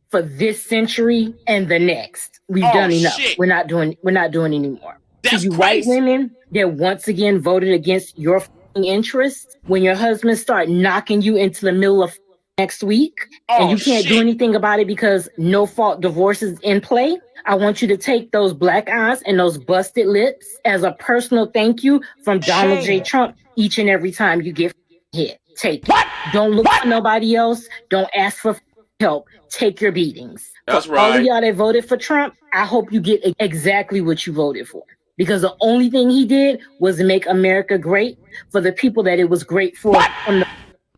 for this century and the next. We've done enough. We're not doing anymore. To you white women that once again voted against your interests, when your husbands start knocking you into the middle of next week and you can't do anything about it because no fault divorce is in play, I want you to take those black eyes and those busted lips as a personal thank you from Donald J. Trump each and every time you get hit. Take it. Don't look for nobody else. Don't ask for help. Take your beatings. That's For all of right. y'all that voted for Trump, I hope you get exactly what you voted for. Because the only thing he did was make America great for the people that it was great for from the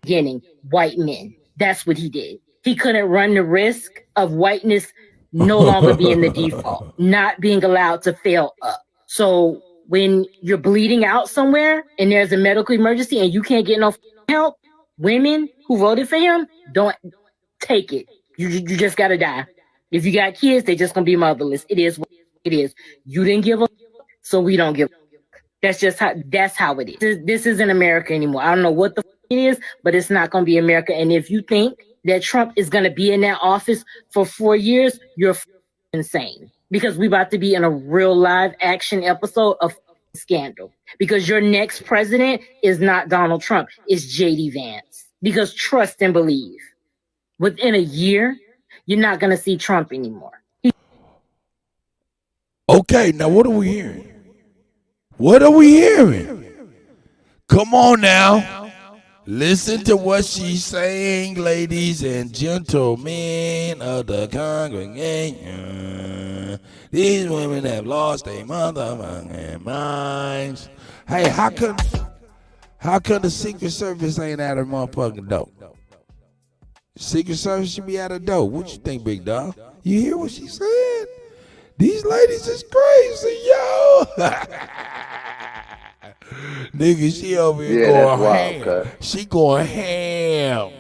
beginning, white men. That's what he did. He couldn't run the risk of whiteness no longer being the default, not being allowed to fail up. So when you're bleeding out somewhere and there's a medical emergency and you can't get no help, women who voted for him, don't take it. You just gotta die. If you got kids, they just gonna be motherless. It is what it is. You didn't give a so we don't give. That's how it is. This isn't America anymore. I don't know what the it is, but it's not going to be America. And if you think that Trump is going to be in that office for 4 years, you're insane. Because we about to be in a real live action episode of scandal. Because your next president is not Donald Trump, it's J.D. Vance. Because trust and believe, within a year, you're not going to see Trump anymore. Okay, now what are we hearing? What are we hearing? Come on now. Listen to what she's saying, ladies and gentlemen of the congregation. These women have lost their motherfucking minds. Hey, how come the Secret Service ain't at her motherfucking door? Secret Service should be at her door. What you think, big dog? You hear what she said? These ladies is crazy, yo. Nigga, she over here going ham. She going ham.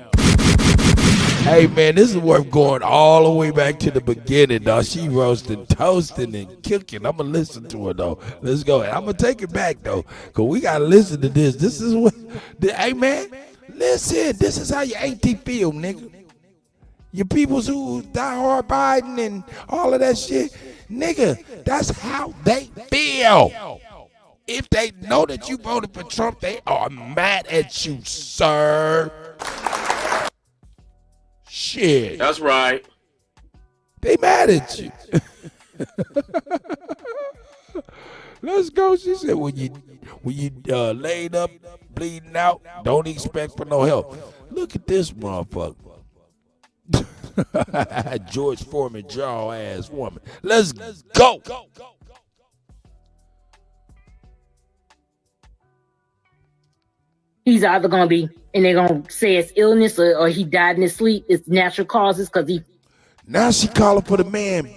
Hey, man, this is worth going all the way back to the beginning, dog. She roasting, toasting, and cooking. I'm going to listen to her, though. Let's go. I'm going to take it back, though, because we got to listen to this. This is what, hey, man, listen. This is how your auntie feel, nigga. Your peoples who die hard Biden and all of that shit, nigga, that's how they feel. If they know that you voted for Trump, they are mad at you, sir. Shit. That's right. They mad at you. Let's go. She said, when you laid up, bleeding out, don't expect for no help. Look at this motherfucker. George Foreman, jaw ass woman. Let's go. He's either going to be, and they're going to say it's illness or he died in his sleep. It's natural causes because he. Now she calling for the man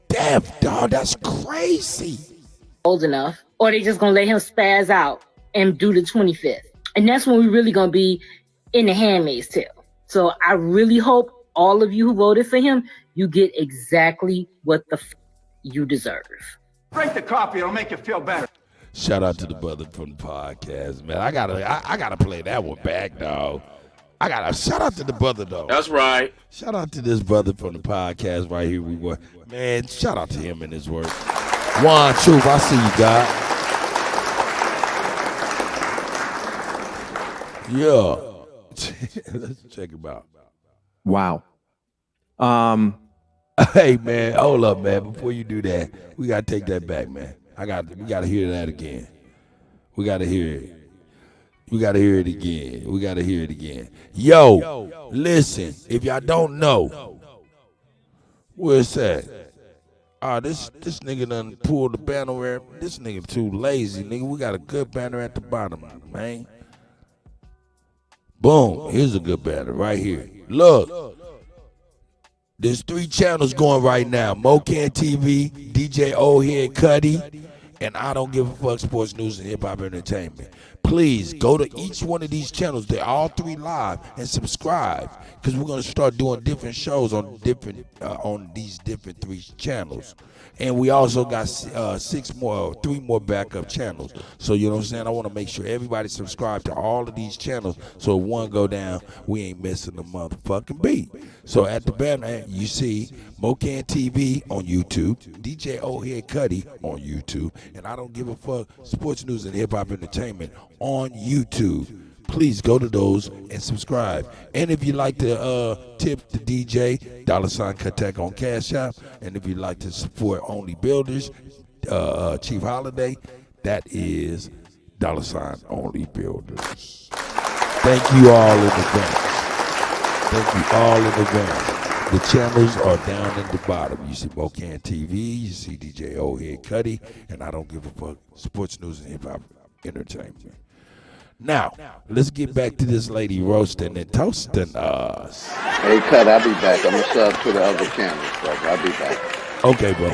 deaf, dog. That's crazy. Old enough. Or they just going to let him spaz out and do the 25th. And that's when we really going to be in the Handmaid's Tale. So I really hope all of you who voted for him, you get exactly what the you deserve. Drink the coffee, it'll make you feel better. Shout out to the brother from the podcast, man. I gotta play that one back, dog. I gotta shout out to the brother, though. That's right. Shout out to this brother from the podcast right here. We were, man. Shout out to him and his work. Juan Truth, I see you, God. Yeah. Let's check him out. Wow. Hey, man, hold up, man. Before you do that, we gotta take that back, man. We gotta hear that again. We gotta hear it. We gotta hear it again. We gotta hear it again. Yo, listen, if y'all don't know, where's that? This nigga done pulled the banner. This nigga too lazy, nigga. We got a good banner at the bottom, man. Boom, here's a good banner right here. Look, there's 3 channels going right now. Mocan TV, DJ Old Head Kutty, and I Don't Give a Fuck Sports News and Hip Hop Entertainment. Please go to each one of these channels. They're all 3 live, and subscribe, because we're gonna start doing different shows on these different 3 channels. And we also got 3 more backup channels. So you know what I'm saying? I want to make sure everybody subscribe to all of these channels, so if one go down, we ain't missing the motherfucking beat. So at the banner, you see Mocan TV on YouTube, DJ Old Head Kutty on YouTube, and I Don't Give a Fuck Sports News and Hip Hop Entertainment on YouTube. Please go to those and subscribe. And if you like to tip the DJ, $ Kuttack on Cash App. And if you like to support Only Builders, Chief Holiday, that is $ Only Builders. Thank you all in advance. Thank you all in advance. The channels are down in the bottom. You see Mocan TV, you see DJ Old Head Kutty, and I Don't Give a Fuck Sports News and Hip Hop Entertainment. Now, let's get back to this lady roasting and toasting us. Hey, Cut, I'll be back. I'm going to sub to the other channels, brother. I'll be back. Okay, bro.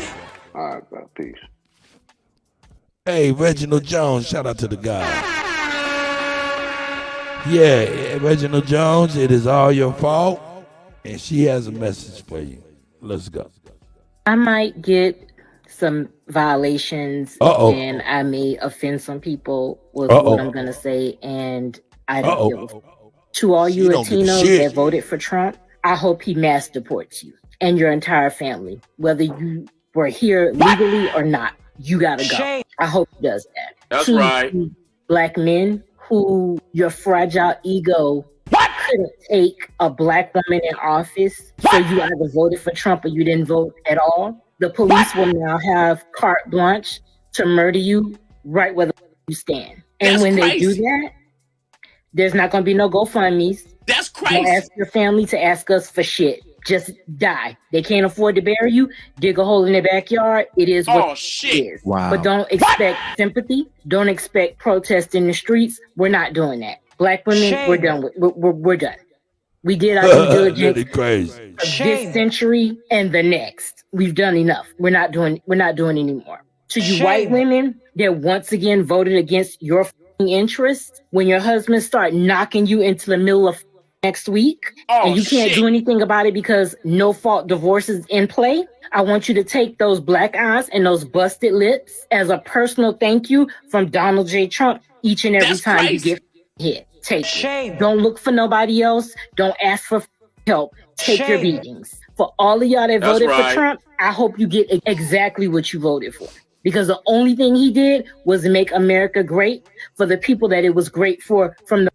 All right, bro. Peace. Hey, Reginald Jones, shout out to the guy. Yeah, Reginald Jones, it is all your fault, and she has a message for you. Let's go. I might get some violations, and I may offend some people with what I'm gonna say, and I don't give a fuck. To all you Latinos that voted for Trump, I hope he mass deports you and your entire family, whether you were here legally or not. You gotta go. I hope he does that. That's right. Black men who your fragile ego couldn't take a black woman in office, so you either voted for Trump or you didn't vote at all. The police will now have carte blanche to murder you right where you stand. And when they do that, there's not going to be no GoFundMe's. That's crazy. Don't ask your family to ask us for shit. Just die. They can't afford to bury you. Dig a hole in their backyard. It is what it is. Wow. But don't expect sympathy. Don't expect protest in the streets. We're not doing that. Black women, we're done with. We're done. We did our due diligence crazy. This century and the next. We've done enough. We're not doing anymore. To you white women that once again voted against your interests, when your husbands start knocking you into the middle of next week and you can't do anything about it because no fault divorce is in play, I want you to take those black eyes and those busted lips as a personal thank you from Donald J. Trump each and every time you get hit. Take it. Don't look for nobody else. Don't ask for help. Take your beatings. For all of y'all that voted for Trump, I hope you get exactly what you voted for. Because the only thing he did was make America great for the people that it was great for from the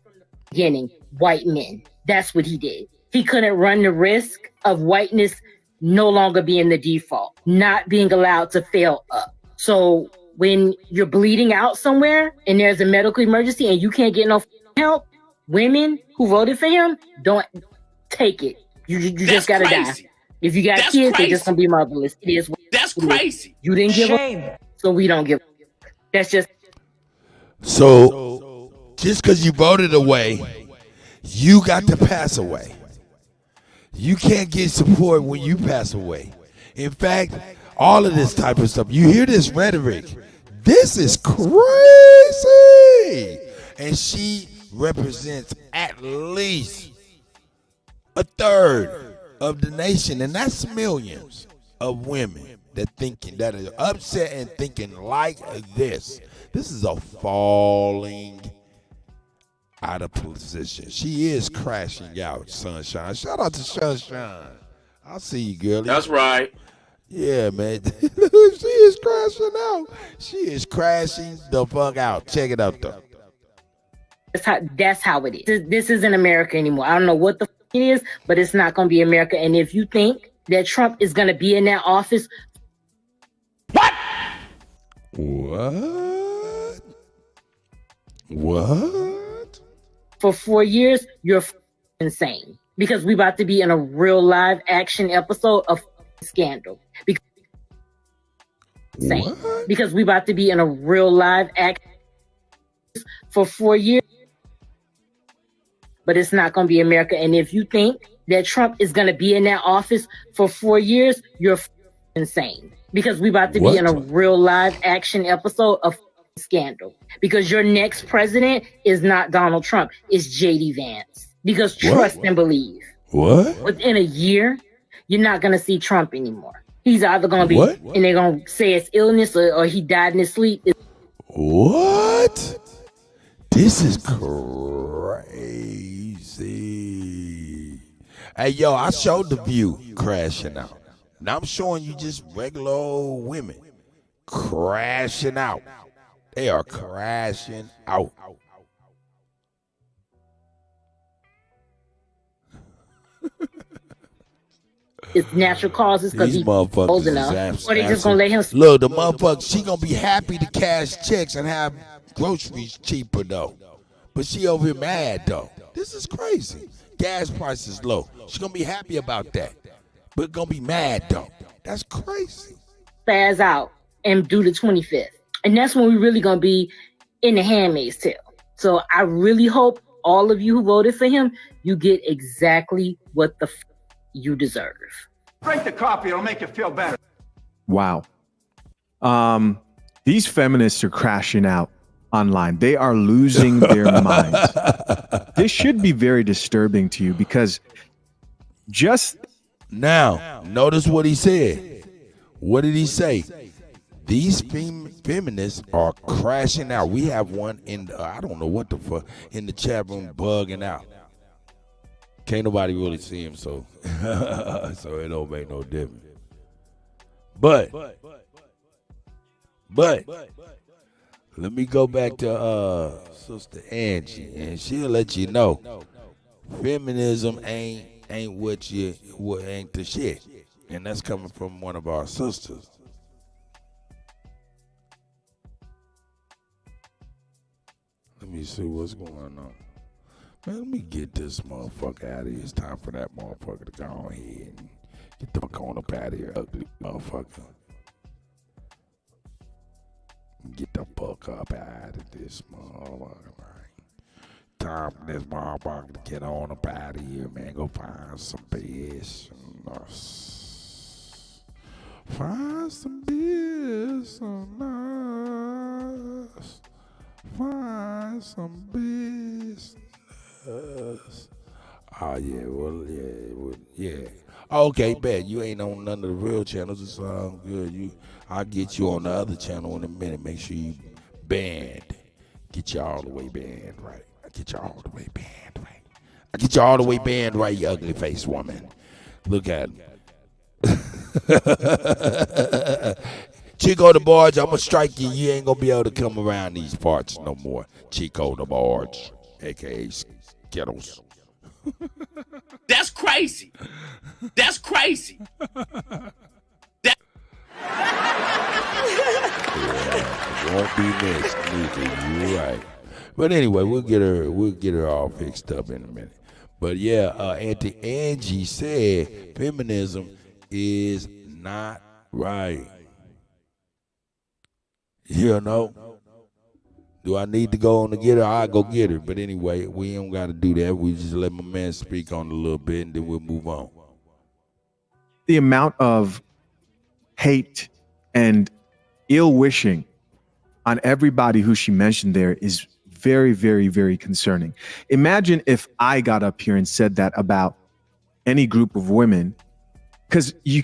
beginning, white men. That's what he did. He couldn't run the risk of whiteness no longer being the default, not being allowed to fail up. So when you're bleeding out somewhere and there's a medical emergency and you can't get no help, women who voted for him, don't take it. You just gotta die. If you got kids, they're just gonna be motherless. It is. That's crazy. You didn't give up, so we don't give up. That's just. So just because you voted away, you got to pass away. You can't get support when you pass away. In fact, all of this type of stuff, you hear this rhetoric. This is crazy. And she represents at least a third of the nation, and that's millions of women that are upset and thinking like this. This is a falling out of position. She is crashing out, Sunshine. Shout out to Sunshine. I see you, girlie. That's right. Yeah, man. She is crashing out. She is crashing the fuck out. Check it out, though. That's how it is. This isn't America anymore. I don't know what the it is, but it's not going to be America. And if you think that Trump is going to be in that office, What? for 4 years, you're insane. Because we about to be in a real live action episode of Scandal. Insane. Because we about to be in a real live action for 4 years. But it's not going to be America. And if you think that Trump is going to be in that office for 4 years, you're insane. Because we about to be in a real live action episode of Scandal. Because your next president is not Donald Trump, it's JD Vance. Because trust and believe. What? Within a year, you're not going to see Trump anymore. He's either going to be, and they're going to say it's illness or he died in his sleep. What? This is crazy. Hey, yo, I showed The View crashing out. Now I'm showing you just regular old women crashing out. They are crashing out. It's natural causes because he's old enough. Or they just gonna let him. Look, the motherfucker, she gonna be happy to cash checks and have groceries cheaper though. But she over here mad though. This is crazy. Gas prices low. She gonna be happy about that. But gonna be mad though. That's crazy. Spaz out and do the 25th. And that's when we really gonna be in the Handmaid's Tale. So I really hope all of you who voted for him, you get exactly what the you deserve. Drink the coffee, it'll make you feel better. Wow. These feminists are crashing out online. They are losing their minds. This should be very disturbing to you because just now, notice what he said. What did he say? These feminists are crashing out. We have one in the, I don't know what the fuck, in the chat room bugging out. Can't nobody really see him, so so it don't make no difference. But let me go back to Sister Angie, and she'll let you know feminism ain't what ain't the shit, and that's coming from one of our sisters. Let me see what's going on. Man, let me get this motherfucker out of here. It's time for that motherfucker to go on here and get the fuck on up out of here, ugly motherfucker. Get the fuck up out of this motherfucker. Time for this motherfucker to get on up out of here, man. Go find some bitch. Find some bitch. Find some bitch. Oh yeah. Okay, bet you ain't on none of the real channels. It's all good. I'll get you on the other channel in a minute. Make sure you banned. Get you all the way banned right. I get you all the way banned right. I get you all the way banned right, you ugly face woman. Look at him. Chico the Barge, I'm gonna strike you. You ain't gonna be able to come around these parts no more. Chico the Barge, aka Skittles. That's crazy. That's crazy. Yeah, won't be missed neither. You're right. But anyway, we'll get her all fixed up in a minute. But yeah, Auntie Angie said feminism is not right. You know? Do I need to go on to get her? I'll go get her. But anyway, we don't got to do that. We just let my man speak on it a little bit, and then we'll move on. the amount of hate and ill wishing on everybody who she mentioned there is very, very, very concerning. Imagine if I got up here and said that about any group of women, because you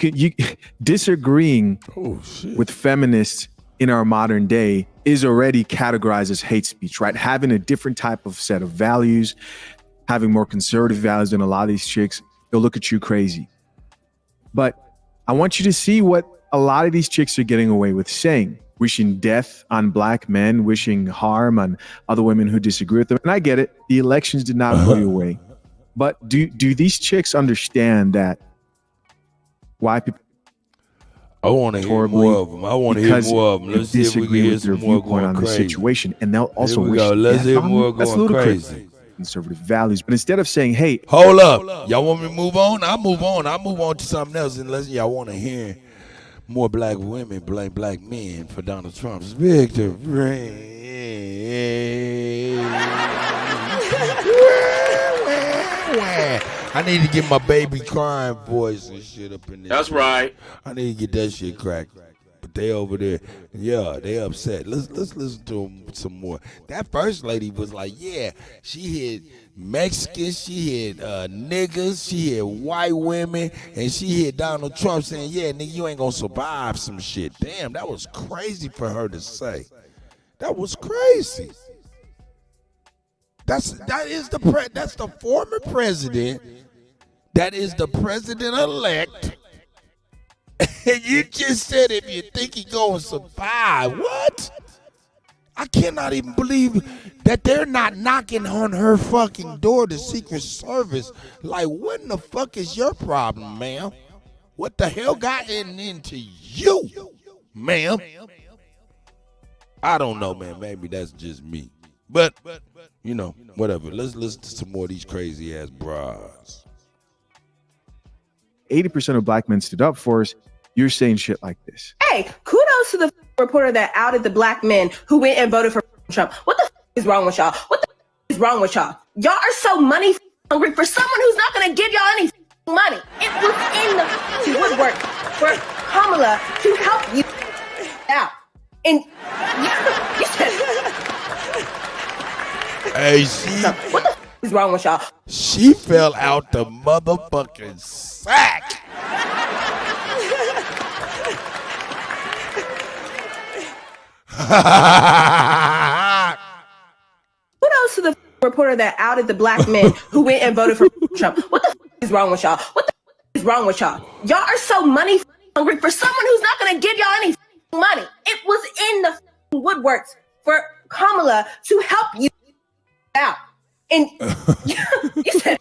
disagreeing with feminists in our modern day is already categorized as hate speech, right? Having a different type of set of values, having more conservative values than a lot of these chicks, they'll look at you crazy. But I want you to see what a lot of these chicks are getting away with saying, wishing death on black men, wishing harm on other women who disagree with them. And I get it. The elections did not go your way. But do these chicks understand that white people I want to hear more of them. I want to hear more of them. Let's see if we can hear some more going on the crazy. situation, and they'll also Here we wish go. Let's death hear on more them. That's going ludicrous. crazy. conservative values. But instead of saying, hey, hold up, y'all want me to move on? I'll move on to something else unless y'all want to hear more black women blame black men for Donald Trump's victory. I need to get my baby crying voice and shit up in there. That's right. I need to get that shit cracked. But they over there, yeah, they upset. Let's listen to them some more. That first lady was like, yeah, she had Mexicans, she had niggas, she had white women, and she had Donald Trump saying, yeah, nigga, you ain't gonna survive some shit. Damn, that was crazy for her to say. That was crazy. That's the former president. That is the president-elect. And you just said if you think he gonna survive. What? I cannot even believe that they're not knocking on her fucking door, the Secret Service. Like, what in the fuck is your problem, ma'am? What the hell got into you, ma'am? I don't know, man. Maybe that's just me. But, you know, whatever. Let's listen to some more of these crazy-ass bras. 80% of black men stood up for us. You're saying shit like this. Hey, kudos to the reporter that outed the black men who went and voted for Trump. What the is wrong with y'all? What the is wrong with y'all? Y'all are so money hungry for someone who's not going to give y'all any money. It was in the woodwork for Kamala to help you out. And you said, hey, she, what the is wrong with y'all? She fell out the motherfucking sack. Kudos to the reporter that outed the black men who went and voted for Trump. What the is wrong with y'all? What the is wrong with y'all? Y'all are so money hungry for someone who's not going to give y'all any money. It was in the woodworks for Kamala to help you out. And you said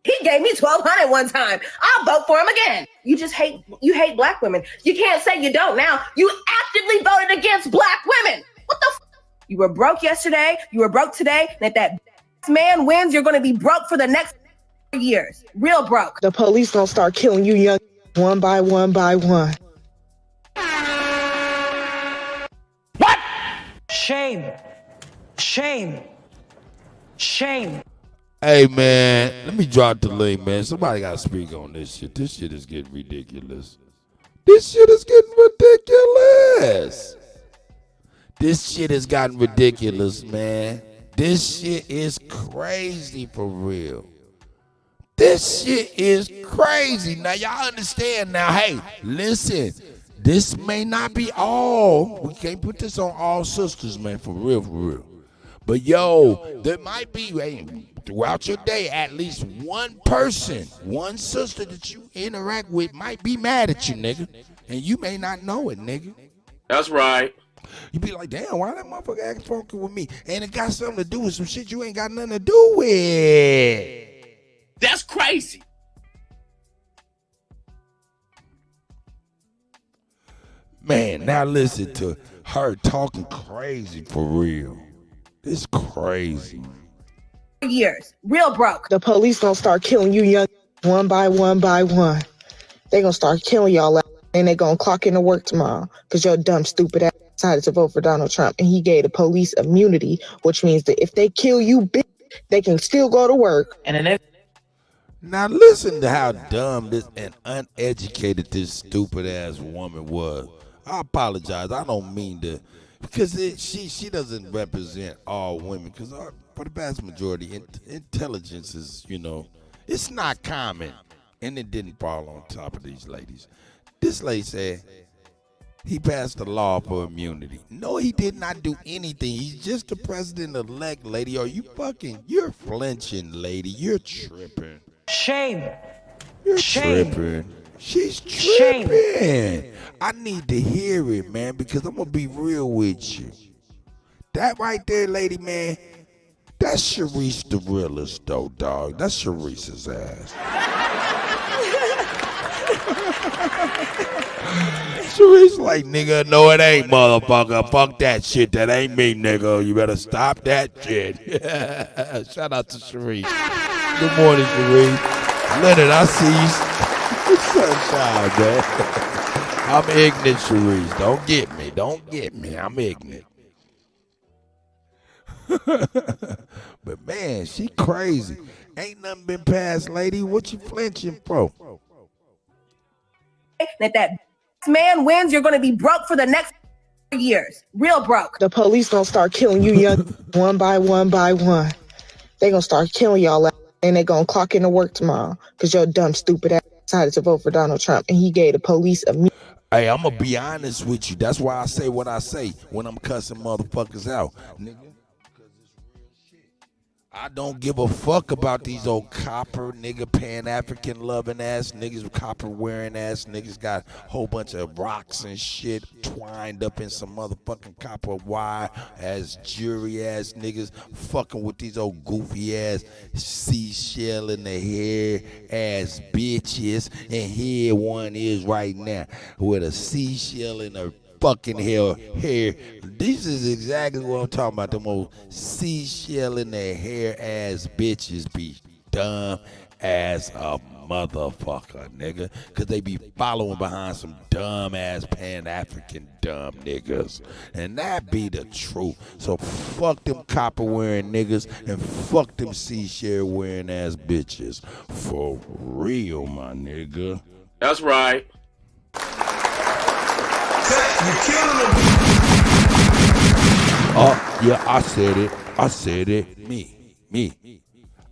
he gave me $1,200 one time. I'll vote for him again. You just hate black women. You can't say you don't now. You actively voted against black women. What the You were broke yesterday. You were broke today. And if that man wins, you're going to be broke for the next years. Real broke. The police gonna start killing you young one by one by one. What? Shame. Shame. Shame. Hey, man, let me drop the link, man. Somebody got to speak on this shit. This shit is getting ridiculous. This shit is getting ridiculous. This shit has gotten ridiculous, man. This shit is crazy for real. This shit is crazy. Now, y'all understand now. Hey, listen. This may not be all. We can't put this on all sisters, man, for real, for real. But, yo, there might be, throughout your day, at least one person, one sister that you interact with might be mad at you, nigga. And you may not know it, nigga. That's right. You be like, damn, why that motherfucker acting funky with me? And it got something to do with some shit you ain't got nothing to do with. That's crazy. Man, now listen to her talking crazy for real. This crazy. Years. Real broke. The police gonna start killing you young one by one by one. They gonna start killing y'all out, and they gonna clock into work tomorrow because your dumb stupid ass decided to vote for Donald Trump, and he gave the police immunity, which means that if they kill you, bitch, they can still go to work. Now listen to how dumb this and uneducated this stupid ass woman was. I apologize. I don't mean to, because she doesn't represent all women. Because for the vast majority, intelligence is, it's not common, and it didn't fall on top of these ladies. This lady said he passed a law for immunity. No, he did not do anything. He's just the president-elect, lady. You're flinching, lady. You're tripping. Shame. You're Shame. tripping. She's tripping. Shame. I need to hear it, man, because I'm going to be real with you. That right there, lady, man, that's Sharice the realest, though, dog. That's Sharice's ass. Sharice like, nigga, no it ain't, motherfucker. Fuck that shit. That ain't me, nigga. You better stop that shit. Shout out to Sharice. Good morning, Sharice. Leonard, I see you. Sunshine, man. I'm ignorant, Sharice. Don't get me. Don't get me. I'm ignorant. But man, she crazy. Ain't nothing been passed, lady. What you flinching for? That man wins, you're going to be broke for the next years. Real broke. The police gonna start killing you young one by one by one. They gonna start killing y'all and they gonna clock into work tomorrow because your dumb, stupid ass decided to vote for Donald Trump and he gave the police a Hey, I'm going to be honest with you. That's why I say what I say when I'm cussing motherfuckers out. Nigga. I don't give a fuck about these old copper nigga Pan-African loving ass niggas, copper wearing ass niggas got a whole bunch of rocks and shit twined up in some motherfucking copper wire ass jury ass niggas fucking with these old goofy ass seashell in the hair ass bitches. And here one is right now with a seashell in her fucking hair. This is exactly what I'm talking about. Them old seashell in their hair ass bitches be dumb as a motherfucker, nigga. Cause they be following behind some dumb ass Pan-African dumb niggas. And that be the truth. So fuck them copper wearing niggas and fuck them seashell wearing ass bitches. For real, my nigga. That's right. You killing them. Oh, yeah, I said it. I said it. Me.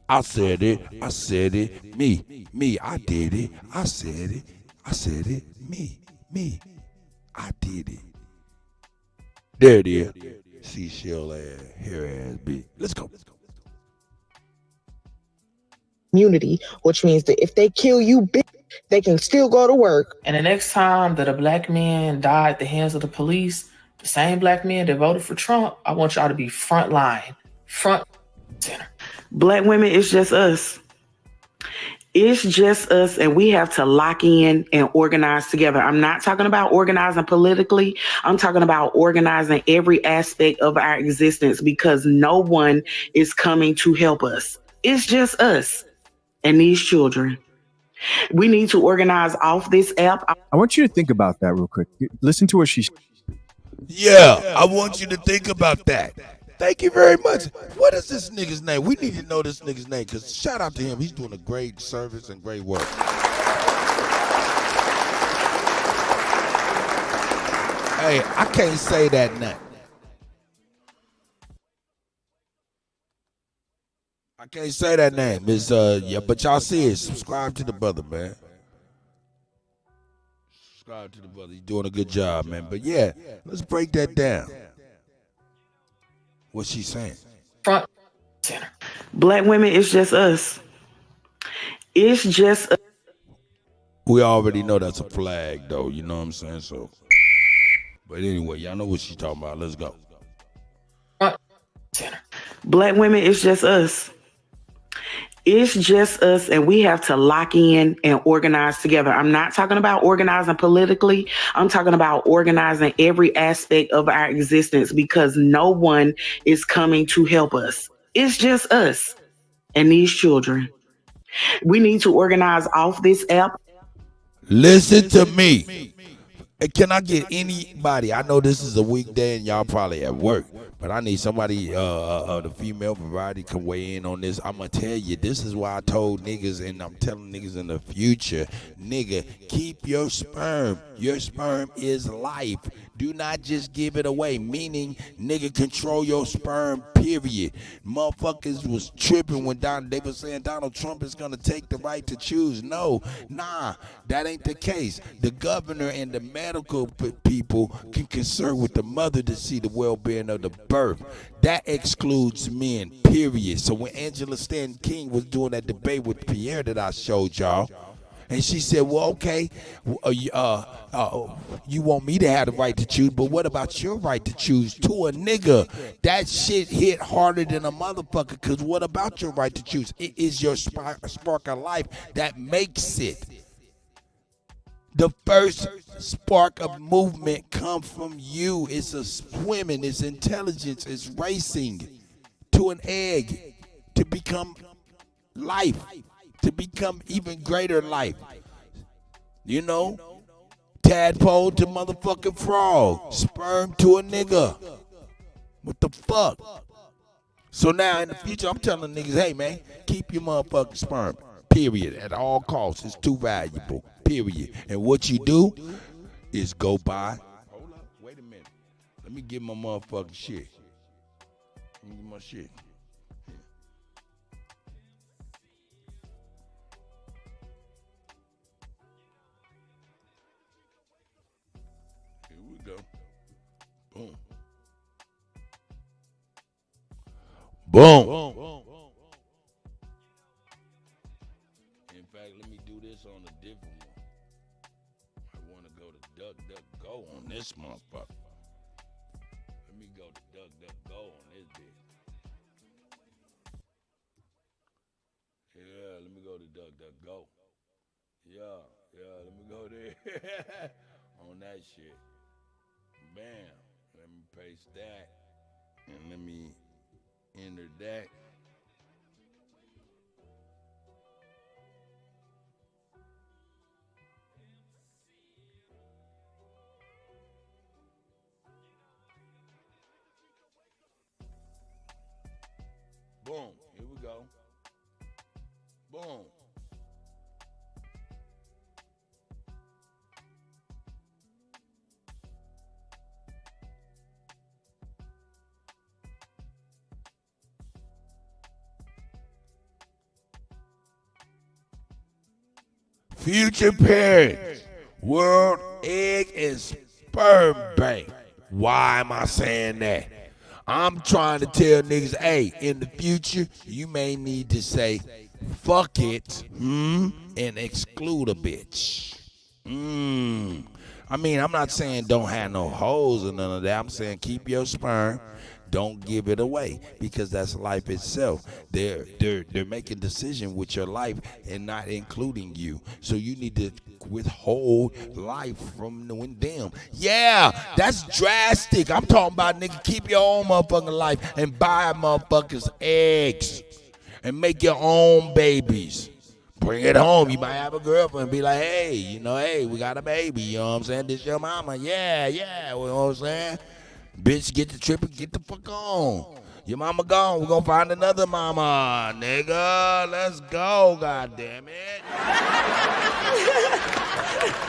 I said it. I said it. Me. I did it. I said it. I said it. Me. I did it. There it is. Seashell ass, hair ass bitch. Let's go. immunity, which means that if they kill you, bitch, they can still go to work. And the next time that a black man died at the hands of the police, the same black men that voted for Trump, I want y'all to be front line, front center. Black women, it's just us. It's just us, and we have to lock in and organize together. I'm not talking about organizing politically. I'm talking about organizing every aspect of our existence, because no one is coming to help us. It's just us and these children. We need to organize off this app. I want you to think about that real quick. Listen to what she's. Yeah, I want you to think about that. Thank you very much. What is this nigga's name? We need to know this nigga's name, because shout out to him. He's doing a great service and great work. Hey, I can't say that now. I can't say that name. It's yeah, but y'all see it. Subscribe to the brother, man. Subscribe to the brother. He's doing a good job, man. But yeah, let's break that down. What's she saying? Front center. Black women, it's just us. It's just us. We already know that's a flag, though. You know what I'm saying? So, but anyway, y'all know what she's talking about. Let's go. Front center. Black women, it's just us. It's just us, and we have to lock in and organize together. I'm not talking about organizing politically. I'm talking about organizing every aspect of our existence, because no one is coming to help us. It's just us and these children. We need to organize off this app. Listen to me. Hey, can I get anybody? I know this is a weekday and y'all probably at work, but I need somebody, the female variety can weigh in on this. I'm going to tell you, this is why I told niggas, and I'm telling niggas in the future, nigga, keep your sperm. Your sperm is life. Do not just give it away, meaning, nigga, control your sperm, period. Motherfuckers was tripping when they were saying Donald Trump is going to take the right to choose. No, nah, that ain't the case. The governor and the medical people can concern with the mother to see the well-being of the birth. That excludes men, period. So when Angela Stanton King was doing that debate with Pierre that I showed y'all, and she said, well, okay, you want me to have the right to choose, but what about your right to choose to a nigga? That shit hit harder than a motherfucker, because what about your right to choose? It is your spark of life that makes it. The first spark of movement come from you. It's a swimming, it's intelligence, it's racing to an egg to become life, to become even greater life. You know, tadpole to motherfucking frog, sperm to a nigga. What the fuck? So now in the future, I'm telling niggas, hey man, keep your motherfucking sperm. Period. At all costs. It's too valuable. Period. And what you do is go buy. Hold up. Wait a minute. Let me get my motherfucking shit. Let me get my shit. Here we go. Boom. Boom. In fact, let me do this on a different one. I want to go to DuckDuckGo on this motherfucker. Let me go to DuckDuckGo on this bitch. Yeah, let me go to DuckDuckGo. Yeah, let me go there. On that shit. Bam. Let me paste that. And let me enter that. Boom. Here we go. Boom. Future parents, World Egg and Sperm Bank. Why am I saying that? I'm trying to tell niggas, hey, in the future, you may need to say, fuck it, and exclude a bitch. I mean, I'm not saying don't have no hoes or none of that. I'm saying keep your sperm. Don't give it away because that's life itself. They're making decisions with your life and not including you. So you need to withhold life from them. Yeah, that's drastic. I'm talking about nigga, keep your own motherfucking life and buy motherfuckers eggs and make your own babies. Bring it home. You might have a girlfriend and be like, hey, we got a baby. You know what I'm saying? This your mama. Yeah. You know what I'm saying? Bitch, get the trip and get the fuck on. Your mama gone. We're going to find another mama. Nigga, let's go, goddamn it.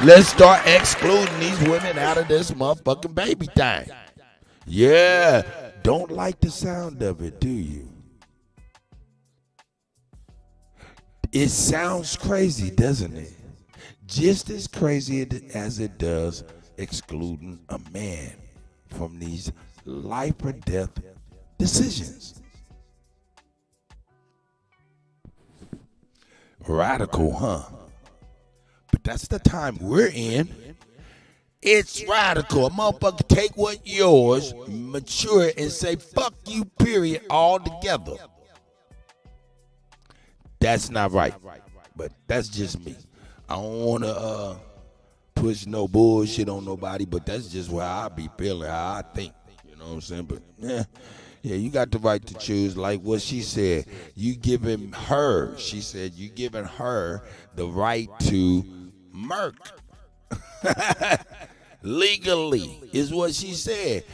Let's start excluding these women out of this motherfucking baby thing. Yeah. Don't like the sound of it, do you? It sounds crazy, doesn't it? Just as crazy as it does excluding a man from these life or death decisions. Radical, huh? But that's the time we're in. It's radical. A motherfucker take what's yours, mature it, and say, fuck you, period, all together. That's not right. But that's just me. I don't want to push no bullshit on nobody, but that's just where I be feeling, how I think. You know what I'm saying? But yeah, you got the right to choose. Like what she said, you giving her, she said, you giving her the right to murk. Legally is what she said.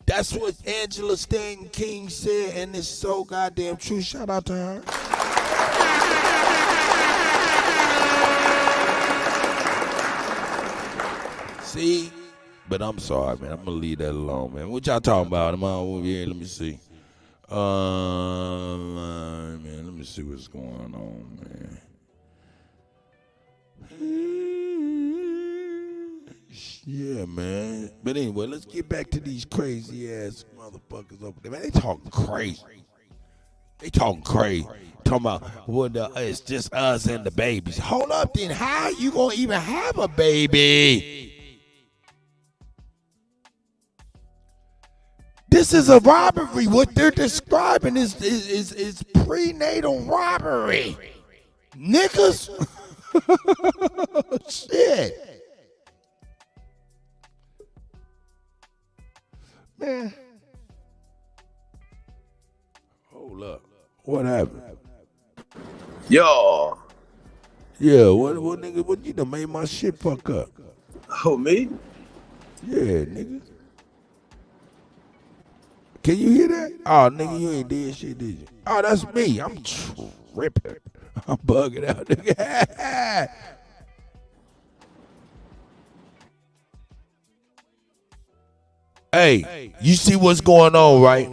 That's what Angela Stanton King said, and it's so goddamn true. Shout out to her. See? But I'm sorry, man. I'm going to leave that alone, man. What y'all talking about? Am I over here? Let me see. Man, let me see what's going on, man. Yeah, man. But anyway, let's get back to these crazy ass motherfuckers over there. Man, they talking crazy. Talking about, it's just us and the babies. Hold up, then. How you gonna even have a baby? This is a robbery. What they're describing is prenatal robbery. Niggas. Shit. Man. Hold up. What happened? Yo. Yeah, what nigga, what you done made my shit fuck up? Oh, me? Yeah, nigga. Can you hear that? Oh, nigga, you ain't did shit, did you? Oh, that's me. I'm tripping. I'm bugging out, nigga. Hey, you see what's going on, right?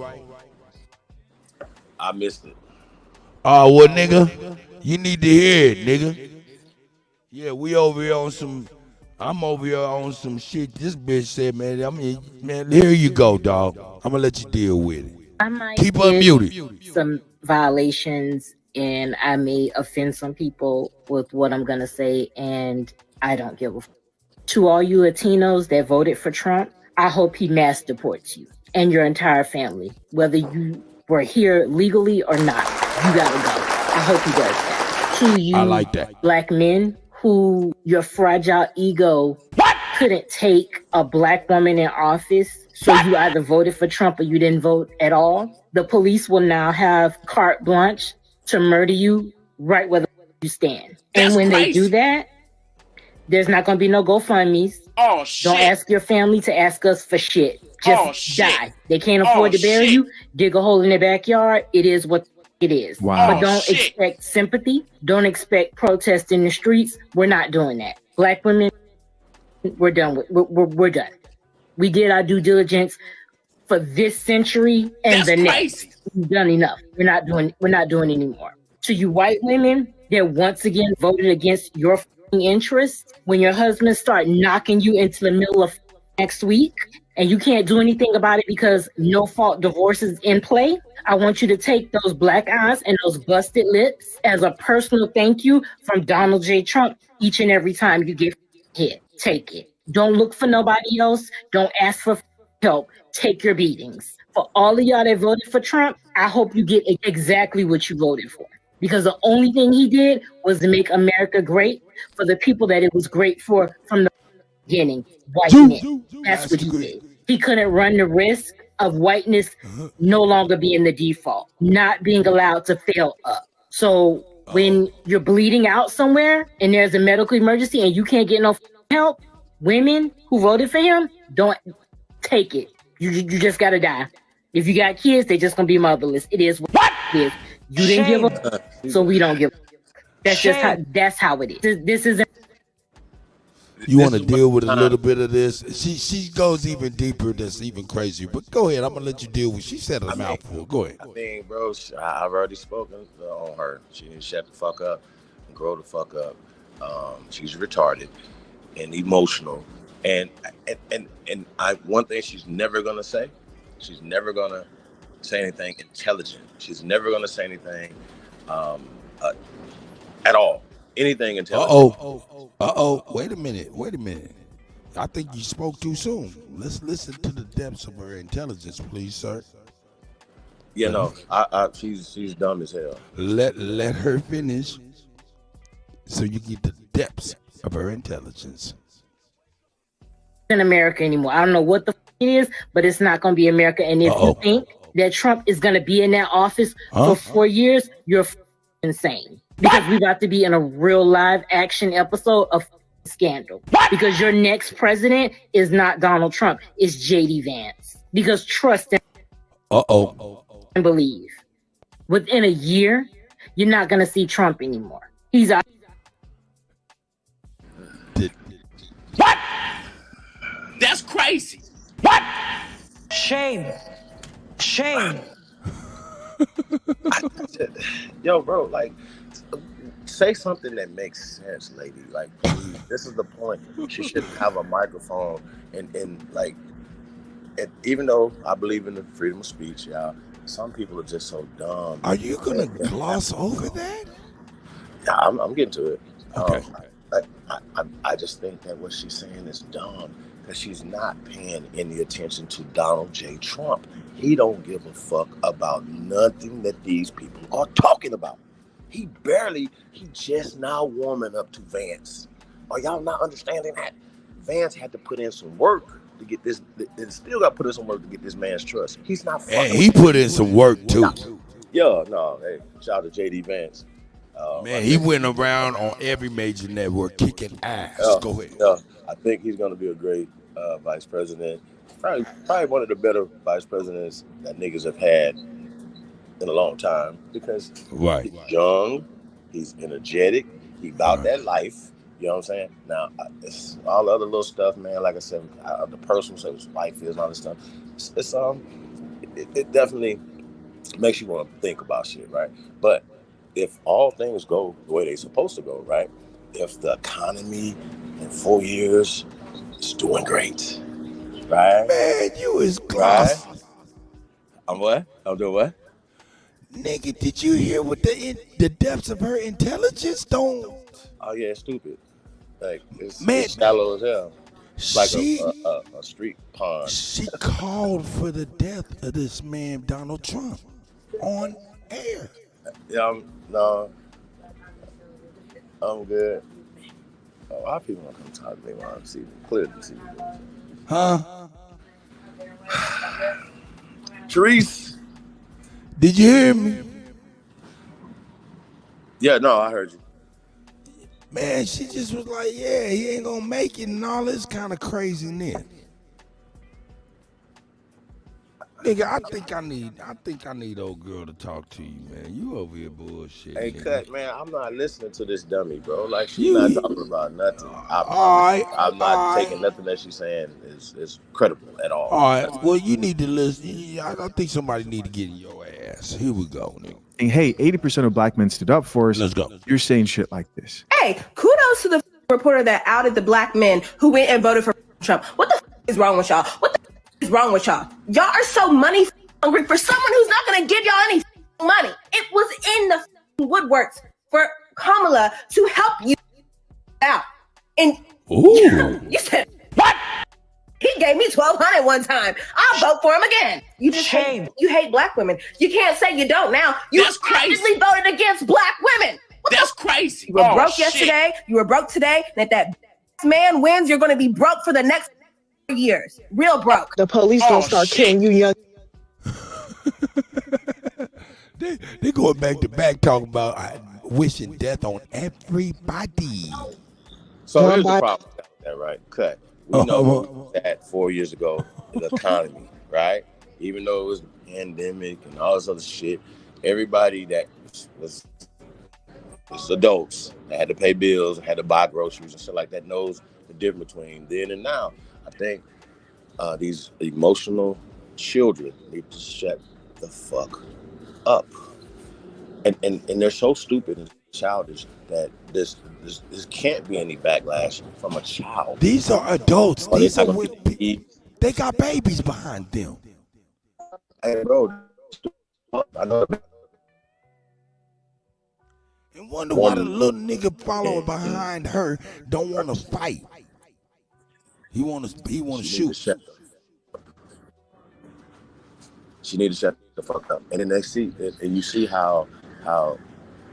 I missed it. Oh, well, nigga, you need to hear it, nigga. Yeah, we over here on some, I'm over here on some shit this bitch said, man. I mean, man, here you go, dog. I'm gonna let you deal with it. I might Keep get unmuted. some violations and I may offend some people with what I'm gonna say, and I don't give a f. To all you Latinos that voted for Trump, I hope he mass deports you and your entire family, whether you were here legally or not. You gotta go. I hope he does that. To you, I like that. Black men who your fragile ego couldn't take a black woman in office, so you either voted for Trump or you didn't vote at all. The police will now have carte blanche to murder you right where you stand. And when they do that, there's not going to be no GoFundMes. Oh, shit. Don't ask your family to ask us for shit. Just die. They can't afford to bury you. Dig a hole in their backyard. It is what it is. Wow. But don't expect sympathy. Don't expect protest in the streets. We're not doing that. Black women, we're done with. We're done. We did our due diligence for this century and the next. We've done enough. We're not doing anymore. To you white women that once again voted against your interests, when your husbands start knocking you into the middle of next week and you can't do anything about it because no fault divorce is in play, I want you to take those black eyes and those busted lips as a personal thank you from Donald J. Trump each and every time you get hit. Take it. Don't look for nobody else. Don't ask for help. Take your beatings. For all of y'all that voted for Trump, I hope you get exactly what you voted for. Because the only thing he did was to make America great for the people that it was great for from the beginning, white men. That's what he did. He couldn't run the risk of whiteness no longer being the default, not being allowed to fail up. So when you're bleeding out somewhere and there's a medical emergency and you can't get no help, women who voted for him, don't take it. You just gotta die. If you got kids, they just gonna be motherless. It is what it is. You didn't give up, so we don't give up. That's how it is. This isn't. You want to deal with a little bit of this? She goes even deeper. That's even crazier. But go ahead. I'm gonna let you deal with. She said a mouthful. Go ahead. I mean, bro, I've already spoken on her. She needs to shut the fuck up and grow the fuck up. She's retarded and emotional, and one thing she's never gonna say. She's never gonna say anything intelligent. She's never gonna say anything at all. Anything intelligent. Wait a minute. I think you spoke too soon. Let's listen to the depths of her intelligence, please, sir. Yeah, no, she's dumb as hell. Let her finish, so you get the depths of her intelligence. In America anymore. I don't know what the it is, but it's not going to be America. And if you think that Trump is going to be in that office for 4 years, you're insane. Because we're about to be in a real live action episode of scandal. Because your next president is not Donald Trump, it's JD Vance. Because trust and believe. Within a year, you're not going to see Trump anymore. He's out. What? That's crazy. What? Shame. Yo, bro, like, say something that makes sense, lady. Like, please, this is the point. She shouldn't have a microphone and like, and even though I believe in the freedom of speech, y'all, some people are just so dumb. Are you gonna gloss over that? Yeah, I'm getting to it. Okay. I just think that what she's saying is dumb because she's not paying any attention to Donald J. Trump. He don't give a fuck about nothing that these people are talking about. He just now warming up to Vance. Are y'all not understanding that? Vance had to put in some work to get this, and still got to put in some work to get this man's trust. He's not fucking. And he put in some work too. Yeah, no, hey, shout out to JD Vance. Man, he went around on every major network kicking ass. Go ahead. I think he's going to be a great vice president. Probably one of the better vice presidents that niggas have had in a long time, because he's young, he's energetic, he about that life. You know what I'm saying? Now, it's all the other little stuff, man. Like I said, the personal stuff, his wife is and all this stuff. It definitely makes you want to think about shit, right? But if all things go the way they're supposed to go, right? If the economy in 4 years is doing great, right? Man, you is class. Right? I'm what? I'm doing what? Nigga, did you hear what the depths of her intelligence don't? Oh yeah, it's stupid. Like it's shallow as hell. It's like a street pond. She called for the death of this man, Donald Trump, on air. Yeah, I'm good. A lot of people don't come talk to me while I'm seeing clear to see. Huh? Therese, did you hear me? Yeah, no, I heard you. Man, she just was like, yeah, he ain't gonna make it and all this kind of craziness. Nigga, I think I need old girl to talk to you, man. You over here bullshit. Hey, nigga. Cut, man, I'm not listening to this dummy, bro. Like, she's not talking about nothing. I'm not taking nothing that she's saying is credible at all. All right, well, you need to listen. I think somebody need to get in your ass. Here we go, nigga. Hey, 80% of black men stood up for us. Let's go. You're saying shit like this. Hey, kudos to the reporter that outed the black men who went and voted for Trump. What the is wrong with y'all? What the is wrong with y'all? Y'all are so money hungry for someone who's not going to give y'all any money. It was in the woodworks for Kamala to help you out. And you said, what? He gave me $1,200 one time. I'll vote for him again. You just hate black women. You can't say you don't now. You actively voted against black women. That's crazy. You were broke yesterday. You were broke today. And if that man wins, you're going to be broke for the next years. Real broke. The police gonna start killing you young. They going back to back talking about wishing death on everybody. So here's the problem with that, right? Cut. We know that 4 years ago, the economy, right? Even though it was a pandemic and all this other shit, everybody that was adults that had to pay bills, had to buy groceries and shit like that knows the difference between then and now. I think these emotional children need to shut the fuck up. And they're so stupid and childish that this can't be any backlash from a child. These are adults. These are they got babies behind them. Hey, bro, I know. And wonder why the little nigga following behind her don't want to fight. He want to shoot. She need to shut the fuck up. And then they see, and you see how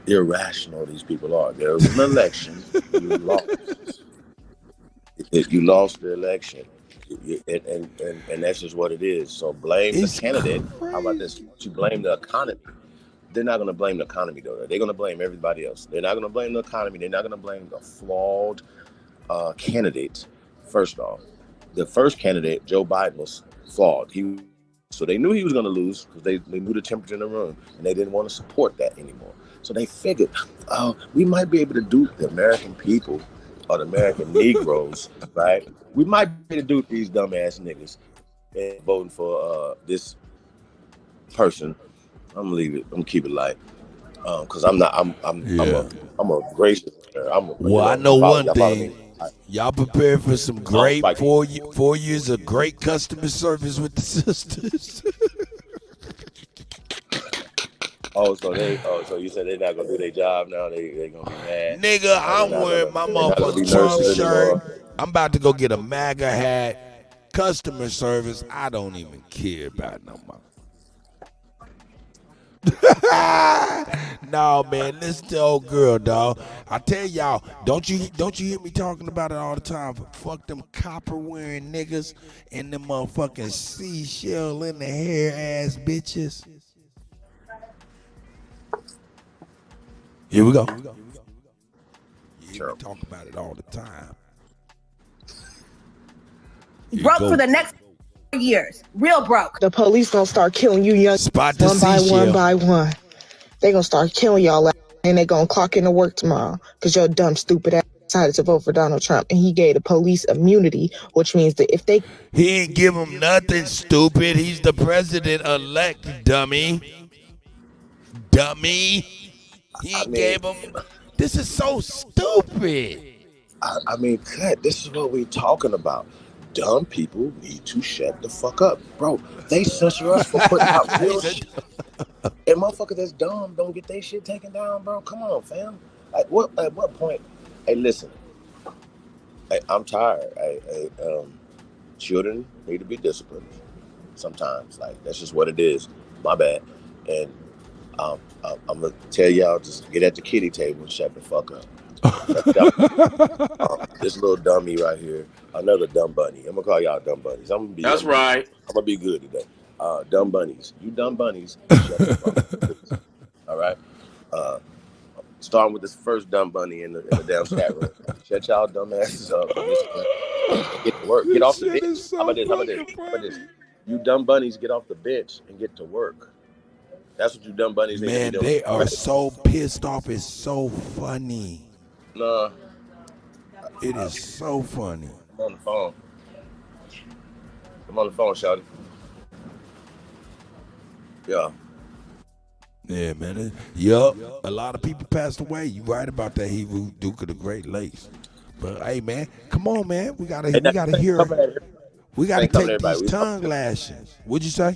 irrational these people are. There was an election, you lost. You lost the election, and that's just what it is. So blame the candidate. How about this? You blame the economy. They're not going to blame the economy, though. They're going to blame everybody else. They're not going to blame the economy. They're not going to blame the flawed candidate. First off, the first candidate, Joe Biden, was flawed. So they knew he was going to lose because they knew the temperature in the room, and they didn't want to support that anymore. So they figured, we might be able to dupe the American people or the American Negroes, right? We might be able to dupe these dumbass niggas and voting for this person. I'm gonna leave it. I'm gonna keep it light, because I'm a gracious. I know one thing. Y'all prepared for some great 4 years of great customer service with the sisters. So you said they're not gonna do their job now? They gonna be mad? Nigga, I'm wearing my motherfucking Trump shirt. I'm about to go get a MAGA hat. Customer service, I don't even care about no more. No, man, listen to old girl, dog. I tell y'all, don't you hear me talking about it all the time? Fuck them copper wearing niggas and them motherfucking seashell in the hair ass bitches. Here we go. You hear me talk about it all the time. Broke for the next years. Real broke. The police gonna start killing you young Spot the one by seashell. one by one. They gonna start killing y'all and they gonna clock into work tomorrow because your dumb stupid ass decided to vote for Donald Trump and he gave the police immunity, which means that if they He ain't give him nothing, stupid. He's the president-elect, dummy. Dummy. He ain't gave him. This is so stupid. I mean, Kutt, this is what we're talking about. Dumb people need to shut the fuck up. Bro, they censor us for putting out real shit. And motherfuckers that's dumb don't get their shit taken down, bro. Come on, fam. At what point? Hey, listen. I'm tired. Children need to be disciplined sometimes. Like, that's just what it is. My bad. And I'm going to tell y'all, just get at the kiddie table and shut the fuck up. This little dummy right here, another dumb bunny. I'm gonna call y'all dumb bunnies. That's right. I'm gonna be good today. Dumb bunnies. You dumb bunnies. Shut the fuck up, please. All right. Starting with this first dumb bunny in the damn chat room. Shut y'all dumb asses up. And get to work. Get off the bench. How about this? You dumb bunnies, get off the bench and get to work. That's what you dumb bunnies need to be doing. Man, they are so pissed off. It's so funny. Nah. It is so funny. I'm on the phone. Shawty. Yeah. Yeah, man. Yup. A lot of people passed away. You right about that Hebrew Duke of the Great Lakes. But hey, man, come on, man. We gotta hear. We gotta take these tongue lashings. What'd you say?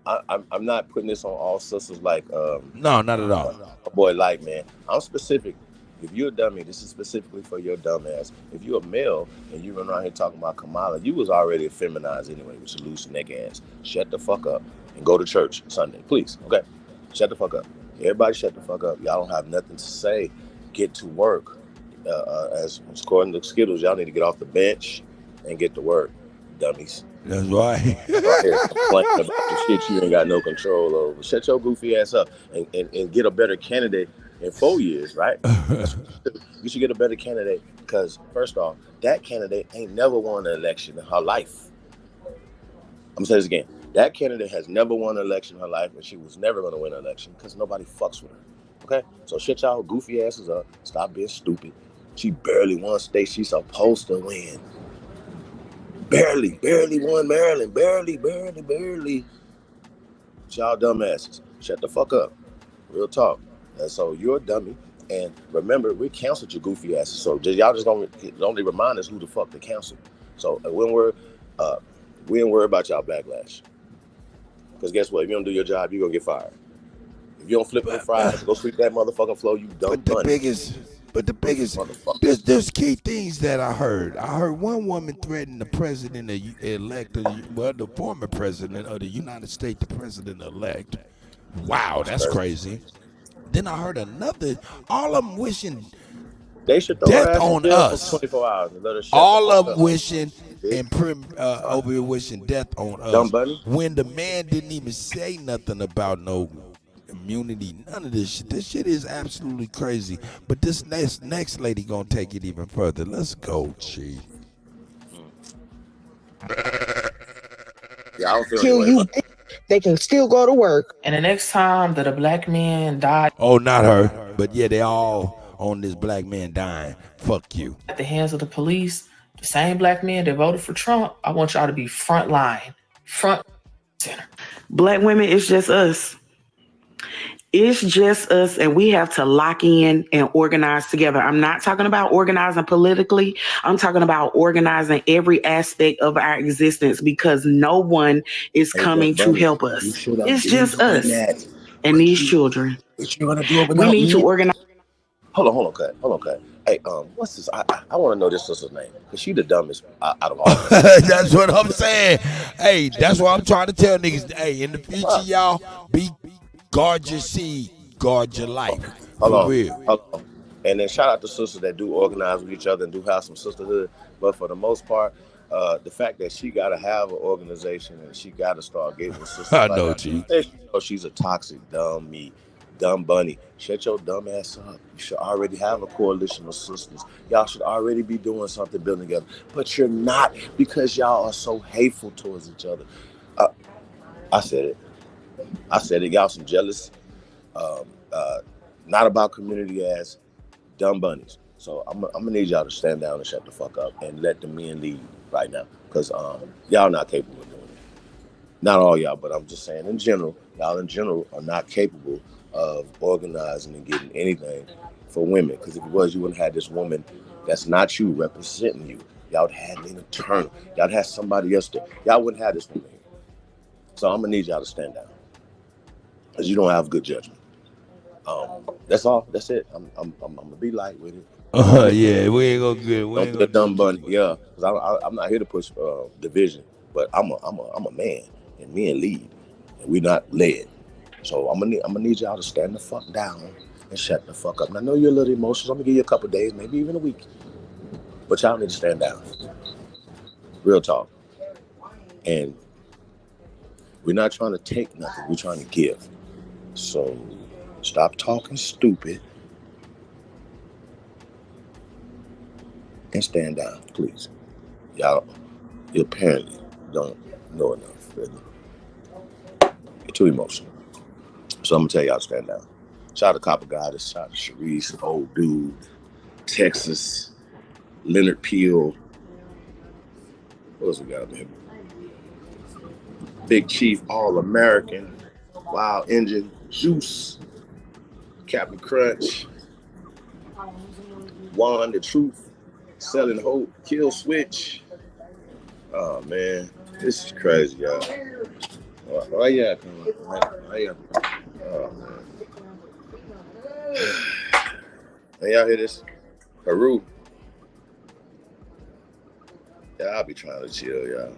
I'm not putting this on all sisters like no, not at all. A boy like, man. I'm specific. If you're a dummy, this is specifically for your dumb ass. If you're a male and you run around here talking about Kamala, you was already feminized anyway with your loose neck ass. Shut the fuck up and go to church Sunday, please. Okay? Shut the fuck up. Everybody shut the fuck up. Y'all don't have nothing to say. Get to work. As according to Skittles, y'all need to get off the bench and get to work, dummies. That's right. Right here complaining about the shit you ain't got no control over. Shut your goofy ass up and get a better candidate in 4 years, right? You should get a better candidate because, first off, that candidate ain't never won an election in her life. I'm going to say this again. That candidate has never won an election in her life, and she was never going to win an election because nobody fucks with her. Okay? So shut y'all goofy asses up. Stop being stupid. She barely won state she's supposed to win. Barely won Maryland. Barely. Y'all dumbasses. Shut the fuck up. Real talk. And so you're a dummy. And remember, we canceled your goofy asses. So y'all just only remind us who the fuck they canceled. So we ain't worried about y'all backlash. Because guess what? If you don't do your job, you're going to get fired. If you don't flip them fries, go sweep that motherfucking floor, you dumb bunny. But the biggest, there's key things that I heard. I heard one woman threaten the president-elect, the former president of the United States, the president-elect. Wow, that's crazy. Then I heard another, all of them wishing they should throw death on us. For 24 hours and let us all of them wishing and over here wishing death on us. Dumb bunny. When the man didn't even say nothing about no immunity, none of this shit. This shit is absolutely crazy. But this next lady gonna take it even further. Let's go, Chief. Yeah, I don't feel kill you. They can still go to work. And the next time that a black man died, oh, not her, but yeah, they all on this black man dying. Fuck you. At the hands of the police, the same black men that voted for Trump, I want y'all to be front line, front center. Black women, it's just us. It's just us, and we have to lock in and organize together. I'm not talking about organizing politically. I'm talking about organizing every aspect of our existence because no one is coming to help us. It's just us and these children. We need to organize. Hold on, Kutt. Hey, what's this? I want to know this sister's name because she the dumbest out of all. That's what I'm saying. Hey, that's what I'm trying to tell niggas. Hey, in the future, y'all be guard your seed, guard your life. Hold For on. real. Hold on. And then shout out to sisters that do organize with each other and do have some sisterhood. But for the most part, the fact that she got to have an organization and she got to start getting with sisters I like know, that. Chief. She's a toxic, dumb bunny. Shut your dumb ass up. You should already have a coalition of sisters. Y'all should already be doing something, building together. But you're not, because y'all are so hateful towards each other. I said it. Y'all some jealous, not about community ass dumb bunnies. So I'm gonna need y'all to stand down and shut the fuck up and let the men lead right now, because y'all not capable of doing it. Not all y'all, but I'm just saying in general, y'all in general are not capable of organizing and getting anything for women. Because if it was, you wouldn't have this woman that's not you representing you. Y'all would have an attorney. Y'all would have somebody else there. Y'all wouldn't have this woman here. So I'm gonna need y'all to stand down, because you don't have good judgment. That's all. That's it. I'm gonna be light with it. Yeah, we ain't gonna get. Don't be a dumb bunny. Yeah, because I'm not here to push division, but I'm a man, and men lead, and we're not led. So I'm gonna need y'all to stand the fuck down and shut the fuck up. And I know you're a little emotional. I'm gonna give you a couple days, maybe even a week, but y'all need to stand down. Real talk. And we're not trying to take nothing. We're trying to give. So stop talking stupid and stand down, please. Y'all, you apparently don't know enough, really. You're too emotional. So I'm gonna tell y'all to stand down. Shout out to Copper Goddess, shout out to Sharice, Old Dude, Texas, Leonard Peel. What else we got up here? Big Chief, All American, Wild Engine, Juice, Captain Crunch, Juan the Truth, Selling Hope, Kill Switch. Oh man, this is crazy, y'all. Oh yeah, oh man. Hey, y'all hear this? Peru. Yeah, I'll be trying to chill, y'all.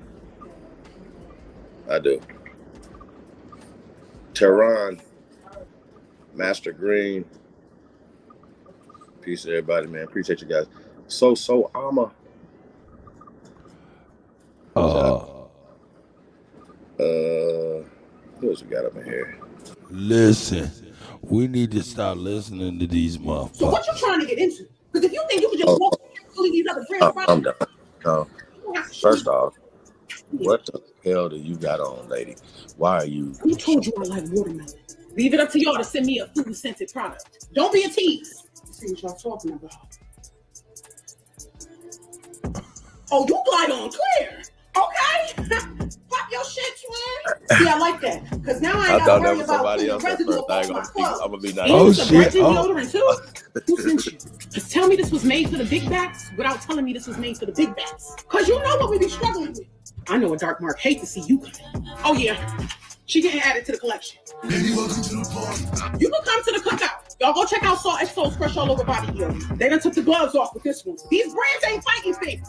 I do. Tehran, Master Green. Peace to everybody, man. Appreciate you guys. So Ama. Who else we got up in here? Listen, we need to start listening to these motherfuckers. So what you trying to get into? Because if you think you can just walk through these other friends, I'm done. No. First off, what the hell do you got on, lady? Why are you? Who told you I like watermelon? Leave it up to y'all to send me a food-scented product. Don't be a tease. See what y'all talking about. Oh, you glide on clear. Okay. Pop your shit, twin. See, I like that. Because now I ain't got to worry about the residue off my clothes. I'm going to be nice. Oh, shit. Deodorant too? Who sent you? Just tell me this was made for the big backs without telling me this was made for the big backs. Because you know what we be struggling with. I know a dark mark hate to see you come. Oh, yeah. She getting added to the collection. You can come to the cookout. Y'all go check out Saw Exo's Fresh All Over Body Heal. They done took the gloves off with this one. These brands ain't fighting faith.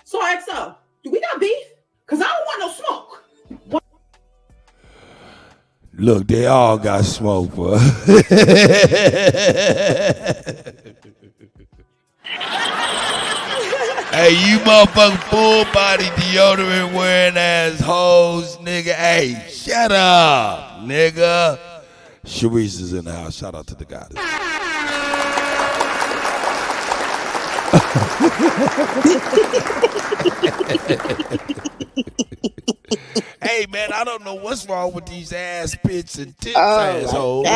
Saw XO, do we got beef? Because I don't want no smoke. What? Look, they all got smoke, bro. Hey, you motherfucking full body deodorant wearing ass hoes, nigga. Hey, shut up, nigga. Sharice is in the house. Shout out to the goddess. Hey, man, I don't know what's wrong with these ass pits and tits assholes.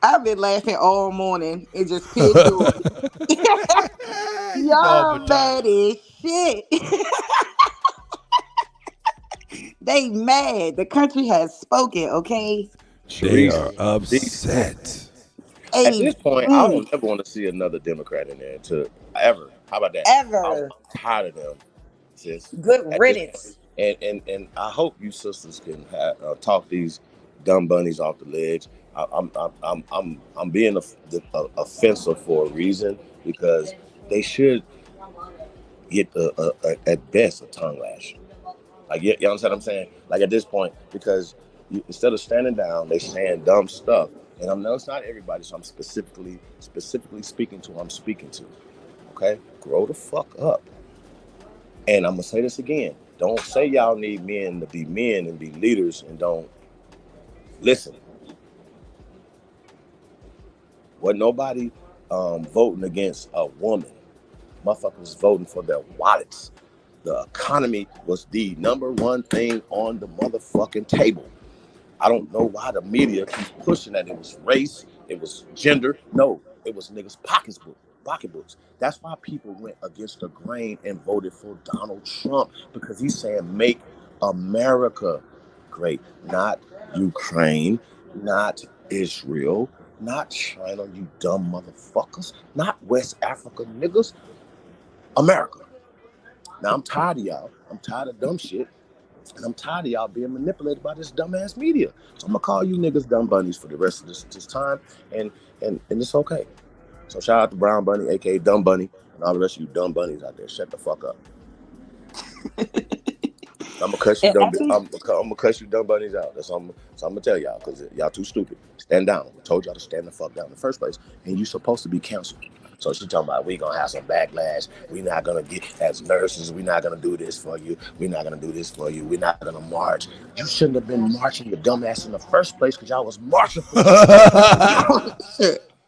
I've been laughing all morning. It just pissed off. Y'all mad as shit. They mad. The country has spoken, okay? They are upset. At this point, I don't ever want to see another Democrat in there ever. How about that? Ever. I'm tired of them. Sis. Good riddance. And I hope you sisters can talk these dumb bunnies off the ledge. I'm being offensive for a reason, because they should get at best a tongue lash. Like, you understand what I'm saying? Like, at this point, because instead of standing down, they saying dumb stuff. And I know it's not everybody, so I'm specifically speaking to who I'm speaking to. Okay? Grow the fuck up. And I'm going to say this again. Don't say y'all need men to be men and be leaders and don't listen. Wasn't nobody voting against a woman. Motherfuckers was voting for their wallets. The economy was the number one thing on the motherfucking table. I don't know why the media keeps pushing that it was race, it was gender. No, it was niggas' pocketbooks. That's why people went against the grain and voted for Donald Trump, because he's saying make America great, not Ukraine, not Israel, not China, you dumb motherfuckers, not West Africa niggas, America. Now I'm tired of y'all. I'm tired of dumb shit. And I'm tired of y'all being manipulated by this dumbass media. So I'm gonna call you niggas dumb bunnies for the rest of this time, and it's okay. So shout out to Brown Bunny, aka Dumb Bunny, and all the rest of you dumb bunnies out there. Shut the fuck up. I'm gonna cuss you dumb. I'm gonna cuss you dumb bunnies out. That's what I'm gonna tell y'all, because y'all too stupid. Stand down. I told y'all to stand the fuck down in the first place, and you supposed to be canceled. So she talking about we gonna have some backlash. We not gonna get, as nurses, we not gonna do this for you. We not gonna do this for you. We not gonna march. You shouldn't have been marching your dumb ass in the first place, because y'all was marching for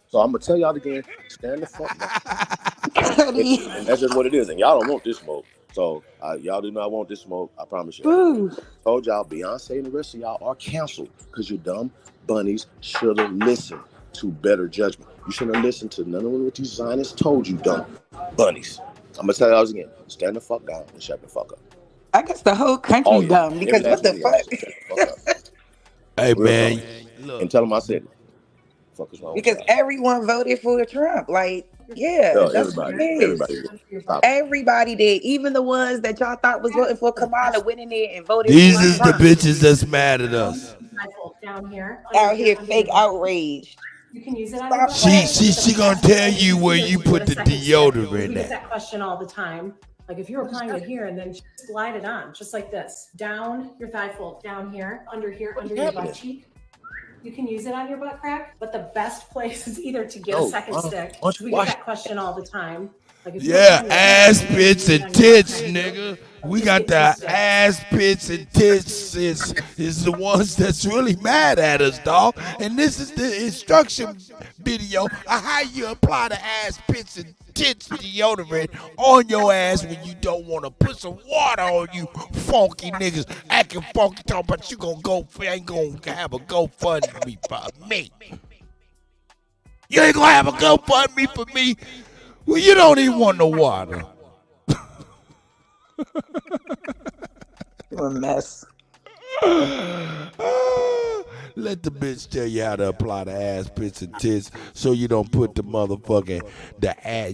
So I'm gonna tell y'all again, stand the fuck down. And that's just what it is. And y'all don't want this smoke. So y'all do not want this smoke. I promise you. Told y'all Beyonce and the rest of y'all are canceled because you dumb bunnies should have listened to better judgment. You shouldn't have listened to none of what these Zionists told you, dumb bunnies. I'm gonna tell y'all again, stand the fuck down and shut the fuck up. I guess the whole country dumb, because what the fuck? Hey, man. And tell them I said it. Fuck is wrong Because with y'all? everyone voted for Trump. Like, yeah, No, that's what it is. Everybody Everybody did. Even the ones that y'all thought was voting for Kamala went in there and voted These for is the Trump. bitches that's mad at us. Down here. Out here fake outraged. You can use it on your She gonna tell you where you put the deodorant We get at. that question all the time. Like if you're applying it here and then just slide it on, just like this. Down your thigh fold, down here, under your butt cheek. You can use it on your butt crack, but the best place is either to get a second stick. We get that question all the time. Like if you're Yeah, applying it ass here, pits you can and use it on your tits, butt nigga. We got the ass pits and tits is the ones that's really mad at us, dog. And this is the instruction video of how you apply the ass pits and tits deodorant on your ass when you don't want to put some water on you funky niggas acting funky, talking about you ain't gonna have a GoFundMe for me. You ain't gonna have a GoFundMe for me. Well, you don't even want no water. You're a mess. Let the bitch tell you how to apply the ass pits and tits so you don't put the motherfucking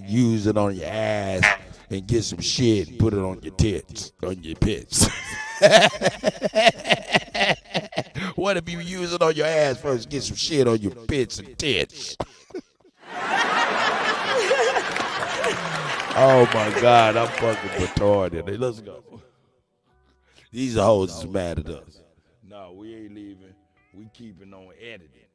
use it on your ass and get some shit and put it on your tits, on your pits. What if you use it on your ass first, get some shit on your pits and tits? Oh my God, I'm fucking retarded. Let's go. These hoes is mad at us. No, we ain't leaving. We keeping on editing.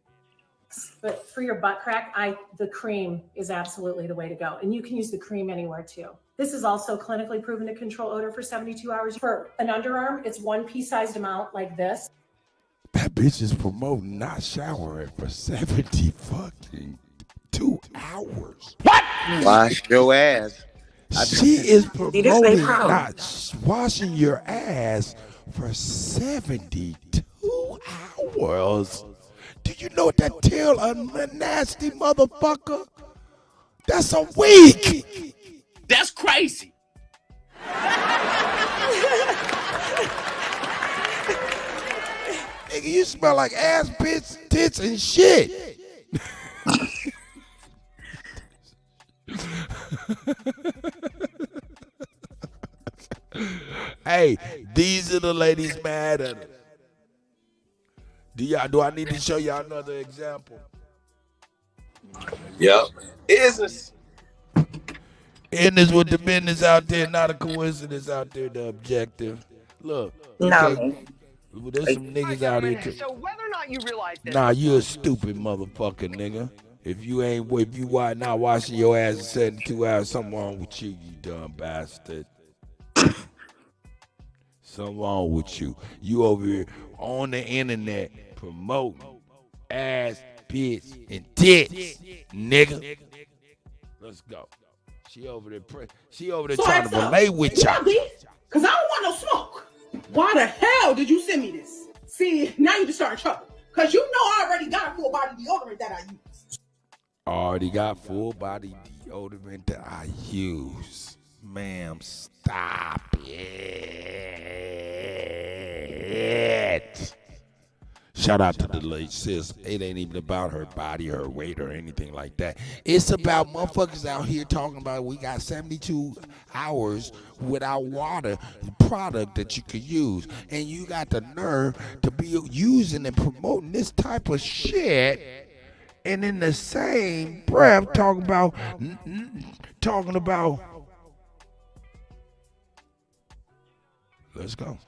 But for your butt crack, the cream is absolutely the way to go. And you can use the cream anywhere too. This is also clinically proven to control odor for 72 hours. For an underarm, it's one pea-sized amount like this. That bitch is promoting not showering for 70 fucking 2 hours. What? Wash your ass. She is promoting not washing your ass for 72 hours. Do you know what that tell a nasty motherfucker? That's a week. That's crazy. Nigga, you smell like ass, pits, tits, and shit. Hey, these are the ladies mad at us. Do I need to show y'all another example? Yep. Business. And this with the business out there, not a coincidence out there, the objective. Look. No, Okay. man. Well, there's some niggas out here too. So whether or not you realize this, Nah, you a stupid motherfucker, nigga. If you not washing your ass in 72 hours, something wrong with you, you dumb bastard. Something wrong with you. You over here on the internet promoting ass, bitch, and tits, nigga. Let's go. She over there trying to relate with y'all. Because I don't want no smoke. Why the hell did you send me this? See, now you just starting trouble. Because you know I already got full body deodorant that I use. Already got full body deodorant that I use. Ma'am, stop it. Shout out to the late sis. It ain't even about her body, her weight, or anything like that. It's about motherfuckers out here talking about we got 72 hours without water product that you could use. And you got the nerve to be using and promoting this type of shit. And in the same breath talking about let's go.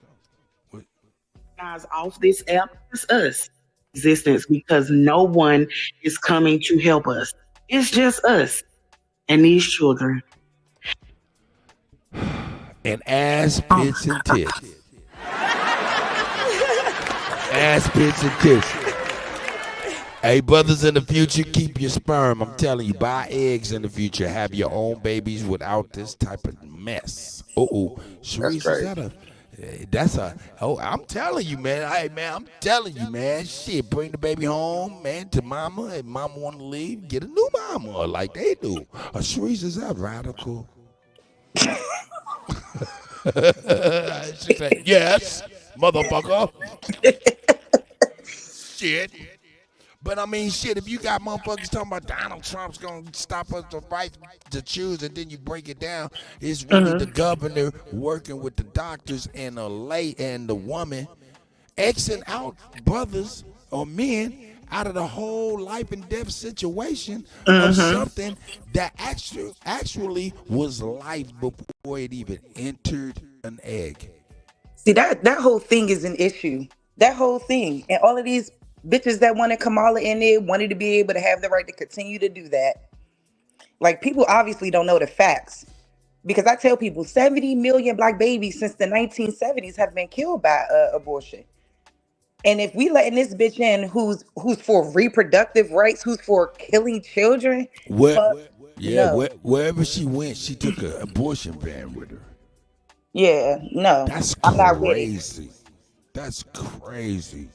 Guys off this app is us existence because no one is coming to help us. It's just us and these children. And ass, pits, and tits. Ass, pits, and tits. Hey, brothers, in the future, keep your sperm. I'm telling you, buy eggs in the future. Have your own babies without this type of mess. Sharice, I'm telling you, man. Hey, man, I'm telling you, man. Shit, bring the baby home, man, to mama. If mama want to leave, get a new mama like they do. Sharice, is that radical? She said, yes, motherfucker. Shit. But I mean, shit, if you got motherfuckers talking about Donald Trump's going to stop us the right to choose, and then you break it down, it's really the governor working with the doctors and the woman Xing out brothers or men out of the whole life and death situation of something that actually was life before it even entered an egg. See, that whole thing is an issue. That whole thing. And all of these bitches that wanted Kamala in there wanted to be able to have the right to continue to do that. Like, people obviously don't know the facts. Because I tell people 70 million black babies since the 1970s have been killed by abortion. And if we letting this bitch in who's for reproductive rights, who's for killing children, wherever she went, she took an abortion ban with her. Yeah, no. That's I'm not crazy. That's crazy.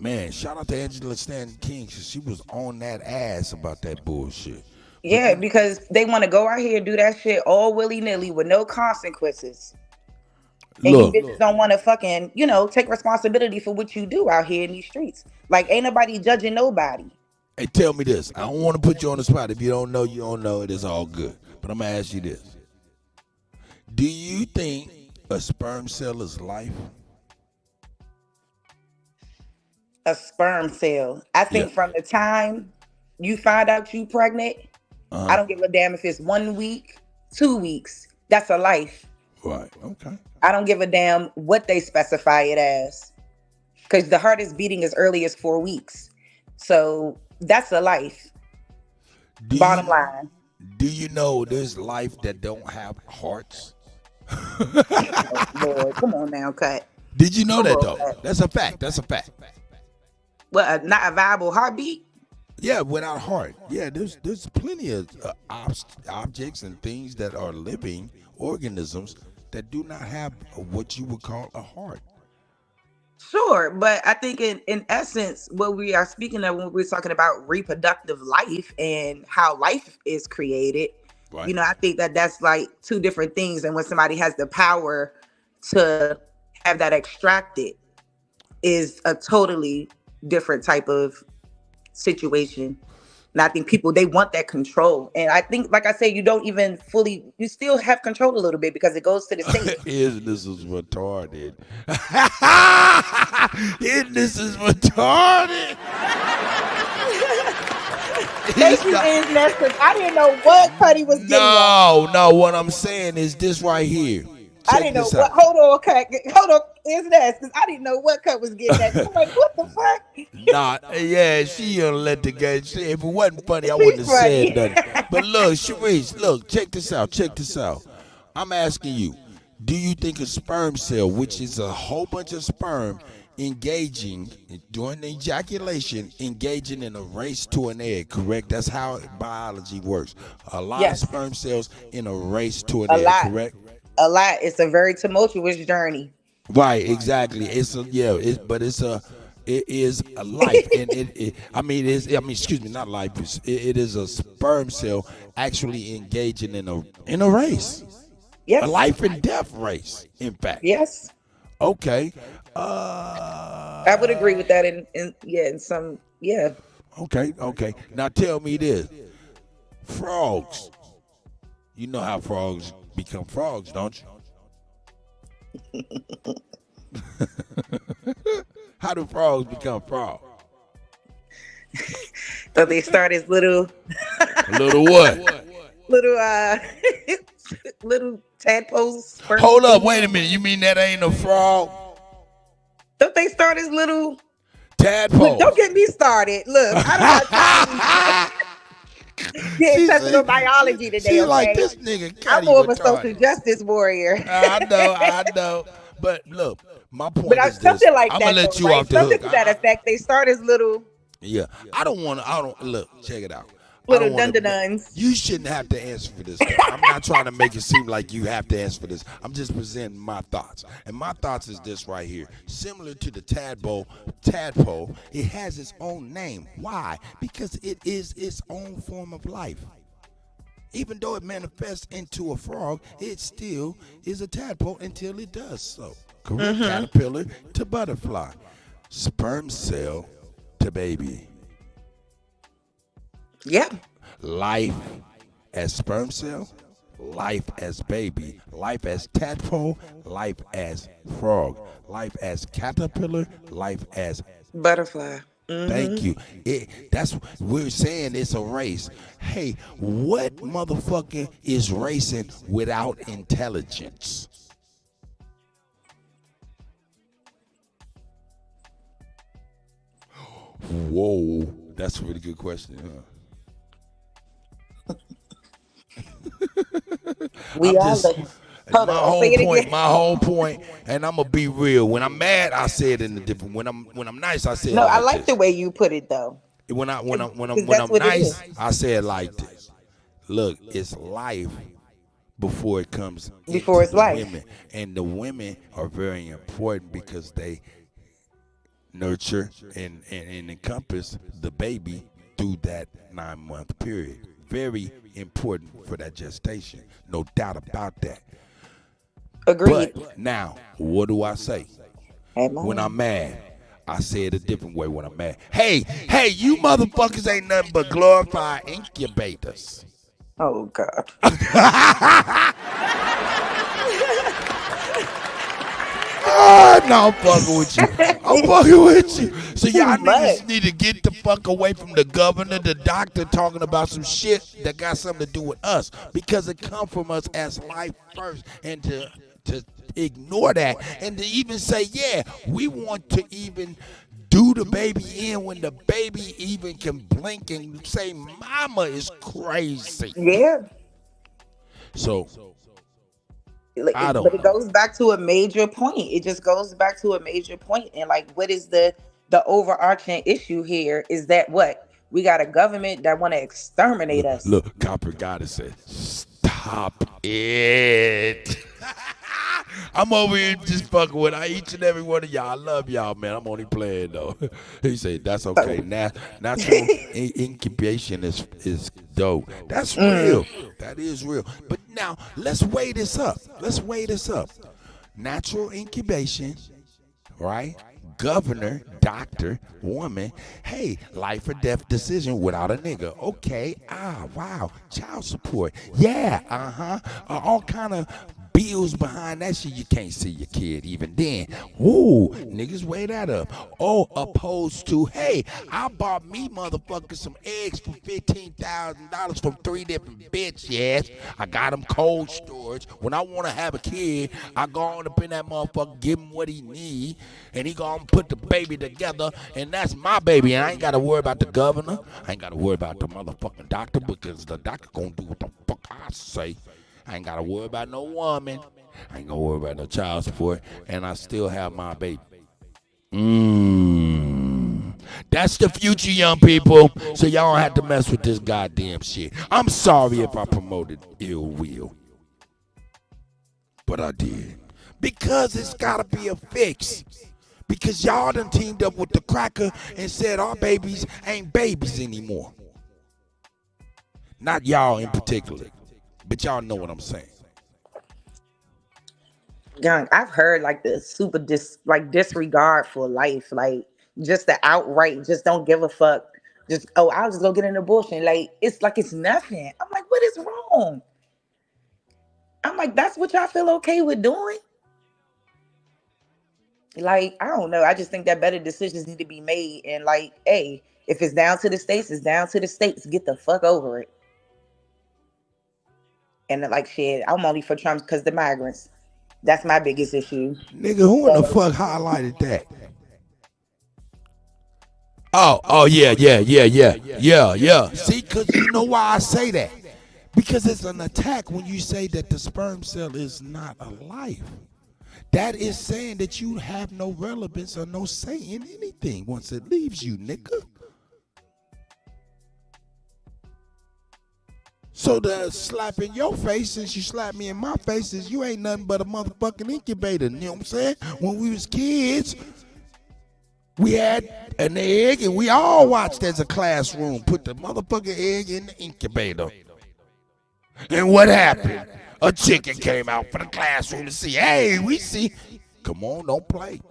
Man, shout out to Angela Stanton King, because she was on that ass about that bullshit. Yeah, because they want to go out here and do that shit all willy-nilly with no consequences. And you bitches don't want to fucking, take responsibility for what you do out here in these streets. Like, ain't nobody judging nobody. Hey, tell me this. I don't want to put you on the spot. If you don't know, you don't know. It is all good. But I'm going to ask you this. Do you think a sperm cell is life? A sperm cell. I think from the time you find out you pregnant, I don't give a damn if it's 1 week, 2 weeks. That's a life. Right. Okay. I don't give a damn what they specify it as. Because the heart is beating as early as 4 weeks. So that's a life. Bottom line. Do you know there's life that don't have hearts? Oh, Lord, come on now, Cut. Did you know that, though? That's a fact. That's a fact. What, not a viable heartbeat? Yeah, without heart. Yeah, there's plenty of objects and things that are living organisms that do not have what you would call a heart. Sure, but I think in essence, what we are speaking of when we're talking about reproductive life and how life is created, right. I think that's like two different things. And when somebody has the power to have that extracted is a totally different type of situation. And I think people, they want that control. And I think, like I said, you don't even fully, you still have control a little bit because it goes to the state. This is retarded. This is retarded. Thank you, Idgaf. I didn't know what Kutty was getting at. No, what I'm saying is this right here. I didn't know what. Hold on, Cut. Hold on. Answer that, because I didn't know what Cut was getting at. I'm like, what the fuck? Nah, yeah, she done let the guy say. If it wasn't funny, I wouldn't have said nothing. But look, Sharice, look, check this out. Check this out. I'm asking you, do you think a sperm cell, which is a whole bunch of sperm engaging during the ejaculation, engaging in a race to an egg, correct? That's how biology works. A lot of sperm cells in a race to an egg, correct? A lot. It's a very tumultuous journey. Right, exactly. It's a it is a life, and excuse me, not life. It is a sperm cell actually engaging in a race. Yes. A life and death race, in fact. Yes. Okay. I would agree with that in some. Okay. Now tell me this. Frogs. You know how frogs become frogs, don't you? How do frogs become frogs? So they start as little what? little tadpoles. Hold up, wait a minute. You mean that ain't a frog? Don't they start as little tadpoles? Look, don't get me started. Look, I'm getting touching on biology today. She's okay? like, this nigga. I'm more of a social justice warrior. I know. But look, my point is this. Something like I'm that. gonna let you right? off the Something hook. to that effect. They start as little. Yeah, look. Check it out. Little dun-dun-duns. You shouldn't have to answer for this. I'm not trying to make it seem like you have to answer for this. I'm just presenting my thoughts. And my thoughts is this right here. Similar to the tadpole, it has its own name. Why? Because it is its own form of life. Even though it manifests into a frog, it still is a tadpole until it does so. Correct? Caterpillar to butterfly. Sperm cell to baby. Yeah. Life as sperm cell, life as baby, life as tadpole, life as frog, life as caterpillar, life as butterfly. Thank you. We're saying it's a race. Hey, what motherfucker is racing without intelligence? Whoa, that's a really good question, huh? My whole point, and I'm gonna be real. When I'm mad, I say it in a different. When I'm nice, I say it. No, like I like the way you put it though. When I'm nice, I say it like this. Look, it's life before it comes. Before it's life. Women, and the women are very important because they nurture and encompass the baby through that 9-month period. Very important for that gestation. No doubt about that. Agreed. But now, what do I say? When I'm mad, I say it a different way when I'm mad. Hey, you motherfuckers ain't nothing but glorified incubators. Oh, God. No, I'm fucking with you. I'm fucking with you. So y'all niggas need to get the fuck away from the governor, the doctor talking about some shit that got something to do with us, because it come from us as life first, and to ignore that and to even say, yeah, we want to even do the baby in when the baby even can blink and say mama is crazy. Yeah. So but it goes back to a major point. It just goes back to a major point. And like, what is the overarching issue here is that what? We got a government that want to exterminate us. Look, Copper Goddess said, stop it. I'm over here just fucking with each and every one of y'all. I love y'all, man. I'm only playing, though. He said, that's okay. Natural incubation is dope. That's real. That is real. But now, let's weigh this up. Natural incubation, right? Governor, doctor, woman, hey, life or death decision without a nigga. Okay, wow, child support. Yeah, all kind of skills behind that shit, you can't see your kid even then. Ooh, niggas weigh that up. Oh, opposed to, hey, I bought me motherfuckers some eggs for $15,000 from 3 different bitches. I got him cold storage. When I want to have a kid, I go on up in that motherfucker, give him what he need, and he gonna put the baby together, and that's my baby. And I ain't got to worry about the governor. I ain't got to worry about the motherfucking doctor, because the doctor gonna do what the fuck I say. I ain't got to worry about no woman. I ain't gonna worry about no child support, and I still have my baby. That's the future, young people. So y'all don't have to mess with this goddamn shit. I'm sorry if I promoted ill will, but I did, because it's gotta be a fix. Because y'all done teamed up with the cracker and said our babies ain't babies anymore. Not y'all in particular, but y'all know what I'm saying. Young, I've heard like the super disregard for life, like just the outright, just don't give a fuck. Just, oh, I'll just go get an abortion. Like it's nothing. I'm like, what is wrong? I'm like, that's what y'all feel okay with doing? Like, I don't know. I just think that better decisions need to be made. And like, hey, if it's down to the states, it's down to the states. Get the fuck over it. And like, shit, I'm only for Trump because the migrants. That's my biggest issue. Nigga, who in the fuck highlighted that? Oh, yeah. See, because you know why I say that? Because it's an attack when you say that the sperm cell is not alive. That is saying that you have no relevance or no say in anything once it leaves you, nigga. So the slap in your face, since you slap me in my face, is you ain't nothing but a motherfucking incubator. You know what I'm saying? When we was kids, we had an egg, and we all watched as a classroom put the motherfucking egg in the incubator. And what happened? A chicken came out for the classroom to see. Hey, we see. Come on, don't play.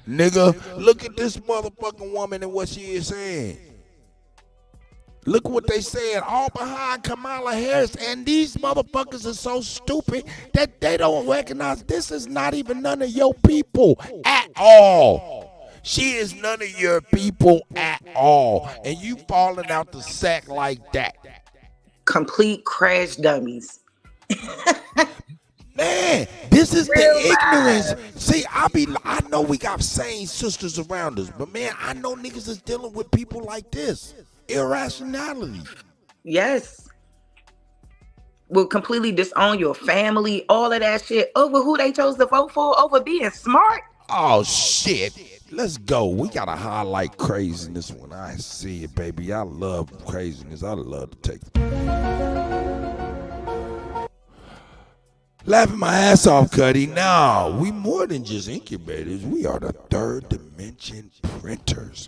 Nigga, look at this motherfucking woman and what she is saying. Look what they said, all behind Kamala Harris, and these motherfuckers are so stupid that they don't recognize this is not even none of your people at all. She is none of your people at all, and you falling out the sack like that. Complete crash dummies. Man, this is the ignorance. See, I know we got sane sisters around us, but man, I know niggas is dealing with people like this. Irrationality. Yes. Will completely disown your family, all of that shit, over who they chose to vote for, over being smart. Oh, shit. Let's go. We got to highlight craziness when I see it, baby. I love craziness. I love to take laughing my ass off, Kutty. No, we more than just incubators. We are the third dimension printers.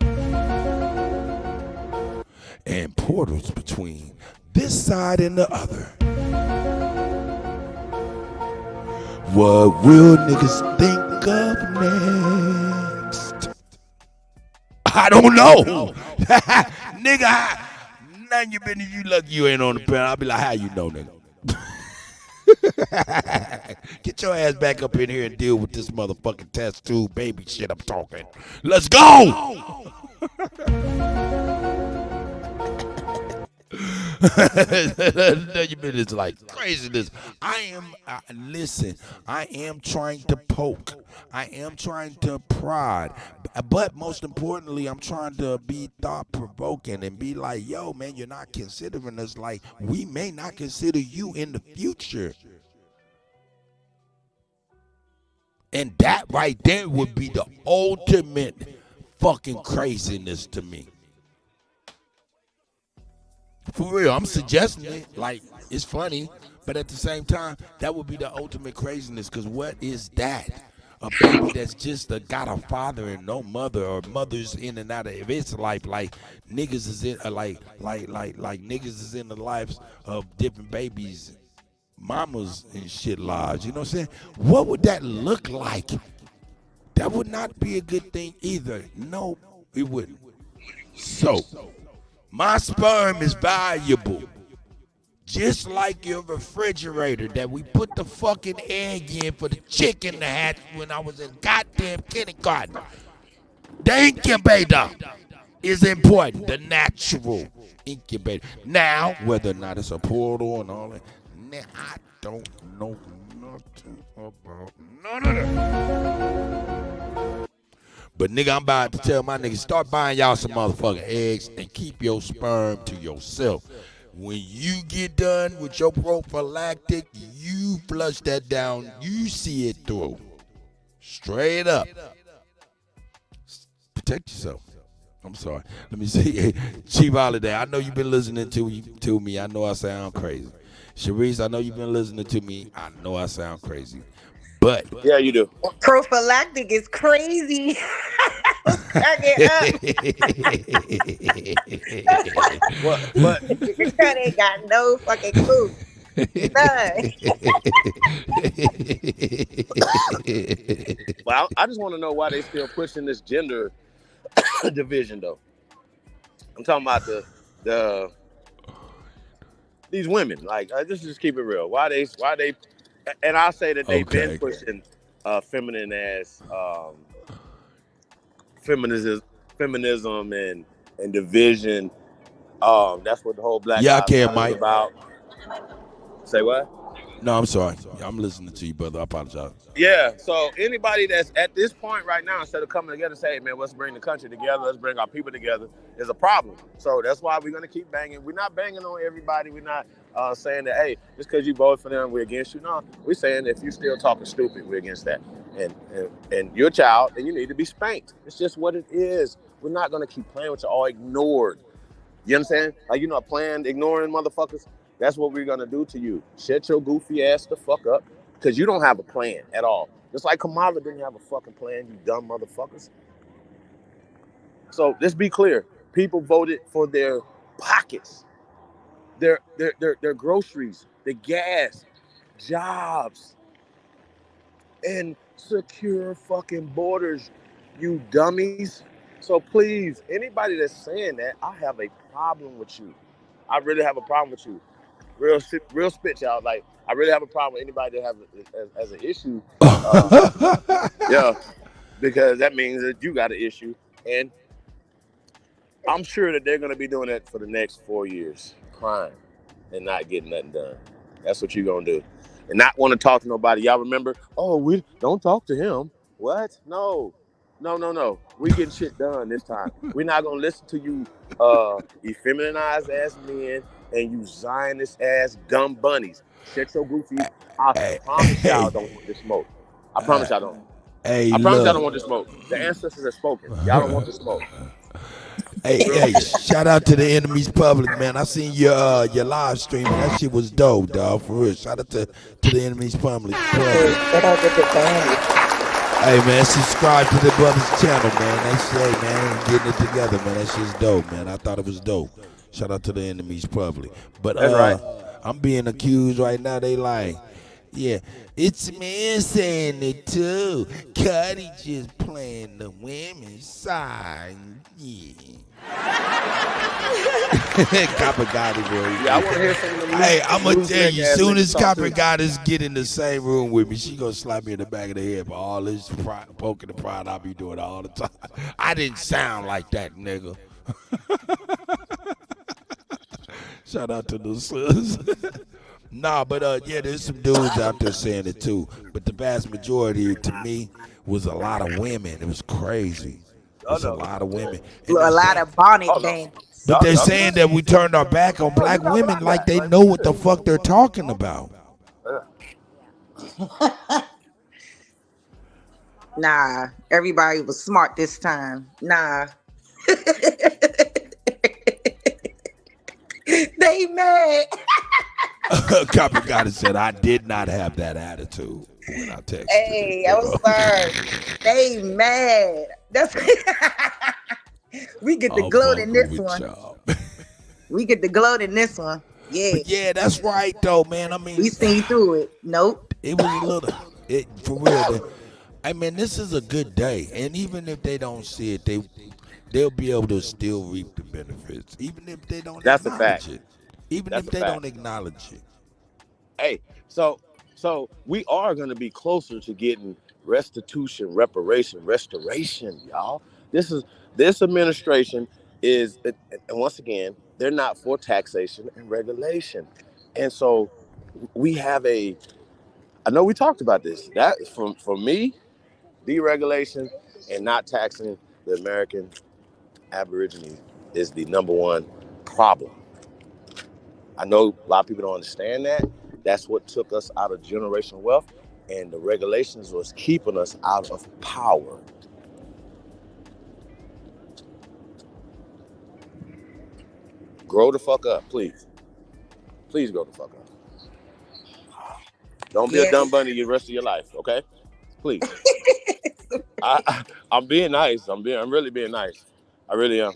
And portals between this side and the other. What will niggas think of next? I don't know. Nigga, none you been, you lucky you ain't on the panel. I'll be like, how you know, nigga? Get your ass back up in here and deal with this motherfucking test tube baby shit I'm talking. Let's go! It's like craziness. Listen, I am trying to poke. I am trying to prod. But most importantly, I'm trying to be thought-provoking and be like, yo, man, you're not considering us, like we may not consider you in the future. And that right there would be the ultimate fucking craziness to me. For real, I'm suggesting it like it's funny, but at the same time, that would be the ultimate craziness. Because what is that? A baby that's just got a father and no mother, or mother's in and out of its life, like niggas is in like niggas is in the lives of different babies, mamas and shit lives. You know what I'm saying? What would that look like? That would not be a good thing either. No, it wouldn't. So, my sperm is valuable. Just like your refrigerator that we put the fucking egg in for the chicken to hatch when I was in goddamn kindergarten. The incubator is important. The natural incubator. Now, whether or not it's a portal and all that, I don't know nothing about none of that. But nigga, I'm about to tell my niggas, start buying y'all some motherfucking eggs and keep your sperm to yourself. When you get done with your prophylactic, you flush that down. You see it through. Straight up. Protect yourself. I'm sorry. Let me see. Chief Holiday, I know you've been listening to me. I know I sound crazy. Sharice, I know you've been listening to me. I know I sound crazy. But yeah, you do. Prophylactic is crazy. What? It ain't got no fucking clue. Well, I just want to know why they still pushing this gender division, though. I'm talking about the these women. Like, just keep it real. Why they? And I say that they've been pushing feminine as feminism and division. That's what the whole Black Lives Matter is about. Say what? No, I'm sorry. I'm listening to you, brother. I apologize. Yeah. So anybody that's at this point right now, instead of coming together and say, hey, man, let's bring the country together, let's bring our people together, is a problem. So that's why we're going to keep banging. We're not banging on everybody. We're not saying that, hey, just because you voted for them, we're against you. No, we're saying if you're still talking stupid, we're against that. And you're a child, and you need to be spanked. It's just what it is. We're not going to keep playing with you all ignored. You understand? Like, playing, ignoring motherfuckers. That's what we're going to do to you. Shut your goofy ass the fuck up, because you don't have a plan at all. Just like Kamala didn't have a fucking plan, you dumb motherfuckers. So let's be clear. People voted for their pockets, their groceries, the gas, jobs, and secure fucking borders, you dummies. So please, anybody that's saying that, I have a problem with you. I really have a problem with you. Real spit, y'all. Like, I really have a problem with anybody that have as an issue. Yeah, because that means that you got an issue, and I'm sure that they're going to be doing that for the next 4 years, crying and not getting nothing done. That's what you're going to do, and not want to talk to nobody. Y'all remember? Oh, we don't talk to him. What? No. We getting shit done this time. We're not going to listen to you effeminized ass men and you Zionist ass dumb bunnies. Shut your goofy. I promise y'all don't want this smoke. I promise y'all don't. I promise y'all don't want this smoke. The ancestors have spoken. Y'all don't want this smoke. Hey, shout out to the enemy's public, man. I seen your live stream. That shit was dope, dog. For real. Shout out to the enemy's public. Hey, man, subscribe to the brother's channel, man. That shit, man, getting it together, man. That shit's dope, man. I thought it was dope. Shout out to the enemy's public. But that's right. I'm being accused right now. They like, yeah, it's men saying it too. Kutty just playing the women's side. Yeah. Copper got it, bro. Yeah, I want to hear some of them. Hey, I'm going to tell you, as soon as Copper got us get in the same room with me, she going to slap me in the back of the head for all this poking the pride I be doing all the time. I didn't sound like that, nigga. Shout out to those sons. Nah, but yeah, there's some dudes out there saying it too. But the vast majority, to me, was a lot of women. It was crazy. There's a lot of women. And a lot of bonnet bands. But they're saying that we turned our back on black women like they know what the fuck they're talking about. Nah, everybody was smart this time. Nah. They mad. Copper got it said, I did not have that attitude when I texted. Hey, I'm sorry. They mad. That's we get the gloat in this one. We get the gloat in this one. Yeah. But yeah, that's right though, man. I mean, we seen through it. Nope. It was a little for real. I mean, this is a good day. And even if they don't see it, they'll be able to still reap the benefits, even if they don't That's a fact. acknowledge it. Even That's if a they fact. don't acknowledge it. Hey, so we are going to be closer to getting restitution, restoration, y'all. This administration is, and once again, they're not for taxation and regulation, and so we have a. I know we talked about this. That for me, deregulation and not taxing the American Aborigines is the number one problem. I know a lot of people don't understand that. That's what took us out of generational wealth, and the regulations was keeping us out of power. Grow the fuck up, please. Please grow the fuck up. Don't be a dumb bunny the rest of your life, okay? Please. I'm being nice. I'm really being nice. I really am.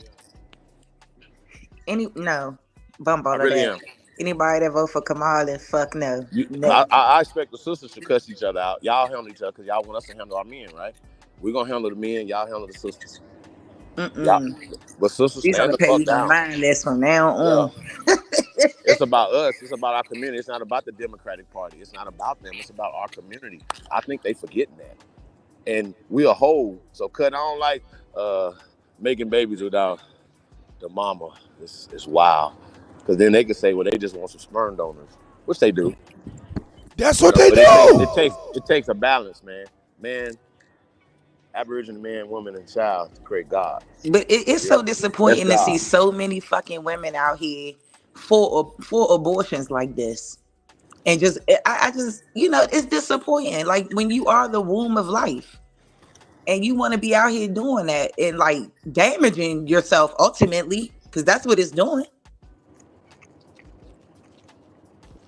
Bump all I of really that. am. Anybody that vote for Kamala, fuck no. No. I expect the sisters to cuss each other out. Y'all handle each other because y'all want us to handle our men, right? We're going to handle the men. Y'all handle the sisters. Y'all, but sisters, These on stand the the fuck page on down. mine list from now on. Yeah. It's about us. It's about our community. It's not about the Democratic Party. It's not about them. It's about our community. I think they forgetting that. And we a whole. So, Kutt, I don't like making babies without the mama. It's wild. Because then they could say, well, they just want some sperm donors, which they do. That's what they do. It takes a balance, man. Man, Aboriginal man, woman, and child to create God. But it's so disappointing to see so many fucking women out here for abortions like this. And I just, it's disappointing. Like when you are the womb of life and you want to be out here doing that and like damaging yourself ultimately, because that's what it's doing.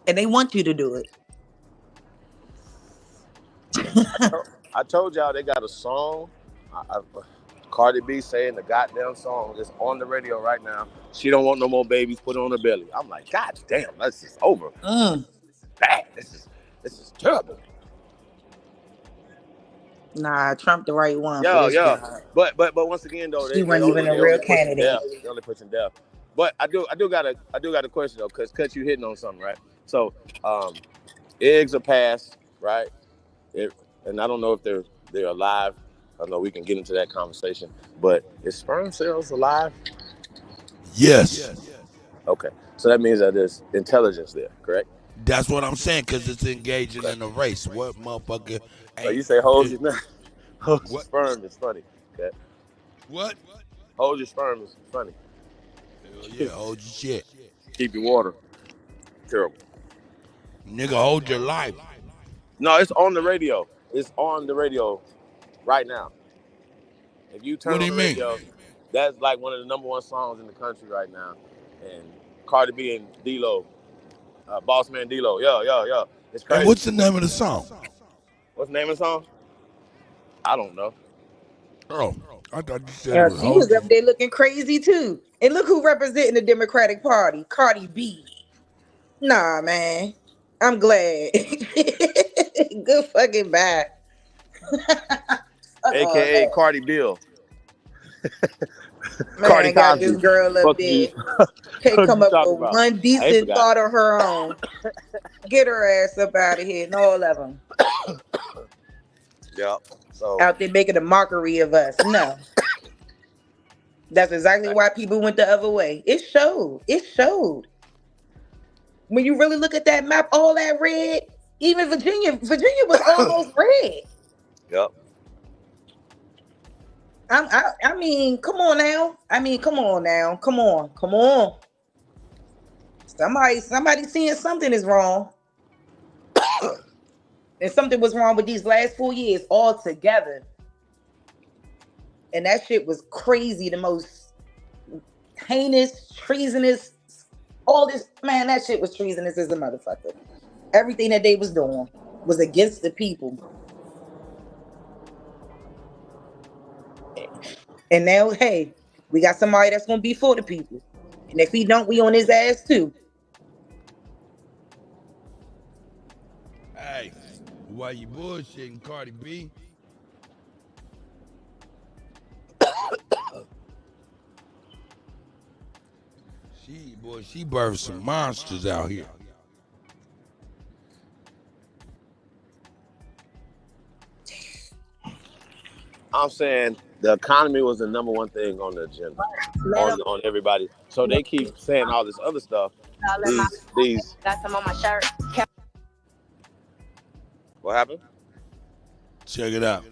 And they want you to do it. I told y'all they got a song. Cardi B saying the goddamn song is on the radio right now. She don't want no more babies put on her belly. I'm like, God damn, this is over. This is bad. This is terrible. Nah, Trump the right one for Yeah. this job. But once again though, He wasn't even a real candidate. They only pushing death. But I do got a question though, because Kutt, you hitting on something, right? So eggs are passed, right? And I don't know if they're alive. I know we can get into that conversation. But is sperm cells alive? Yes. Okay. So that means that there's intelligence there, correct? That's what I'm saying, because it's engaging in a race. What motherfucker? So you say hold your sperm is funny. Okay. What? Hold your sperm is funny. Hell yeah, hold your shit. Keep your water. Terrible. Nigga, hold your life. No, it's on the radio. It's on the radio right now. If you turn on the radio, that's like one of the number one songs in the country right now. And Cardi B and D-Lo, Boss Man D-Lo, yeah. It's crazy. And what's the name of the song? What's the name of the song? I don't know. Oh, I thought you said it was She was up there looking crazy too. And look who representing the Democratic Party, Cardi B. Nah, man. I'm glad. Good fucking bye. AKA Cardi Bill. Man, Cardi got Cosby. this girl up there. Can't come up with one decent thought of her own. Get her ass up out of here, and all of them. Yep. So out there making a mockery of us. No. That's exactly why people went the other way. It showed. It showed. When you really look at that map, all that red, even Virginia was almost red. Yep. I mean, come on now. Come on. Somebody seeing something is wrong. And something was wrong with these last 4 years altogether. And that shit was crazy. The most heinous, treasonous, all this, man, that shit was treasonous as a motherfucker. Everything that they was doing was against the people. And now, hey, we got somebody that's going to be for the people. And if he don't, we on his ass too. Hey, why you bullshitting, Cardi B? She birthed some monsters out here. I'm saying the economy was the number one thing on the agenda, on everybody. So they keep saying all this other stuff. These. Got some on my shirt. What happened? Check it out.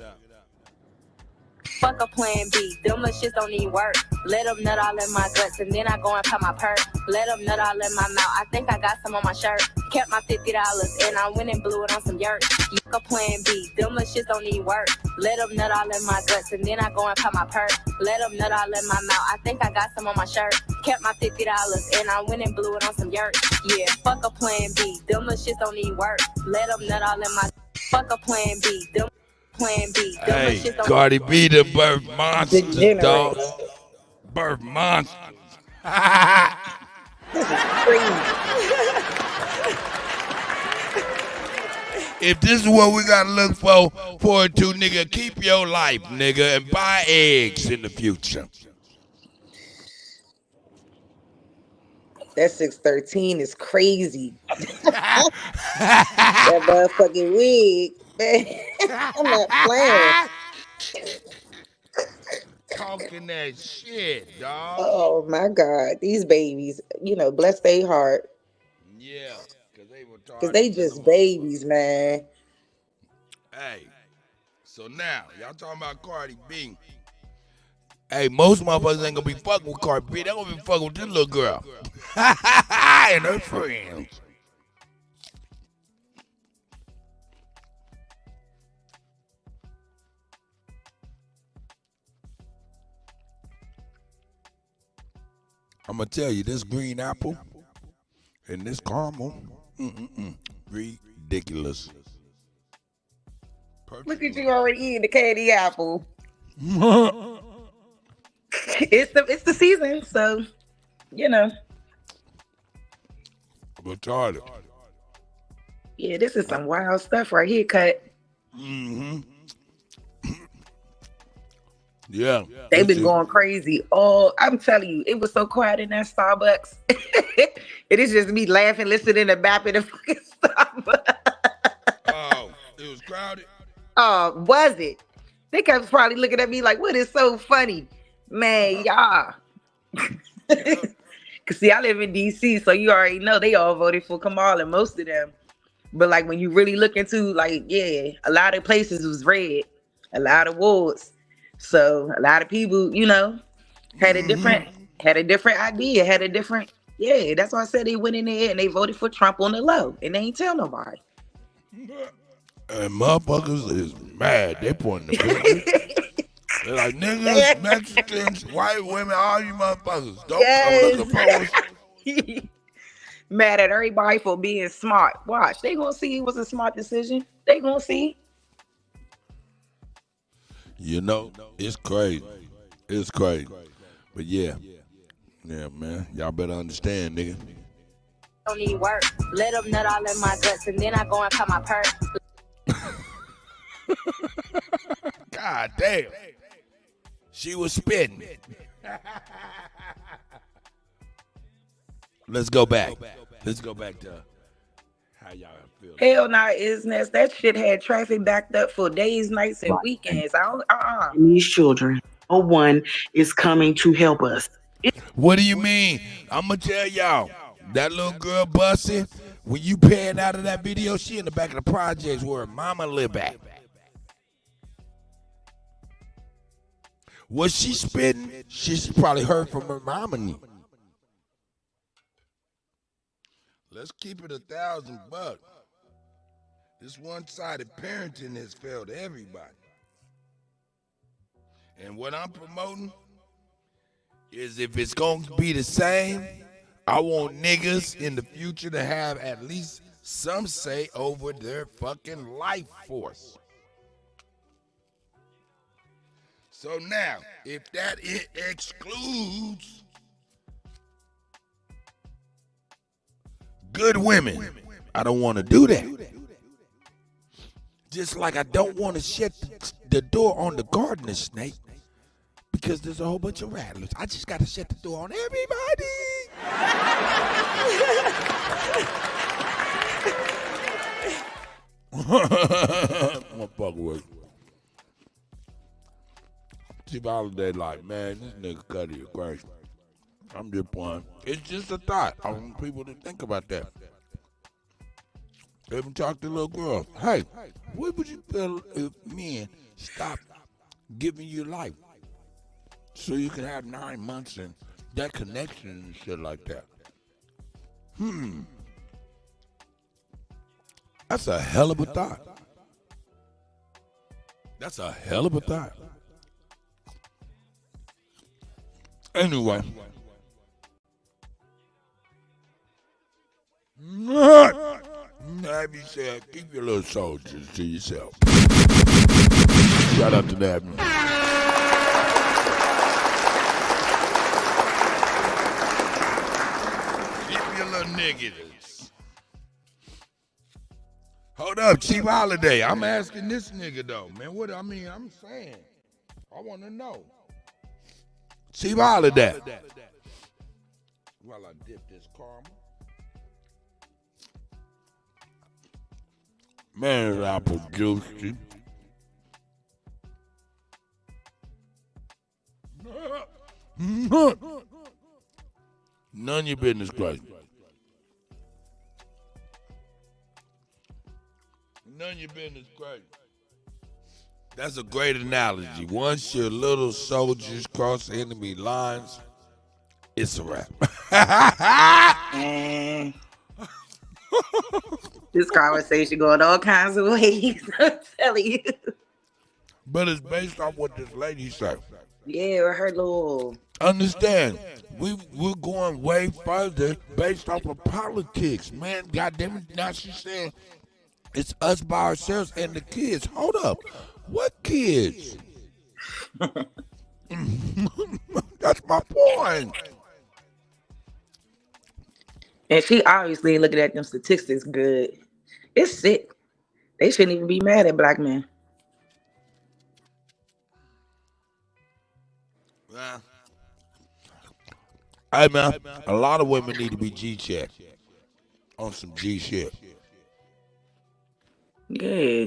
Fuck a plan B. Them little shits don't need work. Let them nut all in my guts and then I go and pop my perk. Let them nut all in my mouth. I think I got some on my shirt. Kept my $50 and I went and blew it on some yurt. Fuck a plan B. Them little shits don't need work. Let them nut all in my guts and then I go and pop my perk. Let them nut all in my mouth. I think I got some on my shirt. Kept my $50 and I went and blew it on some yurt. Yeah, fuck a plan B. Them little shits don't need work. Let them nut all in my. Fuck a plan B. Them plan B. Hey, Cardi B the birth monsters, dog. Birth monsters. This is crazy. If this is what we gotta look forward to, nigga, keep your life, nigga, and buy eggs in the future. That 613 is crazy. That motherfucking wig, man. I'm not playing. Talking that shit, dog. Oh my God, these babies, bless their heart. Yeah, because they just babies, man. Hey, so now y'all talking about Cardi B. Hey, most motherfuckers ain't gonna be fucking with Cardi B. They gonna be fucking with this little girl and her friends. I'm gonna tell you, this green apple and this caramel, ridiculous. Look at you already eating the candy apple. It's the season, so Retarded. Yeah, this is some wild stuff right here, Cut. Mm-hmm. Yeah. They've been going crazy. Oh, I'm telling you, it was so quiet in that Starbucks. It is just me laughing, listening to Bap in the fucking Starbucks. Oh, it was crowded? Was it? They kept probably looking at me like, what is so funny? Man, y'all. Cause see, I live in DC, so you already know they all voted for Kamala, most of them. But like when you really look into a lot of places was red, a lot of wards. So a lot of people, had a different idea, had a different, that's why I said they went in there and they voted for Trump on the low and they ain't tell nobody. And motherfuckers is mad. They pointing the finger. They're like, niggas, Mexicans, white women, all you motherfuckers. Don't come looking for us. Mad at everybody for being smart. Watch, they gonna see it was a smart decision. They gonna see. It's crazy. It's crazy. But yeah, man. Y'all better understand, nigga. Don't need work. Let them nut all in my guts and then I go and cut my perk. God damn. She was spitting. Let's go back. Let's go back to how y'all feel. Hell nah, isness. That shit had traffic backed up for days, nights, and weekends. These children, no one is coming to help us. What do you mean? I'm gonna tell y'all. That little girl busting, when you pan out of that video, she in the back of the projects where her mama live at. Was she spitting? She probably heard from her mama. Let's keep it $1,000. This one-sided parenting has failed everybody. And what I'm promoting is if it's going to be the same, I want niggas in the future to have at least some say over their fucking life force. So now, if that excludes good women, I don't want to do that. Just like I don't want to shut the door on the gardener snake because there's a whole bunch of rattlers. I just got to shut the door on everybody. Motherfucker was. Chief Holiday like, man, this nigga Kutty is crazy. I'm just playing. It's just a thought. I want people to think about that. Even talk to little girls. Hey, what would you feel if men stopped giving you life so you can have 9 months and that connection and shit like that? That's a hell of a thought. That's a hell of a thought. Anyway. Abby said, keep your little soldiers to yourself. Shout out to that. Keep your little niggas. Hold up, Chief Holiday. I'm asking this nigga though, man. What I mean, I'm saying. I want to know. Chief Holiday. While I dip this caramel. Man, it's apple juicy. None of your business, Christ. None of your business, Christ. That's a great analogy. Once your little soldiers cross enemy lines, it's a wrap. Man. This conversation going all kinds of ways. I'm telling you. But it's based off what this lady said. Yeah, her little. Understand, we're going way further based off of politics, man. Goddamn it! Now she's saying it's us by ourselves and the kids. Hold up, what kids? That's my point. And she obviously looking at them statistics good. It's sick. They shouldn't even be mad at black men. Hey man, a lot of women need to be G-checked on some G shit. Yeah.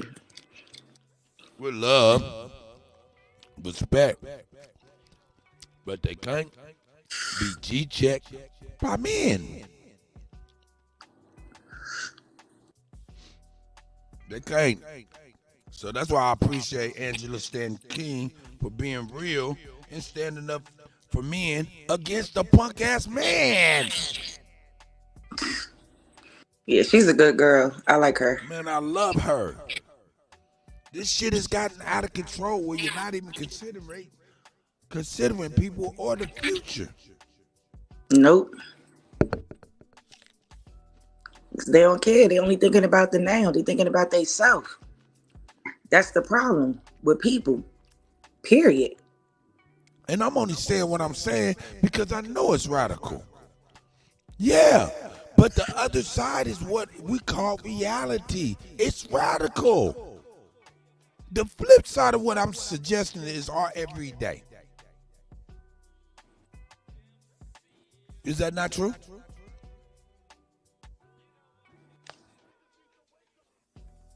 With love, respect, but they can't be G-checked by men. They can't. So that's why I appreciate Angela Stanton King for being real and standing up for men against the punk ass man. Yeah, she's a good girl. I like her. Man, I love her. This shit has gotten out of control where you're not even considering people or the future. Nope. They don't care. They only thinking about the now. They thinking about themselves. That's the problem with people. Period. And I'm only saying what I'm saying because I know it's radical. Yeah, but the other side is what we call reality. It's radical. The flip side of what I'm suggesting is our everyday. Is that not true?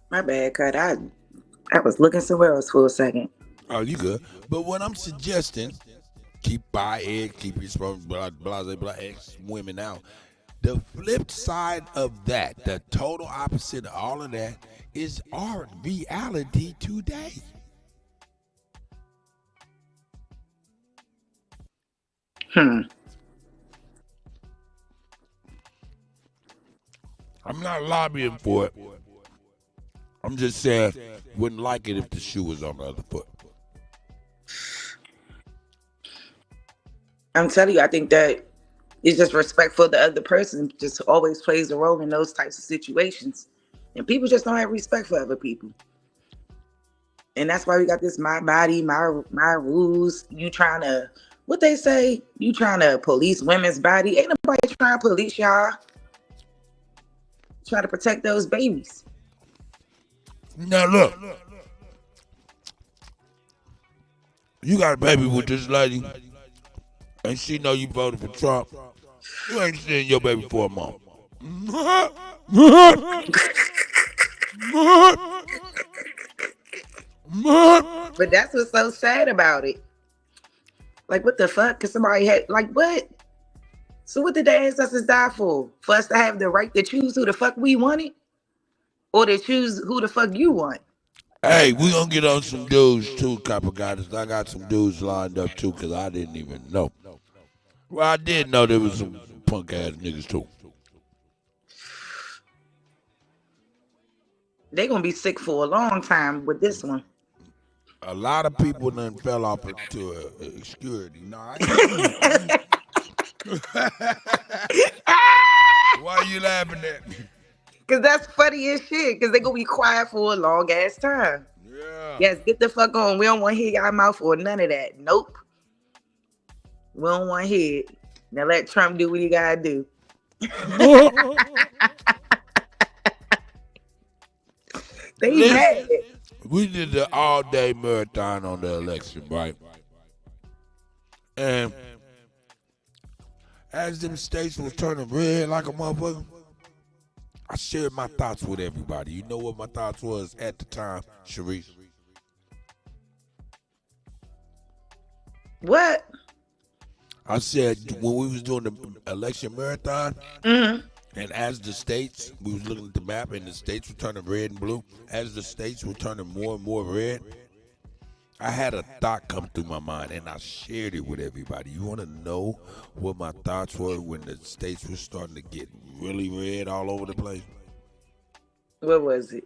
My bad, Cut. I was looking somewhere else for a second. Oh, you good. But what I'm suggesting, keep by it, keep your blah, blah, blah, X women out. The flip side of that, the total opposite of all of that, is our reality today. I'm not lobbying for it. I'm just saying, wouldn't like it if the shoe was on the other foot. I'm telling you, I think that it's just respectful. The other person just always plays a role in those types of situations. And people just don't have respect for other people. And that's why we got this my body, my rules. You trying to, what they say, you trying to police women's body. Ain't nobody trying to police y'all. Try to protect those babies. Now look, you got a baby with this lady, and she know you voted for Trump, You ain't seen your baby for a month. But that's what's so sad about it. Like, what the fuck? Cause somebody had like what? So what did the ancestors die for? For us to have the right to choose who the fuck we wanted? Or to choose who the fuck you want? Hey, we gonna get on some dudes too, Copper Goddess. I got some dudes lined up too, cause I didn't even know. Well, I did know there was some punk ass niggas too. They gonna be sick for a long time with this one. A lot of people done fell off into obscurity. Nah, why are you laughing at me? Cause that's funny as shit. Cause they gonna be quiet for a long ass time. Yeah. Yes, get the fuck on. We don't want to hear y'all mouth or none of that. Nope. We don't want to hear it. Now let Trump do what he gotta do. They mad. We did the all-day marathon on the election, right? And as them states was turning red like a motherfucker, I shared my thoughts with everybody. You know what my thoughts was at the time, Sharice? What? I said when we was doing the election marathon, and as the states, we was looking at the map, and the states were turning red and blue. As the states were turning more and more red, I had a thought come through my mind, and I shared it with everybody. You want to know what my thoughts were when the states were starting to get really red all over the place? What was it?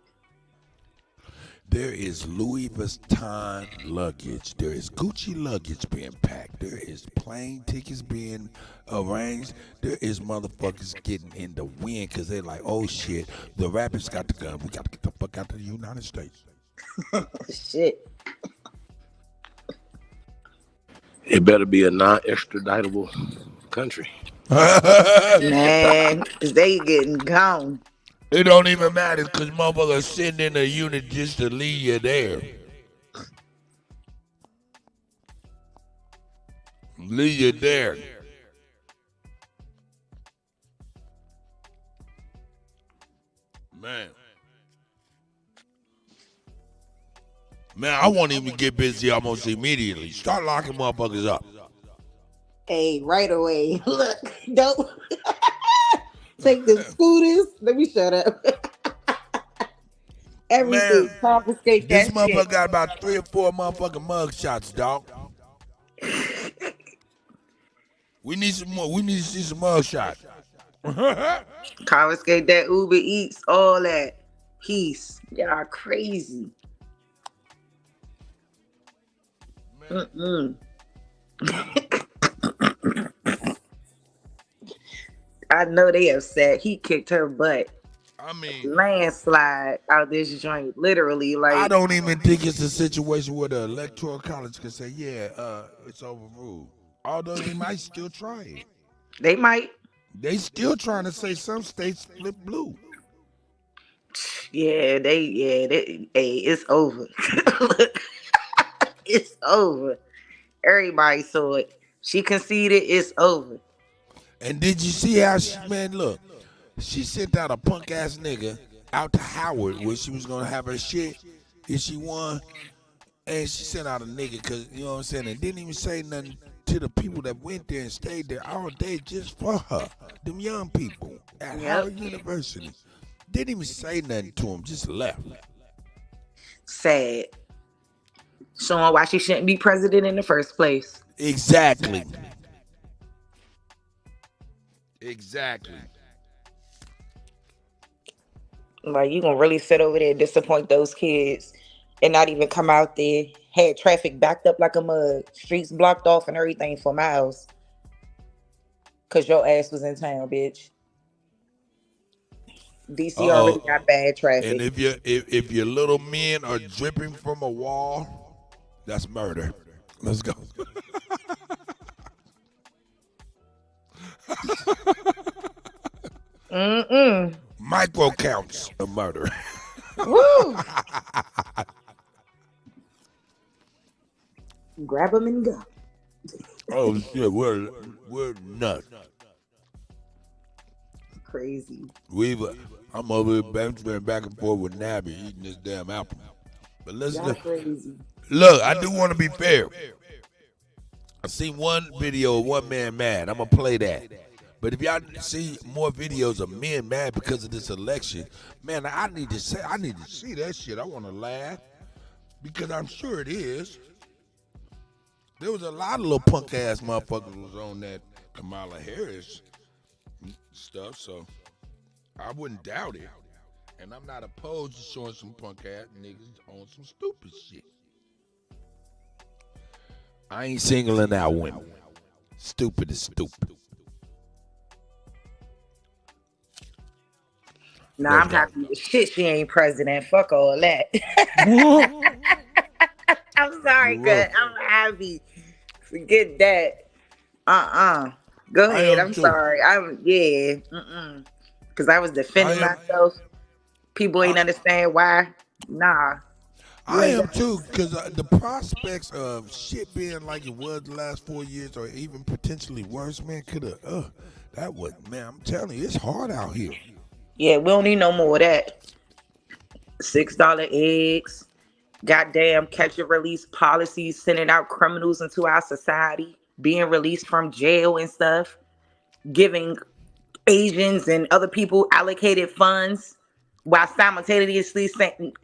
There is Louis Vuitton luggage. There is Gucci luggage being packed. There is plane tickets being arranged. There is motherfuckers getting in the wind because they're like, oh shit, the rappers got the gun. We got to get the fuck out of the United States. Shit. It better be a non-extraditable country. Man, they getting gone. It don't even matter because motherfuckers send in a unit just to leave you there. Leave you there. Man, I won't even get busy almost immediately. Start locking motherfuckers up. Hey, right away. Look, don't take the scooters. Let me shut up. Everything. Confiscate This that motherfucker shit. got about 3 or 4 motherfucking mug shots, dog. We need some more. We need to see some mug shots. Confiscate that Uber Eats, all that. Peace. Y'all crazy. I know they upset. He kicked her butt. I mean, landslide out this joint, literally. Like, I don't even think it's a situation where the electoral college can say, yeah, it's overruled. Although they might still try it. They might. They still trying to say some states flip blue. Yeah, hey, it's over. It's over. Everybody saw it. She conceded, it's over. And did you see how look, she sent out a punk ass nigga out to Howard where she was gonna have her shit if she won. And she sent out a nigga because, you know what I'm saying, and didn't even say nothing to the people that went there and stayed there all day just for her. Them young people at Howard University. Didn't even say nothing to them, just left. Sad. Showing why she shouldn't be president in the first place. Exactly. Like, you gonna really sit over there and disappoint those kids and not even come out there, had traffic backed up like a mug, streets blocked off and everything for miles. Cause your ass was in town, bitch. DC already got bad traffic. And if your little men are dripping from a wall, that's murder. Let's go. Micro counts of murder. Woo! Grab them and go. Oh shit, we're nuts. Crazy. I'm over here back and forth with Nabby eating this damn apple. But Y'all crazy. look, I do want to be fair. I seen one video of one man mad. I'm gonna play that. But if y'all see more videos of men mad because of this election, man, I need to see that shit. I want to laugh because I'm sure it is. There was a lot of little punk ass motherfuckers was on that Kamala Harris stuff, so I wouldn't doubt it. And I'm not opposed to showing some punk ass niggas on some stupid shit. I ain't singling out women. Stupid is stupid. Nah, I'm happy as shit she ain't president. Fuck all that. I'm sorry, Kutt. I'm happy. Forget that. Go ahead. I'm sorry. Because I was defending myself. People ain't understand why. Nah. I am too, because the prospects of shit being like it was the last 4 years or even potentially worse, man, I'm telling you, it's hard out here. Yeah, we don't need no more of that. $6 eggs, goddamn catch and release policies, sending out criminals into our society, being released from jail and stuff, giving Asians and other people allocated funds while simultaneously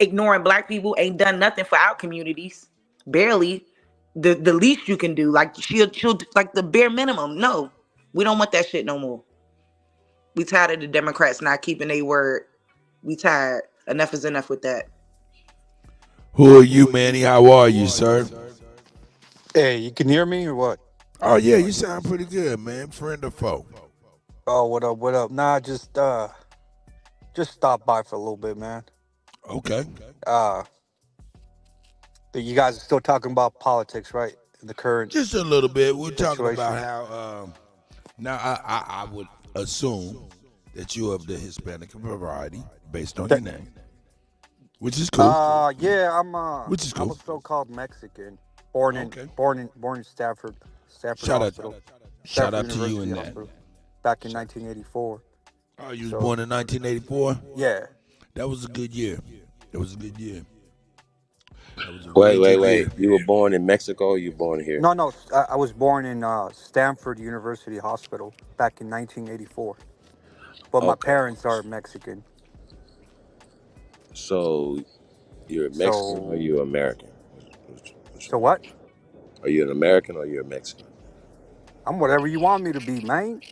ignoring black people ain't done nothing for our communities. Barely. The least you can do, like she'll like the bare minimum. No, we don't want that shit no more. We tired of the Democrats not keeping their word. We tired. Enough is enough with that. Who are you, Manny? How are you, sir? Hey, you can hear me or what? Oh yeah, you sound pretty good, man. Friend or foe? Oh, what up? What up? Nah, just stop by for a little bit, man. Okay. You guys are still talking about politics, right? In the current just a little bit. We're situation. talking about how now I would assume that you're of the Hispanic variety based on your name, which is cool. Yeah, which is cool. I'm a so-called Mexican, born in Stanford Hospital. Shout out to University you in that. Hospital, back in 1984. Oh, you was born in 1984? Yeah. That was a good year. Wait. You were born in Mexico or you were born here? No. I was born in Stanford University Hospital back in 1984. But my parents are Mexican. So you're a Mexican or you're American? So what? Are you an American or you're a Mexican? I'm whatever you want me to be, man.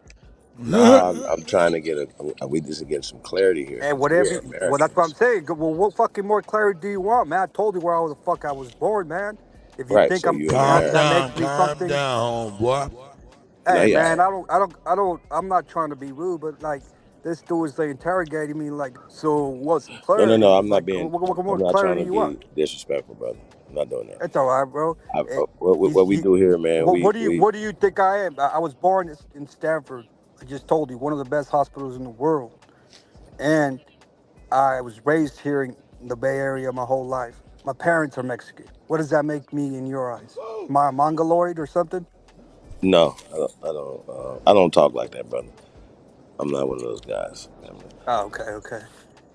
Nah, I'm trying to we just get some clarity here. And whatever, well, that's what I'm saying. Well, what fucking more clarity do you want, man? I told you where the fuck I was born, man. If you think I'm calm down, boy. Hey, man, I'm not trying to be rude, but like this dude is interrogating me, like, so what's some clarity? No, I'm not being. What I'm not trying to be disrespectful, brother. I'm not doing that. It's all right, bro. What we do here, man. What do you think I am? I was born in Stanford. I just told you, one of the best hospitals in the world, and I was raised here in the Bay Area my whole life. My parents are Mexican. What does that make me in your eyes? Am I a Mongoloid or something? No, I don't talk like that, brother. I'm not one of those guys. Oh, okay.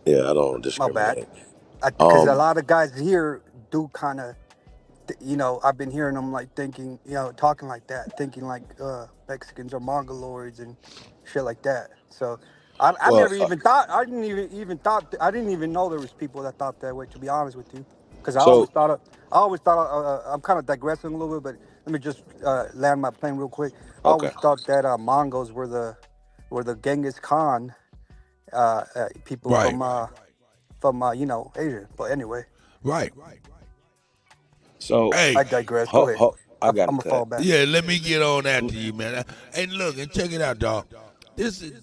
Yeah, I don't discriminate. My bad. Because a lot of guys here do kind of, I've been hearing them like thinking, talking like that, thinking like Mexicans are Mongoloids and shit like that. So I never even thought. I didn't even know there was people that thought that way. To be honest with you, because I always thought. I'm kind of digressing a little bit, but let me just land my plane real quick. I always thought that Mongols were the Genghis Khan people from Asia. But anyway. Right. So I digress. Go ahead. I'm gonna fall back. Yeah, let me get on after you, man. And look, and check it out, dog.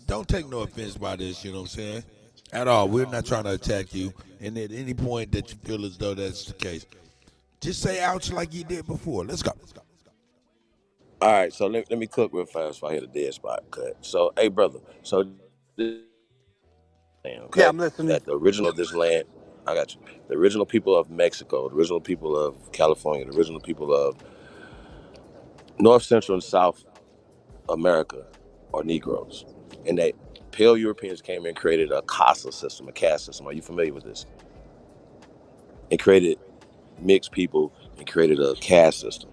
Don't take no offense by this, you know what I'm saying? At all. We're not trying to attack you. And at any point that you feel as though that's the case, just say ouch like you did before. Let's go. All right, so let me cook real fast before I hit a dead spot. Cut. So, hey, brother. So, yeah, I'm listening. That the original of this land, I got you. The original people of Mexico, the original people of California, the original people of North, Central, and South America are Negroes. And Pale Europeans came in and created a CASA system, a caste system. Are you familiar with this? And created mixed people and created a caste system.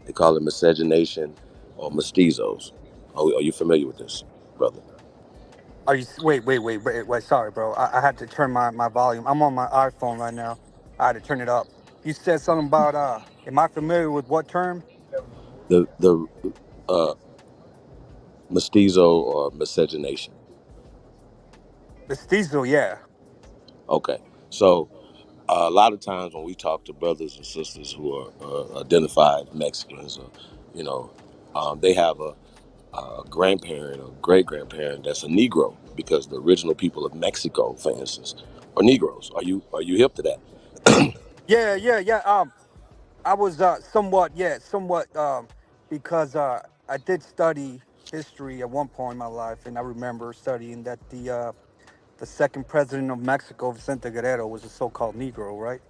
They call it miscegenation or mestizos. Are you familiar with this, brother? Are you? Wait. Sorry, bro. I had to turn my volume. I'm on my iPhone right now. I had to turn it up. You said something about Am I familiar with what term? The mestizo or miscegenation. Mestizo, yeah. Okay, so a lot of times when we talk to brothers and sisters who are identified Mexicans, or they have a grandparent or great grandparent that's a Negro, because the original people of Mexico, for instance, are Negroes. Are you hip to that? Yeah. I was somewhat, because I did study history at one point in my life, and I remember studying that the second president of Mexico, Vicente Guerrero, was a so-called Negro, right?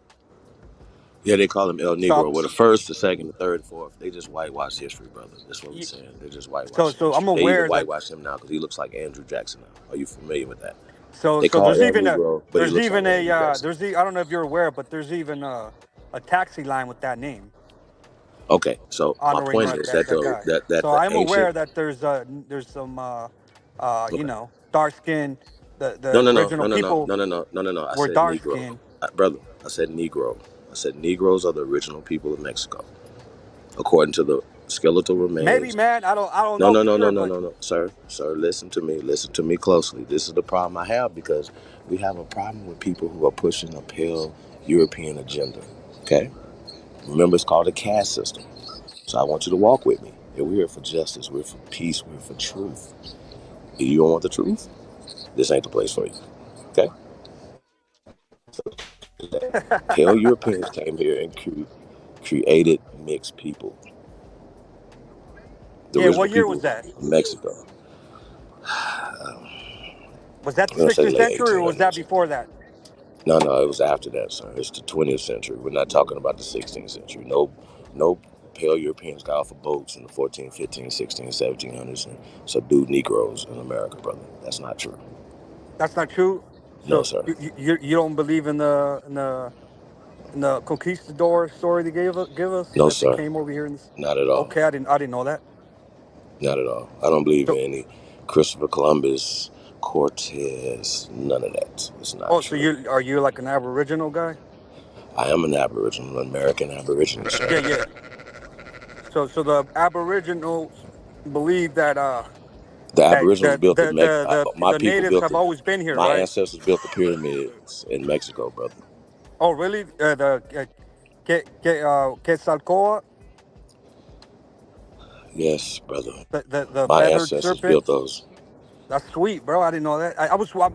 Yeah, they call him El So, Negro. Well, the first, the second, the third, the fourth, they just whitewash history, brother. That's what we're saying. They just whitewash so I'm history. They even aware that. whitewash him now because he looks like Andrew Jackson now. Are you familiar with that? So They call there's El even Negro, but he looks like Andrew Jackson. I don't know if you're aware, but there's even a taxi line with that name, Okay, so my honoring point is that that guy. that So the I'm ancient. aware that there's some Okay. dark skin. No, The no, no, no, original no, no, people no, no, no, no, no, no. I were said dark Negro, skinned. brother. I said Negro. I said Negroes are the original people of Mexico, according to the skeletal Maybe, remains. man. I don't No, know no, for no, no, sure, no, but no, no, sir. Listen to me. Listen to me closely. This is the problem I have, because we have a problem with people who are pushing a pale European agenda. Okay? Remember, it's called a caste system. So I want you to walk with me. And we're here for justice. We're for peace. We're for truth. If you don't want the truth, this ain't the place for you. Okay? Pale Europeans came here and created mixed people. The yeah. original What year people was that? of Mexico. Was that I'm the gonna say 16th late century, or was that 1800s. before that? No, it was after that, sir. It's the 20th century. We're not talking about the 16th century. No pale Europeans got off of boats in the 14, 15, 16, 1700s and subdued Negroes in America, brother. That's not true. That's not true. No, So sir. you don't believe in the conquistador story they give us No, that they sir. came over here in this. Not at all. Okay, I didn't know that. Not at all. I don't believe So in any Christopher Columbus, Cortez, none of that. It's not so true. are you like an Aboriginal guy? I am an Aboriginal, American Aborigine, sir. Yeah. So the Aboriginals believe that The that Aboriginals built my the people natives built have always been here, my right? ancestors built the pyramids in Mexico, brother. Oh, really? Quetzalcoatl, Yes, brother. the My feathered ancestors serpent. built those. That's sweet, bro. I didn't know that.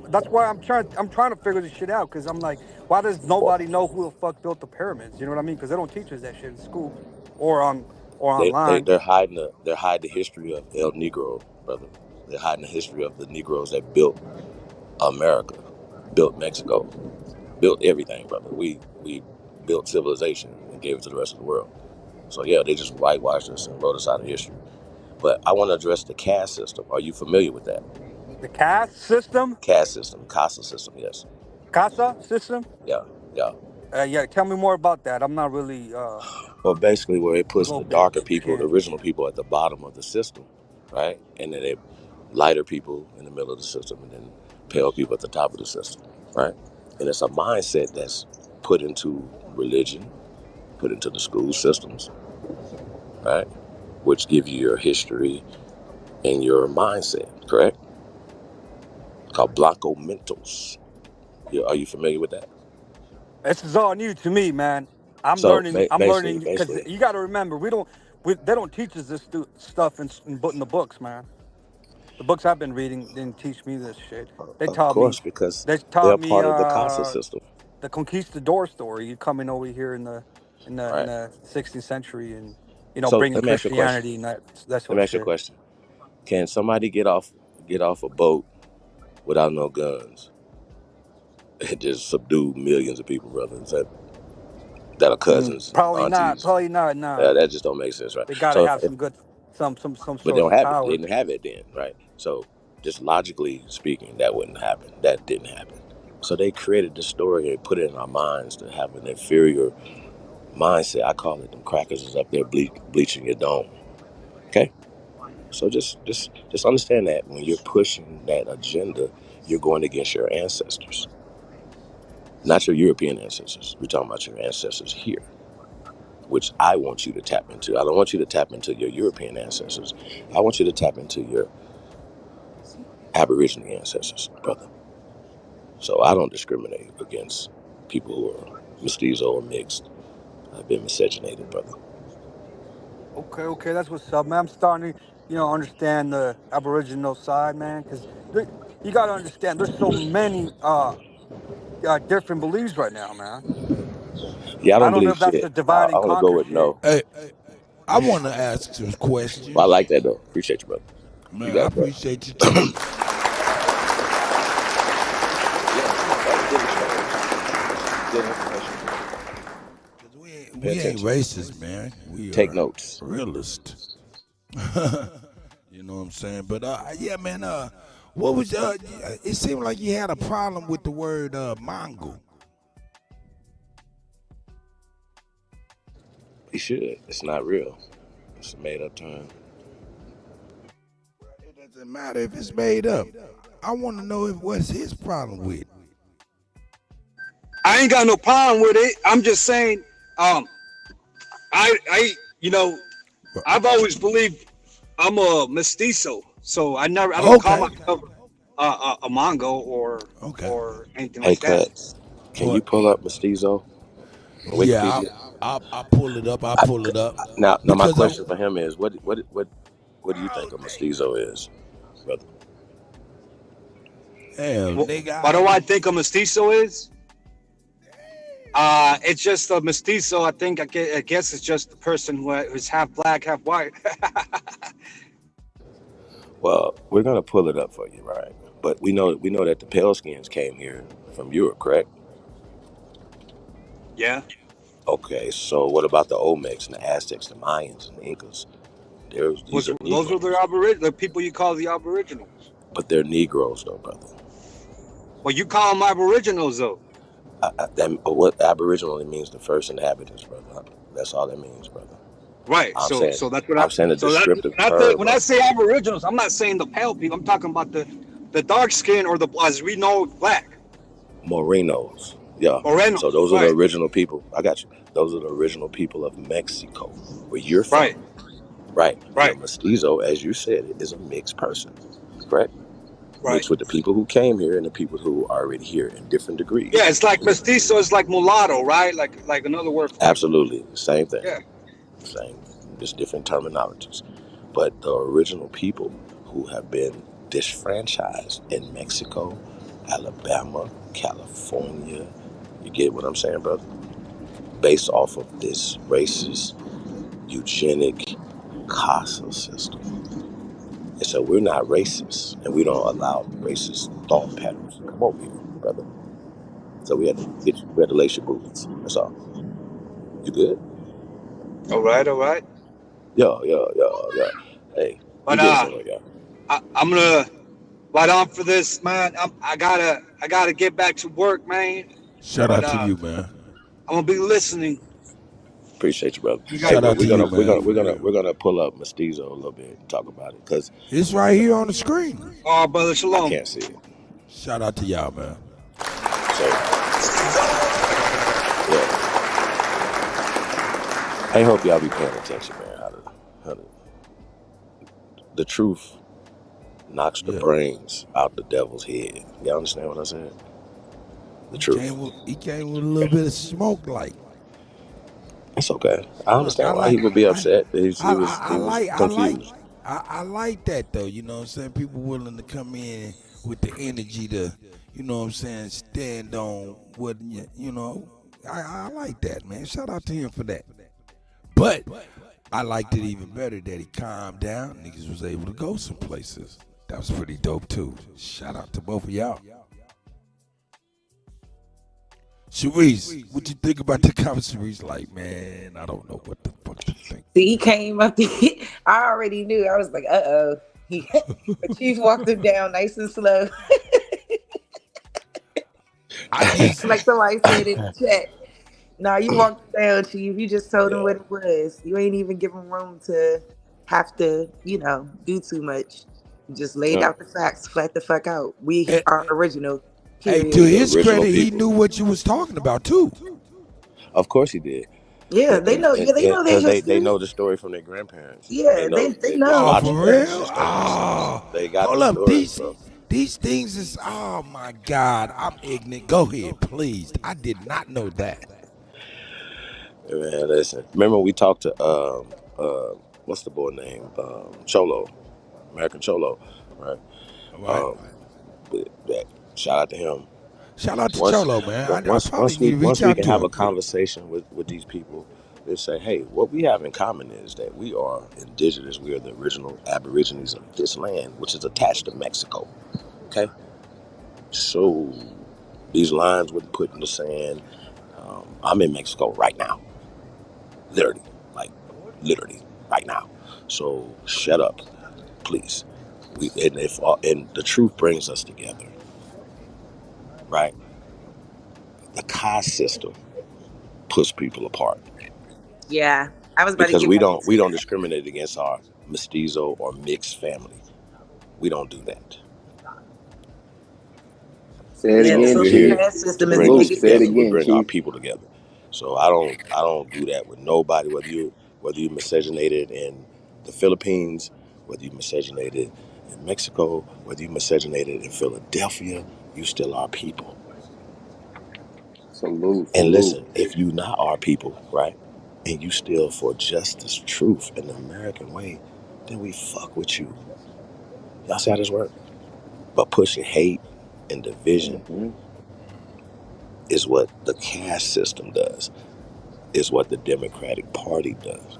That's why I'm trying to figure this shit out, because I'm like, why does nobody know who the fuck built the pyramids? You know what I mean? Because they don't teach us that shit in school or online. They're hiding the history of El Negro, brother. They're hiding the history of the Negroes that built America, built Mexico, built everything, brother. We built civilization and gave it to the rest of the world. So yeah, they just whitewashed us and wrote us out of history. But I want to address the caste system. Are you familiar with that? The caste system, Caste system, CASA system, yes. casa system. Yeah. Yeah, tell me more about that. I'm not really Well, basically, where it a puts little the bit darker people, the scared. original people, at the bottom of the system, right? And then they lighter people in the middle of the system, and then pale people at the top of the system, right? And it's a mindset that's put into religion, put into the school systems, right? Which give you your history and your mindset, correct? Called Blanco Mentos. Are you familiar with that? This is all new to me, man. I'm So learning. I'm learning because basically, you got to remember, they don't teach us this stuff in the books, man. The books I've been reading didn't teach me this shit. of course, because they're part of the CASA system, The conquistador story. You coming over here in the right? 16th century, and So bringing let me ask you a question. Christianity and that Let sort me of ask you a shit. question. Can somebody get off a boat without no guns and just subdue millions of people, brother? That are cousins, Probably not. aunties? Probably not. Nah. Yeah, that just don't make sense, right? They got to So have if some good, some but they sort don't of have it, they power. didn't have it then, right? So Just logically speaking, that wouldn't happen. That didn't happen. So they created the story and put it in our minds to have an inferior mindset. I call it them crackers is up there bleaching your dome. Okay? So just understand that when you're pushing that agenda, you're going against your ancestors. Not your European ancestors. We're talking about your ancestors here, which I want you to tap into. I don't want you to tap into your European ancestors. I want you to tap into your Aboriginal ancestors, brother. So I don't discriminate against people who are mestizo or mixed. I've been miscegenated, brother. Okay, that's what's up, man. I'm starting to, understand the Aboriginal side, man, because you got to understand, there's so many different beliefs right now, man. Yeah, I I don't don't know believe if that's shit. the divide I'm and gonna go conquer with shit. no. Hey, I want to ask some questions. Well, I like that though. Appreciate you, brother. You Man, got I it, brother. appreciate you too. We ain't racist, man. We Take are notes. realist. You know what I'm saying? But yeah, man. What was it seemed like you had a problem with the word Mongol. You should. It's not real. It's a made up term. It doesn't matter if it's made up. I want to know what's his problem with. I ain't got no problem with it. I'm just saying, I've always believed I'm a mestizo, so I don't call myself a Mongo or anything Hey, like that. Cut. Can you pull up mestizo? On Yeah, Wikipedia? I'll pull it up. Now my Because question for him is, what do you think a mestizo is, brother? Damn, nigga. What do I think a mestizo is? It's just a mestizo. I guess it's just the person who's half black, half white. Well, we're gonna pull it up for you, right? But we know that the pale skins came here from Europe, correct? Yeah. Okay, so what about the Olmecs and the Aztecs, the Mayans and the Incas? These are Those Negroes, are the people you call the Aboriginals. but they're Negroes, though, brother. Well, you call them Aboriginals, though. What Aboriginal means the first inhabitants, brother. That's all that means, brother. Right. I'm So that's what I'm saying a descriptive term. when I say Aboriginals, I'm not saying the pale people. I'm talking about the dark skin or as we know, black. Morinos. Yeah. Morenos, So those are right. the original people. I got you. Those are the original people of Mexico, where you're from. Right. Right. Right. A mestizo, as you said, is a mixed person, correct? Right. Mixed with the people who came here and the people who are already here in different degrees. Yeah, it's like mestizo is like mulatto, right? Like another word for Absolutely. Same thing. Yeah. Same. Just different terminologies. But the original people who have been disfranchised in Mexico, Alabama, California, you get what I'm saying, brother? Based off of this racist, eugenic castle system. And so we're not racist, and we don't allow racist thought patterns to come over here, brother. So we had to lace your boots. That's all. You good? All right. Yeah. Hey, But you good somewhere, yeah. I'm gonna right on for this, man. I gotta get back to work, man. Shout out to you, man. I'm gonna be listening. Appreciate you, brother. Shout out to you, man. We're gonna pull up mestizo a little bit and talk about it because It's right here on the screen. Oh, brother, shalom. I can't see it. Shout out to y'all, man. So, yeah. I hope y'all be paying attention, man. How the truth knocks the brains out the devil's head. Y'all understand what I said? The truth. He came with a little bit of smoke, like. It's okay. I understand why he would be upset. He was confused. I like that though. You know what I'm saying? People willing to come in with the energy to, you know what I'm saying, stand on what you know. I like that, man. Shout out to him for that. But I liked it even better that he calmed down. Niggas was able to go some places. That was pretty dope too. Shout out to both of y'all. Sharice, what you think about the comment? Sharice like, man, I don't know what the fuck to think. See, he came up. I already knew. I was like, The chief walked him down nice and slow. Like somebody said in the chat. Nah, you walked him down, chief. You just told him what it was. You ain't even give him room to have to, do too much. You just laid out the facts, flat the fuck out. We are original. Hey, to his credit, he knew what you was talking about too. Of course he did. Yeah, they know. Yeah, they know their history. They know the story from their grandparents. Yeah, they know. Oh, for real? Oh, they got hold the up. story, These things is. Oh my God, I'm ignorant. Go ahead, please. I did not know that. Man, listen. Remember we talked to what's the boy name? Cholo, American Cholo, right? Shout out to him. Shout out to Cholo, man. Once we can have a conversation with these people, they say, hey, what we have in common is that we are indigenous. We are the original aborigines of this land, which is attached to Mexico. Okay? So these lines were put in the sand. I'm in Mexico right now. Literally right now. So shut up, please. And the truth brings us together. Right? The caste system puts people apart. Yeah, I was about because to we don't discriminate against our mestizo or mixed family. We don't do that. Say it again, Chief. Say it again, we bring Chief. our people together. So I don't do that with nobody. Whether you miscegenated in the Philippines, whether you miscegenated in Mexico, whether you miscegenated in Philadelphia, you still are people. Salute. And listen, if you not our people, right, and you still for justice, truth, and the American way, then we fuck with you. Y'all see how this work? But pushing hate and division is what the caste system does. Is what the Democratic Party does.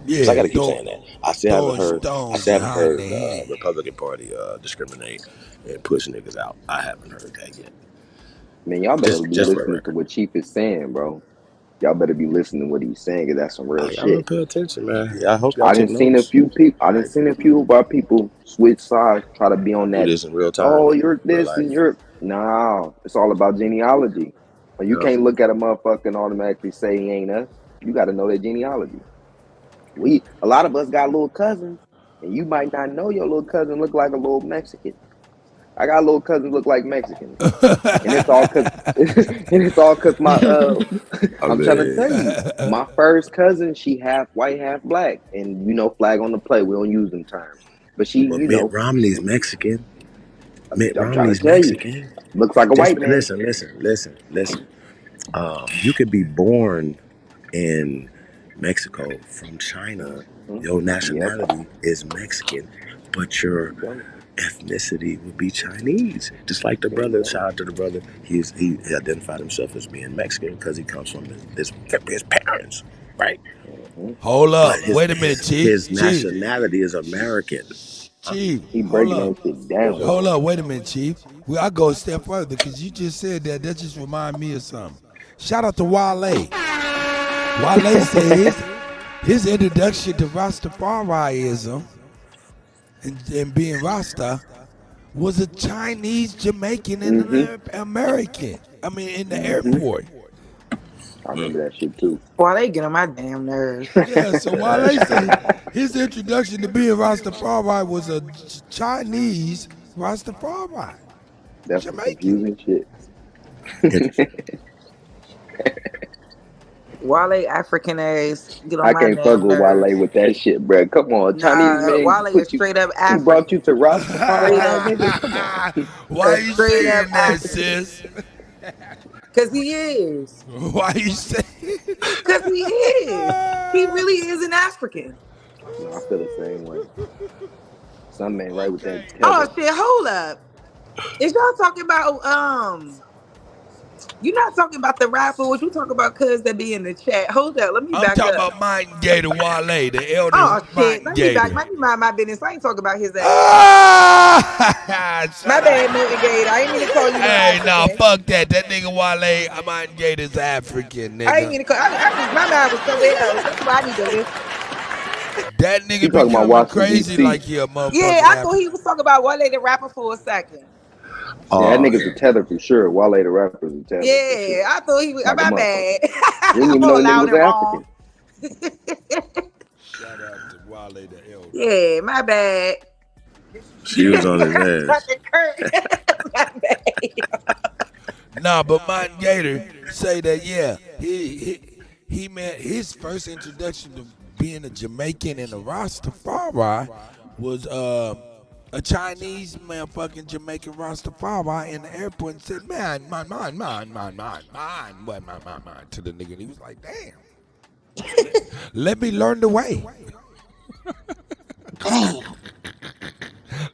Yeah, I gotta keep saying that. I still haven't heard the Republican Party discriminate and push niggas out. I haven't heard that yet. Man, y'all better be just for listening to what Chief is saying, bro. Y'all better be listening to what he's saying, because that's some real shit. Pay attention, man. Yeah, I hope y'all I done seen a few people. I done seen a few of our people switch sides, try to be on that. Do this in real time. Oh, you're this and you're no. It's all about genealogy. You can't look at a motherfucker and automatically say he ain't us. You got to know their genealogy. A lot of us got little cousins, and you might not know your little cousin look like a little Mexican. I got little cousins look like Mexicans, and it's all cause my I'm trying to tell you, my first cousin, she half white, half black, and flag on the plate. We don't use them terms, but she, Mitt Romney's Mexican. Mitt Romney's Mexican. Looks like a white man. Listen. You could be born in Mexico from China. Your nationality is Mexican, but your ethnicity would be Chinese. Just like the brother, shout out to the brother, he identified himself as being Mexican because he comes from his parents, right? Hold up, wait a minute, Chief. His nationality is American. Chief, he breaking that shit down. Hold up, wait a minit, Chief. I go a step further because you just said that. That just remind me of something. Shout out to Wale. Wale said his introduction to Rastafarianism and being Rasta was a Chinese Jamaican and an American. I mean, in the airport. I remember that shit too. Why they get on my damn nerves? Yeah, so Wale said his introduction to being Rastafari was a Chinese Rastafari. That's confusing shit. Wale African ass. Get on I my can't damn fuck with nerves. Wale with that shit, bro. Come on, Chinese man. Wale is straight up African. He brought you to Rastafari. Come on. Why you saying that, sis? Because he is. Why you saying? Because he is. He really is an African. No, I feel the same way. Something ain't right with that. Oh shit! Hold up. Is y'all talking about You're not talking about the rapper. What you talking about? Cuz that be in the chat. Hold up. Let me back up. I'm talking about Martin Gator Wale, the elder. Oh shit! Martin Let Gator. me mind my business. I ain't talking about his ass. My bad, Martin Gator. I ain't mean to call you. Hey, no, fuck that. That nigga Wale, Martin Gator's African, nigga. I ain't mean to call. My mind was somewhere else. That's why I need to listen. That nigga He talking about becoming Washington, crazy D.C. like he a motherfucking Yeah, I thought rapper. he was talking about Wale the rapper for a second. Yeah, that Oh, nigga's a tether for sure. Wale the rapper is a tether for Yeah, sure. I thought he was. Like a My motherfucker. bad. You didn't I'm even know all the nigga loud was and wrong. African. Shout out to Wale the Elder. Yeah, my bad. she was on his ass. Dr. Kurt. My bad. Nah, but Martin Gator say that he meant his first introduction to being a Jamaican and a Rastafari was a Chinese motherfucking Jamaican Rastafari in the airport and said, man, mine, to the nigga. And he was like, damn. Let me learn the way.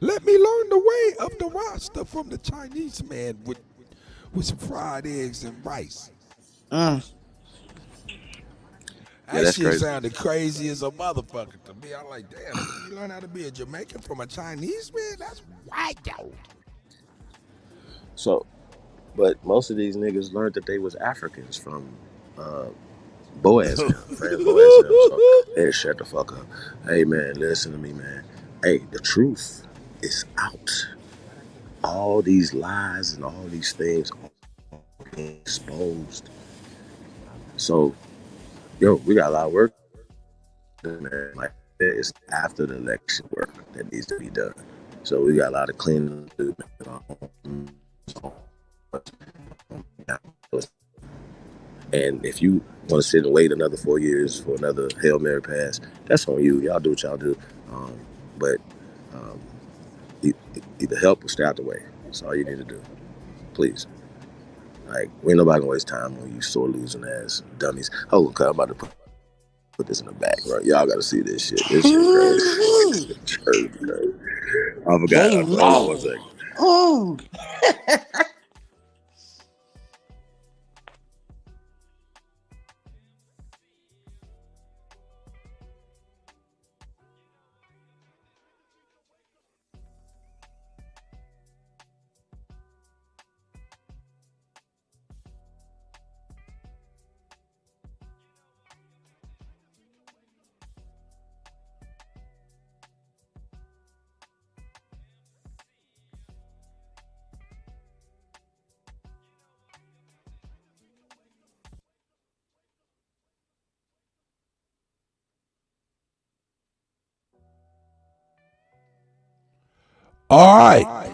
Let me learn the way of the Rasta from the Chinese man with some fried eggs and rice. Yeah, That that's shit crazy. sounded crazy as a motherfucker to me. I'm like, damn, you learn how to be a Jamaican from a Chinese man? That's wild. So, but most of these niggas learned that they was Africans from Boaz and them, Fred Boaz and them. So they shut the fuck up. Hey man, listen to me, man. Hey, the truth is out. All these lies and all these things are being exposed. So, yo, we got a lot of work, man. Like it's after the election work that needs to be done. So we got a lot of cleaning to do. And if you want to sit and wait another 4 years for another Hail Mary pass, that's on you. Y'all do what y'all do. But either help or stay out the way. That's all you need to do. Please. Like, we ain't nobody gonna waste time on you sore losing ass dummies. Hold on, cuz I'm about to put this in the back, right? Y'all gotta see this shit. This shit crazy. Crazy. I forgot. Hold on 1 second. Ooh. All right.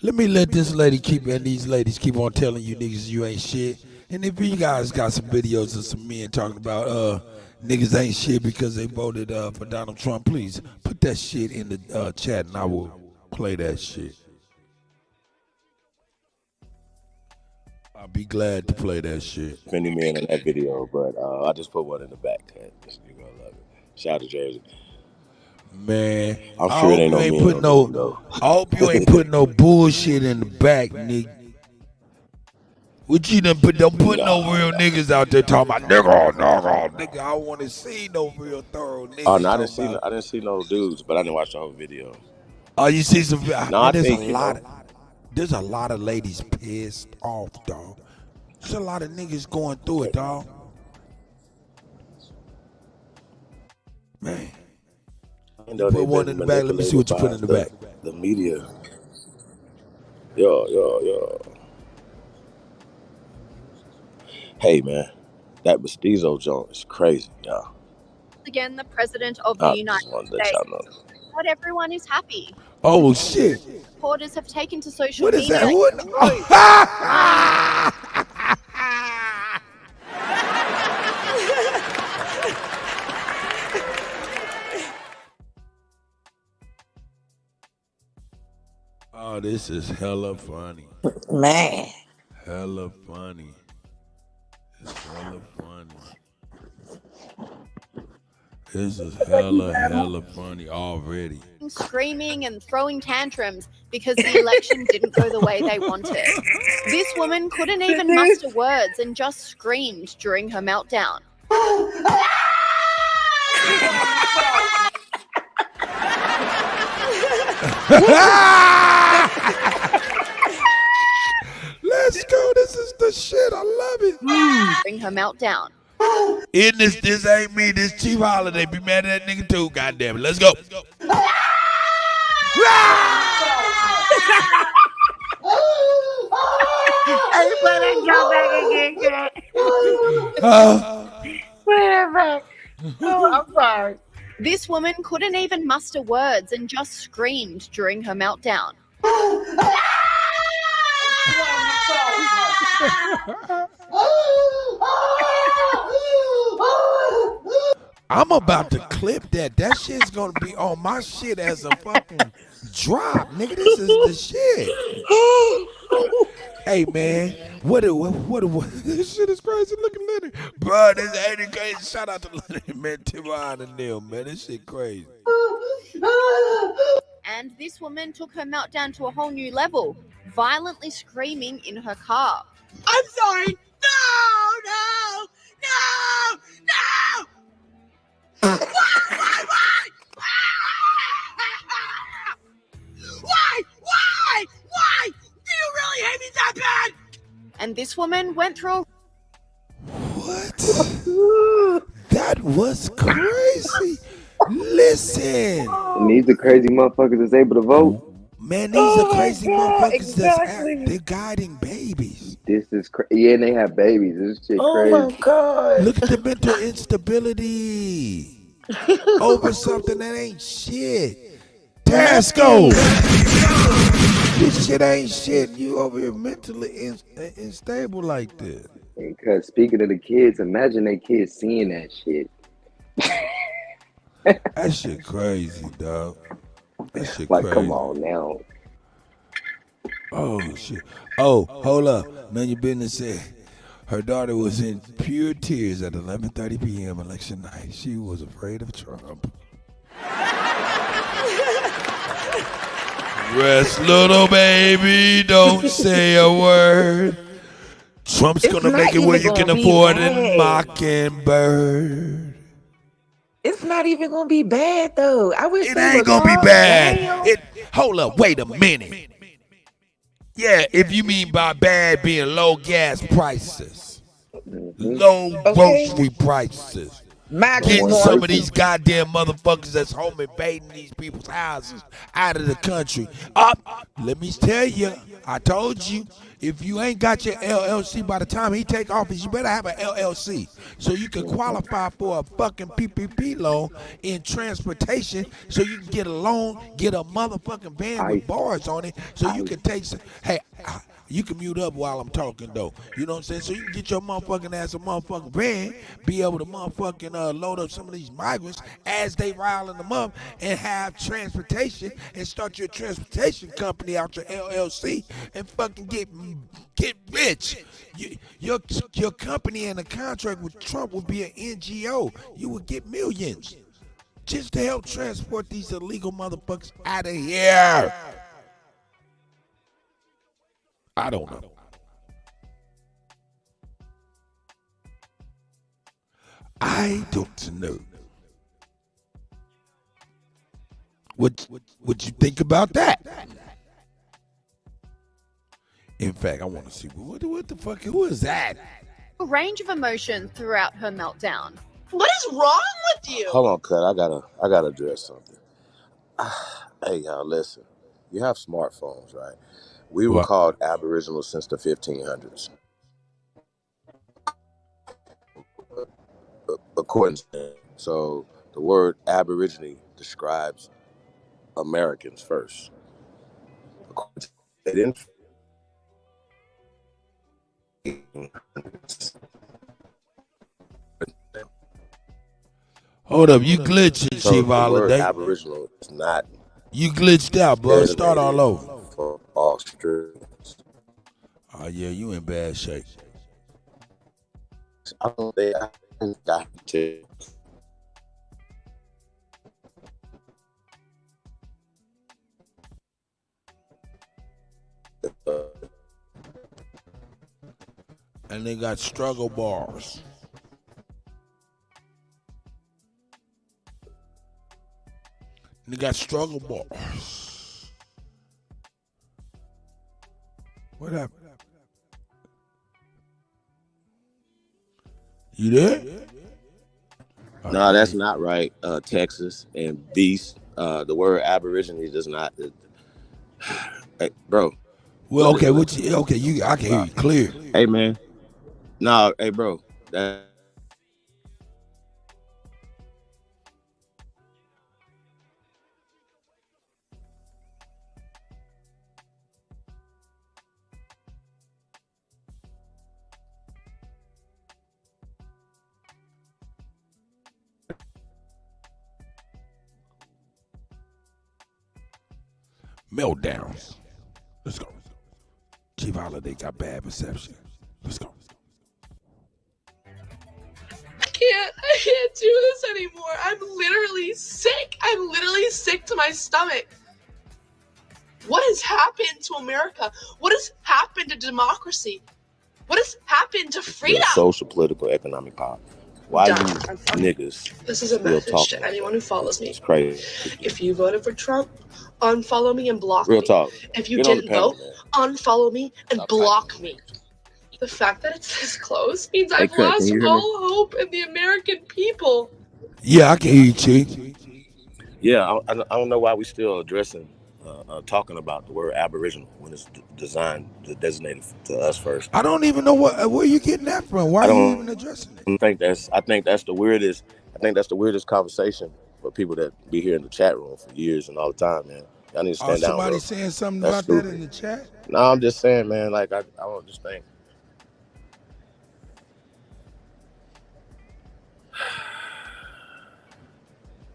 Let me let this lady keep, and these ladies keep on telling you niggas you ain't shit. And if you guys got some videos of some men talking about niggas ain't shit because they voted for Donald Trump, please put that shit in the chat and I will play that shit. I'll be glad to play that shit. Many men in that video, but I just put one in the back. You're gonna love it. Shout out to Jersey. Man, I'm sure it ain't no men on the window. I hope you ain't putting no bullshit in the back, nigga. What you done put? Don't put no real niggas out there talking about nigga. I want to see no real thorough niggas. Oh no, I didn't see no dudes, but I didn't watch the whole video. Oh, you see some? No, Man, there's a lot of ladies pissed off, dog. There's a lot of niggas going through it, dog. Man. Put one in the back. Let me see what you put in the back. The media. Yo. Hey, man. That Mestizo joint is crazy, y'all. Again, the president of the United States. Not everyone is happy. Oh, shit. Reporters have taken to social What is media. that? Oh, this is hella funny. Man. Hella funny. It's hella funny. This is hella funny already. Screaming and throwing tantrums because the election didn't go the way they wanted. This woman couldn't even muster words and just screamed during her meltdown. Let's go. This is the shit. I love it. During her meltdown. In this ain't me. This Chief Holiday. Be mad at that nigga too. Goddamn it. Let's go. Everybody go back again, girl. Bring it back. Oh, I'm sorry. This woman couldn't even muster words and just screamed during her meltdown. I'm about to clip that. That shit's gonna be on my shit as a fucking drop, nigga. This is the shit. Hey man, what? This shit is crazy. Look at Leonard, bro. This ain't crazy. Shout out to Leonard, man. Tivon and Neil, man. This shit crazy. And this woman took her meltdown to a whole new level, violently screaming in her car. I'm sorry. No. Why? Do you really hate me that bad? And this woman went through. What? That was crazy. Listen. And these are crazy motherfuckers that's able to vote. Man, these are crazy motherfuckers they're guiding babies. This is crazy. Yeah, and they have babies. This shit crazy. Oh my God. Look at the mental instability over something that ain't shit. Tasco. This shit ain't shit. You over here mentally unstable like this. Because speaking of the kids, imagine they kids seeing that shit. That shit crazy, dog. That shit like, crazy. come on now. Oh shit. Oh, hold up. None of your business said her daughter was in pure tears at 11:30 p.m. election night. She was afraid of Trump. Rest, little baby, don't say a word. Trump's It's gonna not make it where even you can gonna be afford bad. a mockingbird. It's not even gonna be bad though. I wish It they ain't would gonna be calm bad. down. Hold up, wait a minute. Yeah, if you mean by bad being low gas prices, low grocery prices, getting some of these goddamn motherfuckers that's home invading these people's houses out of the country. Let me tell you, I told you, if you ain't got your LLC by the time he take office, you better have an LLC so you can qualify for a fucking PPP loan in transportation so you can get a loan, get a motherfucking van with bars on it so you can take some, hey, you can mute up while I'm talking though. You know what I'm saying? So you can get your motherfucking ass a motherfucking van, be able to motherfucking load up some of these migrants as they riling them up and have transportation and start your transportation company out your LLC and fucking get rich. Your company and a contract with Trump would be an NGO. You would get millions just to help transport these illegal motherfuckers out of here. I don't know. I don't know. What you think about that? In fact, I want to see what the fuck, who is that? A range of emotion throughout her meltdown. What is wrong with you? Hold on, Cut. I gotta address something. Hey, y'all, listen. You have smartphones, right? We were called Aboriginal since the 1500s. According to so the word Aborigine describes Americans first. They didn't. Hold up, you glitching, So Chief the word Holiday. Aboriginal is not. You glitched out, bro. Start all over. For Australians. Oh yeah, you in bad shape. I don't think I got to. And they got struggle bars. And they got struggle bars. What happened? You there? No, that's not right. Texas and Beast. The word Aborigine does not. Hey, bro. Well, okay, I can hear you clear. Hey, man. No, hey, bro. That. Meltdowns. Let's go. Chief Holiday got bad perception. Let's go. I can't do this anymore. I'm literally sick. I'm literally sick to my stomach. What has happened to America? What has happened to democracy? What has happened to freedom? Social, political, economic power. Why you niggas? This is a message to anyone who follows me. It's crazy. If you voted for Trump, unfollow me and block Real me. talk. If you Get on didn't the panel, vote, unfollow me and block me. The fact that it's this close means Hey, I've Cut, can lost you hear me? all hope in the American people. Yeah, I can hear you, Chief. Yeah, I don't know why we still addressing, talking about the word Aboriginal when it's designed, designated to us first. I don't even know where you getting that from. Why are you even addressing it? I think that's the weirdest. I think that's the weirdest conversation for people that be here in the chat room for years and all the time, man. Y'all need to stand down, Somebody bro. saying something That's about stupid. that in the chat? No, I'm just saying, man. Like I don't just think.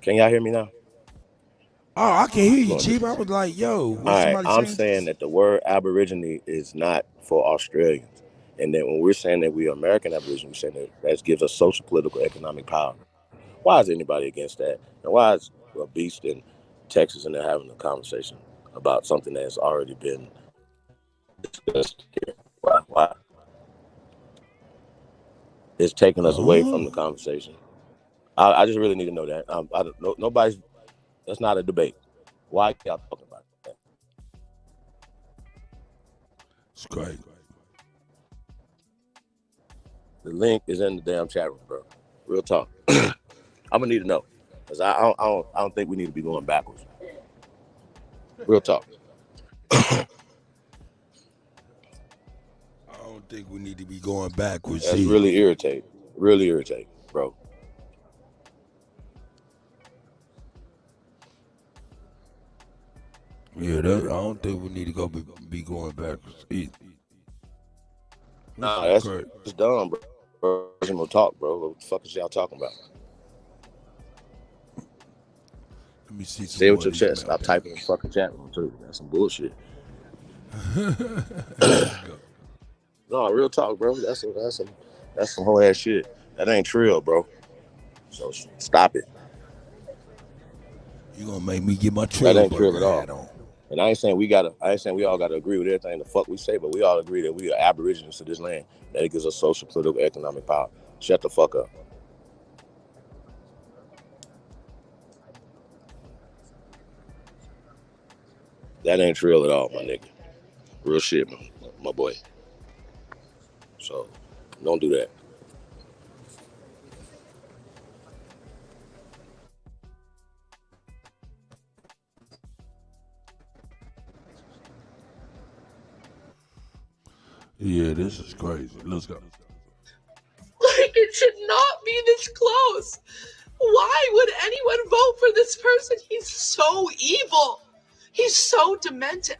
Can y'all hear me now? Oh, I can hear you, Chief. I was like, yo, what All right, somebody I'm saying? saying that the word Aborigine is not for Australians. And then when we're saying that we are American Aborigine, we're saying that gives us social, political, economic power. Why is anybody against that? And why is a Beast in Texas and they're having a conversation about something that has already been discussed here? Why? It's taking us away from the conversation. I just really need to know that. I don't know. Nobody's. That's not a debate. Why y'all talking about that? It's great. The link is in the damn chat room, bro. Real talk. I'm gonna need to know, cause I don't think we need to be going backwards. Real talk. I don't think we need to be going backwards. That's really irritating. Really irritating, bro. Yeah, I don't think we need to go be going backwards either. Nah, that's just dumb, bro. Original talk, bro. What the fuck is y'all talking about? Let me see. Say it with your chest. Stop typing in the fucking chat room too. That's some bullshit. No, real talk, bro. That's some whole ass shit. That ain't trill, bro. So stop it. You gonna make me get my trill That ain't trill at hat all. on. And I ain't saying we all gotta agree with everything the fuck we say, but we all agree that we are Aborigines to this land. That it gives us social, political, economic power. Shut the fuck up. That ain't trill at all, my nigga. Real shit, my boy. So don't do that. Yeah, this is crazy. Let's go. Like, it should not be this close. Why would anyone vote for this person? He's so evil. He's so demented.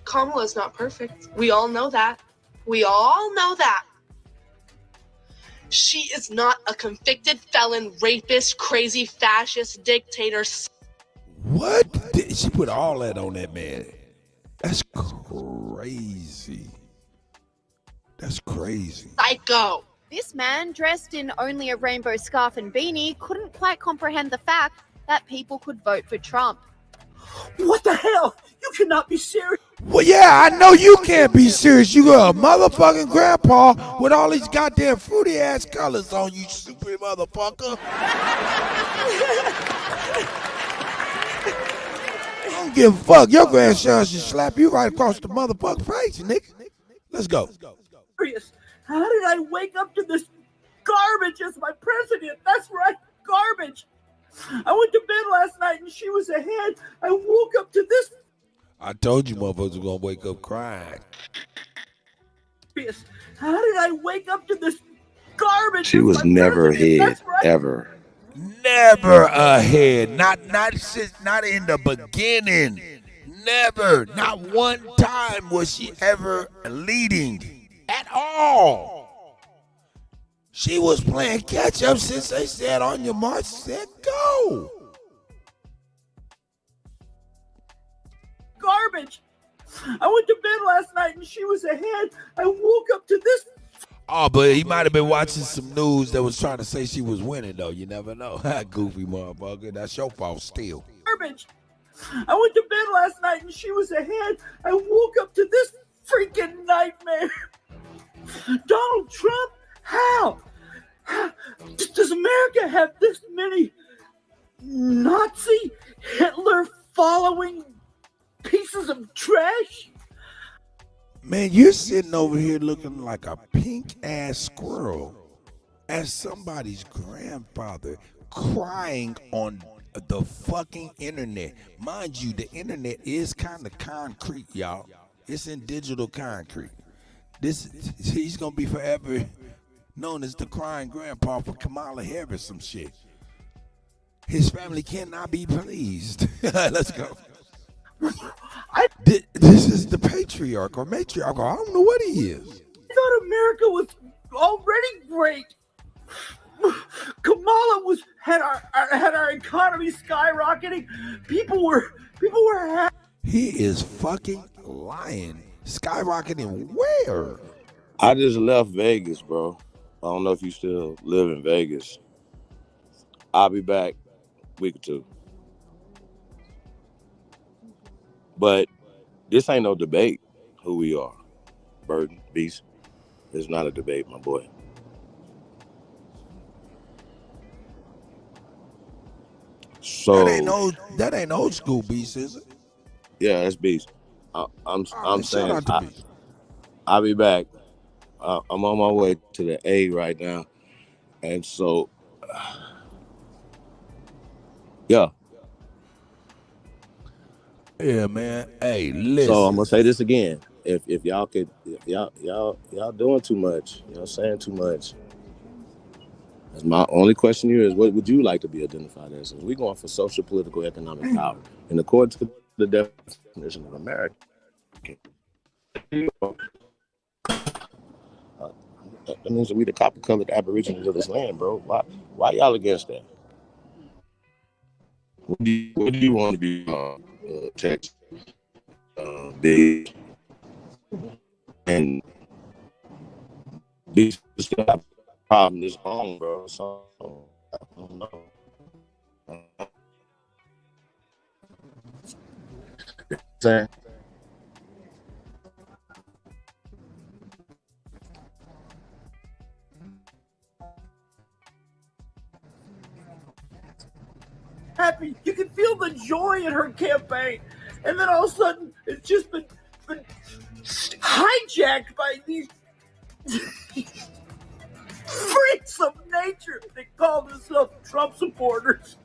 Kamala's not perfect. We all know that. We all know that. She is not a convicted felon, rapist, crazy fascist dictator. What? She put all that on that man. That's crazy. That's crazy. Psycho. This man, dressed in only a rainbow scarf and beanie, couldn't quite comprehend the fact that people could vote for Trump. What the hell? You cannot be serious. Well, yeah, I know you can't be serious. You got a motherfucking grandpa with all these goddamn fruity ass colors on you, stupid motherfucker. I don't give a fuck. Your grandson should slap you right across the motherfucking face, nigga. Let's go. How did I wake up to this garbage as my president. That's right, garbage. I went to bed last night and she was ahead. I woke up to this. I told you motherfuckers were gonna wake up crying. How did I wake up to this garbage? She was never ahead, ever. Never ahead. Not in the beginning. Never. Not one time was she ever leading at all. She was playing catch up since they said on your march, set, go. Garbage. I went to bed last night and she was ahead. I woke up to this. Oh, but he might have been watching some news that was trying to say she was winning, though. You never know. Goofy motherfucker. That's your fault still. Garbage. I went to bed last night and she was ahead. I woke up to this freaking nightmare. Donald Trump? How? Does America have this many Nazi, Hitler following pieces of trash? Man, you're sitting over here looking like a pink-ass squirrel as somebody's grandfather crying on the fucking internet. Mind you, the internet is kind of concrete, y'all. It's in digital concrete. He's going to be forever known as the crying grandpa for Kamala Harris, some shit. His family cannot be pleased. Let's go. This is the patriarch or matriarch. I don't know what he is. I thought America was already great. Kamala had our economy skyrocketing. People were happy. He is fucking lying. Skyrocketing where? I just left Vegas, bro. I don't know if you still live in Vegas. I'll be back a week or two. But this ain't no debate who we are. Burden, Beast. It's not a debate, my boy. So that ain't old school, Beast, is it? Yeah, that's Beast. I'm saying Beast. I'll be back. I'm on my way to the A right now, and so yeah. Yeah, man. Hey, listen. So I'm gonna say this again. If y'all could, y'all doing too much. Y'all saying too much. That's my only question here is, what would you like to be identified as? We're going for social, political, economic power. In accordance with the definition of America, that means that we the copper-colored aborigines of this land, bro. Why y'all against that? What do you want to be Texas? Big and these problem is home, bro. So I don't know. Saying. Happy. You can feel the joy in her campaign. And then all of a sudden, it's just been hijacked by these freaks of nature that call themselves Trump supporters.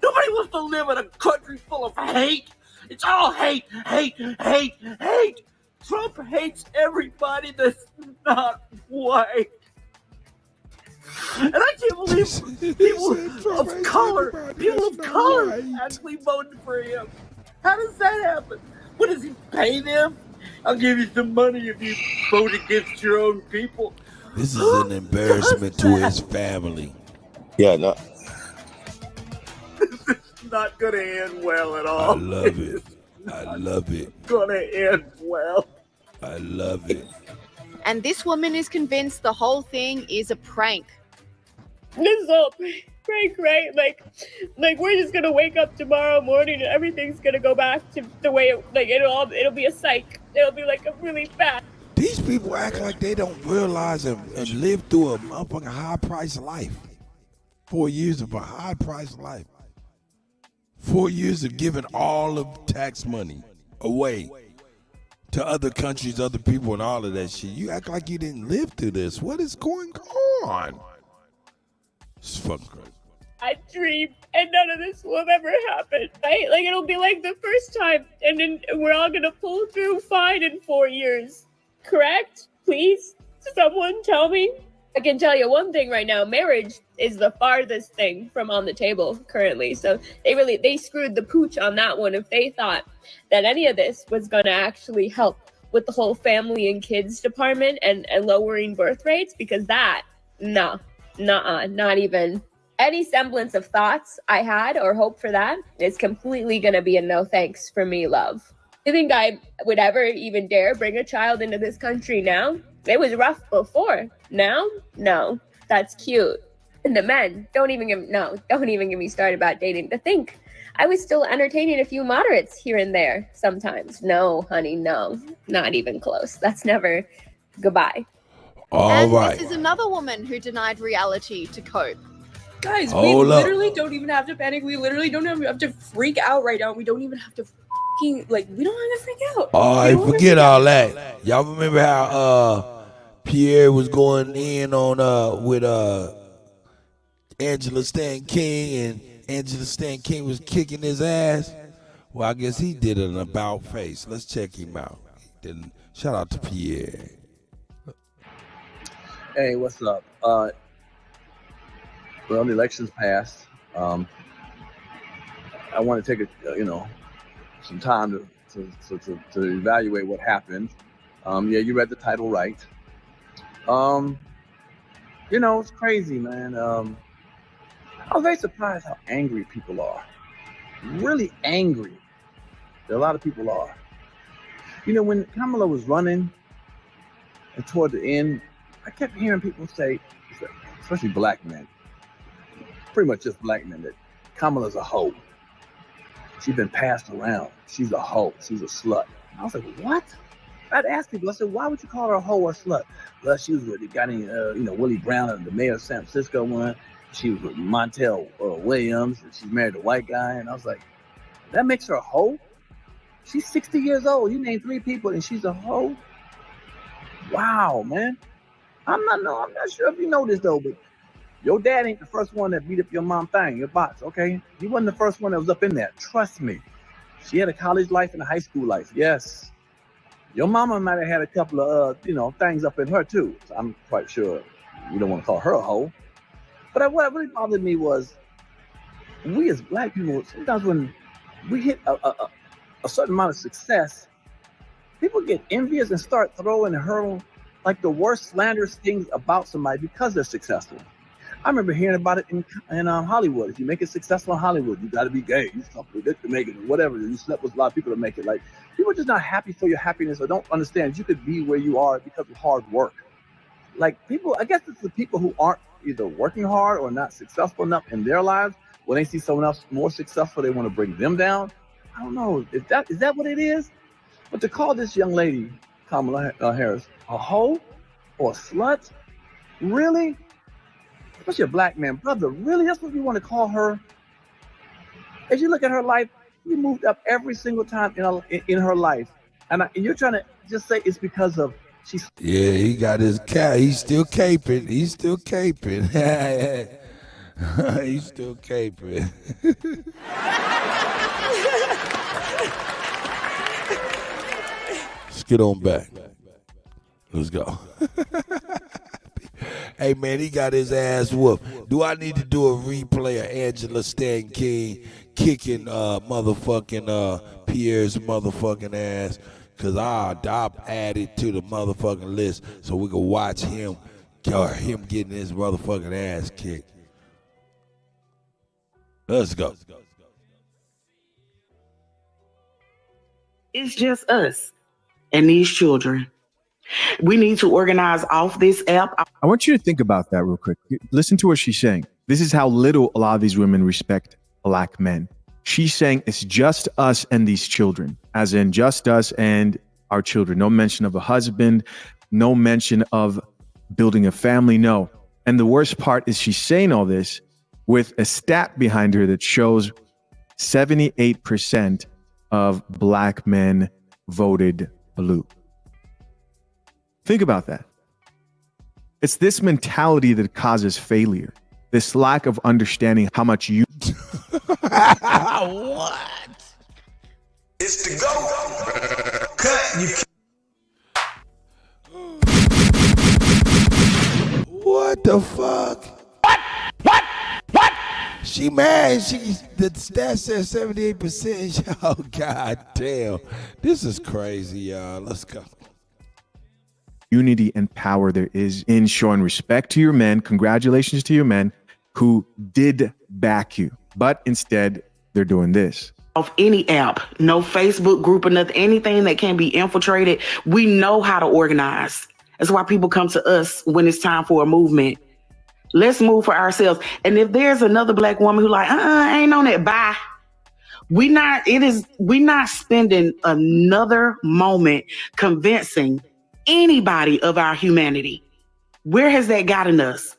Nobody wants to live in a country full of hate. It's all hate, hate, hate, hate. Trump hates everybody that's not white. And I can't believe people of color actually voted for him. How does that happen? What does he pay them? I'll give you some money if you vote against your own people. This is an embarrassment to his family. Yeah, no. This is not going to end well at all. I love it. I love it. Going to end well. I love it. And this woman is convinced the whole thing is a prank. This is all prank, right? Like we're just gonna wake up tomorrow morning and everything's gonna go back to the way it'll be a psych. It'll be like a really fast. These people act like they don't realize and live through a motherfucking high-priced life. 4 years of a high-priced life. 4 years of giving all of tax money away to other countries, other people, and all of that shit. You act like you didn't live through this. What is going on? It's fucking crazy. I dream, and none of this will ever happen, right? Like, it'll be like the first time, and then we're all gonna pull through fine in 4 years. Correct? Please? Someone tell me? I can tell you one thing right now. Marriage is the farthest thing from on the table currently. So they screwed the pooch on that one if they thought that any of this was gonna actually help with the whole family and kids department and lowering birth rates, because that, not even any semblance of thoughts I had or hope for that is completely going to be a no thanks for me, love. You think I would ever even dare bring a child into this country now? It was rough before. Now? No. That's cute. And the men, don't even get me started about dating. To think I was still entertaining a few moderates here and there sometimes. No, honey, no. Not even close. That's never goodbye. All right. This is another woman who denied reality to cope. Guys, Hold we up. literally don't even have to panic. We literally don't have to freak out right now. We don't even have to we don't have to freak out. All right, forget all that. Y'all remember how Pierre was going in on with Angela Stan King, and Angela Stan King was kicking his ass? Well, I guess he did an about face. Let's check him out. Shout out to Pierre. Hey, what's up? Well, the election's passed. I want to take some time to evaluate what happened. Yeah, you read the title right. It's crazy, man. I was very surprised how angry people are. Really angry. A lot of people are. When Kamala was running, and toward the end, I kept hearing people say, especially black men, pretty much just black men, that Kamala's a hoe. She's been passed around. She's a hoe. She's a slut. I was like, what? I'd ask people, I said, why would you call her a hoe or a slut? Well, she was with the guy named, Willie Brown, the mayor of San Francisco one. She was with Montel Williams. And she's married a white guy. And I was like, that makes her a hoe? She's 60 years old. You named 3 people and she's a hoe? Wow, man. I'm not sure if you know this though, but your dad ain't the first one that beat up your mom thing, your box, okay? He wasn't the first one that was up in there. Trust me. She had a college life and a high school life. Yes. Your mama might have had a couple of, things up in her too. So I'm quite sure you don't want to call her a hoe. But what really bothered me was we as black people, sometimes when we hit a certain amount of success, people get envious and start throwing and hurling like the worst slanderous things about somebody because they're successful. I remember hearing about it in Hollywood. If you make it successful in Hollywood, you got to be gay. You slept with it to make it, or whatever. You slept with a lot of people to make it. Like, people are just not happy for your happiness or don't understand you could be where you are because of hard work. Like, people, I guess it's the people who aren't either working hard or not successful enough in their lives. When they see someone else more successful, they want to bring them down. I don't know. Is that what it is? But to call this young lady, Kamala Harris, a hoe or a slut, really? Especially a black man, brother, really? That's what you want to call her? As you look at her life, you moved up every single time in her life. And you're trying to just say it's because of she's... Yeah, he got his cat. He's still caping. He's still caping. He's still caping. Let's get on back. Let's go. Hey, man, he got his ass whooped. Do I need to do a replay of Angela Stan King kicking motherfucking Pierre's motherfucking ass? Because I'll add it to the motherfucking list so we can watch him getting his motherfucking ass kicked. Let's go. It's just us and these children. We need to organize off this app. I want you to think about that real quick. Listen to what she's saying. This is how little a lot of these women respect black men. She's saying it's just us and these children, as in just us and our children. No mention of a husband, no mention of building a family, no. And the worst part is she's saying all this with a stat behind her that shows 78% of black men voted blue. Think about that. It's this mentality that causes failure. this lack of understanding how much you What? It's the go. Cut you. What the fuck? What? She mad. The stat says 78%. Oh, god damn. This is crazy, y'all. Let's go. unity and power there is in showing respect to your men. Congratulations to your men who did back you, but instead they're doing this. Of any app, no Facebook group or nothing, anything that can be infiltrated. We know how to organize. That's why people come to us when it's time for a movement. Let's move for ourselves. And if there's another black woman who like, I ain't on that, bye. We're not spending another moment convincing anybody of our humanity. Where has that gotten us?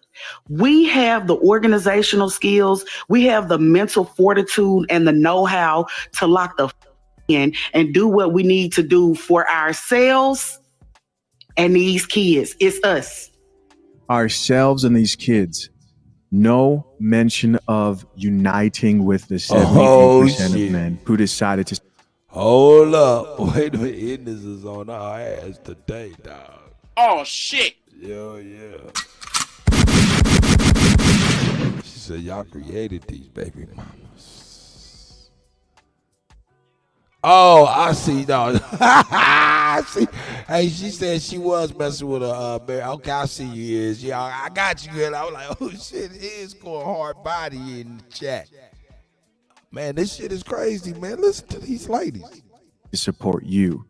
We have the organizational skills, we have the mental fortitude and the know-how to lock the in and do what we need to do for ourselves and these kids. It's us. Ourselves and these kids. No mention of uniting with the 78% of men who decided to. Hold up. Wait a minute. This is on our ass today, dog. Oh, shit. Yeah. She said, y'all created these baby mamas. Oh, I see, dog. I see. Hey, she said she was messing with a okay, I see you is. Yeah, I got you. And I was like, oh shit, it is going hard body in the chat. Man, this shit is crazy, man. Listen to these ladies. To support you.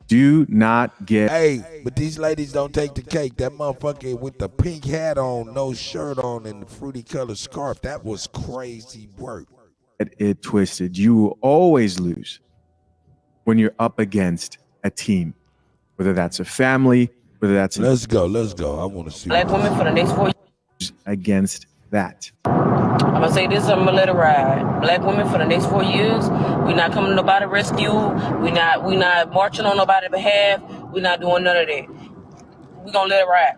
Do not get. Hey, but these ladies don't take the cake. That motherfucker with the pink hat on, no shirt on, and the fruity colored scarf, that was crazy work. It twisted. You will always lose when you're up against a team, whether that's a family, whether that's. Let's go. I want to see. Black women for the next 4 years. Against that. I'm gonna say this, I'm gonna let it ride. Black women for the next 4 years, we not coming to nobody rescue. We not marching on nobody's behalf. We not doing none of that. We gonna let it ride.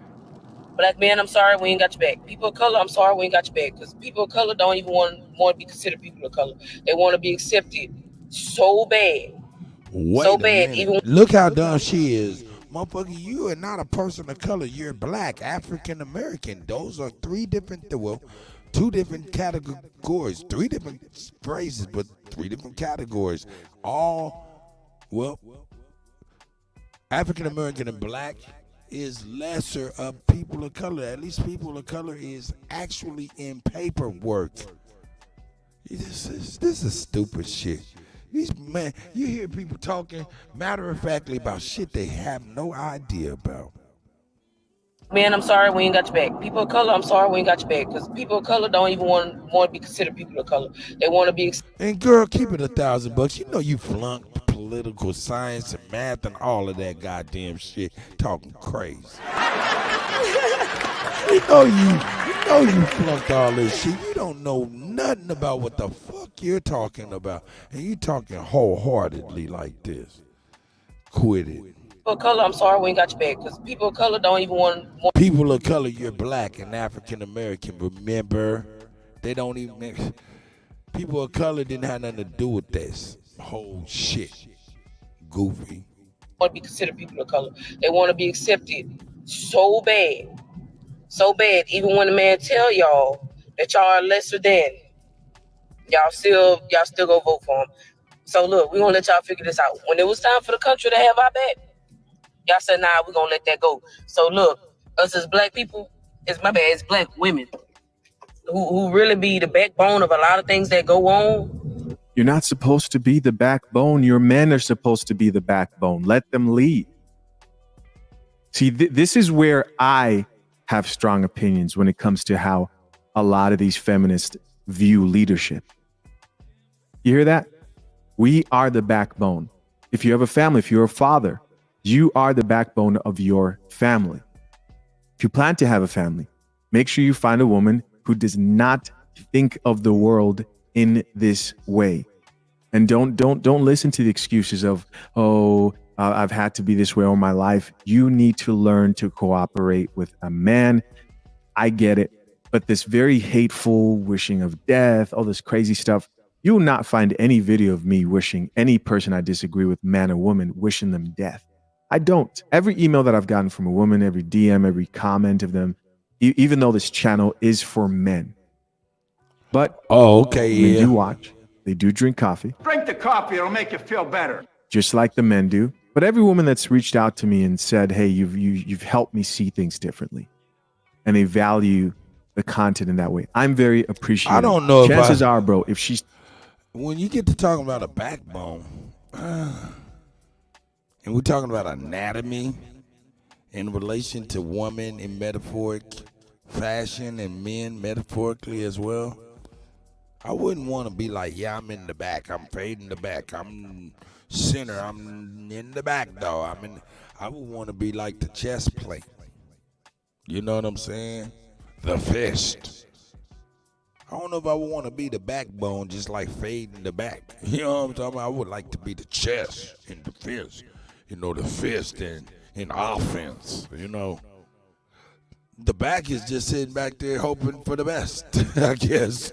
Black men, I'm sorry, we ain't got your back. People of color, I'm sorry, we ain't got your back. Because people of color don't even want to be considered people of color. They want to be accepted so bad. Even look how dumb she is. Motherfucker, you are not a person of color. You're black, African American. Those are two different categories. Three different phrases, but three different categories. African American and black is lesser of people of color. At least people of color is actually in paperwork. This is stupid shit. Man, you hear people talking matter-of-factly about shit they have no idea about. Man, I'm sorry, we ain't got your back. People of color, I'm sorry, we ain't got your back. Because people of color don't even want to be considered people of color. They want to be. And girl, keep it $1,000. You know you flunked political science and math and all of that goddamn shit. Talking crazy. You know you flunked all this shit. You don't know nothing about what the fuck you're talking about. And you talking wholeheartedly like this. Quit it. People of color, I'm sorry, we ain't got your back. Because people of color don't even want. People of color, you're black and African American. Remember, they don't even. People of color didn't have nothing to do with this whole shit. Goofy. Want to be considered people of color. They want to be accepted so bad. So bad, even when a man tell y'all that y'all are lesser than, y'all still go vote for him. So look, we gonna let y'all figure this out. When it was time for the country to have our back, y'all said, nah, we gonna let that go. So look, us as black people, it's black women who really be the backbone of a lot of things that go on. You're not supposed to be the backbone. Your men are supposed to be the backbone. Let them lead. See, this is where I have strong opinions when it comes to how a lot of these feminists view leadership. You hear that? We are the backbone. If you have a family, if you're a father, you are the backbone of your family. If you plan to have a family, make sure you find a woman who does not think of the world in this way. And don't listen to the excuses of, I've had to be this way all my life. You need to learn to cooperate with a man. I get it. But this very hateful wishing of death, all this crazy stuff, you will not find any video of me wishing any person I disagree with, man or woman, wishing them death. I don't. Every email that I've gotten from a woman, every DM, every comment of them, even though this channel is for men. But men do watch. They do drink coffee. Drink the coffee, it'll make you feel better. Just like the men do. But every woman that's reached out to me and said, hey, you've helped me see things differently. And they value the content in that way. I'm very appreciative. I don't know Chances are, bro, if she's... When you get to talking about a backbone, and we're talking about anatomy in relation to woman in metaphoric fashion and men metaphorically as well, I wouldn't want to be like, yeah, I'm in the back, I'm fading the back, I'm center, I'm in the back, though. I would want to be like the chest plate. You know what I'm saying? The fist. I don't know if I would want to be the backbone, just like fading the back. You know what I'm talking about? I would like to be the chest and the fist. You know, the fist and in offense, you know. The back is just sitting back there hoping for the best, I guess.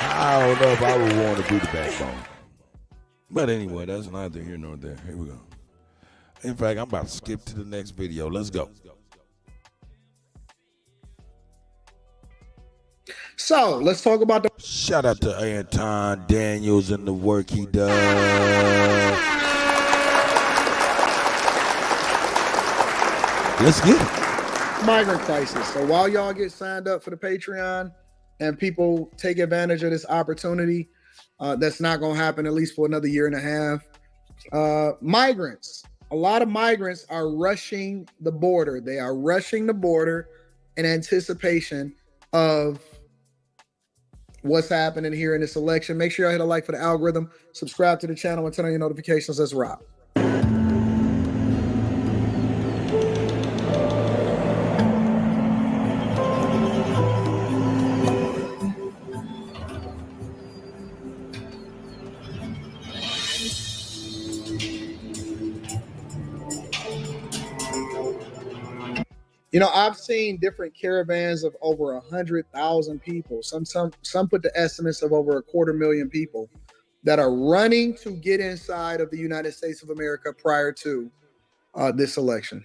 I don't know if I would want to be the backbone. But anyway, that's neither here nor there. Here we go. In fact, I'm about to skip to the next video. Let's go. So let's talk about the. Shout out to Anton Daniels and the work he does. Let's get it. Migrant crisis. So while y'all get signed up for the Patreon and people take advantage of this opportunity, that's not going to happen at least for another year and a half. Migrants. A lot of migrants are rushing the border. They are rushing the border in anticipation of what's happening here in this election. Make sure y'all hit a like for the algorithm, subscribe to the channel, and turn on your notifications. Let's rock. You know, I've seen different caravans of over 100,000 people. Some put the estimates of over 250,000 people that are running to get inside of the United States of America prior to this election.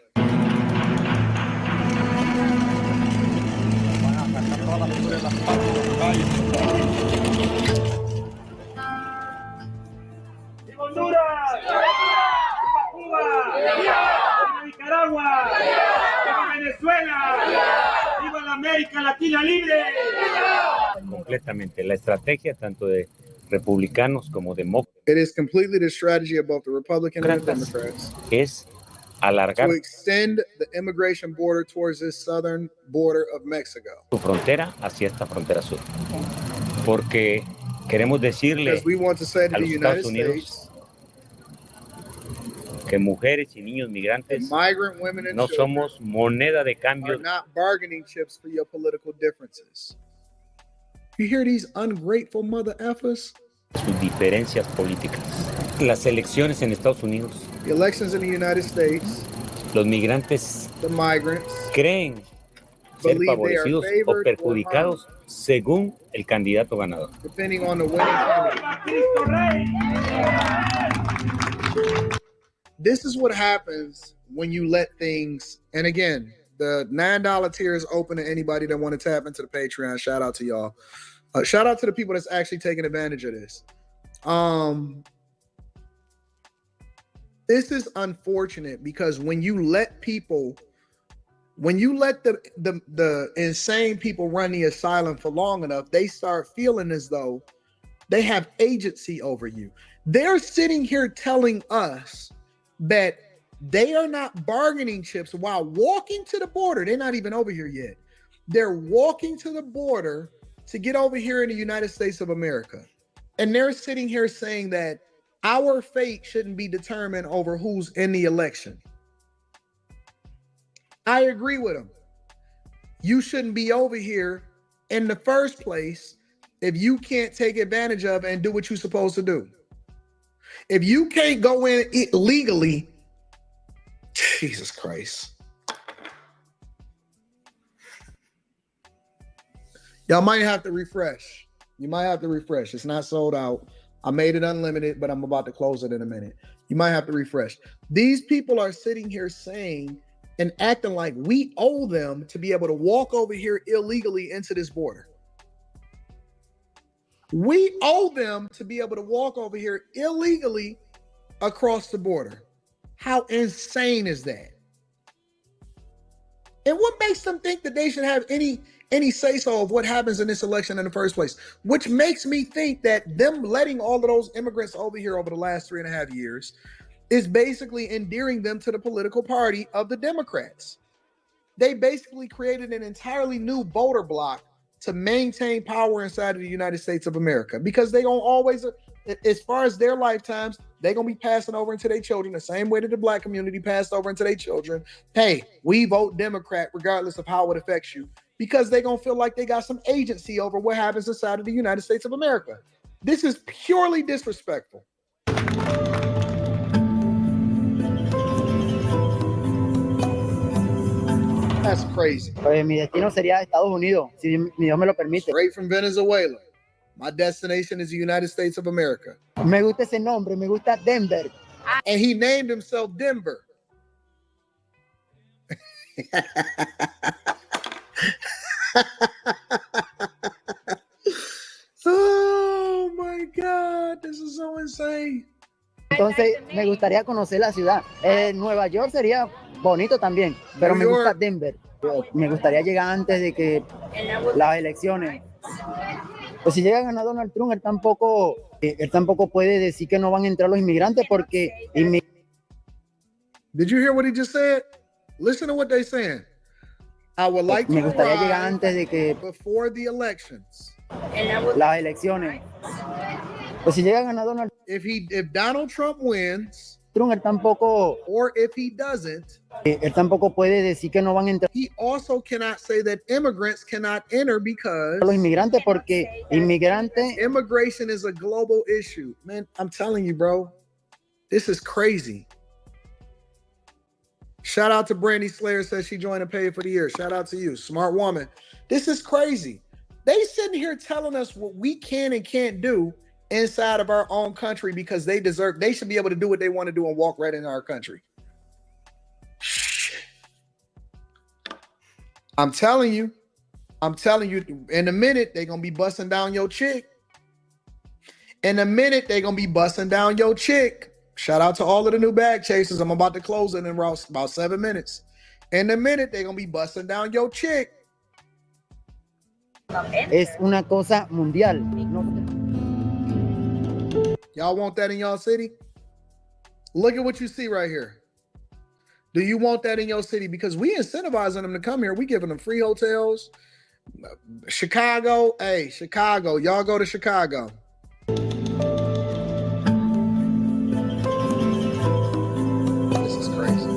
Completamente la estrategia tanto de republicanos como demócratas. It is completely the strategy of both the Republicans and the Democrats Es alargar to extend the immigration border towards this southern border of Mexico. su frontera hacia esta frontera sur. Porque queremos decirle Because we want to say to a the los United Estados Unidos States que mujeres y niños migrantes migrant women and no children somos moneda de are cambio not bargaining chips for your political differences. You hear these ungrateful mother effers? de sus diferencias políticas. Las elecciones en Estados Unidos, The elections in the United States, los migrantes the migrants creen ser believe they are favorecidos o favored or perjudicados según el candidato ganador. depending on the winning candidate. This is what happens when you let things, and again, the $9 tier is open to anybody that want to tap into the Patreon. Shout out to y'all. Shout out to the people that's actually taking advantage of this. This is unfortunate because when you let people, when you let the insane people run the asylum for long enough, they start feeling as though they have agency over you. They're sitting here telling us that they are not bargaining chips while walking to the border. They're not even over here yet. They're walking to the border to get over here in the United States of America. And they're sitting here saying that our fate shouldn't be determined over who's in the election. I agree with them. You shouldn't be over here in the first place if you can't take advantage of and do what you're supposed to do. If you can't go in legally, Jesus Christ. Y'all might have to refresh. You might have to refresh. It's not sold out. I made it unlimited, but I'm about to close it in a minute. You might have to refresh. These people are sitting here saying and acting like we owe them to be able to walk over here illegally into this border. We owe them to be able to walk over here illegally across the border. How insane is that? And what makes them think that they should have any say-so of what happens in this election in the first place? Which makes me think that them letting all of those immigrants over here over the last 3.5 years is basically endearing them to the political party of the Democrats. They basically created an entirely new voter bloc to maintain power inside of the United States of America, because they gonna always, as far as their lifetimes, they're gonna be passing over into their children the same way that the black community passed over into their children. Hey, we vote Democrat regardless of how it affects you, because they're gonna feel like they got some agency over what happens inside of the United States of America. This is purely disrespectful. That's crazy. Pues mi destino sería Estados Unidos, si mi Dios me lo permite. Straight from Venezuela. My destination is the United States of America. Me gusta ese nombre, me gusta Denver. And he named himself Denver. Oh my God, this is so insane. Entonces, me gustaría conocer la ciudad. Nueva York sería bonito también, pero me gusta Denver. Me gustaría llegar antes de que las elecciones. Pues si llega a ganar Donald Trump, él tampoco puede decir que no van a entrar los inmigrantes porque... Did you hear what he just said? Listen to what they're saying. I would like me to gustaría llegar antes de que... before the elections. Las elecciones. Pues si llega a ganar Donald If Donald Trump wins, Trump, él tampoco... or if he doesn't, él tampoco puede decir que no van a entrar. He also cannot say that immigrants cannot enter because los inmigrantes, porque inmigrantes... Immigration is a global issue. Man, I'm telling you, bro, this is crazy. Shout out to Brandy Slayer, says she joined and paid for the year. Shout out to you, smart woman. This is crazy. They sitting here telling us what we can and can't do inside of our own country because they should be able to do what they want to do and walk right into our country. I'm telling you, in a minute, they're going to be busting down your chick. In a minute, they're going to be busting down your chick. Shout out to all of the new bag chasers. I'm about to close it in about 7 minutes. In a minute, they're going to be busting down your chick. Es una cosa mundial. Y'all want that in y'all city? Look at what you see right here. Do you want that in your city? Because we incentivizing them to come here. We giving them free hotels. Chicago, hey, Chicago, y'all go to Chicago. This is crazy.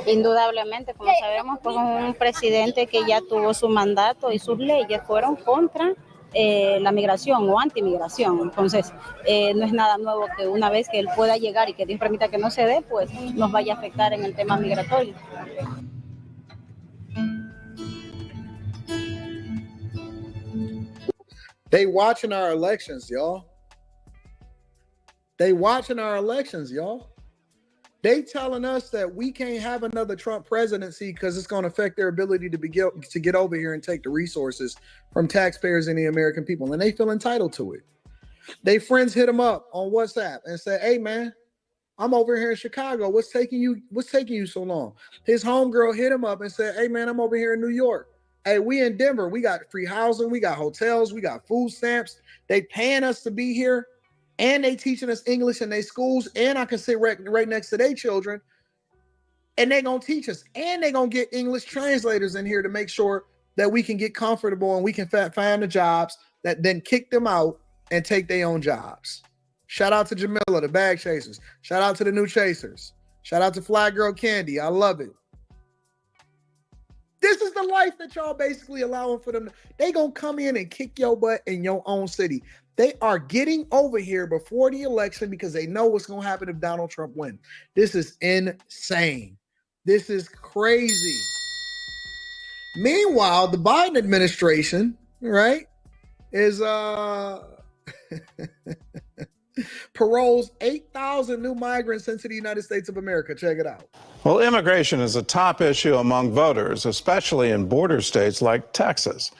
Indudablemente, como sabemos, pues un presidente que ya tuvo su mandato y sus leyes fueron contra la migración o antimigración. Entonces, no es nada nuevo que una vez que él pueda llegar y que Dios permita que no se dé, pues nos vaya a afectar en el tema migratorio. They watching our elections, y'all. They watching our elections, y'all. They telling us that we can't have another Trump presidency because it's going to affect their ability to get over here and take the resources from taxpayers and the American people, and they feel entitled to it. They friends hit him up on WhatsApp and said, "Hey man, I'm over here in Chicago. What's taking you so long?" His homegirl hit him up and said, "Hey man, I'm over here in New York. Hey, we in Denver. We got free housing, we got hotels, we got food stamps. They paying us to be here. And they teaching us English in their schools, and I can sit right next to their children, and they gonna teach us, and they gonna get English translators in here to make sure that we can get comfortable and we can find the jobs that then kick them out and take their own jobs." Shout out to Jamila, the bag chasers. Shout out to the new chasers. Shout out to Fly Girl Candy. I love it. This is the life that y'all basically allowing for them. They gonna come in and kick your butt in your own city. They are getting over here before the election because they know what's going to happen if Donald Trump wins. This is insane. This is crazy. Meanwhile, the Biden administration, right, is paroles 8,000 new migrants into the United States of America. Check it out. Well, immigration is a top issue among voters, especially in border states like Texas.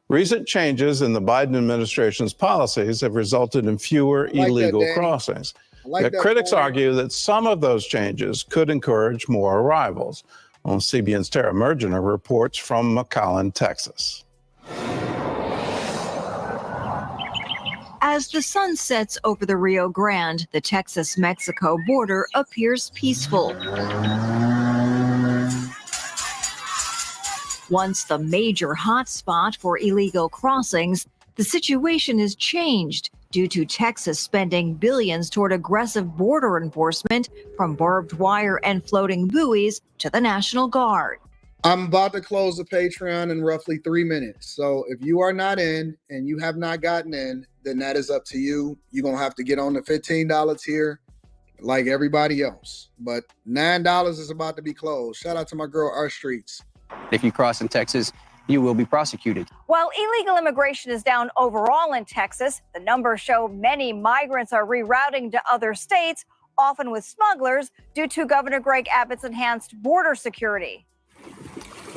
Recent changes in the Biden administration's policies have resulted in fewer illegal crossings. Yet critics argue that some of those changes could encourage more arrivals. Well, CBN's Tara Mergener reports from McAllen, Texas. As the sun sets over the Rio Grande, the Texas-Mexico border appears peaceful. Once the major hotspot for illegal crossings, the situation has changed due to Texas spending billions toward aggressive border enforcement, from barbed wire and floating buoys to the National Guard. I'm about to close the Patreon in roughly 3 minutes. So if you are not in and you have not gotten in, then that is up to you. You're going to have to get on the $15 tier like everybody else. But $9 is about to be closed. Shout out to my girl, R Streets. If you cross in Texas, you will be prosecuted. While illegal immigration is down overall in Texas, the numbers show many migrants are rerouting to other states, often with smugglers, due to Governor Greg Abbott's enhanced border security.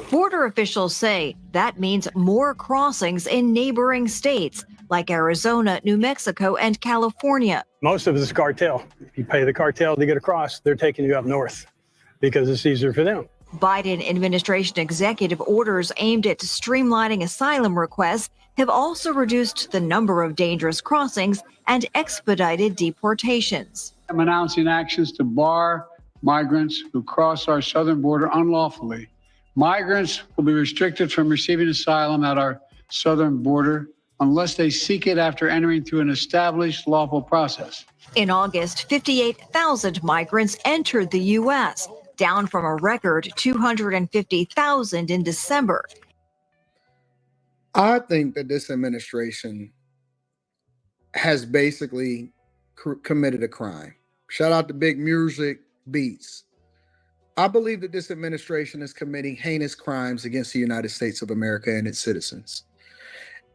Border officials say that means more crossings in neighboring states like Arizona, New Mexico, and California. Most of it is cartel. If you pay the cartel to get across, they're taking you up north because it's easier for them. Biden administration executive orders aimed at streamlining asylum requests have also reduced the number of dangerous crossings and expedited deportations. I'm announcing actions to bar migrants who cross our southern border unlawfully. Migrants will be restricted from receiving asylum at our southern border unless they seek it after entering through an established lawful process. In August, 58,000 migrants entered the U.S., down from a record 250,000 in December. I think that this administration has basically committed a crime. Shout out to Big Music Beats. I believe that this administration is committing heinous crimes against the United States of America and its citizens.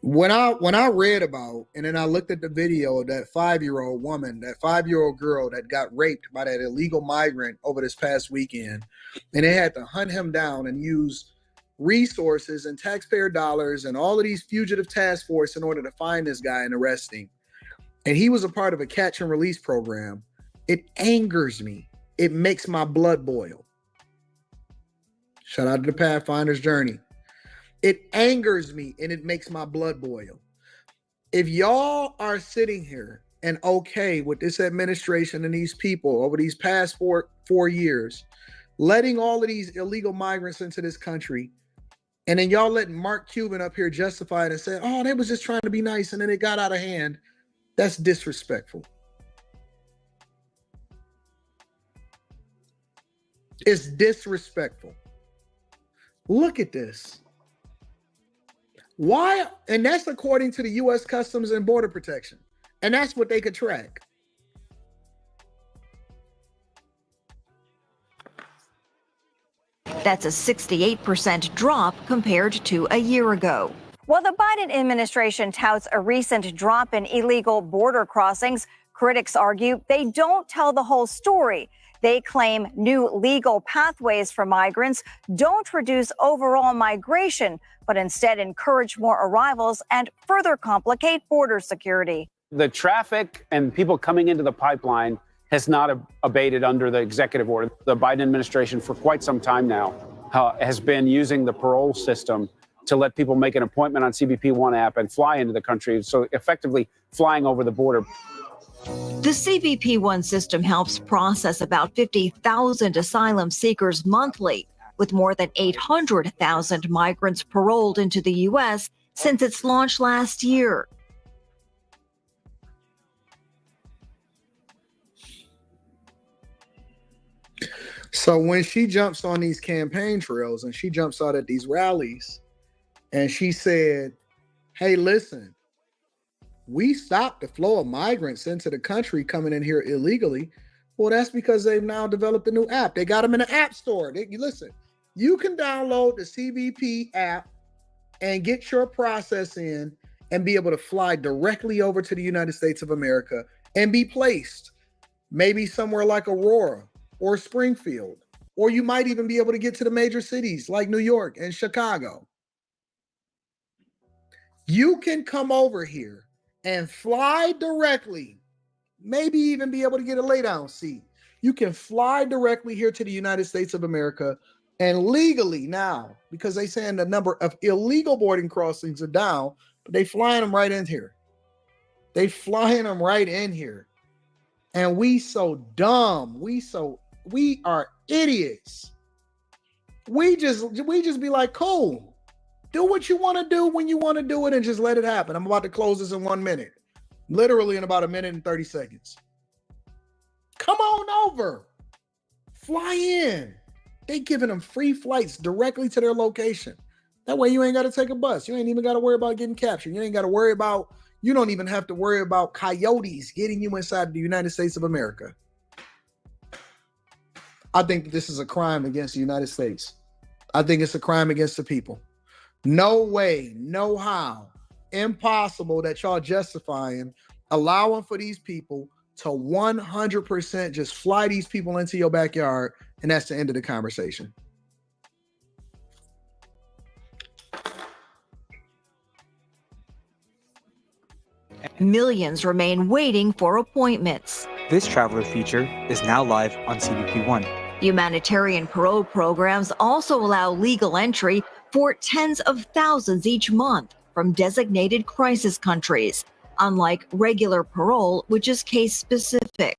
When I read about, and then I looked at the video of that 5-year-old woman, that 5-year-old girl that got raped by that illegal migrant over this past weekend, and they had to hunt him down and use resources and taxpayer dollars and all of these fugitive task force in order to find this guy and arrest him. And he was a part of a catch and release program. It angers me. It makes my blood boil. Shout out to the Pathfinder's Journey. It angers me and it makes my blood boil. If y'all are sitting here and okay with this administration and these people over these past four years, letting all of these illegal migrants into this country, and then y'all letting Mark Cuban up here justify it and say, oh, they was just trying to be nice and then it got out of hand, that's disrespectful. It's disrespectful. Look at this. Why? And that's according to the U.S. Customs and Border Protection. And that's what they could track. That's a 68% drop compared to a year ago. While the Biden administration touts a recent drop in illegal border crossings, critics argue they don't tell the whole story. They claim new legal pathways for migrants don't reduce overall migration, but instead encourage more arrivals and further complicate border security. The traffic and people coming into the pipeline has not abated under the executive order. The Biden administration for quite some time now has been using the parole system to let people make an appointment on CBP One app and fly into the country, so effectively flying over the border. The CBP One system helps process about 50,000 asylum seekers monthly, with more than 800,000 migrants paroled into the U.S. since its launch last year. So when she jumps on these campaign trails and she jumps out at these rallies and she said, hey, listen, we stopped the flow of migrants into the country coming in here illegally. Well, that's because they've now developed a new app. They got them in the app store. Listen, You can download the CBP app and get your process in and be able to fly directly over to the United States of America and be placed maybe somewhere like Aurora or Springfield, or you might even be able to get to the major cities like New York and Chicago. You can come over here and fly directly, maybe even be able to get a lay down seat. You can fly directly here to the United States of America and legally now, because they saying the number of illegal boarding crossings are down, but they flying them right in here. They flying them right in here. And we so dumb. We are idiots. We just be like, cool. Do what you want to do when you want to do it and just let it happen. I'm about to close this in 1 minute. Literally in about 1 minute and 30 seconds. Come on over. Fly in. They giving them free flights directly to their location. That way you ain't got to take a bus. You ain't even got to worry about getting captured. You ain't got to worry about, you don't even have to worry about coyotes getting you inside the United States of America. I think this is a crime against the United States. I think it's a crime against the people. No way, no how, impossible that y'all justifying allowing for these people to 100% just fly these people into your backyard, and that's the end of the conversation. Millions remain waiting for appointments. This traveler feature is now live on CBP One. Humanitarian parole programs also allow legal entry for tens of thousands each month from designated crisis countries, unlike regular parole, which is case specific.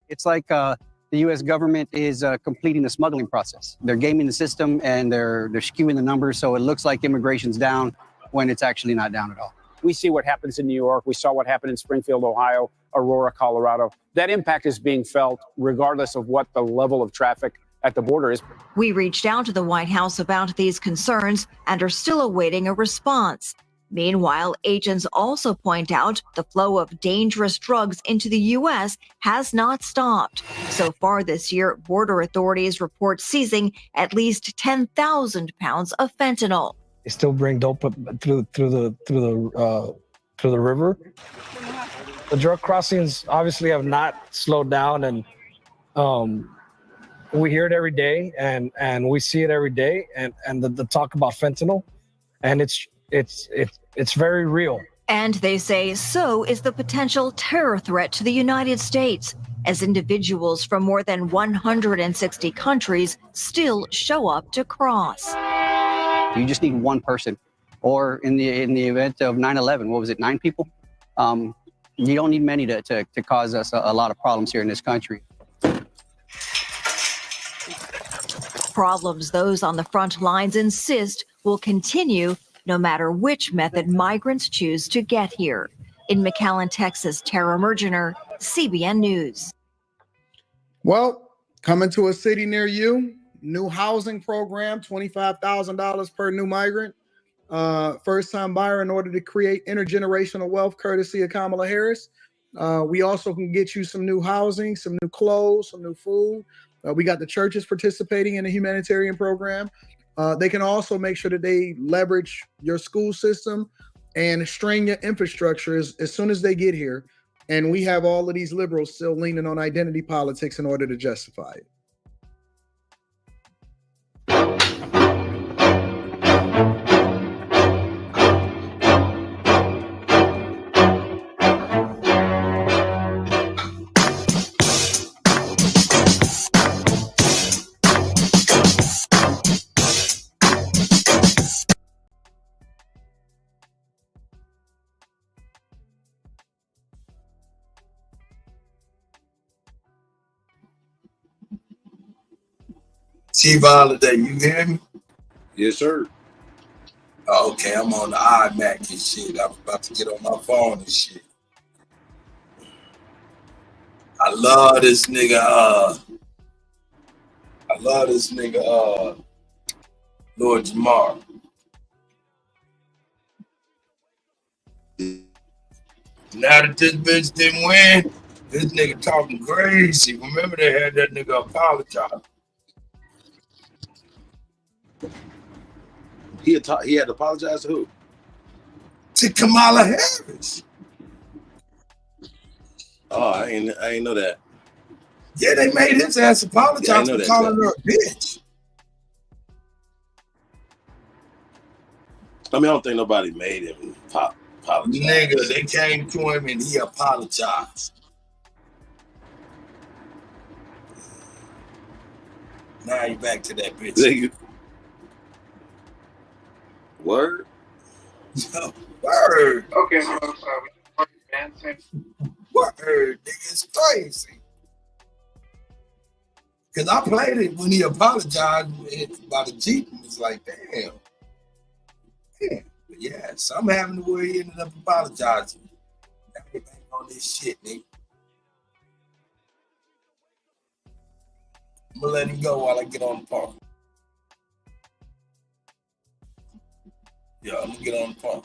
It's like the U.S. government is completing the smuggling process. They're gaming the system and they're skewing the numbers, so it looks like immigration's down when it's actually not down at all. We see what happens in New York. We saw what happened in Springfield, Ohio, Aurora, Colorado. That impact is being felt regardless of what the level of traffic at the border is. We reached out to the White House about these concerns and are still awaiting a response. Meanwhile, agents also point out the flow of dangerous drugs into the U.S. has not stopped. So far this year, border authorities report seizing at least 10,000 pounds of fentanyl. They still bring dope up through the river. The drug crossings obviously have not slowed down, and we hear it every day, and we see it every day, and the talk about fentanyl, and it's very real. And they say so is the potential terror threat to the United States, as individuals from more than 160 countries still show up to cross. You just need one person, or in the event of 9/11, what was it, 9 people? You don't need many to cause us a lot of problems here in this country. Problems those on the front lines insist will continue no matter which method migrants choose to get here. In McAllen, Texas, Tara Mergener, CBN News. Well, coming to a city near you, new housing program, $25,000 per new migrant. First-time buyer in order to create intergenerational wealth, courtesy of Kamala Harris. We also can get you some new housing, some new clothes, some new food. We got the churches participating in the humanitarian program. They can also make sure that they leverage your school system and strain your infrastructure as soon as they get here. And we have all of these liberals still leaning on identity politics in order to justify it. Chief Holiday, you hear me? Yes, sir. Okay, I'm on the iMac and shit. I'm about to get on my phone and shit. I love this nigga, Lord Jamar. Now that this bitch didn't win, this nigga talking crazy. Remember they had that nigga apologize. He had to apologize to who? To Kamala Harris. Oh, I ain't know that. Yeah, they made his ass apologize for calling her a bitch. I mean, I don't think nobody made him apologize. Nigga, they came to him and he apologized. Now you back to that bitch. Word? Word. Okay, so Word, nigga, it's crazy. Because I played it when he apologized about the Jeep and it's like, damn. But yeah, something happened to where he ended up apologizing. Now they back on this shit, nigga. I'm gonna let him go while I get on the park. Yeah, I'm gonna get on the park.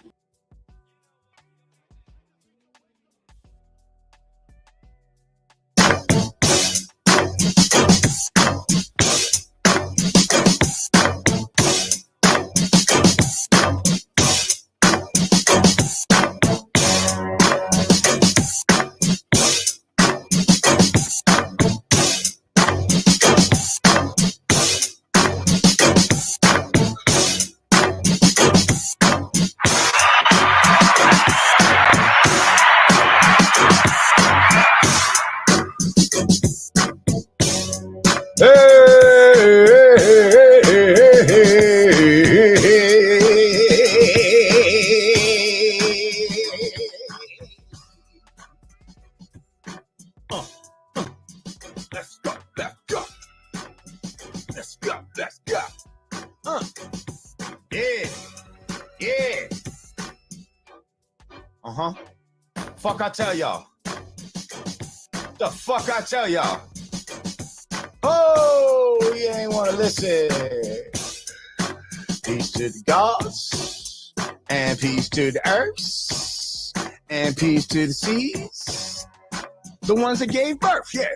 Fuck I tell y'all. The fuck I tell y'all. Oh, you ain't want to listen. Peace to the gods, and peace to the earths, and peace to the seas. The ones that gave birth, yeah.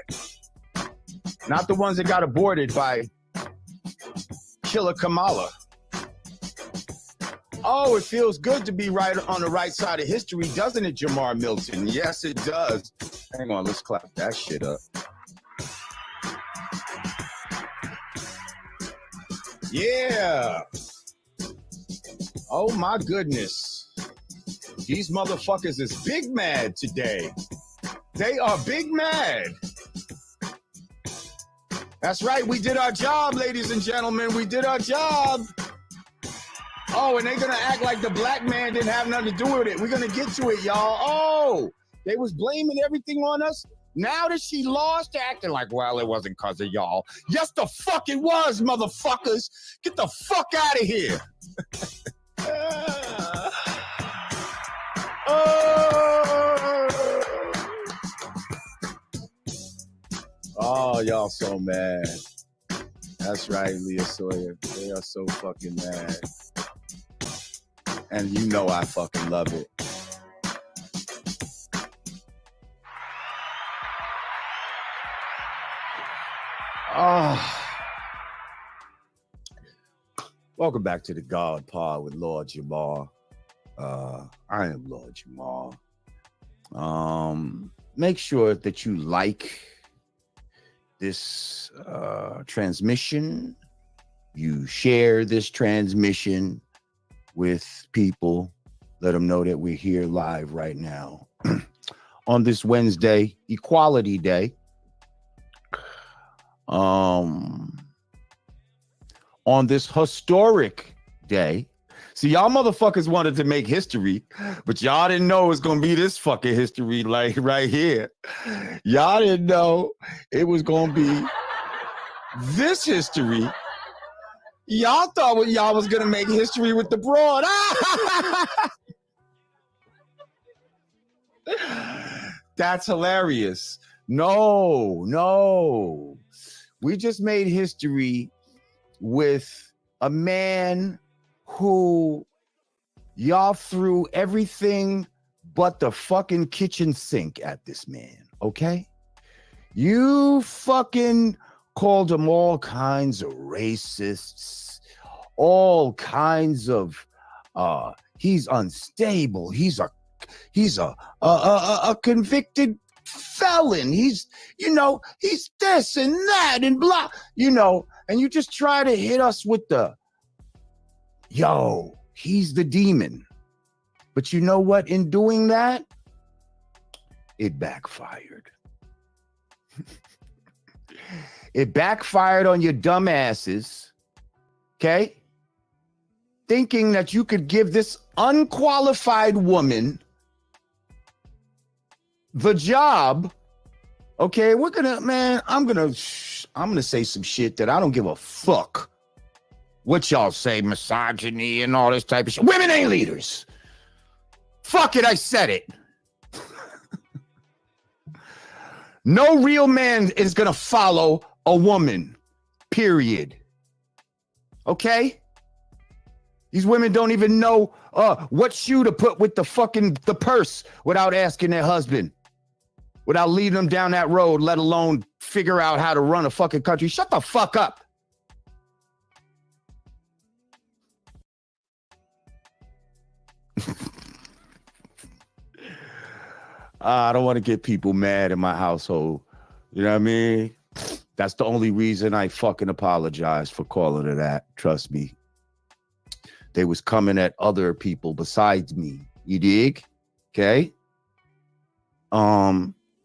Not the ones that got aborted by Killer Kamala. Oh, it feels good to be right on the right side of history, doesn't it, Jamar Milton? Yes, it does. Hang on, let's clap that shit up. Yeah. Oh, my goodness. These motherfuckers is big mad today. They are big mad. That's right. We did our job, ladies and gentlemen. We did our job. Oh, and they're going to act like the black man didn't have nothing to do with it. We're going to get to it, y'all. Oh, they was blaming everything on us. Now that she lost, they're acting like, well, it wasn't because of y'all. Yes, the fuck it was, motherfuckers. Get the fuck out of here. Oh, y'all so mad. That's right, Leah Sawyer. They are so fucking mad. And you know I fucking love it. Oh. Welcome back to the God Pod with Lord Jamar. I am Lord Jamar. Make sure that you like this transmission. You share this transmission with people. Let them know that we're here live right now on this Wednesday, Equality Day. On this historic day. See, y'all motherfuckers wanted to make history, but y'all didn't know it was gonna be this fucking history like right here. Y'all didn't know it was gonna be this history. Y'all thought y'all was gonna make history with the broad. That's hilarious. No. We just made history with a man who y'all threw everything but the fucking kitchen sink at this man, okay? You fucking called him all kinds of racists, all kinds of he's unstable, he's a convicted felon, he's this and that and blah, and you just try to hit us with the he's the demon. But you know what? In doing that, it backfired. It backfired on your dumb asses, okay? Thinking that you could give this unqualified woman the job. Okay, I'm gonna say some shit that I don't give a fuck what y'all say, misogyny and all this type of shit. Women ain't leaders. Fuck it, I said it. No real man is gonna follow a woman, period. Okay? These women don't even know what shoe to put with the purse without asking their husband, without leading them down that road, let alone figure out how to run a fucking country. Shut the fuck up. I don't want to get people mad in my household. You know what I mean? That's the only reason I fucking apologize for calling it that. Trust me. They was coming at other people besides me. You dig? Okay.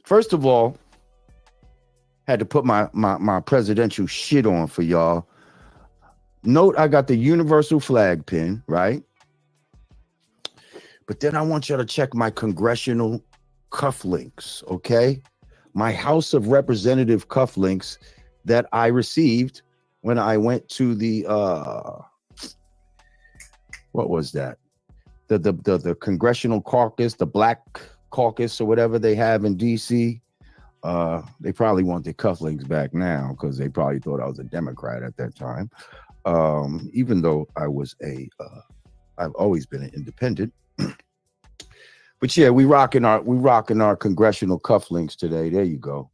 First of all, had to put my presidential shit on for y'all. Note I got the universal flag pin, right? But then I want y'all to check my congressional cufflinks, okay? My House of Representative cufflinks that I received when I went to the what was that? The congressional caucus, the Black Caucus or whatever they have in DC. They probably want their cufflinks back now because they probably thought I was a Democrat at that time. Even though I've always been an independent. But yeah, we rocking our congressional cufflinks today. There you go.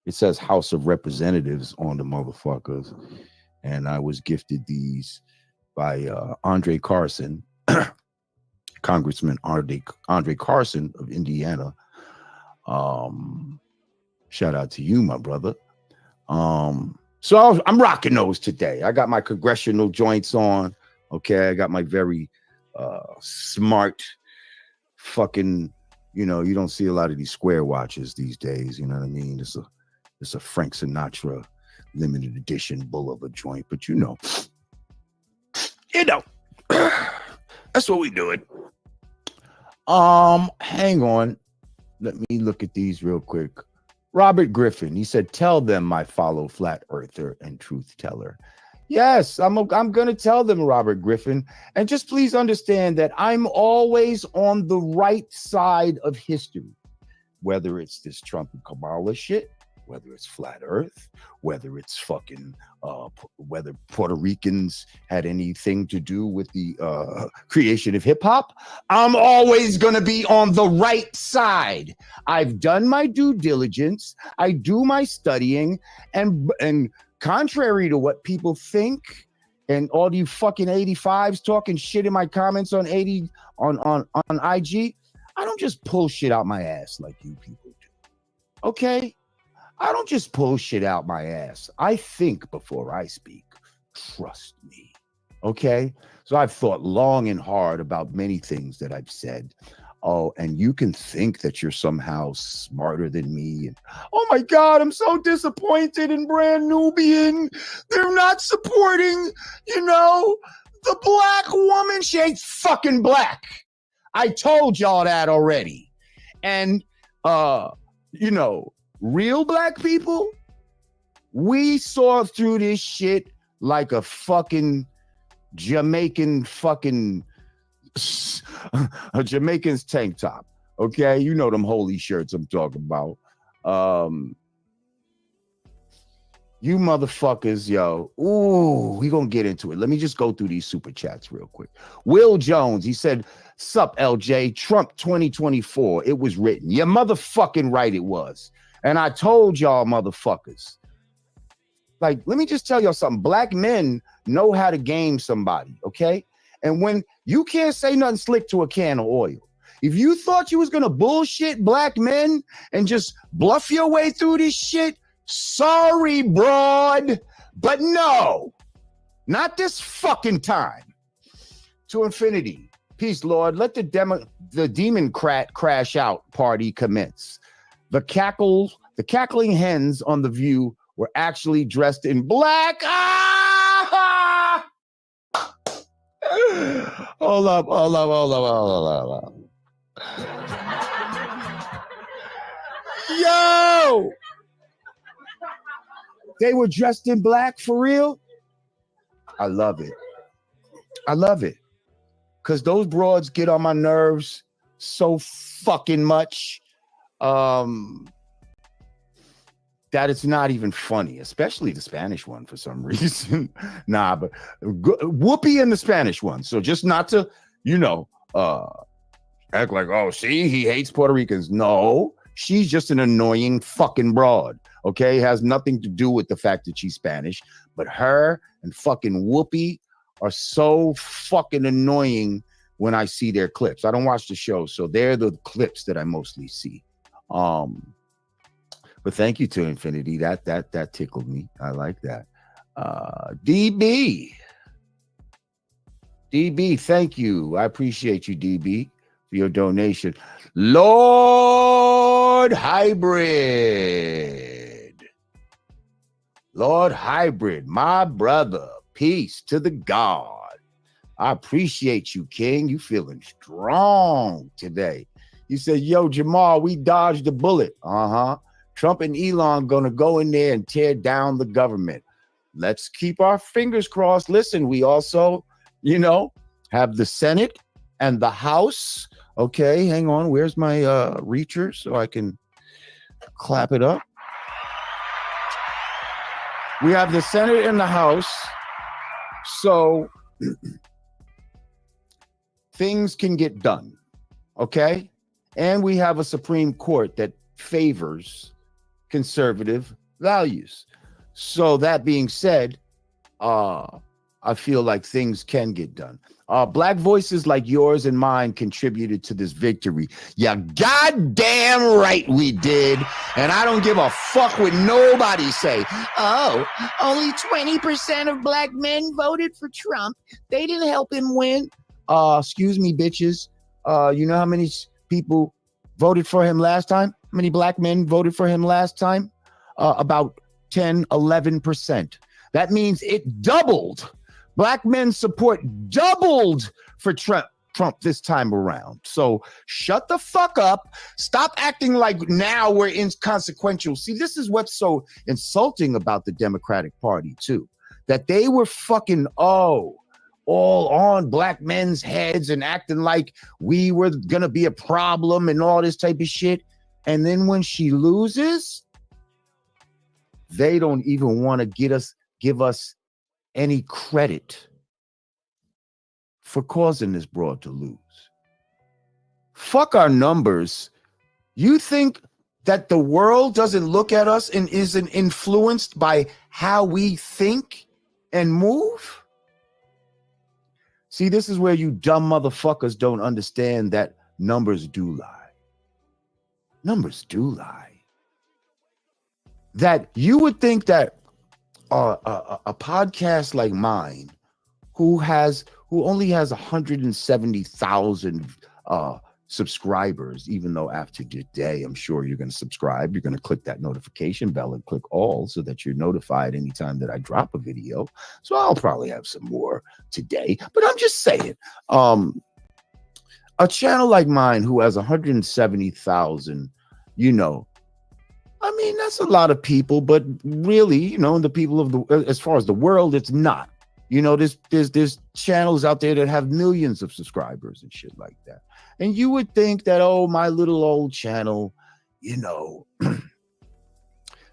It says House of Representatives on the motherfuckers. And I was gifted these by Andre Carson, Congressman Andre Carson of Indiana. Shout out to you, my brother. So I'm rocking those today. I got my congressional joints on. Okay, I got my very smart fucking, you don't see a lot of these square watches these days. You know what I mean? It's a Frank Sinatra limited edition bull of a joint, but that's what we doing. Hang on. Let me look at these real quick. Robert Griffin, he said, tell them I follow Flat Earther and Truth Teller. Yes, I'm going to tell them, Robert Griffin. And just please understand that I'm always on the right side of history, whether it's this Trump and Kamala shit, whether it's Flat Earth, whether it's fucking, whether Puerto Ricans had anything to do with the creation of hip hop. I'm always going to be on the right side. I've done my due diligence. I do my studying, and contrary to what people think, and all you fucking 85s talking shit in my comments on IG, I don't just pull shit out my ass like you people do. Okay? I don't just pull shit out my ass. I think before I speak. Trust me. Okay? So I've thought long and hard about many things that I've said. Oh, and you can think that you're somehow smarter than me. And, oh my God, I'm so disappointed in Brand Nubian. They're not supporting, the black woman. She ain't fucking black. I told y'all that already. And, real black people, we saw through this shit like a fucking Jamaican fucking a Jamaican's tank top. Okay, you know them holy shirts I'm talking about. You motherfuckers, yo. Ooh, we gonna get into it. Let me just go through these super chats real quick. Will Jones, he said, sup LJ, Trump 2024. It was written. You're motherfucking right, it was. And I told y'all motherfuckers, Like, let me just tell y'all something. Black men know how to game somebody, okay? And when you can't say nothing slick to a can of oil, if you thought you was gonna bullshit black men and just bluff your way through this shit, sorry, broad, but no, not this fucking time. To infinity, peace, Lord. Let the democrat crash out party commence. The cackling hens on The View were actually dressed in black. Ah! Hold up. Yo! They were dressed in black for real? I love it. Because those broads get on my nerves so fucking much. That it's not even funny, especially the Spanish one for some reason. Nah, but Whoopi and the Spanish one. So just not to, act like, oh, see, he hates Puerto Ricans. No, she's just an annoying fucking broad. Okay, it has nothing to do with the fact that she's Spanish. But her and fucking Whoopi are so fucking annoying when I see their clips. I don't watch the show, so they're the clips that I mostly see. But thank you to Infinity. That tickled me. I like that. DB, thank you. I appreciate you, DB, for your donation. Lord Hybrid, my brother. Peace to the God. I appreciate you, King. You feeling strong today. You said, yo, Jamal, we dodged a bullet. Trump and Elon gonna go in there and tear down the government. Let's keep our fingers crossed. Listen, we also, have the Senate and the House. Okay, hang on. Where's my reacher so I can clap it up? We have the Senate and the House. So things can get done. Okay? And we have a Supreme Court that favors conservative values. So that being said, I feel like things can get done. Black voices like yours and mine contributed to this victory. Yeah, goddamn right we did. And I don't give a fuck what nobody say. Oh, only 20% of black men voted for Trump. They didn't help him win. Excuse me, bitches. You know how many people voted for him last time? How many black men voted for him last time? About 10, 11%. That means it doubled. Black men's support doubled for Trump this time around. So shut the fuck up. Stop acting like now we're inconsequential. See, this is what's so insulting about the Democratic Party, too. That they were fucking, all on black men's heads and acting like we were going to be a problem and all this type of shit. And then when she loses, they don't even want to give us any credit for causing this broad to lose. Fuck our numbers. You think that the world doesn't look at us and isn't influenced by how we think and move? See, this is where you dumb motherfuckers don't understand that numbers do lie. Numbers do lie. That you would think that a podcast like mine, who only has 170,000 subscribers, even though after today, I'm sure you're going to subscribe. You're going to click that notification bell and click all so that you're notified anytime that I drop a video. So I'll probably have some more today, but I'm just saying, a channel like mine who has 170,000, I mean, that's a lot of people, but really, the people of as far as the world, it's not. There's channels out there that have millions of subscribers and shit like that. And you would think that, my little old channel,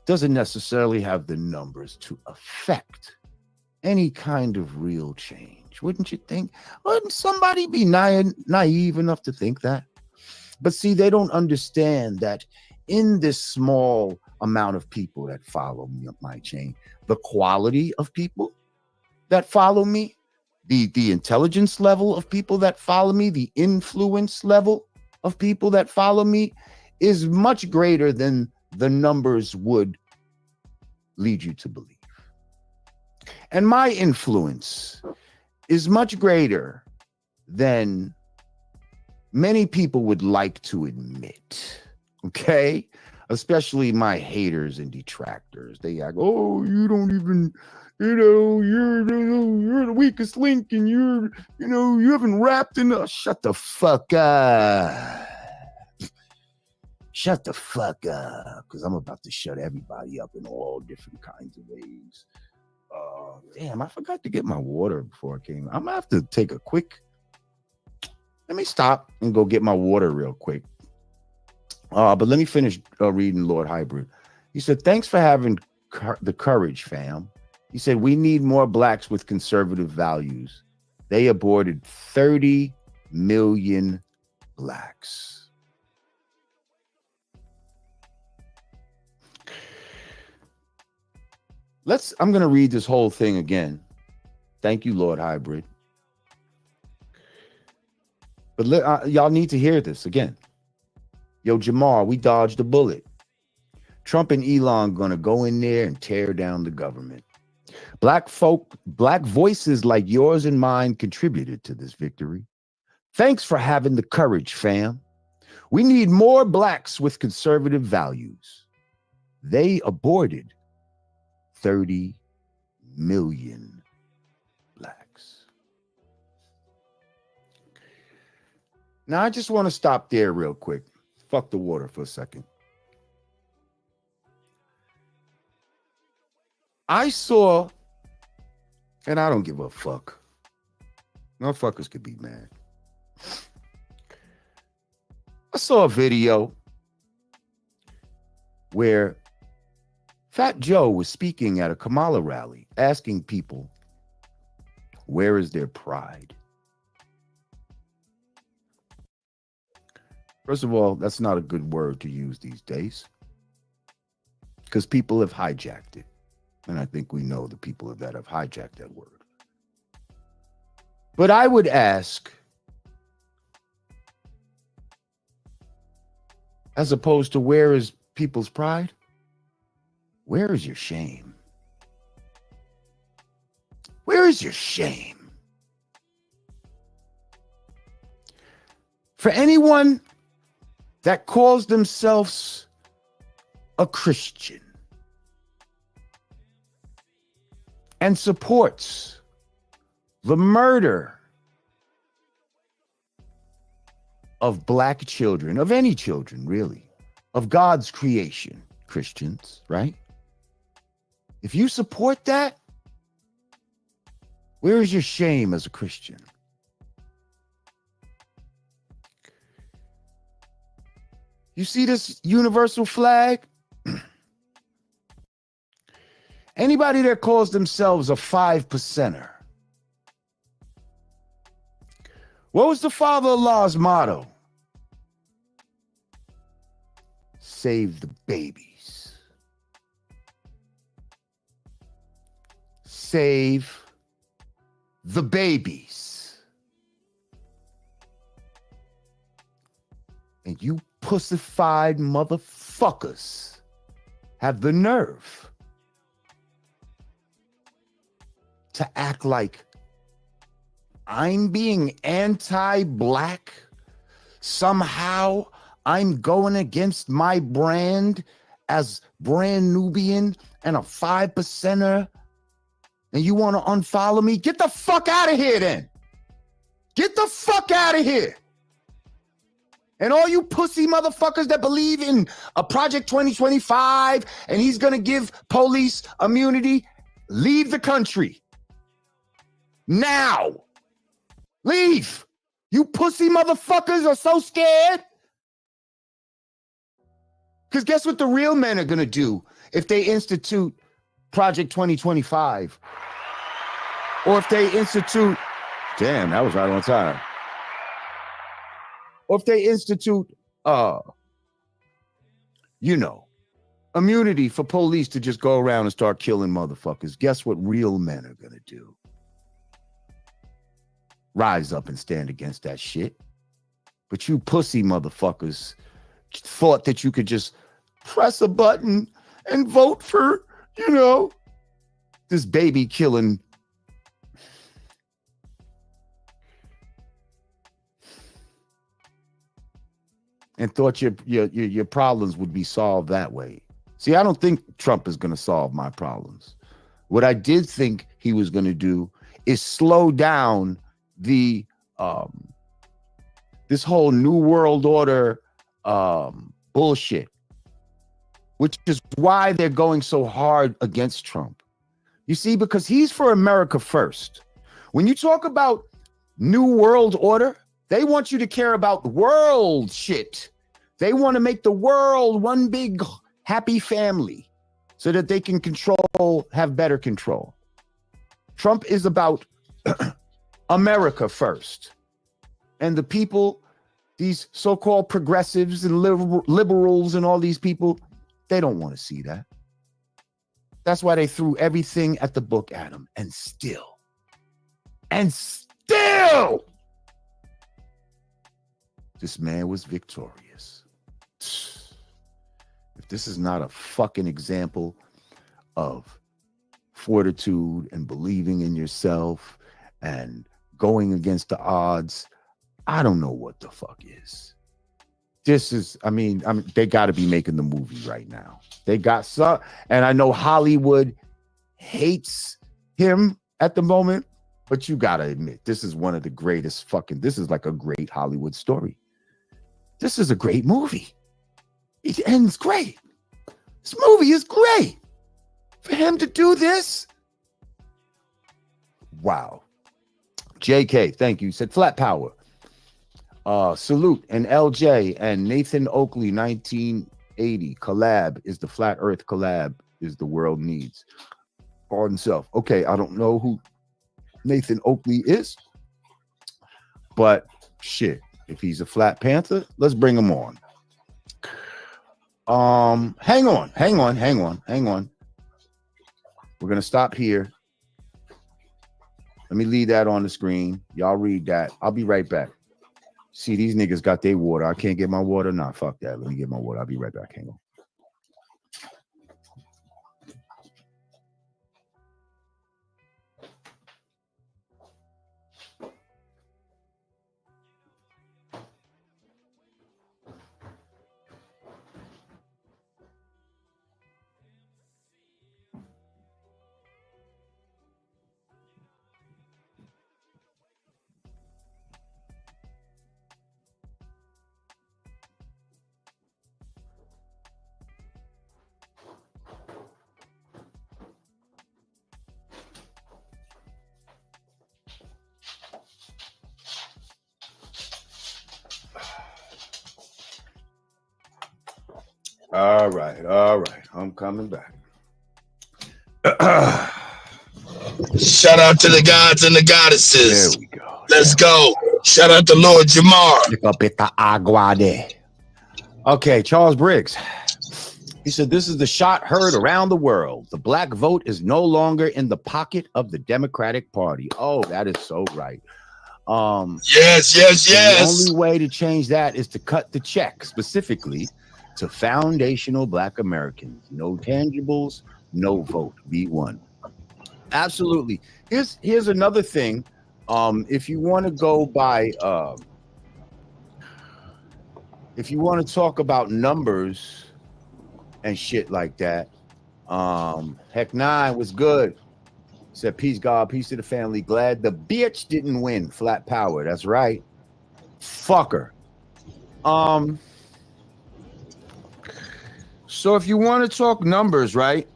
doesn't necessarily have the numbers to affect any kind of real change. Wouldn't you think? Wouldn't somebody be naive enough to think that? But see, they don't understand that in this small amount of people that follow me up my chain, the quality of people that follow me, the intelligence level of people that follow me, the influence level of people that follow me is much greater than the numbers would lead you to believe. And my influence is much greater than many people would like to admit, okay? Especially my haters and detractors. They act, oh, you don't even, you're the weakest link and you haven't rapped enough. Shut the fuck up. Shut the fuck up, because I'm about to shut everybody up in all different kinds of ways. Damn, I forgot to get my water before I came. I'm gonna have to take a quick. Let me stop and go get my water real quick. But let me finish reading Lord Hybrid. He said, thanks for having the courage, fam. He said, we need more blacks with conservative values. They aborted 30 million blacks. I'm going to read this whole thing again. Thank you, Lord Hybrid. But y'all need to hear this again. Yo, Jamar, we dodged a bullet. Trump and Elon going to go in there and tear down the government. Black voices like yours and mine contributed to this victory. Thanks for having the courage, fam. We need more blacks with conservative values. They aborted 30 million blacks. Now, I just want to stop there real quick. Fuck the water for a second. I saw, and I don't give a fuck. Motherfuckers could be mad. I saw a video where Fat Joe was speaking at a Kamala rally, asking people, where is their pride? First of all, that's not a good word to use these days because people have hijacked it. And I think we know the people that have hijacked that word. But I would ask, as opposed to where is people's pride? Where is your shame? Where is your shame? For anyone that calls themselves a Christian and supports the murder of black children, of any children, really, of God's creation, Christians, right? If you support that, where is your shame as a Christian? You see this universal flag? Anybody that calls themselves a 5%er. What was the Father Allah's motto? Save the babies. Save the babies. And you pussified motherfuckers have the nerve to act like I'm being anti-black. Somehow I'm going against my brand as brand Nubian and a 5%er. And you want to unfollow me? Get the fuck out of here then. Get the fuck out of here. And all you pussy motherfuckers that believe in a Project 2025 and he's going to give police immunity, leave the country. Now. Leave. You pussy motherfuckers are so scared. Because guess what the real men are going to do if they institute Project 2025? Or if they institute, damn, that was right on time. Or if they institute, immunity for police to just go around and start killing motherfuckers. Guess what real men are gonna do? Rise up and stand against that shit. But you pussy motherfuckers thought that you could just press a button and vote for, this baby killing. And thought your problems would be solved that way. See, I don't think Trump is going to solve my problems. What I did think he was going to do is slow down the this whole New World Order bullshit, which is why they're going so hard against Trump. You see, because he's for America first. When you talk about New World Order, they want you to care about the world shit. They want to make the world one big happy family so that they can have better control. Trump is about America first. And the people, these so-called progressives and liberals and all these people, they don't want to see that. That's why they threw everything at the book at him. And still, this man was victorious. If this is not a fucking example of fortitude and believing in yourself and going against the odds, I don't know what the fuck is. This is, they got to be making the movie right now. They got some, and I know Hollywood hates him at the moment, but you got to admit, this is one of the greatest this is like a great Hollywood story. This is a great movie. It ends great. This movie is great. For him to do this, wow. JK, thank you. Said Flat Power. Salute and LJ and Nathan Oakley 1980 collab is the flat earth collab is the world needs. Pardon self. Okay, I don't know who Nathan Oakley is, but shit, if he's a Flat Panther, let's bring him on. Hang on. We're gonna stop here. Let me leave that on the screen. Y'all read that. I'll be right back. See, these niggas got their water. I can't get my water. Nah, fuck that. Let me get my water. I'll be right back. Hang on. All right. I'm coming back. Shout out to the gods and the goddesses. There we go. Let's go. Shout out to Lord Jamar. Okay, Charles Briggs. He said, this is the shot heard around the world. The black vote is no longer in the pocket of the Democratic Party. Oh, that is so right. Yes. The only way to change that is to cut the check specifically to foundational black Americans. No tangibles, no vote. B1. Absolutely. Here's another thing. If you want to go by if you want to talk about numbers and shit like that, Heck 9 was good. Said peace, God, peace to the family. Glad the bitch didn't win. Flat power. That's right. Fucker. So if you want to talk numbers, right?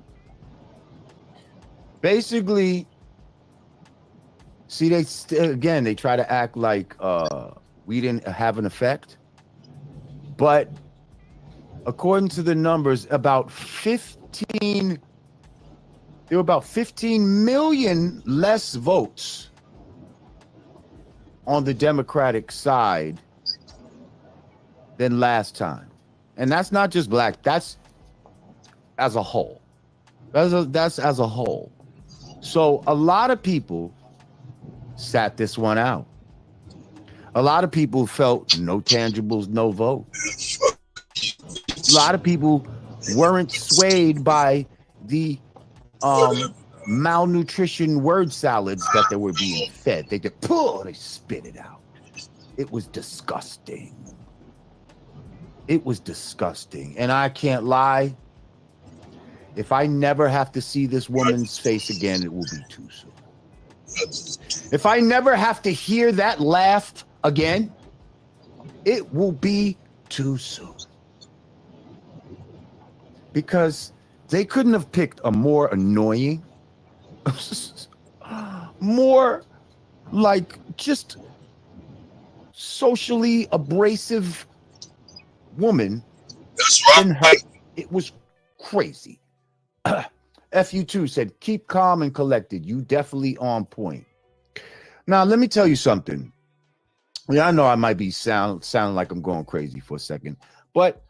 Basically, see, they try to act like we didn't have an effect. But according to the numbers, there were about 15 million less votes on the Democratic side than last time. And that's not just black. That's as a whole. That's as a whole. So a lot of people sat this one out. A lot of people felt no tangibles, no vote. A lot of people weren't swayed by the malnutrition word salads that they were being fed. They just they spit it out. It was disgusting. It was disgusting. And I can't lie. If I never have to see this woman's face again, it will be too soon. If I never have to hear that laugh again, it will be too soon. Because they couldn't have picked a more annoying, more like just socially abrasive woman. That's right. It was crazy. FU2 said, keep calm and collected. You definitely on point. Now, let me tell you something. Yeah, I know I might be sounding like I'm going crazy for a second, but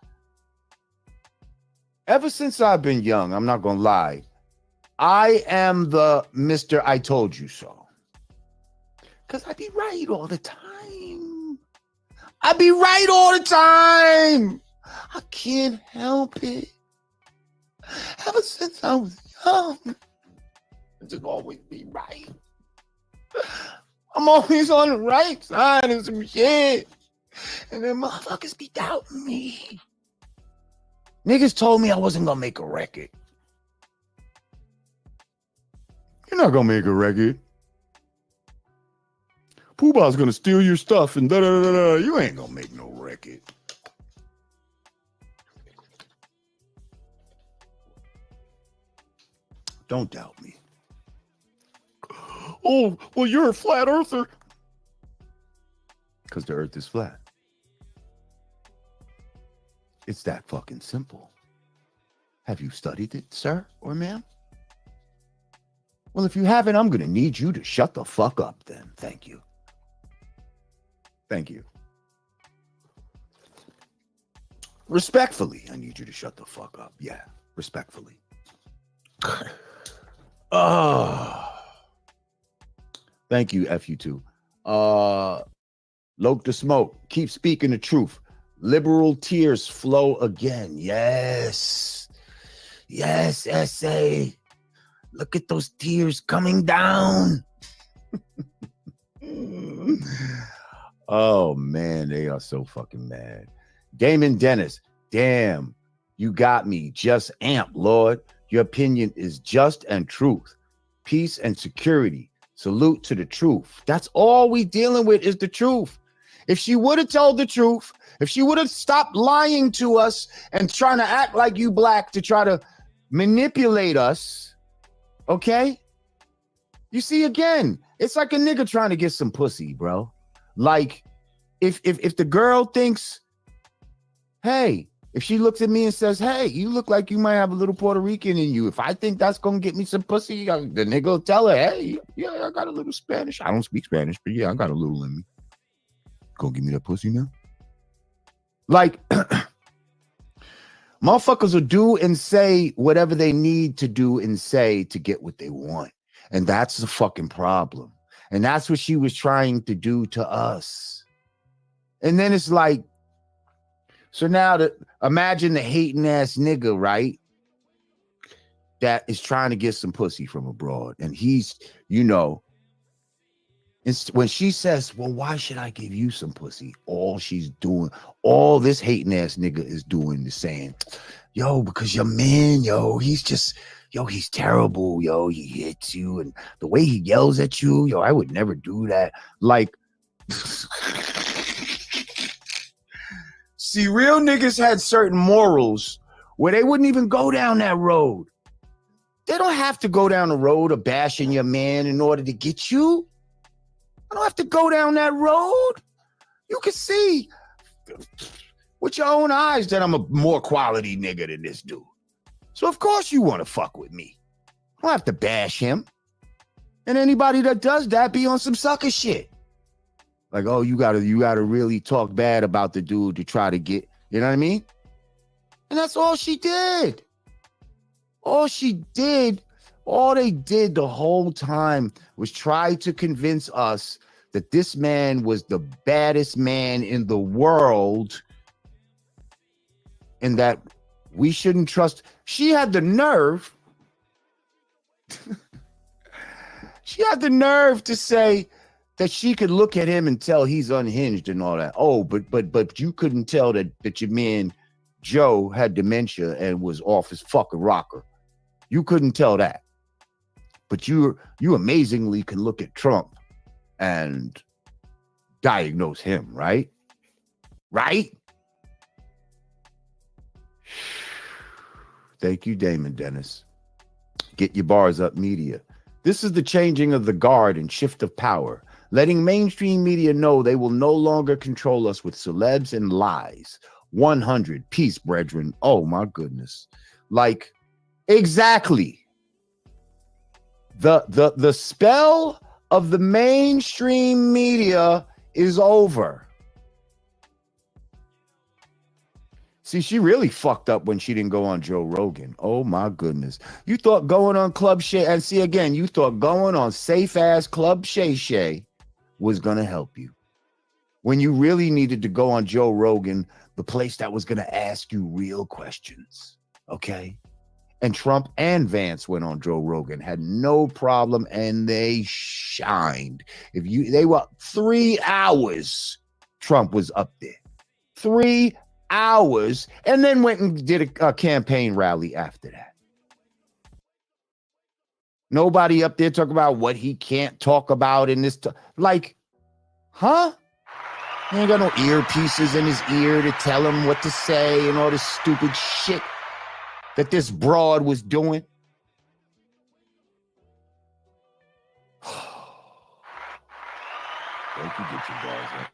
ever since I've been young, I'm not going to lie, I am the Mr. I told you so. Because I be right all the time. I be right all the time. I can't help it. Ever since I was young, I just always be right. I'm always on the right side of some shit. And then motherfuckers be doubting me. Niggas told me I wasn't gonna make a record. You're not gonna make a record. Pooh-Bah's gonna steal your stuff and da-da-da-da. You ain't gonna make no record. Don't doubt me. Oh, well, you're a flat earther. Because the earth is flat. It's that fucking simple. Have you studied it, sir or ma'am? Well, if you haven't, I'm going to need you to shut the fuck up then. Thank you. Thank you. Respectfully, I need you to shut the fuck up. Yeah, respectfully. Thank you, FU2. Loke the Smoke, keep speaking the truth. Liberal tears flow again. Yes. Yes, SA. Look at those tears coming down. Oh, man, they are so fucking mad. Damon Dennis, damn, you got me. Just amp, Lord. Your opinion is just and truth. Peace and security. Salute to the truth. That's all we dealing with is the truth. If she would have told the truth, if she would have stopped lying to us and trying to act like you black to try to manipulate us, okay? You see, again, it's like a nigga trying to get some pussy, bro. Like, if the girl thinks, hey, if she looks at me and says, hey, you look like you might have a little Puerto Rican in you. If I think that's going to get me some pussy, the nigga will tell her, hey, yeah, I got a little Spanish. I don't speak Spanish, but yeah, I got a little in me. Gonna give me that pussy now? Like, motherfuckers will do and say whatever they need to do and say to get what they want. And that's the fucking problem. And that's what she was trying to do to us. And then it's like, so now imagine the hating ass nigga, right? That is trying to get some pussy from abroad. And he's, you know, when she says, well, why should I give you some pussy? All she's doing, all this hating ass nigga is doing is saying, yo, because your man, yo, he's just, yo, he's terrible. Yo, he hits you. And the way he yells at you, yo, I would never do that. Like, see, real niggas had certain morals where they wouldn't even go down that road. They don't have to go down the road of bashing your man in order to get you. I don't have to go down that road. You can see with your own eyes that I'm a more quality nigga than this dude. So of course you want to fuck with me. I don't have to bash him. And anybody that does that be on some sucker shit. Like, oh, you gotta really talk bad about the dude to try to get, you know what I mean? And that's all she did. All they did the whole time was try to convince us that this man was the baddest man in the world and that we shouldn't trust. She had the nerve. She had the nerve to say that she could look at him and tell he's unhinged and all that. Oh, but you couldn't tell that your man Joe had dementia and was off his fucking rocker. You couldn't tell that. But you amazingly can look at Trump and diagnose him, right? Right? Thank you, Damon Dennis. Get your bars up, media. This is the changing of the guard and shift of power, letting mainstream media know they will no longer control us with celebs and lies. 100. Peace, brethren. Oh, my goodness. Like, exactly. The spell of the mainstream media is over. See, she really fucked up when she didn't go on Joe Rogan. Oh, my goodness. You thought going on Club Shay, and see, again, you thought going on safe-ass Club Shay Shay was going to help you. When you really needed to go on Joe Rogan, the place that was going to ask you real questions, okay? And Trump and Vance went on Joe Rogan, had no problem, and they shined. They were 3 hours, Trump was up there. 3 hours, and then went and did a campaign rally after that. Nobody up there talk about what he can't talk about in this. Like, huh? He ain't got no earpieces in his ear to tell him what to say and all this stupid shit that this broad was doing. Don't you get your balls up.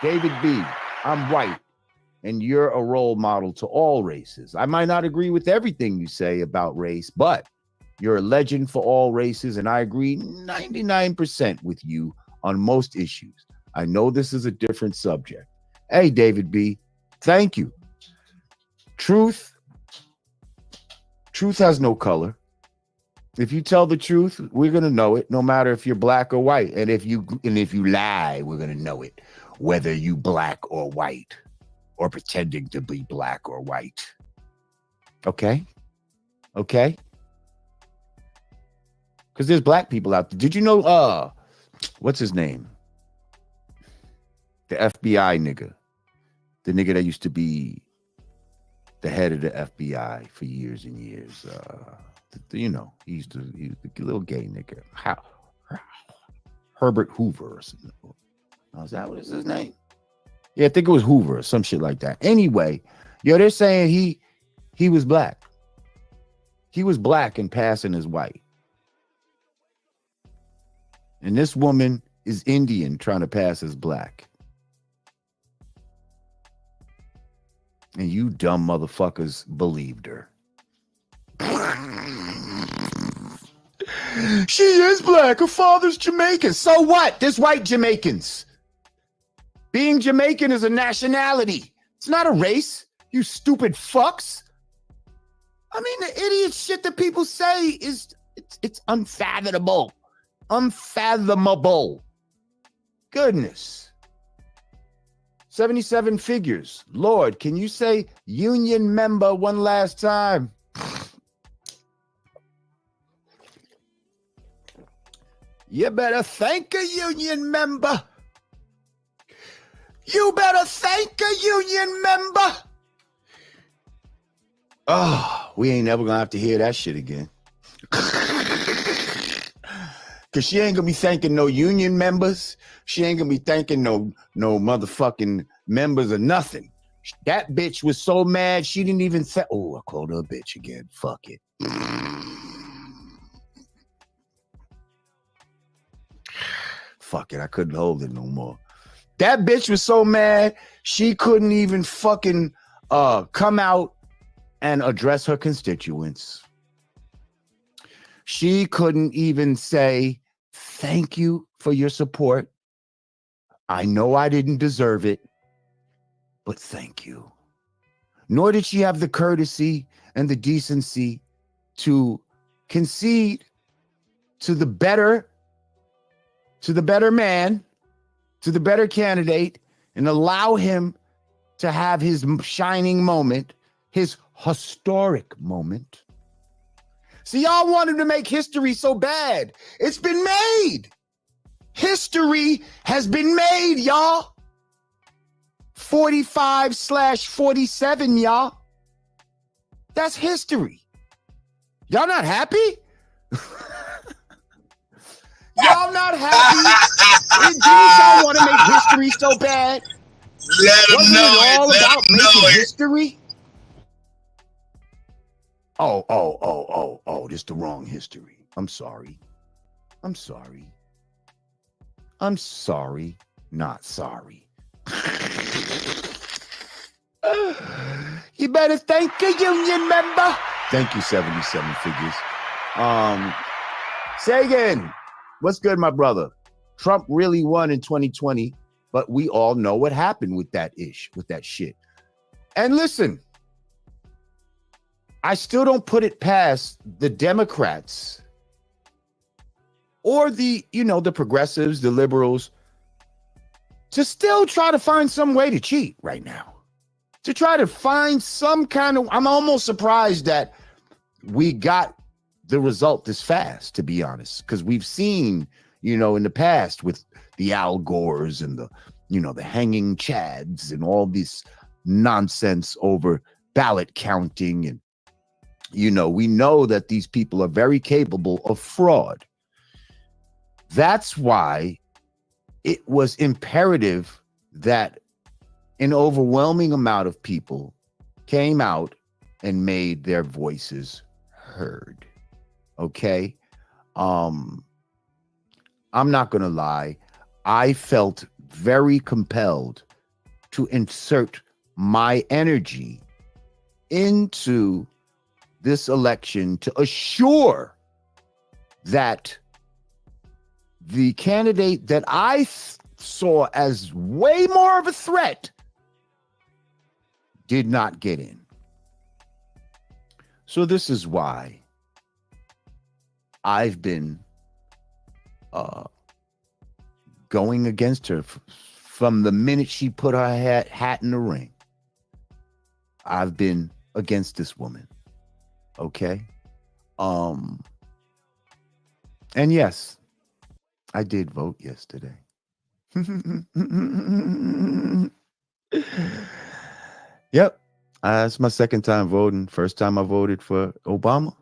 David B., I'm white, and you're a role model to all races. I might not agree with everything you say about race, but you're a legend for all races, and I agree 99% with you on most issues. I know this is a different subject. Hey, David B., thank you. Truth has no color. If you tell the truth, we're going to know it, no matter if you're black or white. And if you lie, we're going to know it, whether you black or white or pretending to be black or white. Okay? Okay? Because there's black people out there. Did you know, what's his name? The FBI nigga. The nigga that used to be the head of the FBI for years and years. He's the little gay nigga. Herbert Hoover or something. Is that what is his name? Yeah, I think it was Hoover or some shit like that. Anyway, they're saying he was black. He was black and passing as white. And this woman is Indian trying to pass as black. And you dumb motherfuckers believed her. She is black. Her father's Jamaican. So what? There's white Jamaicans. Being Jamaican is a nationality. It's not a race, you stupid fucks. I mean, the idiot shit that people say it's unfathomable. Unfathomable. Goodness. 77 figures. Lord, can you say union member one last time? You better thank a union member. You better thank a union member. Oh, we ain't never gonna have to hear that shit again. Cause she ain't gonna be thanking no union members. She ain't gonna be thanking no motherfucking members or nothing. That bitch was so mad she didn't even say, oh, I called her a bitch again. Fuck it. Fuck it. I couldn't hold it no more. That bitch was so mad she couldn't even fucking come out and address her constituents. She couldn't even say, thank you for your support. I know I didn't deserve it, but thank you. nor did she have the courtesy and the decency to concede to the better man, to the better candidate, and allow him to have his shining moment, his historic moment. See, y'all wanted to make history so bad. It's been made. History has been made, y'all. 45/47, y'all. That's history. Y'all not happy? Y'all not happy? Didn't y'all want to make history so bad? Wasn't it all about making history? Oh, this is the wrong history. I'm sorry. Not sorry. You better thank a union member. Thank you, 77 figures. Sagan, what's good, my brother? Trump really won in 2020, but we all know what happened with that shit. And listen, I still don't put it past the Democrats or the progressives, the liberals, to still try to find some way to cheat right now. To try to find some kind of, I'm almost surprised that we got the result this fast, to be honest, because we've seen, in the past with the Al Gores and the hanging Chads and all this nonsense over ballot counting. And, we know that these people are very capable of fraud. That's why it was imperative that an overwhelming amount of people came out and made their voices heard. Okay? I'm not going to lie. I felt very compelled to insert my energy into this election to assure that the candidate that I saw as way more of a threat did not get in. So this is why I've been going against her from the minute she put her hat in the ring. I've been against this woman. Okay? And yes, I did vote yesterday. Yep. It's my second time voting. First time I voted for Obama.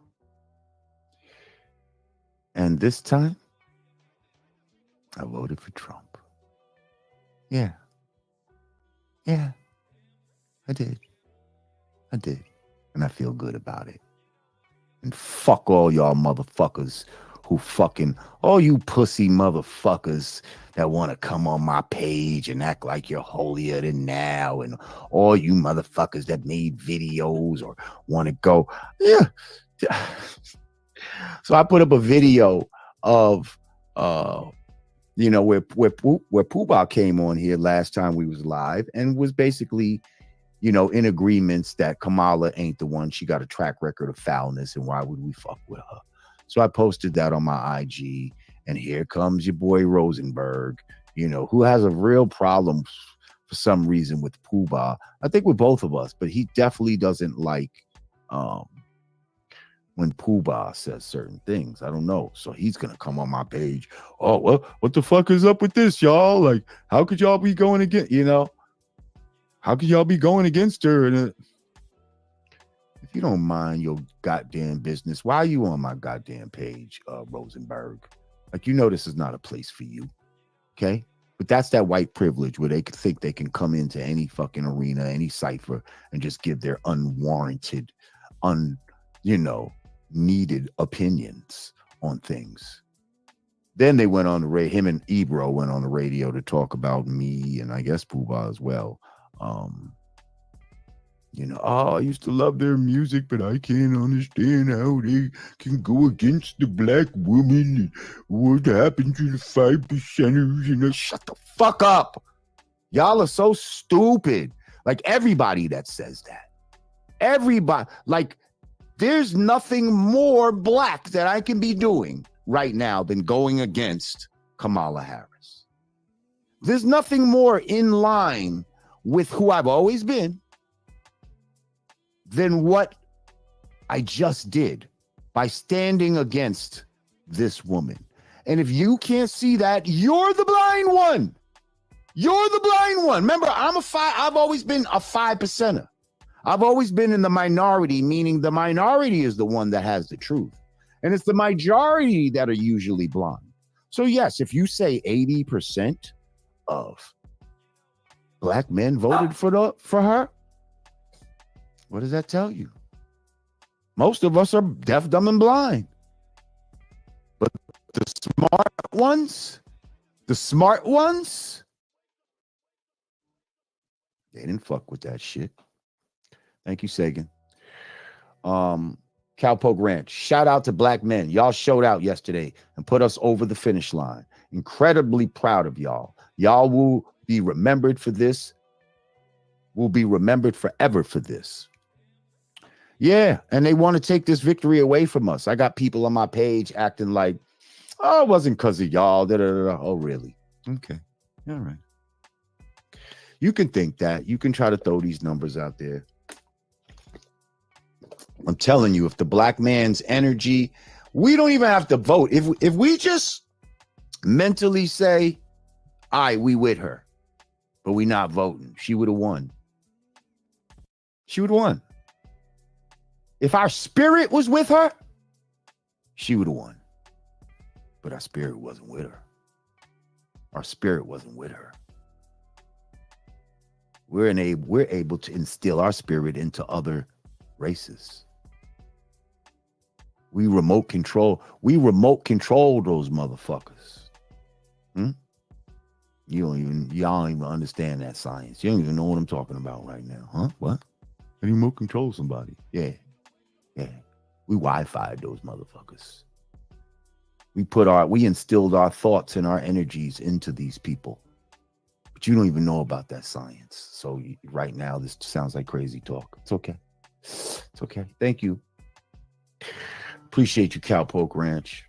And this time, I voted for Trump. Yeah. I did. And I feel good about it. And fuck all y'all motherfuckers who all you pussy motherfuckers that want to come on my page and act like you're holier than thou, and all you motherfuckers that made videos or want to go. Yeah. So I put up a video of, where Pooh came on here last time we was live and was basically, in agreements that Kamala ain't the one. She got a track record of foulness, and why would we fuck with her? So I posted that on my IG, and here comes your boy Rosenberg, who has a real problem for some reason with Pooh Bah. I think with both of us, but he definitely doesn't like when Pooh Bah says certain things. I don't know. So he's going to come on my page. Oh, well, what the fuck is up with this, y'all? Like, how could y'all be going against, how could y'all be going against her? And if you don't mind your goddamn business, why are you on my goddamn page, Rosenberg? Like, this is not a place for you. Okay? But that's that white privilege where they think they can come into any fucking arena, any cipher, and just give their unwarranted, needed opinions on things. Then they went on the radio. Him and Ebro went on the radio to talk about me and I guess Pooh Bah as well. I used to love their music, but I can't understand how they can go against the black woman and what happened to the 5%ers. Shut the fuck up. Y'all are so stupid. Like everybody that says that. Everybody, like, there's nothing more black that I can be doing right now than going against Kamala Harris. There's nothing more in line with who I've always been than what I just did by standing against this woman. And if you can't see that, you're the blind one. You're the blind one. Remember, I've always been a 5%er. I've always been in the minority, meaning the minority is the one that has the truth. And it's the majority that are usually blind. So yes, if you say 80% of black men voted for her, what does that tell you? Most of us are deaf, dumb, and blind. But the smart ones, they didn't fuck with that shit. Thank you, Sagan. Cowpoke Ranch. Shout out to black men. Y'all showed out yesterday and put us over the finish line. Incredibly proud of y'all. Y'all will be remembered for this. Will be remembered forever for this. Yeah, and they want to take this victory away from us. I got people on my page acting like, oh, it wasn't because of y'all. Oh, really? Okay. All right. You can think that. You can try to throw these numbers out there. I'm telling you, if the black man's energy, we don't even have to vote. If we just mentally say, all right, we with her, but we not voting, she would have won. She would have won. If our spirit was with her, she would have won. But our spirit wasn't with her. Our spirit wasn't with her. We're able to instill our spirit into other races. We remote control those motherfuckers. Y'all don't even understand that science. You don't even know what I'm talking about right now. Huh? What? How do you remote control somebody? Yeah. We Wi-Fi'd those motherfuckers. We instilled our thoughts and our energies into these people. But you don't even know about that science. So right now, this sounds like crazy talk. It's okay. It's okay. Thank you. Appreciate you, Cowpoke Ranch.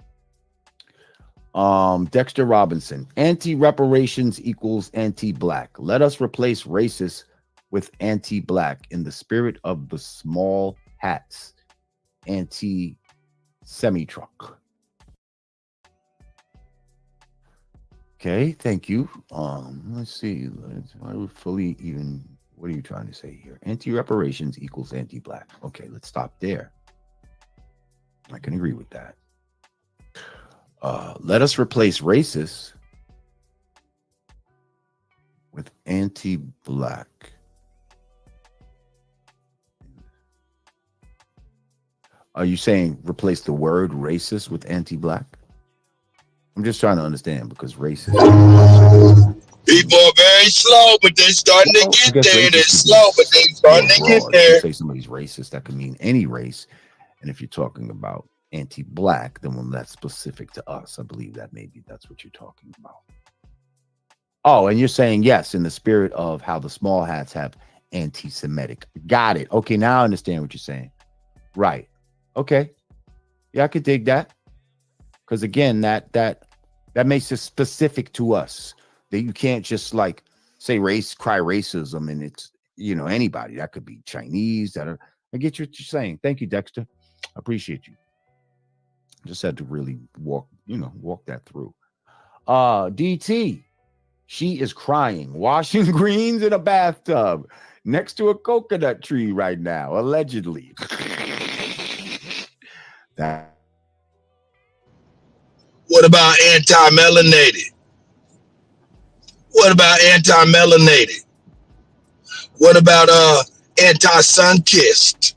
Dexter Robinson. Anti-reparations equals anti-black. Let us replace racist with anti-black in the spirit of the small hats. Anti-semi-truck. Okay, thank you. Let's see. What are you trying to say here? Anti-reparations equals anti-black. Okay, let's stop there. I can agree with that. Let us replace racist with anti-black. Are you saying replace the word racist with anti-black? I'm just trying to understand because racist. People are very slow, but they're starting to get there. They're slow, but they're starting to get there. If you say somebody's racist, that could mean any race. And if you're talking about anti-black, then when that's specific to us, I believe that maybe that's what you're talking about. Oh, and you're saying yes, in the spirit of how the small hats have anti-Semitic. Got it. Okay, now I understand what you're saying. Right. Okay. Yeah, I could dig that. Because again, that makes it specific to us. That you can't just like say cry racism and it's, anybody. That could be Chinese. I get what you're saying. Thank you, Dexter. I appreciate you. Just had to really walk that through. DT, she is crying, washing greens in a bathtub next to a coconut tree right now, allegedly. What about anti-melanated? What about anti-melanated? What about anti-sun-kissed?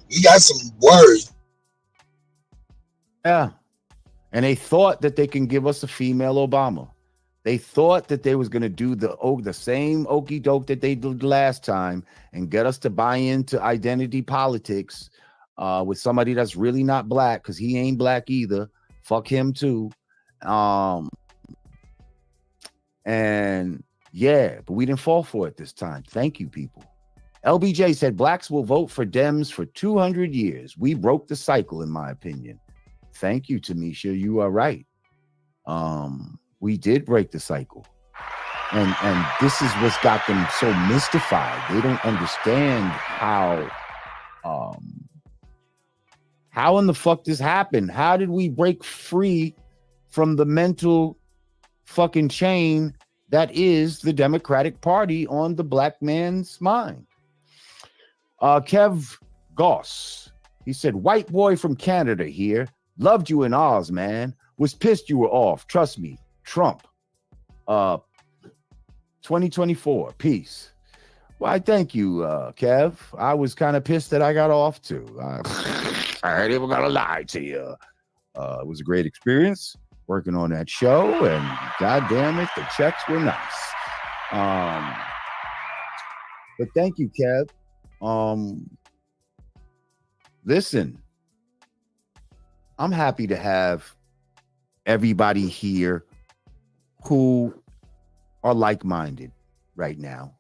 We got some words. Yeah. And they thought that they can give us a female Obama. They thought that they was going to do the same okie doke that they did last time and get us to buy into identity politics with somebody that's really not black, because he ain't black either. Fuck him too. And yeah, but we didn't fall for it this time. Thank you, people. LBJ said blacks will vote for Dems for 200 years. We broke the cycle, in my opinion. Thank you, Tamisha. You are right. We did break the cycle. And this is what's got them so mystified. They don't understand how in the fuck this happened. How did we break free from the mental fucking chain that is the Democratic Party on the black man's mind? Kev Goss, he said, white boy from Canada here. Loved you in Oz, man. Was pissed you were off. Trust me. Trump. 2024. Peace. Why, thank you, Kev. I was kind of pissed that I got off too. I ain't even gonna lie to you. It was a great experience working on that show, and god damn it, the checks were nice. But thank you, Kev. Listen, I'm happy to have everybody here who are like-minded right now.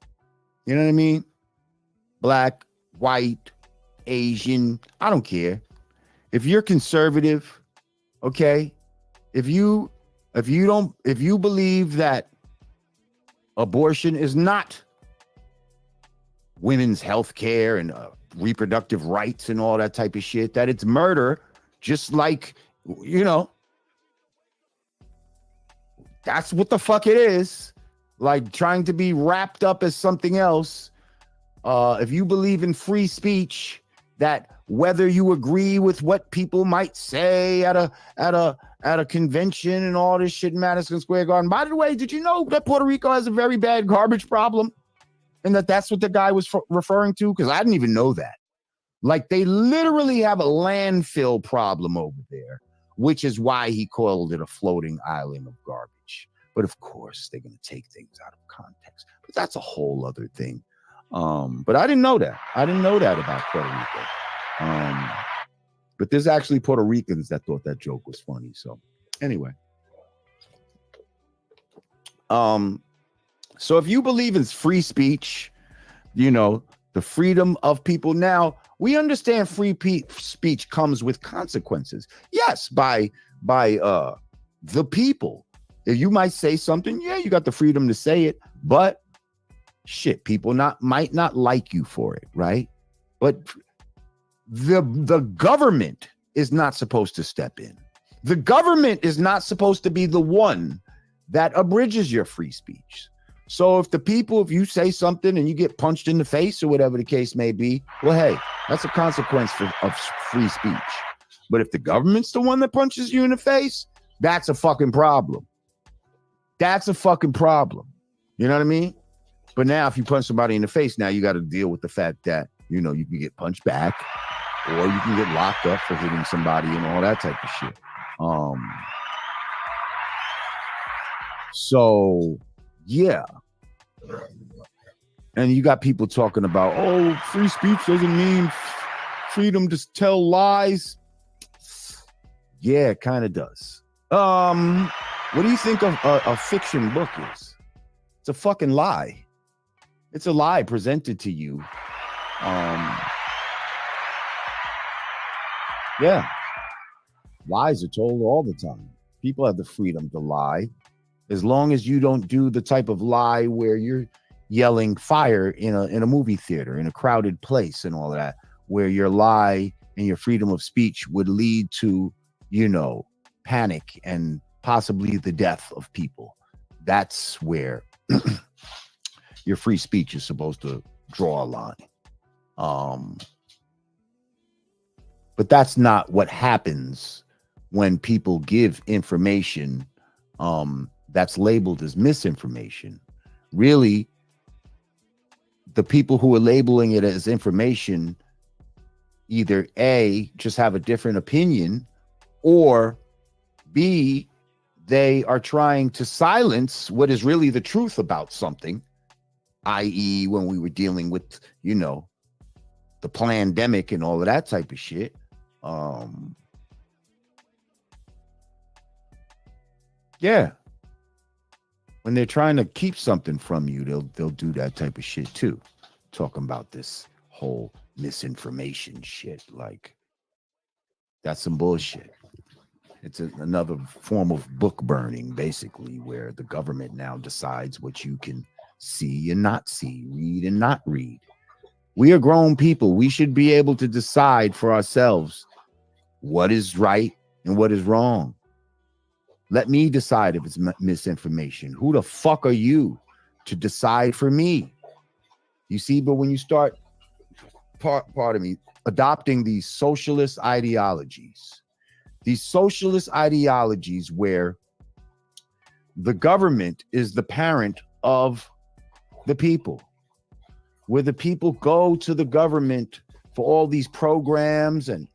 You know what I mean? Black, white, Asian, I don't care. If you're conservative, okay, if you believe that abortion is not women's health care and reproductive rights and all that type of shit, that it's murder, just like, you know, that's what the fuck it is, like trying to be wrapped up as something else. If you believe in free speech, that whether you agree with what people might say at a convention and all this shit in Madison Square Garden. By the way, did you know that Puerto Rico has a very bad garbage problem? And that's what the guy was referring to? Because I didn't even know that. Like, they literally have a landfill problem over there, which is why he called it a floating island of garbage. But of course, they're going to take things out of context. But that's a whole other thing. But I didn't know that. I didn't know that about Puerto Rico. But there's actually Puerto Ricans that thought that joke was funny. So anyway. So if you believe in free speech, you know, the freedom of people, now we understand free speech comes with consequences. Yes, by the people. If you might say something, yeah, you got the freedom to say it, but shit, people might not like you for it, right? But the government is not supposed to step in. The government is not supposed to be the one that abridges your free speech. So if you say something and you get punched in the face or whatever the case may be, well, hey, that's a consequence of free speech. But if the government's the one that punches you in the face, that's a fucking problem. That's a fucking problem. You know what I mean? But now if you punch somebody in the face, now you got to deal with the fact that, you know, you can get punched back or you can get locked up for hitting somebody and all that type of shit. So, yeah. And you got people talking about, oh, free speech doesn't mean freedom to tell lies. Yeah, it kind of does. What do you think of a fiction book is? It's a fucking lie. It's a lie presented to you. Yeah. Lies are told all the time. People have the freedom to lie. As long as you don't do the type of lie where you're yelling fire in a movie theater, in a crowded place and all of that, where your lie and your freedom of speech would lead to, you know, panic and possibly the death of people. That's where your free speech is supposed to draw a line. But that's not what happens when people give information that's labeled as misinformation. Really, the people who are labeling it as information either A, just have a different opinion, or B, they are trying to silence what is really the truth about something, i.e. when we were dealing with, you know, the pandemic and all of that type of shit. Yeah. When they're trying to keep something from you, they'll do that type of shit too. talking about this whole misinformation shit. Like, that's some bullshit. It's another form of book burning, basically, where the government now decides what you can see and not see, read and not read. We are grown people. We should be able to decide for ourselves what is right and what is wrong. Let me decide if it's misinformation. Who the fuck are you to decide for me? You see, but when you start, pardon me, adopting these socialist ideologies where the government is the parent of the people, where the people go to the government for all these programs and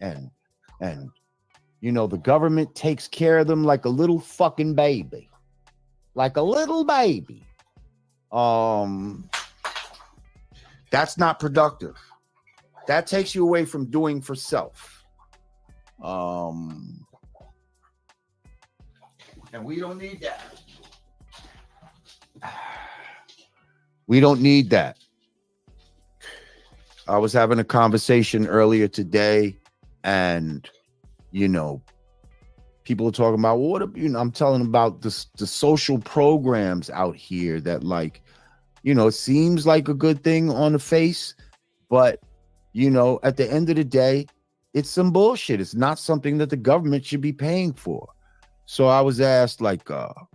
you know, the government takes care of them like a little fucking baby. Like a little baby. That's not productive. That takes you away from doing for self. And we don't need that. We don't need that. I was having a conversation earlier today, and you know, people are talking about, well, what, you know, I'm telling them about the social programs out here that, like, you know, it seems like a good thing on the face, but you know, at the end of the day, it's some bullshit. It's not something that the government should be paying for. So I was asked, like, well,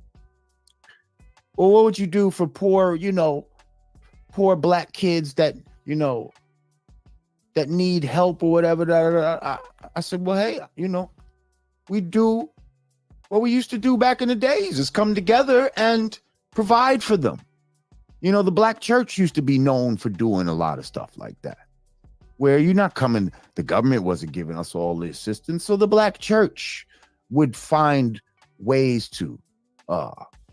what would you do for poor, you know, poor black kids that, you know, that need help or whatever? I said, well, hey, you know, we do what we used to do back in the days, is come together and provide for them. You know, the black church used to be known for doing a lot of stuff like that, where you're not coming, the government wasn't giving us all the assistance. So the black church would find ways to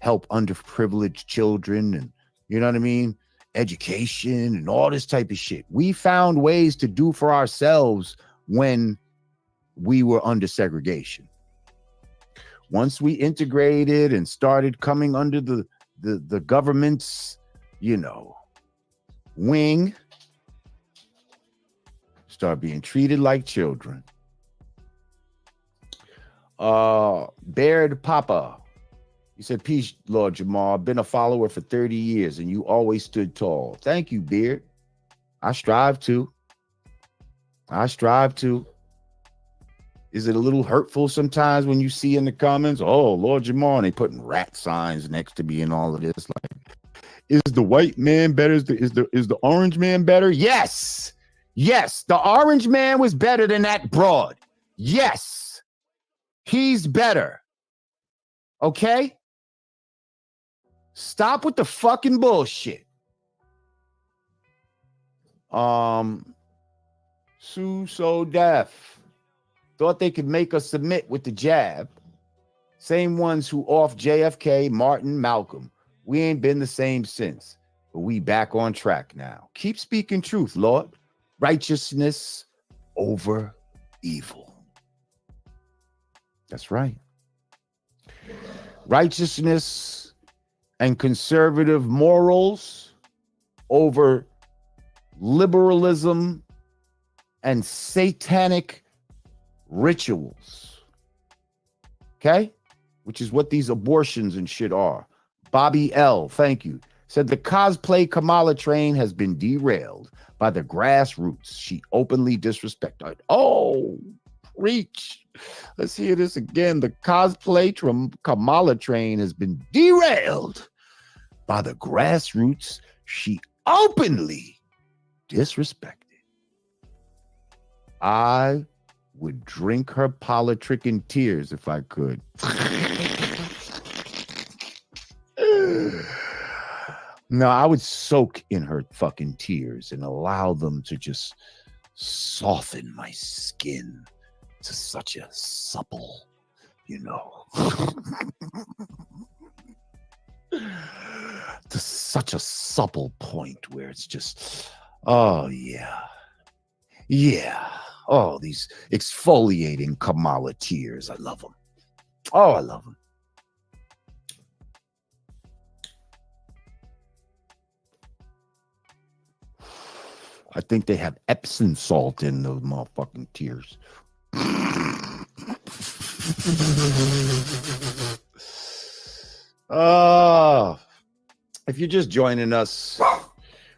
help underprivileged children, and, you know what I mean, education and all this type of shit. We found ways to do for ourselves when we were under segregation. Once we integrated and started coming under the government's, you know, wing, start being treated like children. Baird Papa, he said, peace, Lord Jamal. I've been a follower for 30 years and you always stood tall. Thank you, Beard. I strive to. Is it a little hurtful sometimes when you see in the comments, oh, Lord Jamal, and they putting rat signs next to me and all of this? Like, is the white man better? Is the orange man better? Yes. Yes, the orange man was better than that broad. Yes, he's better. Okay? Stop with the fucking bullshit. Sue so deaf. Thought they could make us submit with the jab. Same ones who off JFK, Martin, Malcolm. We ain't been the same since, but we back on track now. Keep speaking truth, Lord. Righteousness over evil. That's right. Righteousness and conservative morals over liberalism and satanic rituals. Okay? Which is what these abortions and shit are. Bobby L., thank you, said the cosplay Kamala train has been derailed by the grassroots. She openly disrespected. Oh, preach. Let's hear this again. The cosplay Kamala train has been derailed by the grassroots. She openly disrespected. I would drink her politic in tears if I could. No, I would soak in her fucking tears and allow them to just soften my skin to such a supple, you know, to such a supple point where it's just, oh yeah, yeah. Oh, these exfoliating Kamala tears. I love them. Oh, I love them. I think they have Epsom salt in those motherfucking tears. If you're just joining us,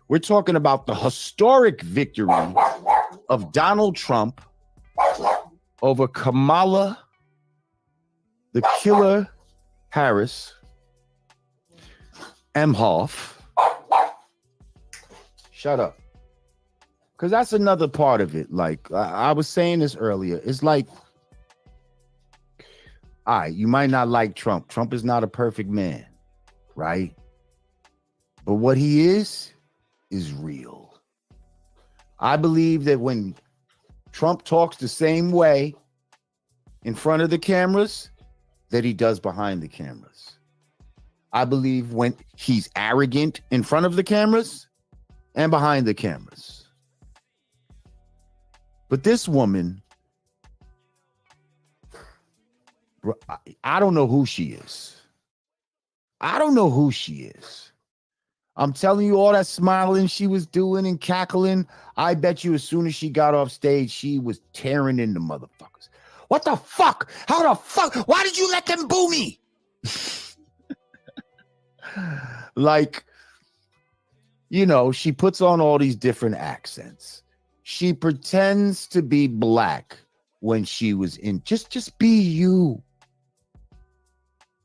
we're talking about the historic victory of Donald Trump over Kamala, the killer Harris, Emhoff. Shut up. Because that's another part of it. Like, I was saying this earlier. It's like, all right, you might not like Trump. Trump is not a perfect man, right? But what he is real. I believe that when Trump talks the same way in front of the cameras that he does behind the cameras. I believe when he's arrogant in front of the cameras and behind the cameras. But this woman, I don't know who she is. I don't know who she is. I'm telling you, all that smiling she was doing and cackling, I bet you as soon as she got off stage, she was tearing into motherfuckers. What the fuck? How the fuck? Why did you let them boo me? Like, you know, she puts on all these different accents. She pretends to be black when she was in. Just be you.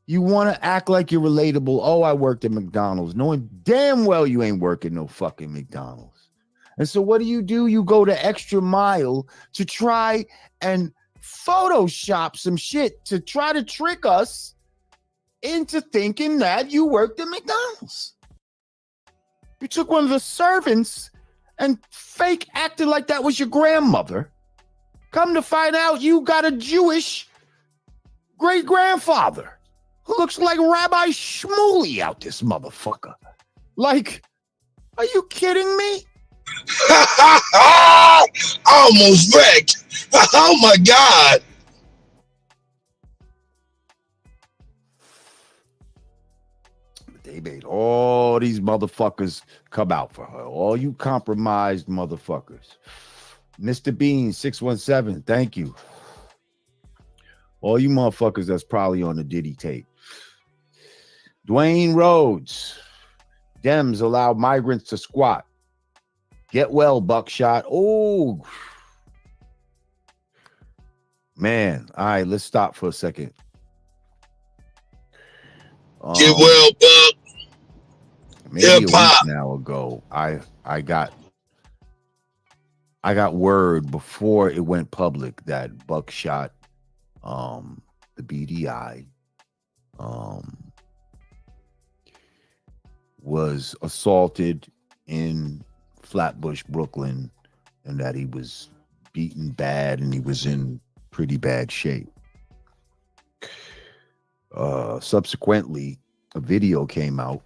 You want to act like you're relatable. Oh, I worked at McDonald's, knowing damn well you ain't working no fucking McDonald's. And so what do? You go the extra mile to try and Photoshop some shit to try to trick us into thinking that you worked at McDonald's. You took one of the servants and fake acted like that was your grandmother. Come to find out, you got a Jewish great-grandfather who looks like Rabbi Shmuley out this motherfucker. Like, are you kidding me? I almost wrecked. Oh my God. They made all these motherfuckers come out for her. All you compromised motherfuckers. Mr. Bean 617, thank you. All you motherfuckers that's probably on the Diddy tape. Dwayne Rhodes. Dems allow migrants to squat. Get well, Buckshot. Oh, man. All right, let's stop for a second. Get well, Buck. Maybe a week now ago, I got word before it went public that Buckshot, the BDI, was assaulted in Flatbush, Brooklyn, and that he was beaten bad and he was in pretty bad shape. Subsequently, a video came out,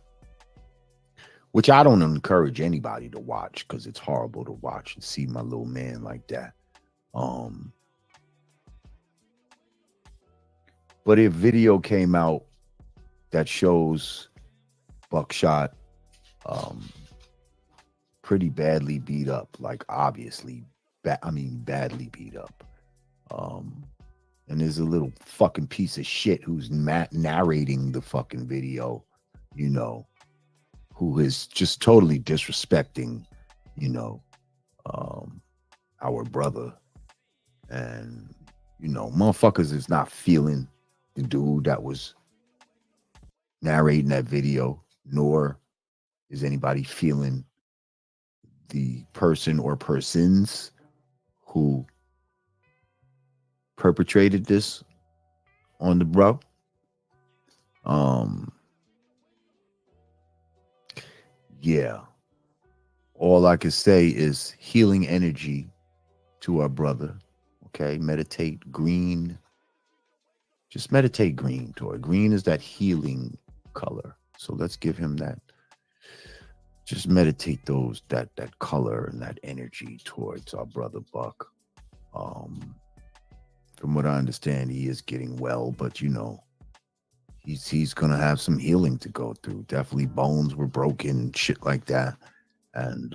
which I don't encourage anybody to watch because it's horrible to watch and see my little man like that. But a video came out that shows Buckshot pretty badly beat up, like obviously, badly beat up. And there's a little fucking piece of shit who's narrating the fucking video, you know, who is just totally disrespecting, you know, our brother. And, you know, motherfuckers is not feeling the dude that was narrating that video, nor is anybody feeling the person or persons who perpetrated this on the bro. Yeah. All I can say is healing energy to our brother. Okay, meditate green. Just meditate green, Tori. Green is that healing color. So let's give him that. Just meditate that color and that energy towards our brother Buck. From what I understand, he is getting well, but you know, he's gonna have some healing to go through. Definitely bones were broken, shit like that. And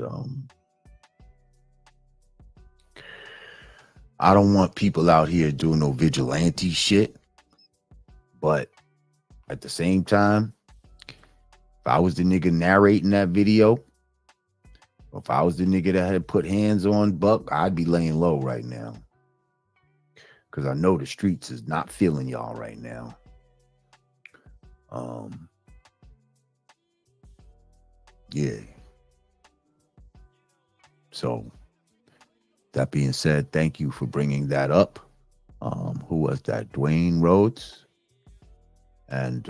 I don't want people out here doing no vigilante shit. But at the same time, if I was the nigga narrating that video, or if I was the nigga that had put hands on Buck, I'd be laying low right now. Because I know the streets is not feeling y'all right now. Yeah. So, that being said, thank you for bringing that up. Who was that? Dwayne Rhodes. And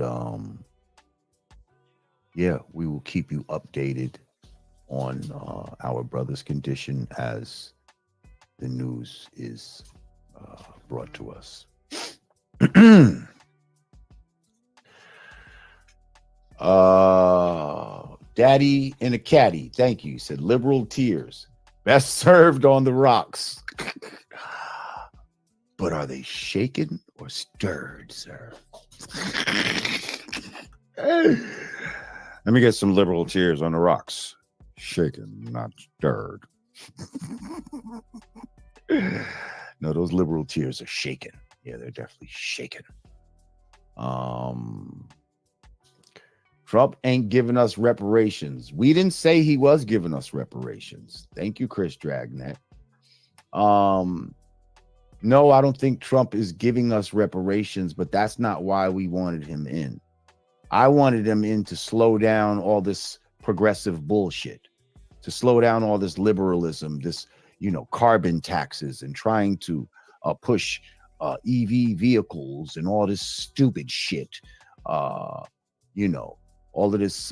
yeah, we will keep you updated on our brother's condition as the news is brought to us. Daddy in a caddy, thank you. He said liberal tears best served on the rocks. But are they shaken or stirred, sir? Let me get some liberal tears on the rocks. Shaken, not stirred. No, those liberal tears are shaken. Yeah, they're definitely shaken. Trump ain't giving us reparations. We didn't say he was giving us reparations. Thank you, Chris Dragnet. No, I don't think Trump is giving us reparations, but that's not why we wanted him in. I wanted him in to slow down all this progressive bullshit, to slow down all this liberalism, this, carbon taxes and trying to push EV vehicles and all this stupid shit. All of this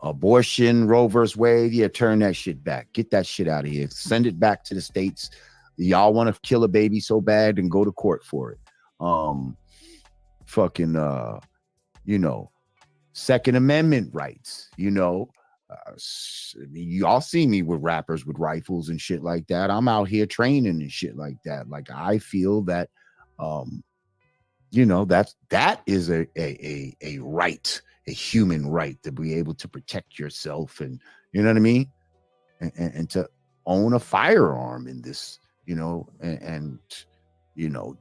abortion, Roe versus Wade. Yeah, turn that shit back. Get that shit out of here. Send it back to the states. Y'all want to kill a baby so bad and go to court for it. Second Amendment rights, y'all see me with rappers with rifles and shit like that. I'm out here training and shit like that. Like, I feel that, that is a right, a human right to be able to protect yourself and, you know what I mean? And to own a firearm in this,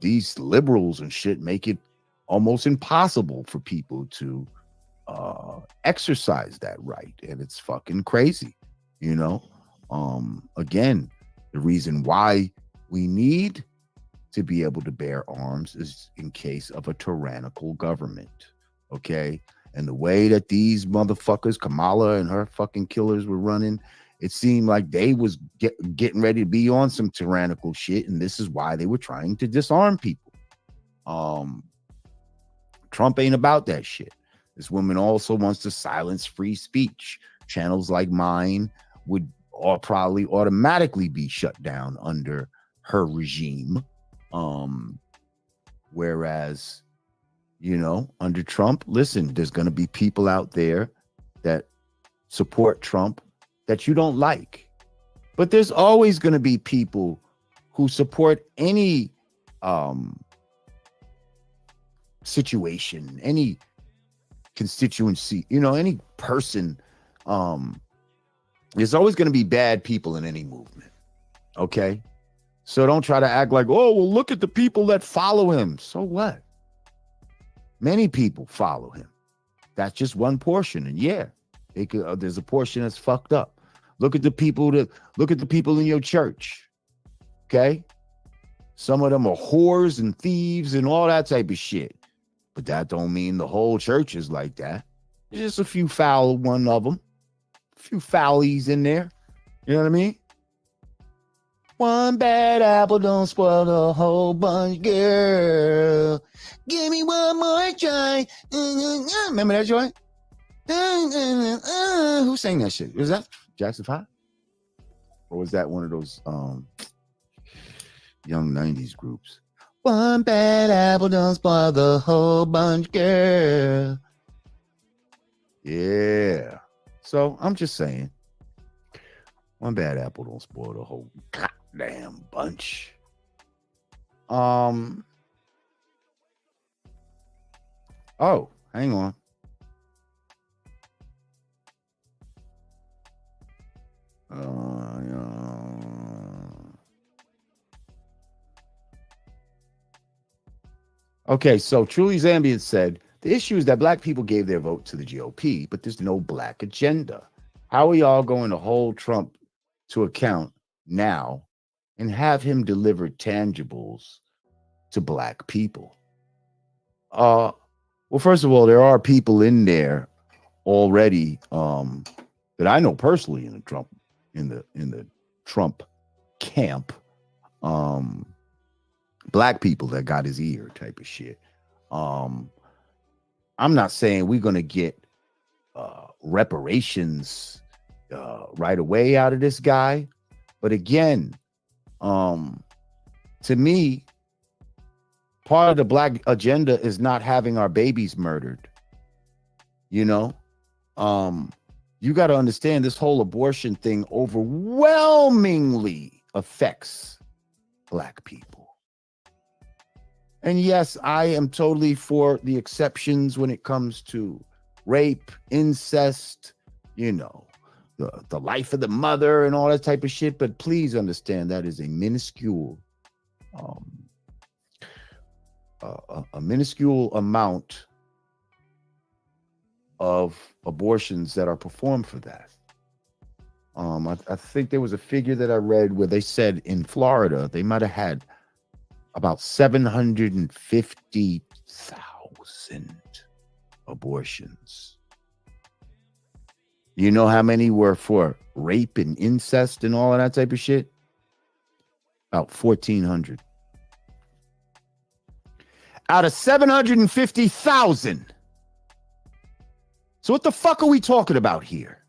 these liberals and shit make it almost impossible for people to exercise that right, and it's fucking crazy. Again, the reason why we need to be able to bear arms is in case of a tyrannical government, okay? And the way that these motherfuckers, Kamala and her fucking killers, were running, it seemed like they was getting ready to be on some tyrannical shit, and this is why they were trying to disarm people. Trump ain't about that shit. This woman also wants to silence free speech. Channels like mine would probably automatically be shut down under her regime. Whereas, under Trump, listen, there's going to be people out there that support Trump that you don't like. But there's always going to be people who support any situation, any constituency, any person. There's always going to be bad people in any movement. Okay? So don't try to act like, oh, well, look at the people that follow him. So what? Many people follow him. That's just one portion. And yeah, there's a portion that's fucked up. Look at the people in your church. Okay? Some of them are whores and thieves and all that type of shit. But that don't mean the whole church is like that. There's just a few foul one of them. A few foulies in there. You know what I mean? One bad apple don't spoil the whole bunch, girl. Give me one more try. Remember that joint? Who sang that shit? Was that Jackson 5? Or was that one of those young 90s groups? One bad apple don't spoil the whole bunch, girl. Yeah. So I'm just saying, one bad apple don't spoil the whole goddamn bunch. Oh, hang on. Okay, so Truly Zambian said, the issue is that black people gave their vote to the GOP, but there's no black agenda. How are y'all going to hold Trump to account now and have him deliver tangibles to black people? Well, first of all, there are people in there already that I know personally in the Trump camp. Black people that got his ear type of shit. I'm not saying we're gonna get reparations right away out of this guy, but again, to me, part of the black agenda is not having our babies murdered. You know, you got to understand this whole abortion thing overwhelmingly affects black people. And yes, I am totally for the exceptions when it comes to rape, incest, you know, the life of the mother and all that type of shit. But please understand that is a minuscule amount of abortions that are performed for that. I think there was a figure that I read where they said in Florida they might have had about 750,000 abortions. You know how many were for rape and incest and all of that type of shit? About 1,400. Out of 750,000. So what the fuck are we talking about here?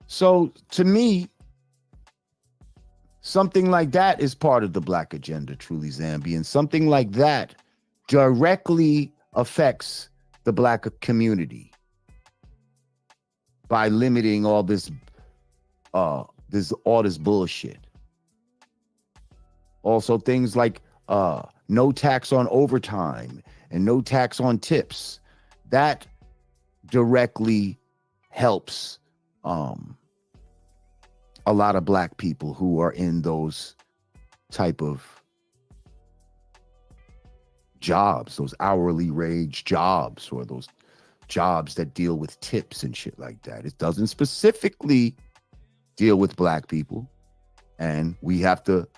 So to me, something like that is part of the black agenda, Truly Zambian. Something like that directly affects the black community by limiting all this bullshit. Also, things like no tax on overtime and no tax on tips. That directly helps a lot of black people who are in those type of jobs, those hourly wage jobs, or those jobs that deal with tips and shit like that. It doesn't specifically deal with black people. And we have to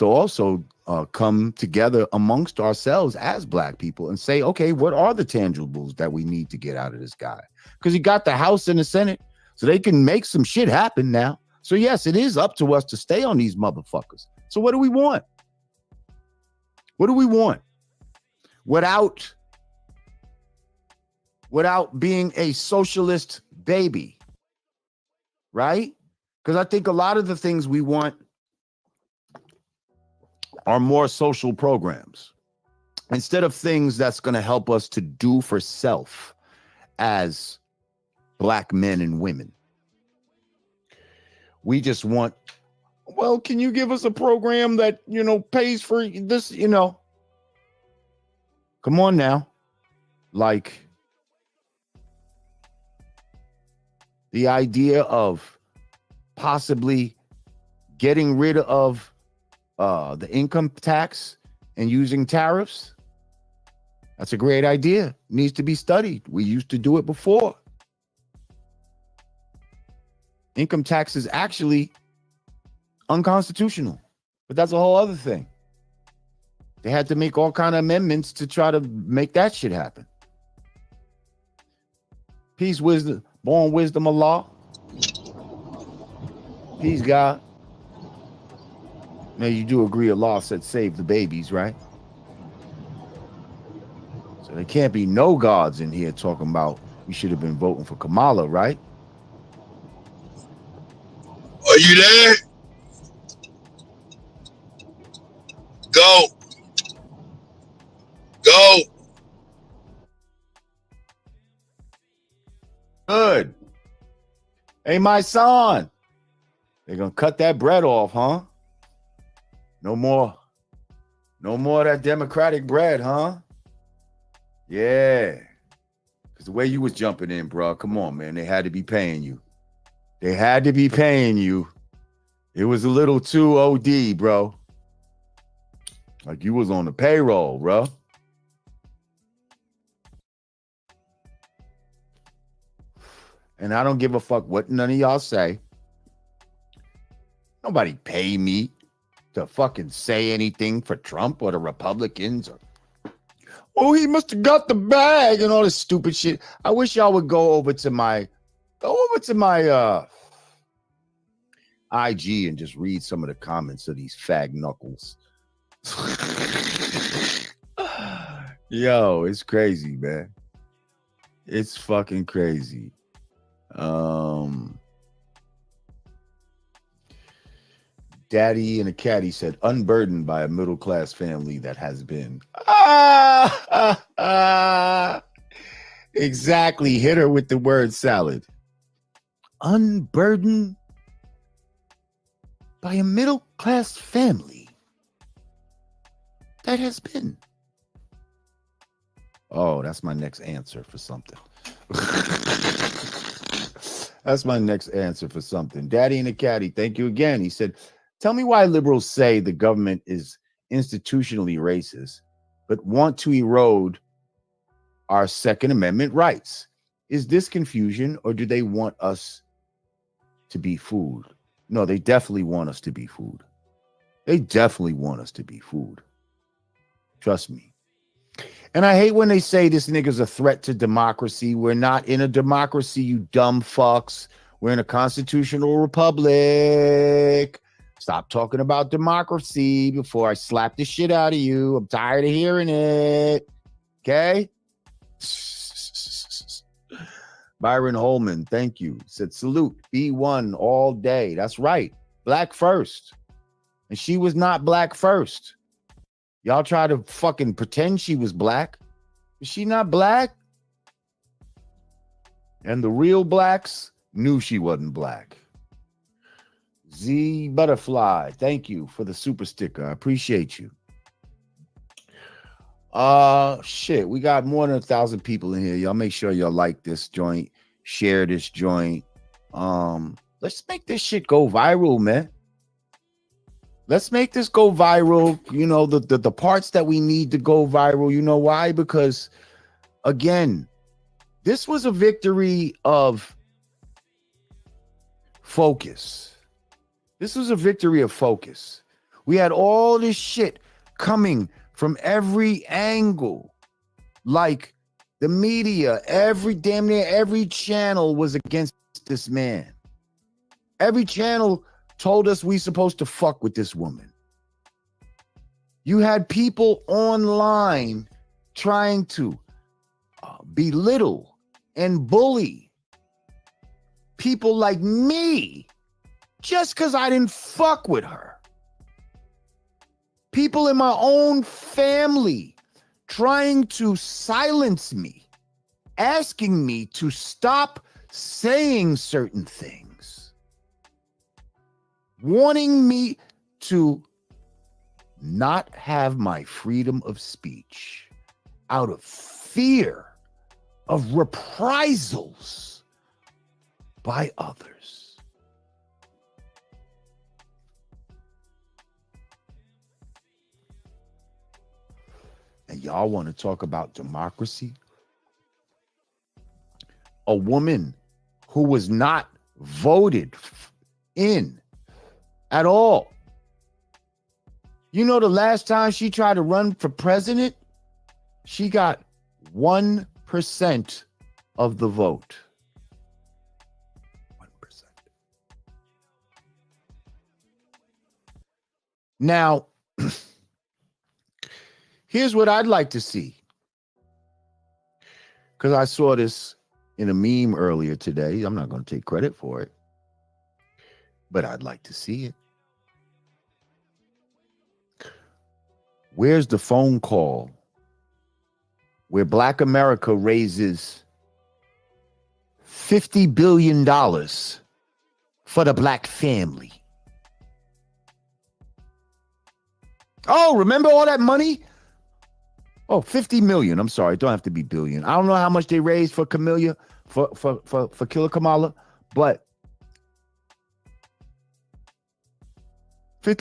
also come together amongst ourselves as black people and say, okay, what are the tangibles that we need to get out of this guy? Because he got the House and the Senate, so they can make some shit happen now. So yes, it is up to us to stay on these motherfuckers. So what do we want? What do we want? Without being a socialist baby, right? Because I think a lot of the things we want are more social programs instead of things that's going to help us to do for self as black men and women. We just want, well, can you give us a program that, you know, pays for this, you know? Come on now. Like the idea of possibly getting rid of the income tax and using tariffs. That's a great idea. It needs to be studied. We used to do it before. Income tax is actually unconstitutional, but that's a whole other thing. They had to make all kind of amendments to try to make that shit happen. Peace, wisdom, born wisdom of law. Peace, God. Now, you do agree a law said save the babies, right? So there can't be no gods in here talking about we should have been voting for Kamala, right? Are you there? Go. Go. Good. Hey, my son. They're going to cut that bread off, huh? No more of that Democratic bread, huh? Yeah. Because the way you was jumping in, bro, come on, man. They had to be paying you. They had to be paying you. It was a little too OD, bro. Like you was on the payroll, bro. And I don't give a fuck what none of y'all say. Nobody pay me to fucking say anything for Trump or the Republicans. Oh, he must have got the bag and all this stupid shit. I wish y'all would go over to my IG and just read some of the comments of these fag knuckles. Yo, it's crazy, man. It's fucking crazy. Daddy and a Caddy said, unburdened by a middle-class family that has been. Exactly. Hit her with the word salad. Unburdened by a middle-class family that has been. Oh, that's my next answer for something. That's my next answer for something. Daddy and a Caddy, thank you again. He said, tell me why liberals say the government is institutionally racist, but want to erode our Second Amendment rights. Is this confusion, or do they want us to be food? No, they definitely want us to be food. They definitely want us to be food. Trust me. And I hate when they say this nigga's a threat to democracy. We're not in a democracy, you dumb fucks. We're in a constitutional republic. Stop talking about democracy before I slap the shit out of you. I'm tired of hearing it. Okay? Byron Holman, thank you. Said, salute, B1 all day. That's right. Black first. And she was not black first. Y'all try to fucking pretend she was black. Is she not black? And the real blacks knew she wasn't black. Z Butterfly, thank you for the super sticker. I appreciate you. Shit, we got more than 1,000 people in here. Y'all make sure y'all like this joint, share this joint. Let's make this shit go viral, man. Let's make this go viral. You know, the parts that we need to go viral. You know why? Because, again, this was a victory of focus. This was a victory of focus. We had all this shit coming from every angle. Like the media, damn near every channel was against this man. Every channel told us we supposed to fuck with this woman. You had people online trying to belittle and bully people like me just because I didn't fuck with her. People in my own family trying to silence me, asking me to stop saying certain things, wanting me to not have my freedom of speech out of fear of reprisals by others. And y'all want to talk about democracy? A woman who was not voted in at all. You know, the last time she tried to run for president, she got 1% of the vote. 1%. Now, here's what I'd like to see. Because I saw this in a meme earlier today. I'm not going to take credit for it, but I'd like to see it. Where's the phone call where Black America raises $50 billion for the black family? Oh, remember all that money? Oh, 50 million. I'm sorry. It don't have to be billion. I don't know how much they raised for Killer Kamala, but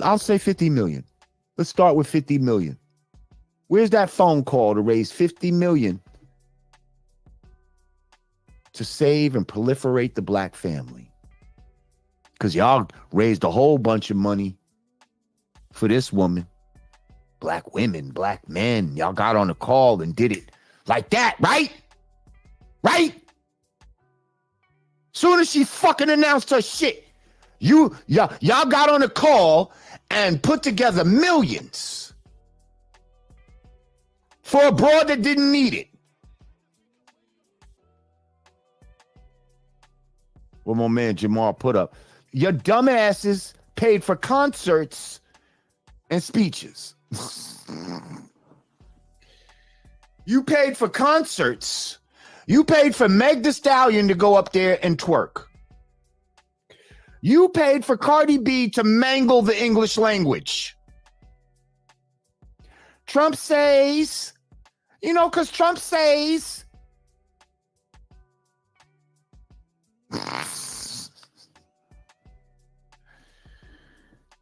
I'll say 50 million. Let's start with 50 million. Where's that phone call to raise 50 million to save and proliferate the black family? Because y'all raised a whole bunch of money for this woman. Black women, black men. Y'all got on a call and did it like that, right? Right? Soon as she fucking announced her shit, y'all got on a call and put together millions for a broad that didn't need it. Well, my man Jamal put up, your dumbasses paid for concerts and speeches. You paid for concerts. You paid for Meg Thee Stallion to go up there and twerk. You paid for Cardi B to mangle the English language. Trump says, because Trump says.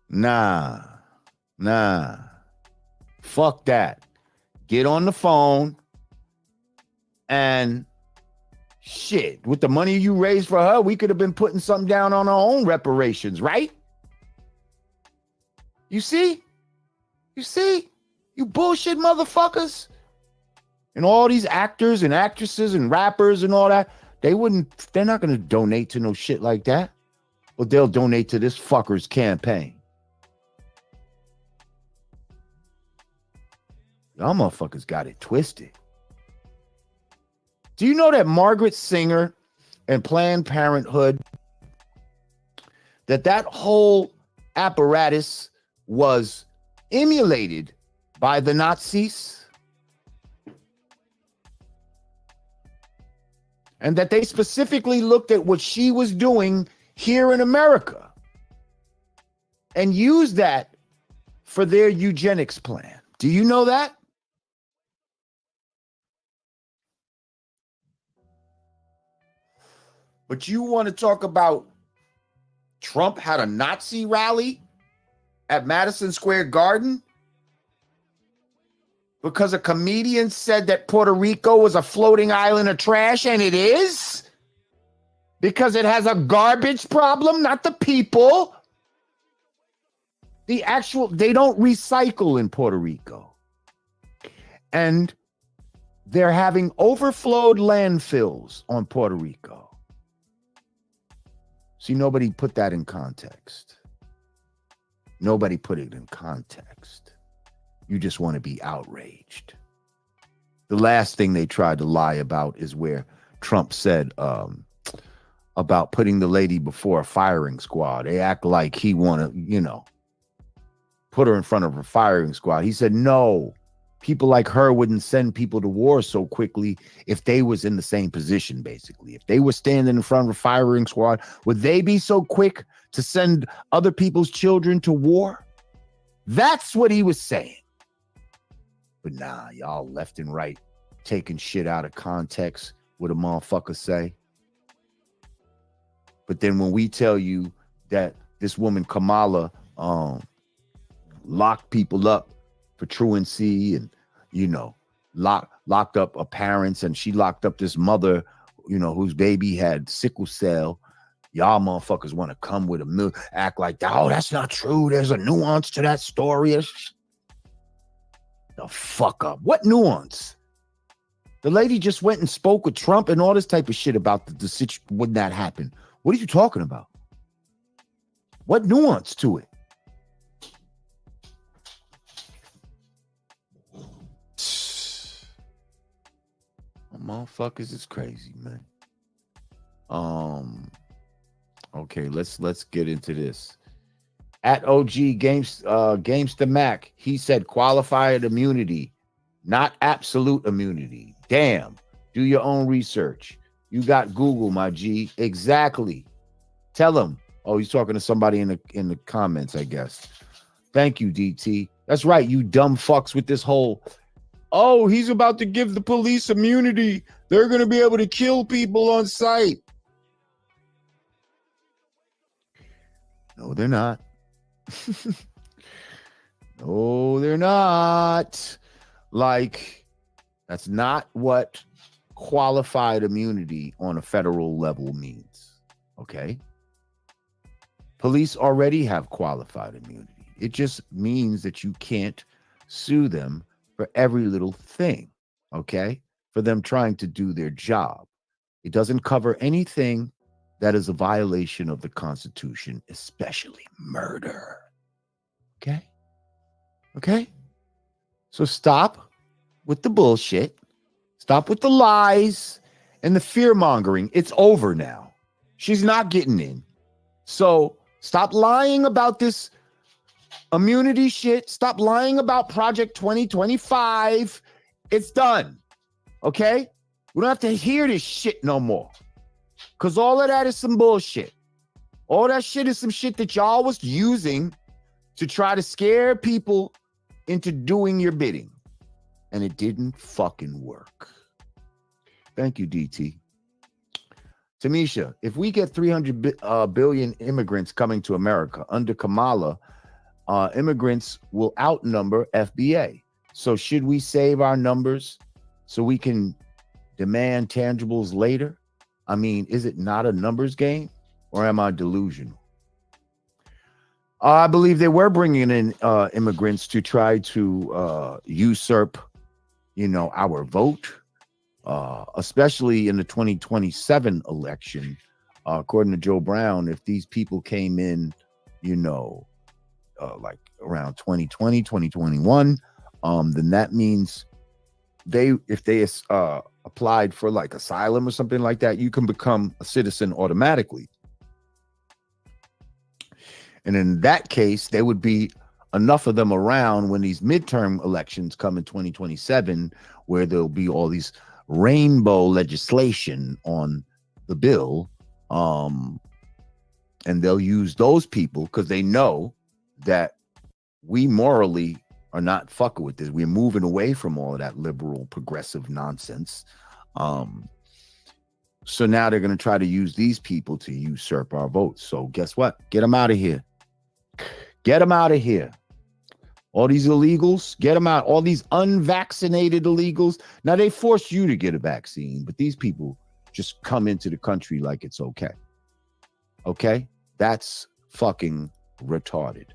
Nah. Fuck that. Get on the phone and shit. With the money you raised for her, we could have been putting something down on our own reparations, right? You see? You bullshit motherfuckers. And all these actors and actresses and rappers and all that, they're not going to donate to no shit like that. But they'll donate to this fucker's campaign. Y'all motherfuckers got it twisted. Do you know that Margaret Sanger and Planned Parenthood, that whole apparatus was emulated by the Nazis? And that they specifically looked at what she was doing here in America and used that for their eugenics plan. Do you know that? But you want to talk about Trump had a Nazi rally at Madison Square Garden because a comedian said that Puerto Rico was a floating island of trash, and it is? Because it has a garbage problem, not the people. They don't recycle in Puerto Rico. And they're having overflowed landfills on Puerto Rico. See, nobody put that in context. Nobody put it in context. You just want to be outraged. The last thing they tried to lie about is where Trump said about putting the lady before a firing squad. They act like he want to, put her in front of a firing squad. He said, no, people like her wouldn't send people to war so quickly if they was in the same position, basically. If they were standing in front of a firing squad, would they be so quick to send other people's children to war? That's what he was saying. But nah, y'all left and right taking shit out of context, what a motherfucker say. But then when we tell you that this woman Kamala locked people up for truancy and, locked up her parents, and she locked up this mother, whose baby had sickle cell, y'all motherfuckers want to come with act like that. Oh, that's not true. There's a nuance to that story. The fuck up. What nuance? The lady just went and spoke with Trump and all this type of shit about the situation when that happened. What are you talking about? What nuance to it? Motherfuckers is crazy, man. Okay, let's get into this. At OG Gamester Mac, he said qualified immunity, not absolute immunity. Damn. Do your own research. You got Google, my G. Exactly. Tell him. Oh, he's talking to somebody in the comments, I guess. Thank you, DT. That's right, you dumb fucks with this whole, oh, he's about to give the police immunity. They're going to be able to kill people on sight. No, they're not. No, they're not. Like, that's not what qualified immunity on a federal level means. Okay? Police already have qualified immunity. It just means that you can't sue them for every little thing. Okay? For them trying to do their job. It doesn't cover anything that is a violation of the Constitution, especially murder. Okay? Okay? So stop with the bullshit. Stop with the lies and the fear-mongering. It's over now. She's not getting in. So stop lying about this immunity shit. Stop lying about Project 2025. It's done. Okay? We don't have to hear this shit no more. Because all of that is some bullshit. All that shit is some shit that y'all was using to try to scare people into doing your bidding. And it didn't fucking work. Thank you, DT. Tamisha, if we get 300 billion immigrants coming to America under Kamala, immigrants will outnumber FBA. So should we save our numbers so we can demand tangibles later? I mean, is it not a numbers game, or am I delusional? I believe they were bringing in immigrants to try to usurp, our vote, especially in the 2027 election. According to Joe Brown, if these people came in, like around 2020, 2021, then that means if they applied for like asylum or something like that, you can become a citizen automatically. And in that case, there would be enough of them around when these midterm elections come in 2027, where there'll be all these rainbow legislation on the bill. And they'll use those people because they know that we morally are not fucking with this. We're moving away from all of that liberal progressive nonsense. So now they're going to try to use these people to usurp our votes. So guess what? Get them out of here. Get them out of here. All these illegals, get them out. All these unvaccinated illegals. Now they force you to get a vaccine, but these people just come into the country like it's okay. Okay? That's fucking retarded.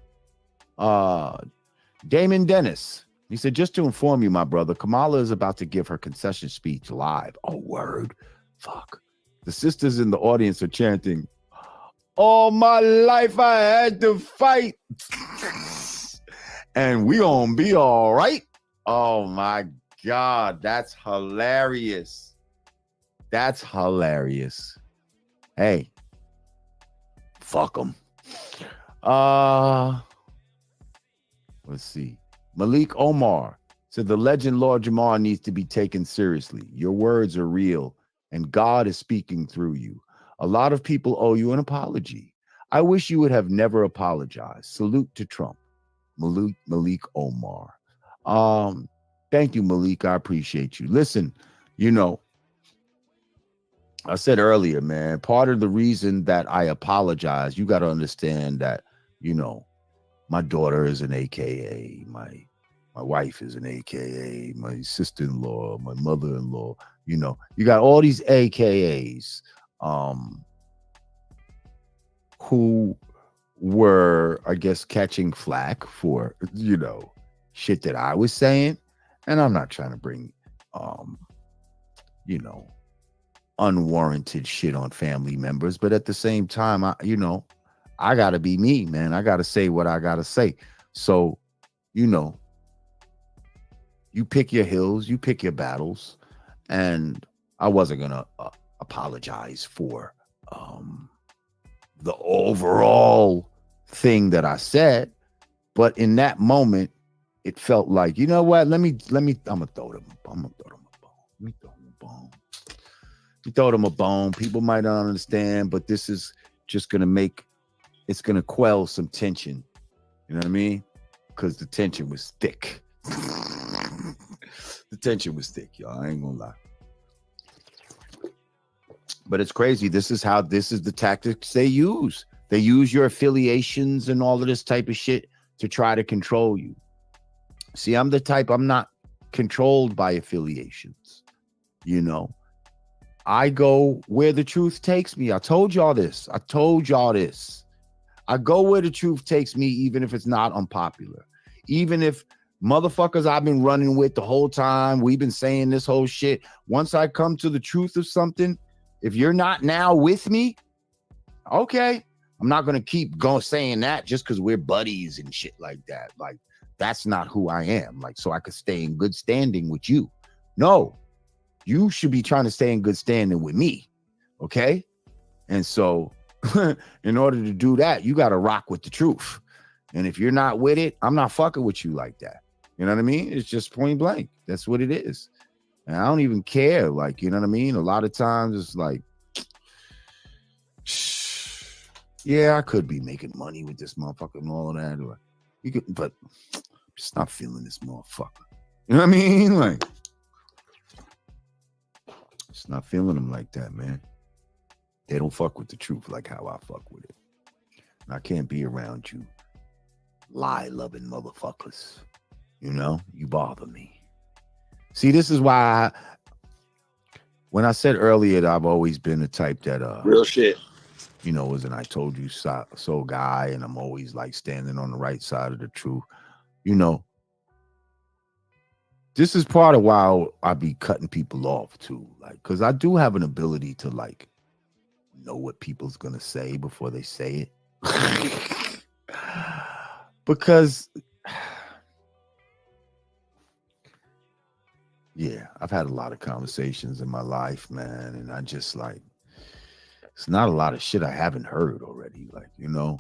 Damon Dennis, he said, just to inform you, my brother, Kamala is about to give her concession speech live. Oh, word. Fuck. The sisters in the audience are chanting, all my life I had to fight. And we gonna be all right. Oh my God, that's hilarious. That's hilarious. Hey, fuck them. Let's see. Malik Omar said the legend Lord Jamar needs to be taken seriously. Your words are real and God is speaking through you. A lot of people owe you an apology. I wish you would have never apologized. Salute to Trump. Malik Omar. Thank you, Malik. I appreciate you. Listen, I said earlier, man, part of the reason that I apologize, you got to understand that, my daughter is an AKA, my wife is an AKA, my sister-in-law, my mother-in-law, you got all these AKAs who were, I guess, catching flack for, shit that I was saying. And I'm not trying to bring, unwarranted shit on family members. But at the same time, I got to be me, man. I got to say what I got to say. So, you pick your hills, you pick your battles. And I wasn't going to apologize for the overall thing that I said. But in that moment, it felt like, you know what? I'm going to throw them a bone. Let me throw them a bone. You throw them a bone. People might not understand, but this is just going to it's going to quell some tension. You know what I mean? Because the tension was thick. The tension was thick, y'all. I ain't going to lie. But it's crazy. This is the tactics they use. They use your affiliations and all of this type of shit to try to control you. See, I'm the type, I'm not controlled by affiliations. You know, I go where the truth takes me. I told y'all this. I go where the truth takes me, even if it's not unpopular. Even if motherfuckers I've been running with the whole time, we've been saying this whole shit. Once I come to the truth of something, if you're not now with me, okay, I'm not going to keep going saying that just because we're buddies and shit like that. Like, that's not who I am. Like, so I could stay in good standing with you. No, you should be trying to stay in good standing with me. Okay. And so in order to do that, you got to rock with the truth. And if you're not with it, I'm not fucking with you like that. You know what I mean? It's just point blank. That's what it is. And I don't even care. Like, you know what I mean? A lot of times it's like, yeah, I could be making money with this motherfucker and all of that. Or you could, but I'm just not feeling this motherfucker. You know what I mean? Like, just not feeling them like that, man. They don't fuck with the truth like how I fuck with it. And I can't be around you lie-loving motherfuckers. You know, you bother me. See, this is why when I said earlier that I've always been the type that real shit. You know, was an I told you so guy, and I'm always like standing on the right side of the truth. You know, this is part of why I be cutting people off too. Like, because I do have an ability to like know what people's gonna say before they say it. Because yeah, I've had a lot of conversations in my life, man, and I just like, it's not a lot of shit I haven't heard already, like, you know,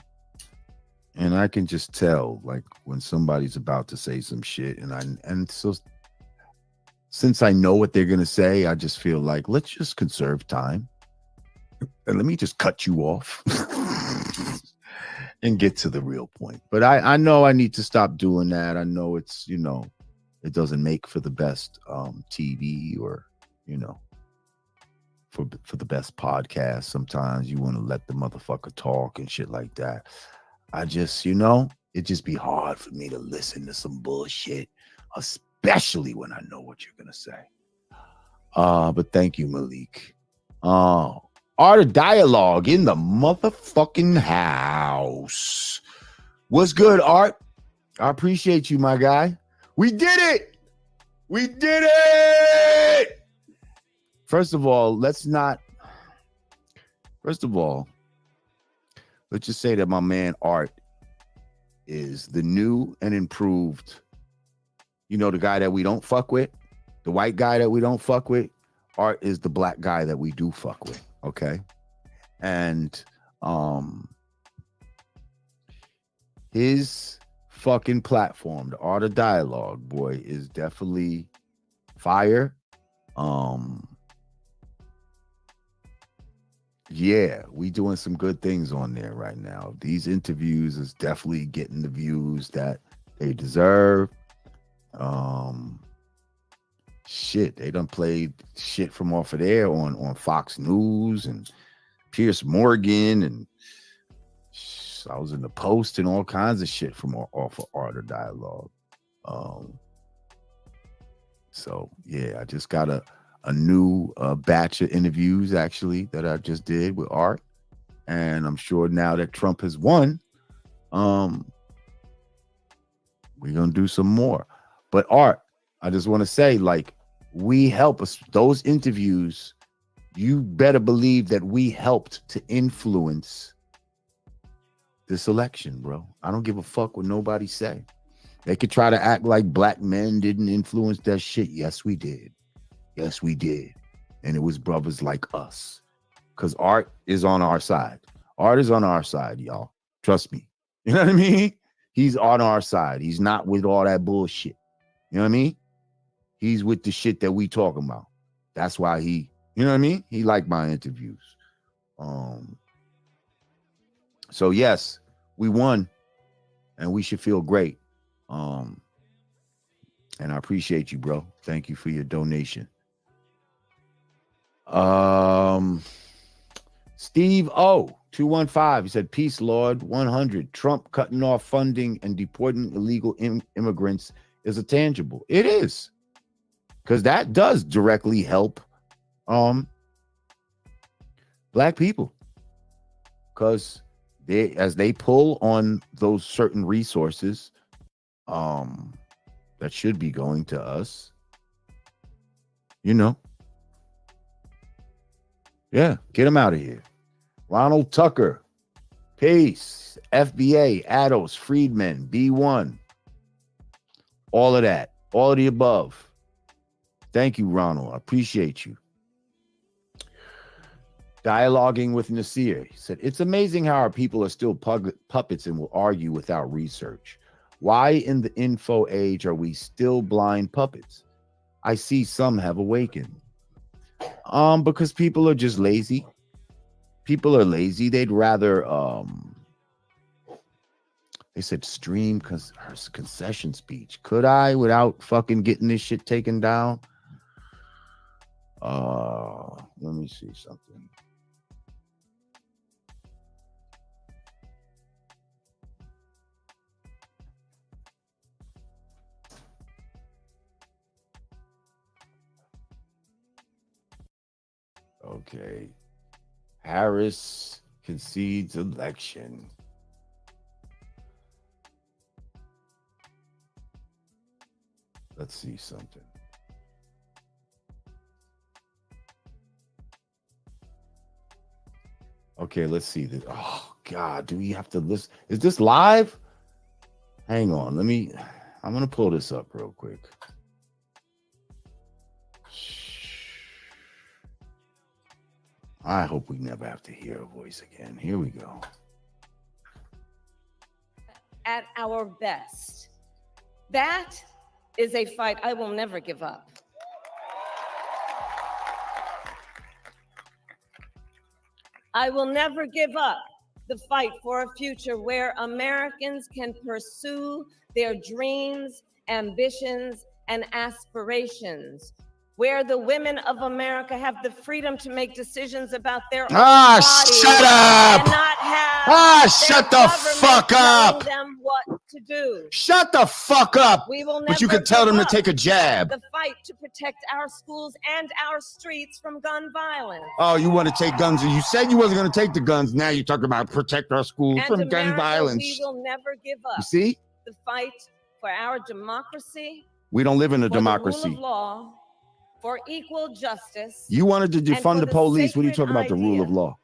and I can just tell like when somebody's about to say some shit, and so since I know what they're gonna say, I just feel like, let's just conserve time and let me just cut you off and get to the real point. But I know I need to stop doing that. I know it's, you know, it doesn't make for the best TV or, you know, for the best podcast. Sometimes you want to let the motherfucker talk and shit like that. I just, you know, it just be hard for me to listen to some bullshit, especially when I know what you're gonna say. But thank you, Malik. Art of Dialogue in the motherfucking house. What's good, Art? I appreciate you, my guy. We did it! We did it! First of all, let's just say that my man Art is the new and improved, you know, the guy that we don't fuck with, the white guy that we don't fuck with. Art is the black guy that we do fuck with, okay? And his fucking platform, the Art of Dialogue, boy, is definitely fire. Yeah, we doing some good things on there right now. These interviews is definitely getting the views that they deserve. Shit, they done played shit from off of there on Fox News and Piers Morgan, and I was in the Post and all kinds of shit from off of Art of Dialogue. So yeah, I just got a new batch of interviews actually that I just did with Art, and I'm sure now that Trump has won, we're gonna do some more. But Art, I just want to say, like, we help us, those interviews, you better believe that we helped to influence this election, bro. I don't give a fuck what nobody say. They could try to act like black men didn't influence that shit. Yes, we did. Yes, we did. And it was brothers like us. Because Art is on our side. Art is on our side, y'all. Trust me. You know what I mean? He's on our side. He's not with all that bullshit. You know what I mean? He's with the shit that we talking about. That's why he, you know what I mean? He liked my interviews. So yes, we won, and we should feel great. And I appreciate you, bro. Thank you for your donation. Steve O 215. He said, "Peace, Lord." 100. Trump cutting off funding and deporting illegal immigrants is a tangible. It is, because that does directly help black people, because as they pull on those certain resources that should be going to us, yeah, get them out of here. Ronald Tucker, peace. FBA, Ados, Friedman, B1, all of that, all of the above. Thank you, Ronald. I appreciate you. Dialoguing with Nasir, he said, "It's amazing how our people are still puppets and will argue without research. Why in the info age are we still blind puppets? I see some have awakened." Because people are just lazy. People are lazy. They'd rather they said stream her concession speech. Could I without fucking getting this shit taken down? Let me see something. Okay. Harris concedes election. Let's see something. Okay, let's see this. Oh God, do we have to listen? Is this live? Hang on, I'm gonna pull this up real quick. I hope we never have to hear a voice again. Here we go. At our best. That is a fight I will never give up. I will never give up the fight for a future where Americans can pursue their dreams, ambitions, and aspirations, where the women of America have the freedom to make decisions about their own bodies. Shut up! And not have shut the fuck up! telling them what to do. Shut the fuck up! We will But you never can tell them to give take a up jab. The fight to protect our schools and our streets from gun violence. Oh, you want to take guns? You said you wasn't going to take the guns. Now you talk about protect our schools And from gun America, violence. we will never give up. You see? The fight for our democracy. We don't live in a for the democracy. rule of law, for equal justice. You wanted to and defund for the police. What are you talking about? The rule idea of law.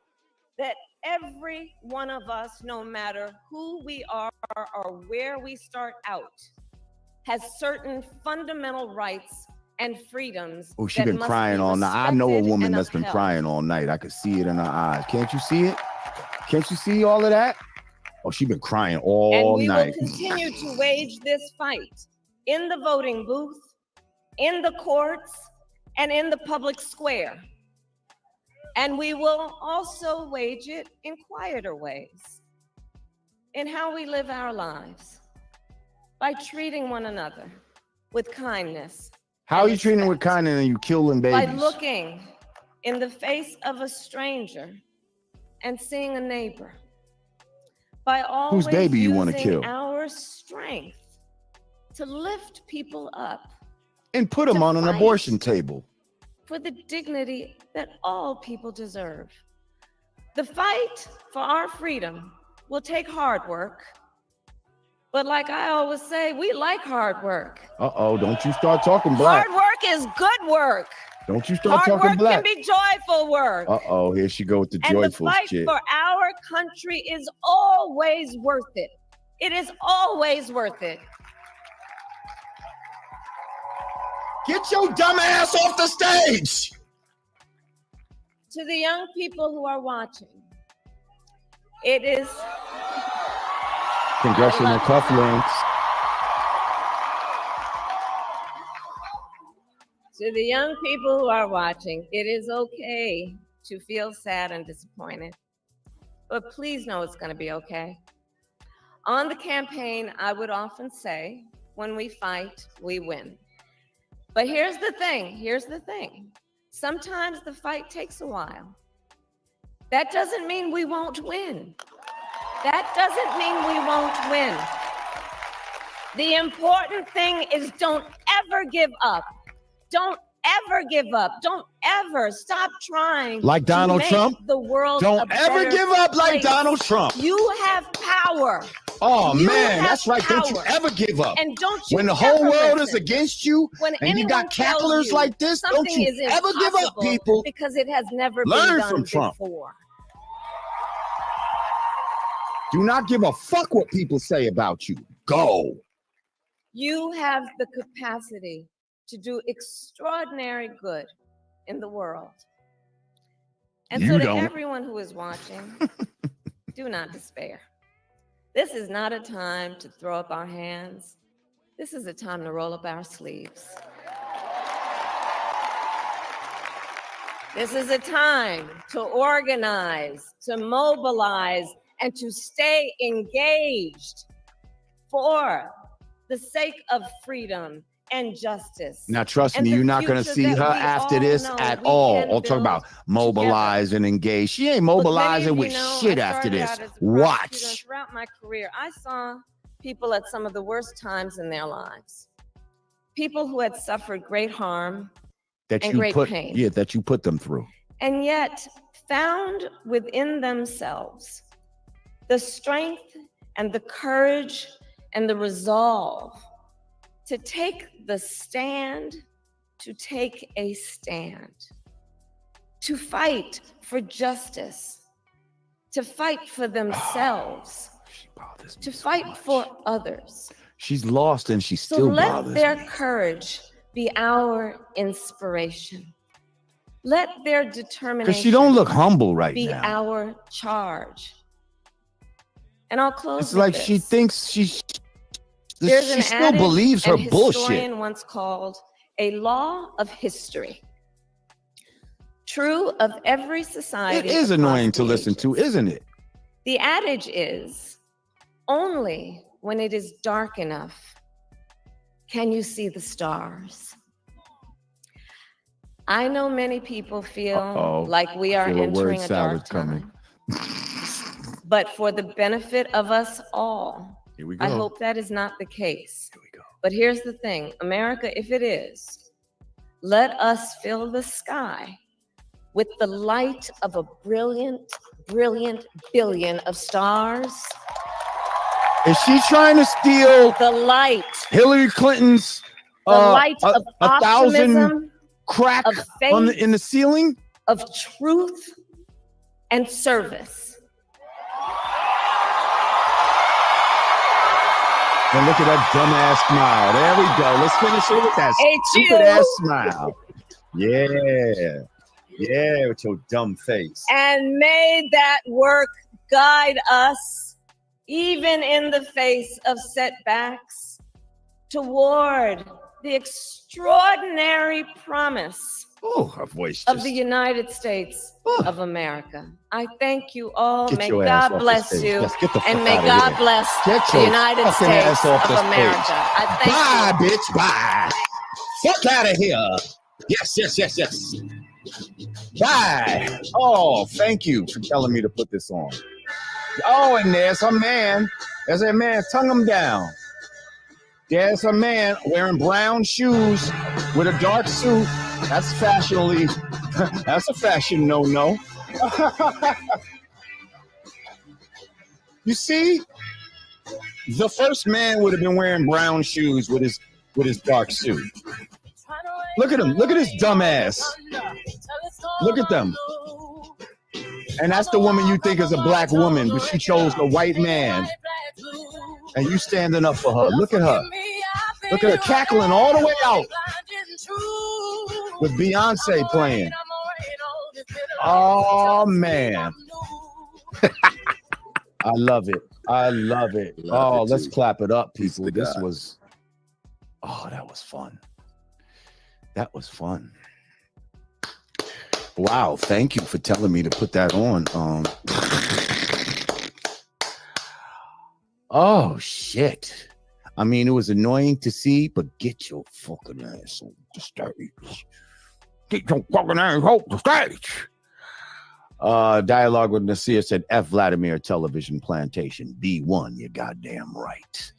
That every one of us, no matter who we are or where we start out, has certain fundamental rights and freedoms. Oh, she's that been must crying be all night. I know a respected woman and that's been upheld. crying all night. I could see it in her eyes. Can't you see it? Can't you see all of that? Oh, she's been crying all And we night. will continue to wage this fight in the voting booth, in the courts, and in the public square. And we will also wage it in quieter ways, in how we live our lives, by treating one another with kindness. How are you treating with kindness and you killing By babies? looking in the face of a stranger and seeing a neighbor. By always Whose baby you want to using kill? our strength to lift people up And put them to on an fight abortion table. for the dignity that all people deserve. The fight for our freedom will take hard work. But like I always say, we like hard work. Uh-oh, don't you start talking black. Hard work is good work. Don't you start Hard talking work black. can be joyful work. Uh-oh, here she go with the And the joyful fight shit. for our country is always worth it. It is always worth it. Get your dumb ass off the stage. To the young people who are watching, it is Congressional cufflinks. To the young people who are watching, it is okay to feel sad and disappointed, but please know it's going to be okay. On the campaign, I would often say, when we fight, we win. But here's the thing. Sometimes the fight takes a while. That doesn't mean we won't win. That doesn't mean we won't win. The important thing is don't ever give up. Don't ever give up. Don't ever stop trying. Like Donald to make Trump? the world Don't a ever better give up like place. Donald Trump. You have power. Oh You man, have that's right. Don't you power. ever give up. And don't you When the whole ever world listen. is against you When and you got anyone tells cacklers you like this, don't something you is ever give up, impossible people. because it has never Learn been done from Trump. before. Do not give a fuck what people say about you. Go. You have the capacity to do extraordinary good in the world. And You so to don't. everyone who is watching, do not despair. This is not a time to throw up our hands. This is a time to roll up our sleeves. This is a time to organize, to mobilize, and to stay engaged for the sake of freedom and justice. Now, trust and me, the you're not going to future see that her we after all this know at we all. can I'll talk build about mobilize and engage. She ain't mobilizing with shit after this. Prosecutor, and Watch. throughout my career, I saw people at some of the worst times in their lives. People who had suffered great harm That and you great put, pain. yeah, that you put them through. And yet found within themselves the strength and the courage and the resolve to take the stand, to take a stand, to fight for justice, to fight for themselves, to fight for others. She's lost and she So still let bothers their me. courage be our inspiration. Let their determination Because she don't look humble right be now. our charge. And I'll close It's with like this. she thinks she There's an still adage believes her an bullshit. historian once called a law of history. True of every It society. is across annoying to the listen to, isn't it? The adage is, only when it is dark enough can you see the stars. I know many people feel Uh-oh. like we are Feel a word entering a dark salad coming. time. But for the benefit of us all, Here we go. I hope that is not the case. But here's the thing, America, if it is, let us fill the sky with the light of a brilliant, brilliant billion of stars. Is she trying to steal the light, Hillary Clinton's the light of 1,000 optimism, crack of faith, in the ceiling? Of truth and service. And look at that dumbass smile. There we go. Let's finish it with that Hey, stupid chill. ass smile. Yeah. Yeah, with your dumb face. And may that work guide us, even in the face of setbacks, toward the extraordinary promise Oh, her voice of just... the United States of America. I thank you all. Get May your ass God off the bless stage. you. Yes, get the fuck And may outta God here. bless Get the your United fucking States ass off of the stage. America. I thank Bye, you. bitch. Bye. Fuck out of here. Yes, yes, yes, yes. Bye. Oh, thank you for telling me to put this on. Oh, and there's a man. There's a man. Tongue him down. There's a man wearing brown shoes with a dark suit. That's fashionably. That's a fashion no-no. You see? The first man would have been wearing brown shoes with his dark suit. Look at him. Look at his dumb ass. Look at them. And that's the woman you think is a black woman, but she chose a white man. And you standing up for her. Look at her. Look at her cackling all the way out with Beyonce playing. Oh, man. I love it. I love it. Oh, let's clap it up, people. This was, oh, that was fun. That was fun. Wow, thank you for telling me to put that on. Oh, shit. I mean, it was annoying to see, but get your fucking ass on the stage. Get your fucking ass off the stage. Dialogue with Nasir said, F Vladimir Television Plantation. B1, you goddamn right.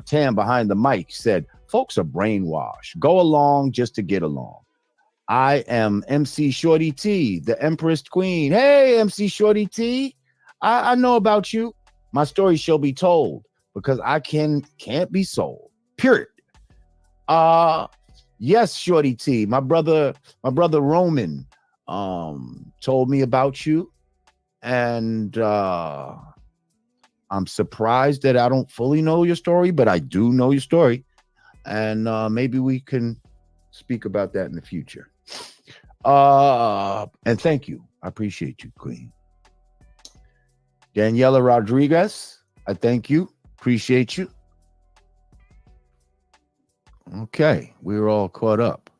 Tam behind the mic said, folks are brainwashed. Go along just to get along. I am MC Shorty T, the Empress Queen. Hey, MC Shorty T. I know about you. My story shall be told because I can't be sold. Period. Yes, Shorty T. My brother Roman told me about you, and I'm surprised that I don't fully know your story, but I do know your story, and maybe we can speak about that in the future. And thank you. I appreciate you, Queen. Daniela Rodriguez, I thank you. Appreciate you. Okay, we're all caught up.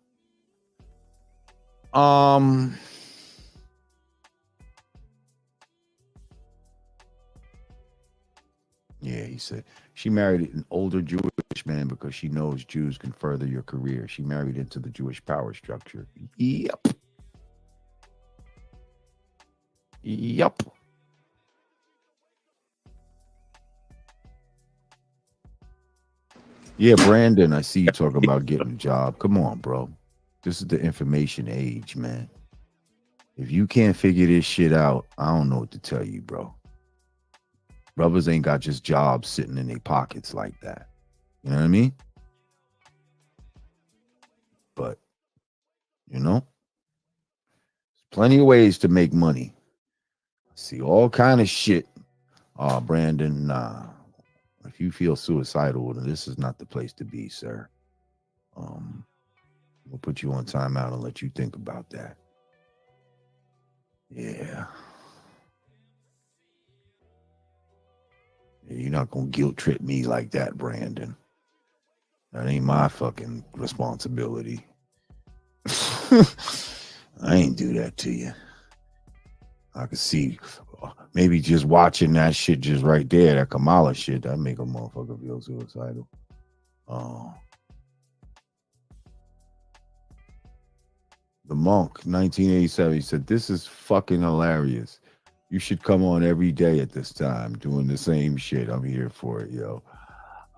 Yeah, he said she married an older Jewish man because she knows Jews can further your career. She married into the Jewish power structure. Yep. Yeah, Brandon, I see you talking about getting a job. Come on, bro. This is the information age, man. If you can't figure this shit out, I don't know what to tell you, bro. Brothers ain't got just jobs sitting in their pockets like that. You know what I mean? But, you know, there's plenty of ways to make money. I see all kind of shit. Brandon, nah. If you feel suicidal, then this is not the place to be, sir. We'll put you on timeout and let you think about that. Yeah. You're not going to guilt trip me like that, Brandon. That ain't my fucking responsibility. I ain't do that to you. I could see maybe just watching that shit just right there, that Kamala shit, that make a motherfucker feel suicidal. The Monk, 1987, he said, this is fucking hilarious. You should come on every day at this time doing the same shit. I'm here for it, yo.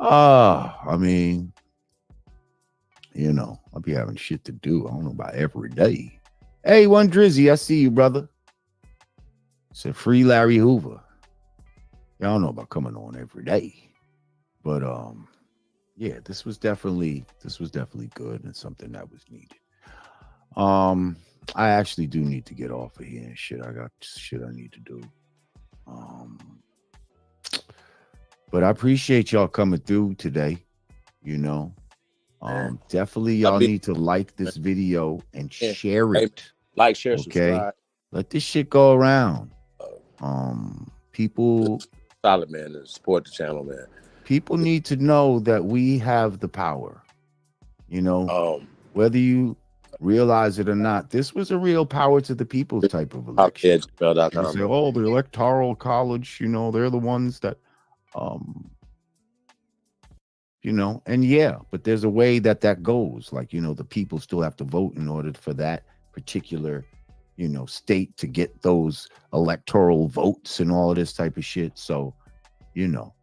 I mean, you know, I'll be having shit to do. I don't know about every day. Hey, One Drizzy, I see you, brother. Said free Larry Hoover. Yeah, I don't know about coming on every day. But yeah, this was definitely good and something that was needed. I actually do need to get off of here and shit. I got shit I need to do. But I appreciate y'all coming through today. You know, definitely y'all need to like this video and share it. Like, share, okay? subscribe. Let this shit go around. People, solid, man, and support the channel, man. People need to know that we have the power. You know, whether you realize it or not, this was a real power to the people type of election. You say, oh, the Electoral College, you know, they're the ones that, you know, and yeah, but there's a way that goes. Like, you know, the people still have to vote in order for that particular, you know, state to get those electoral votes and all of this type of shit. So, you know.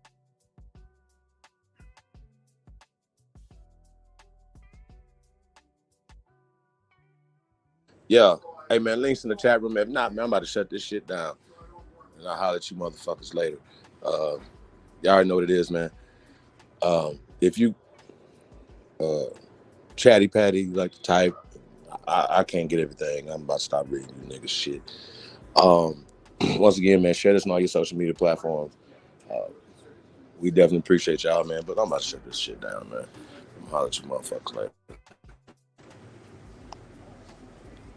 Yeah. Hey, man, links in the chat room. If not, man, I'm about to shut this shit down. And I'll holler at you motherfuckers later. Y'all already know what it is, man. If you chatty patty, like to type, I can't get everything. I'm about to stop reading you niggas shit. Once again, man, share this on all your social media platforms. We definitely appreciate y'all, man. But I'm about to shut this shit down, man. I'm holler at you motherfuckers later.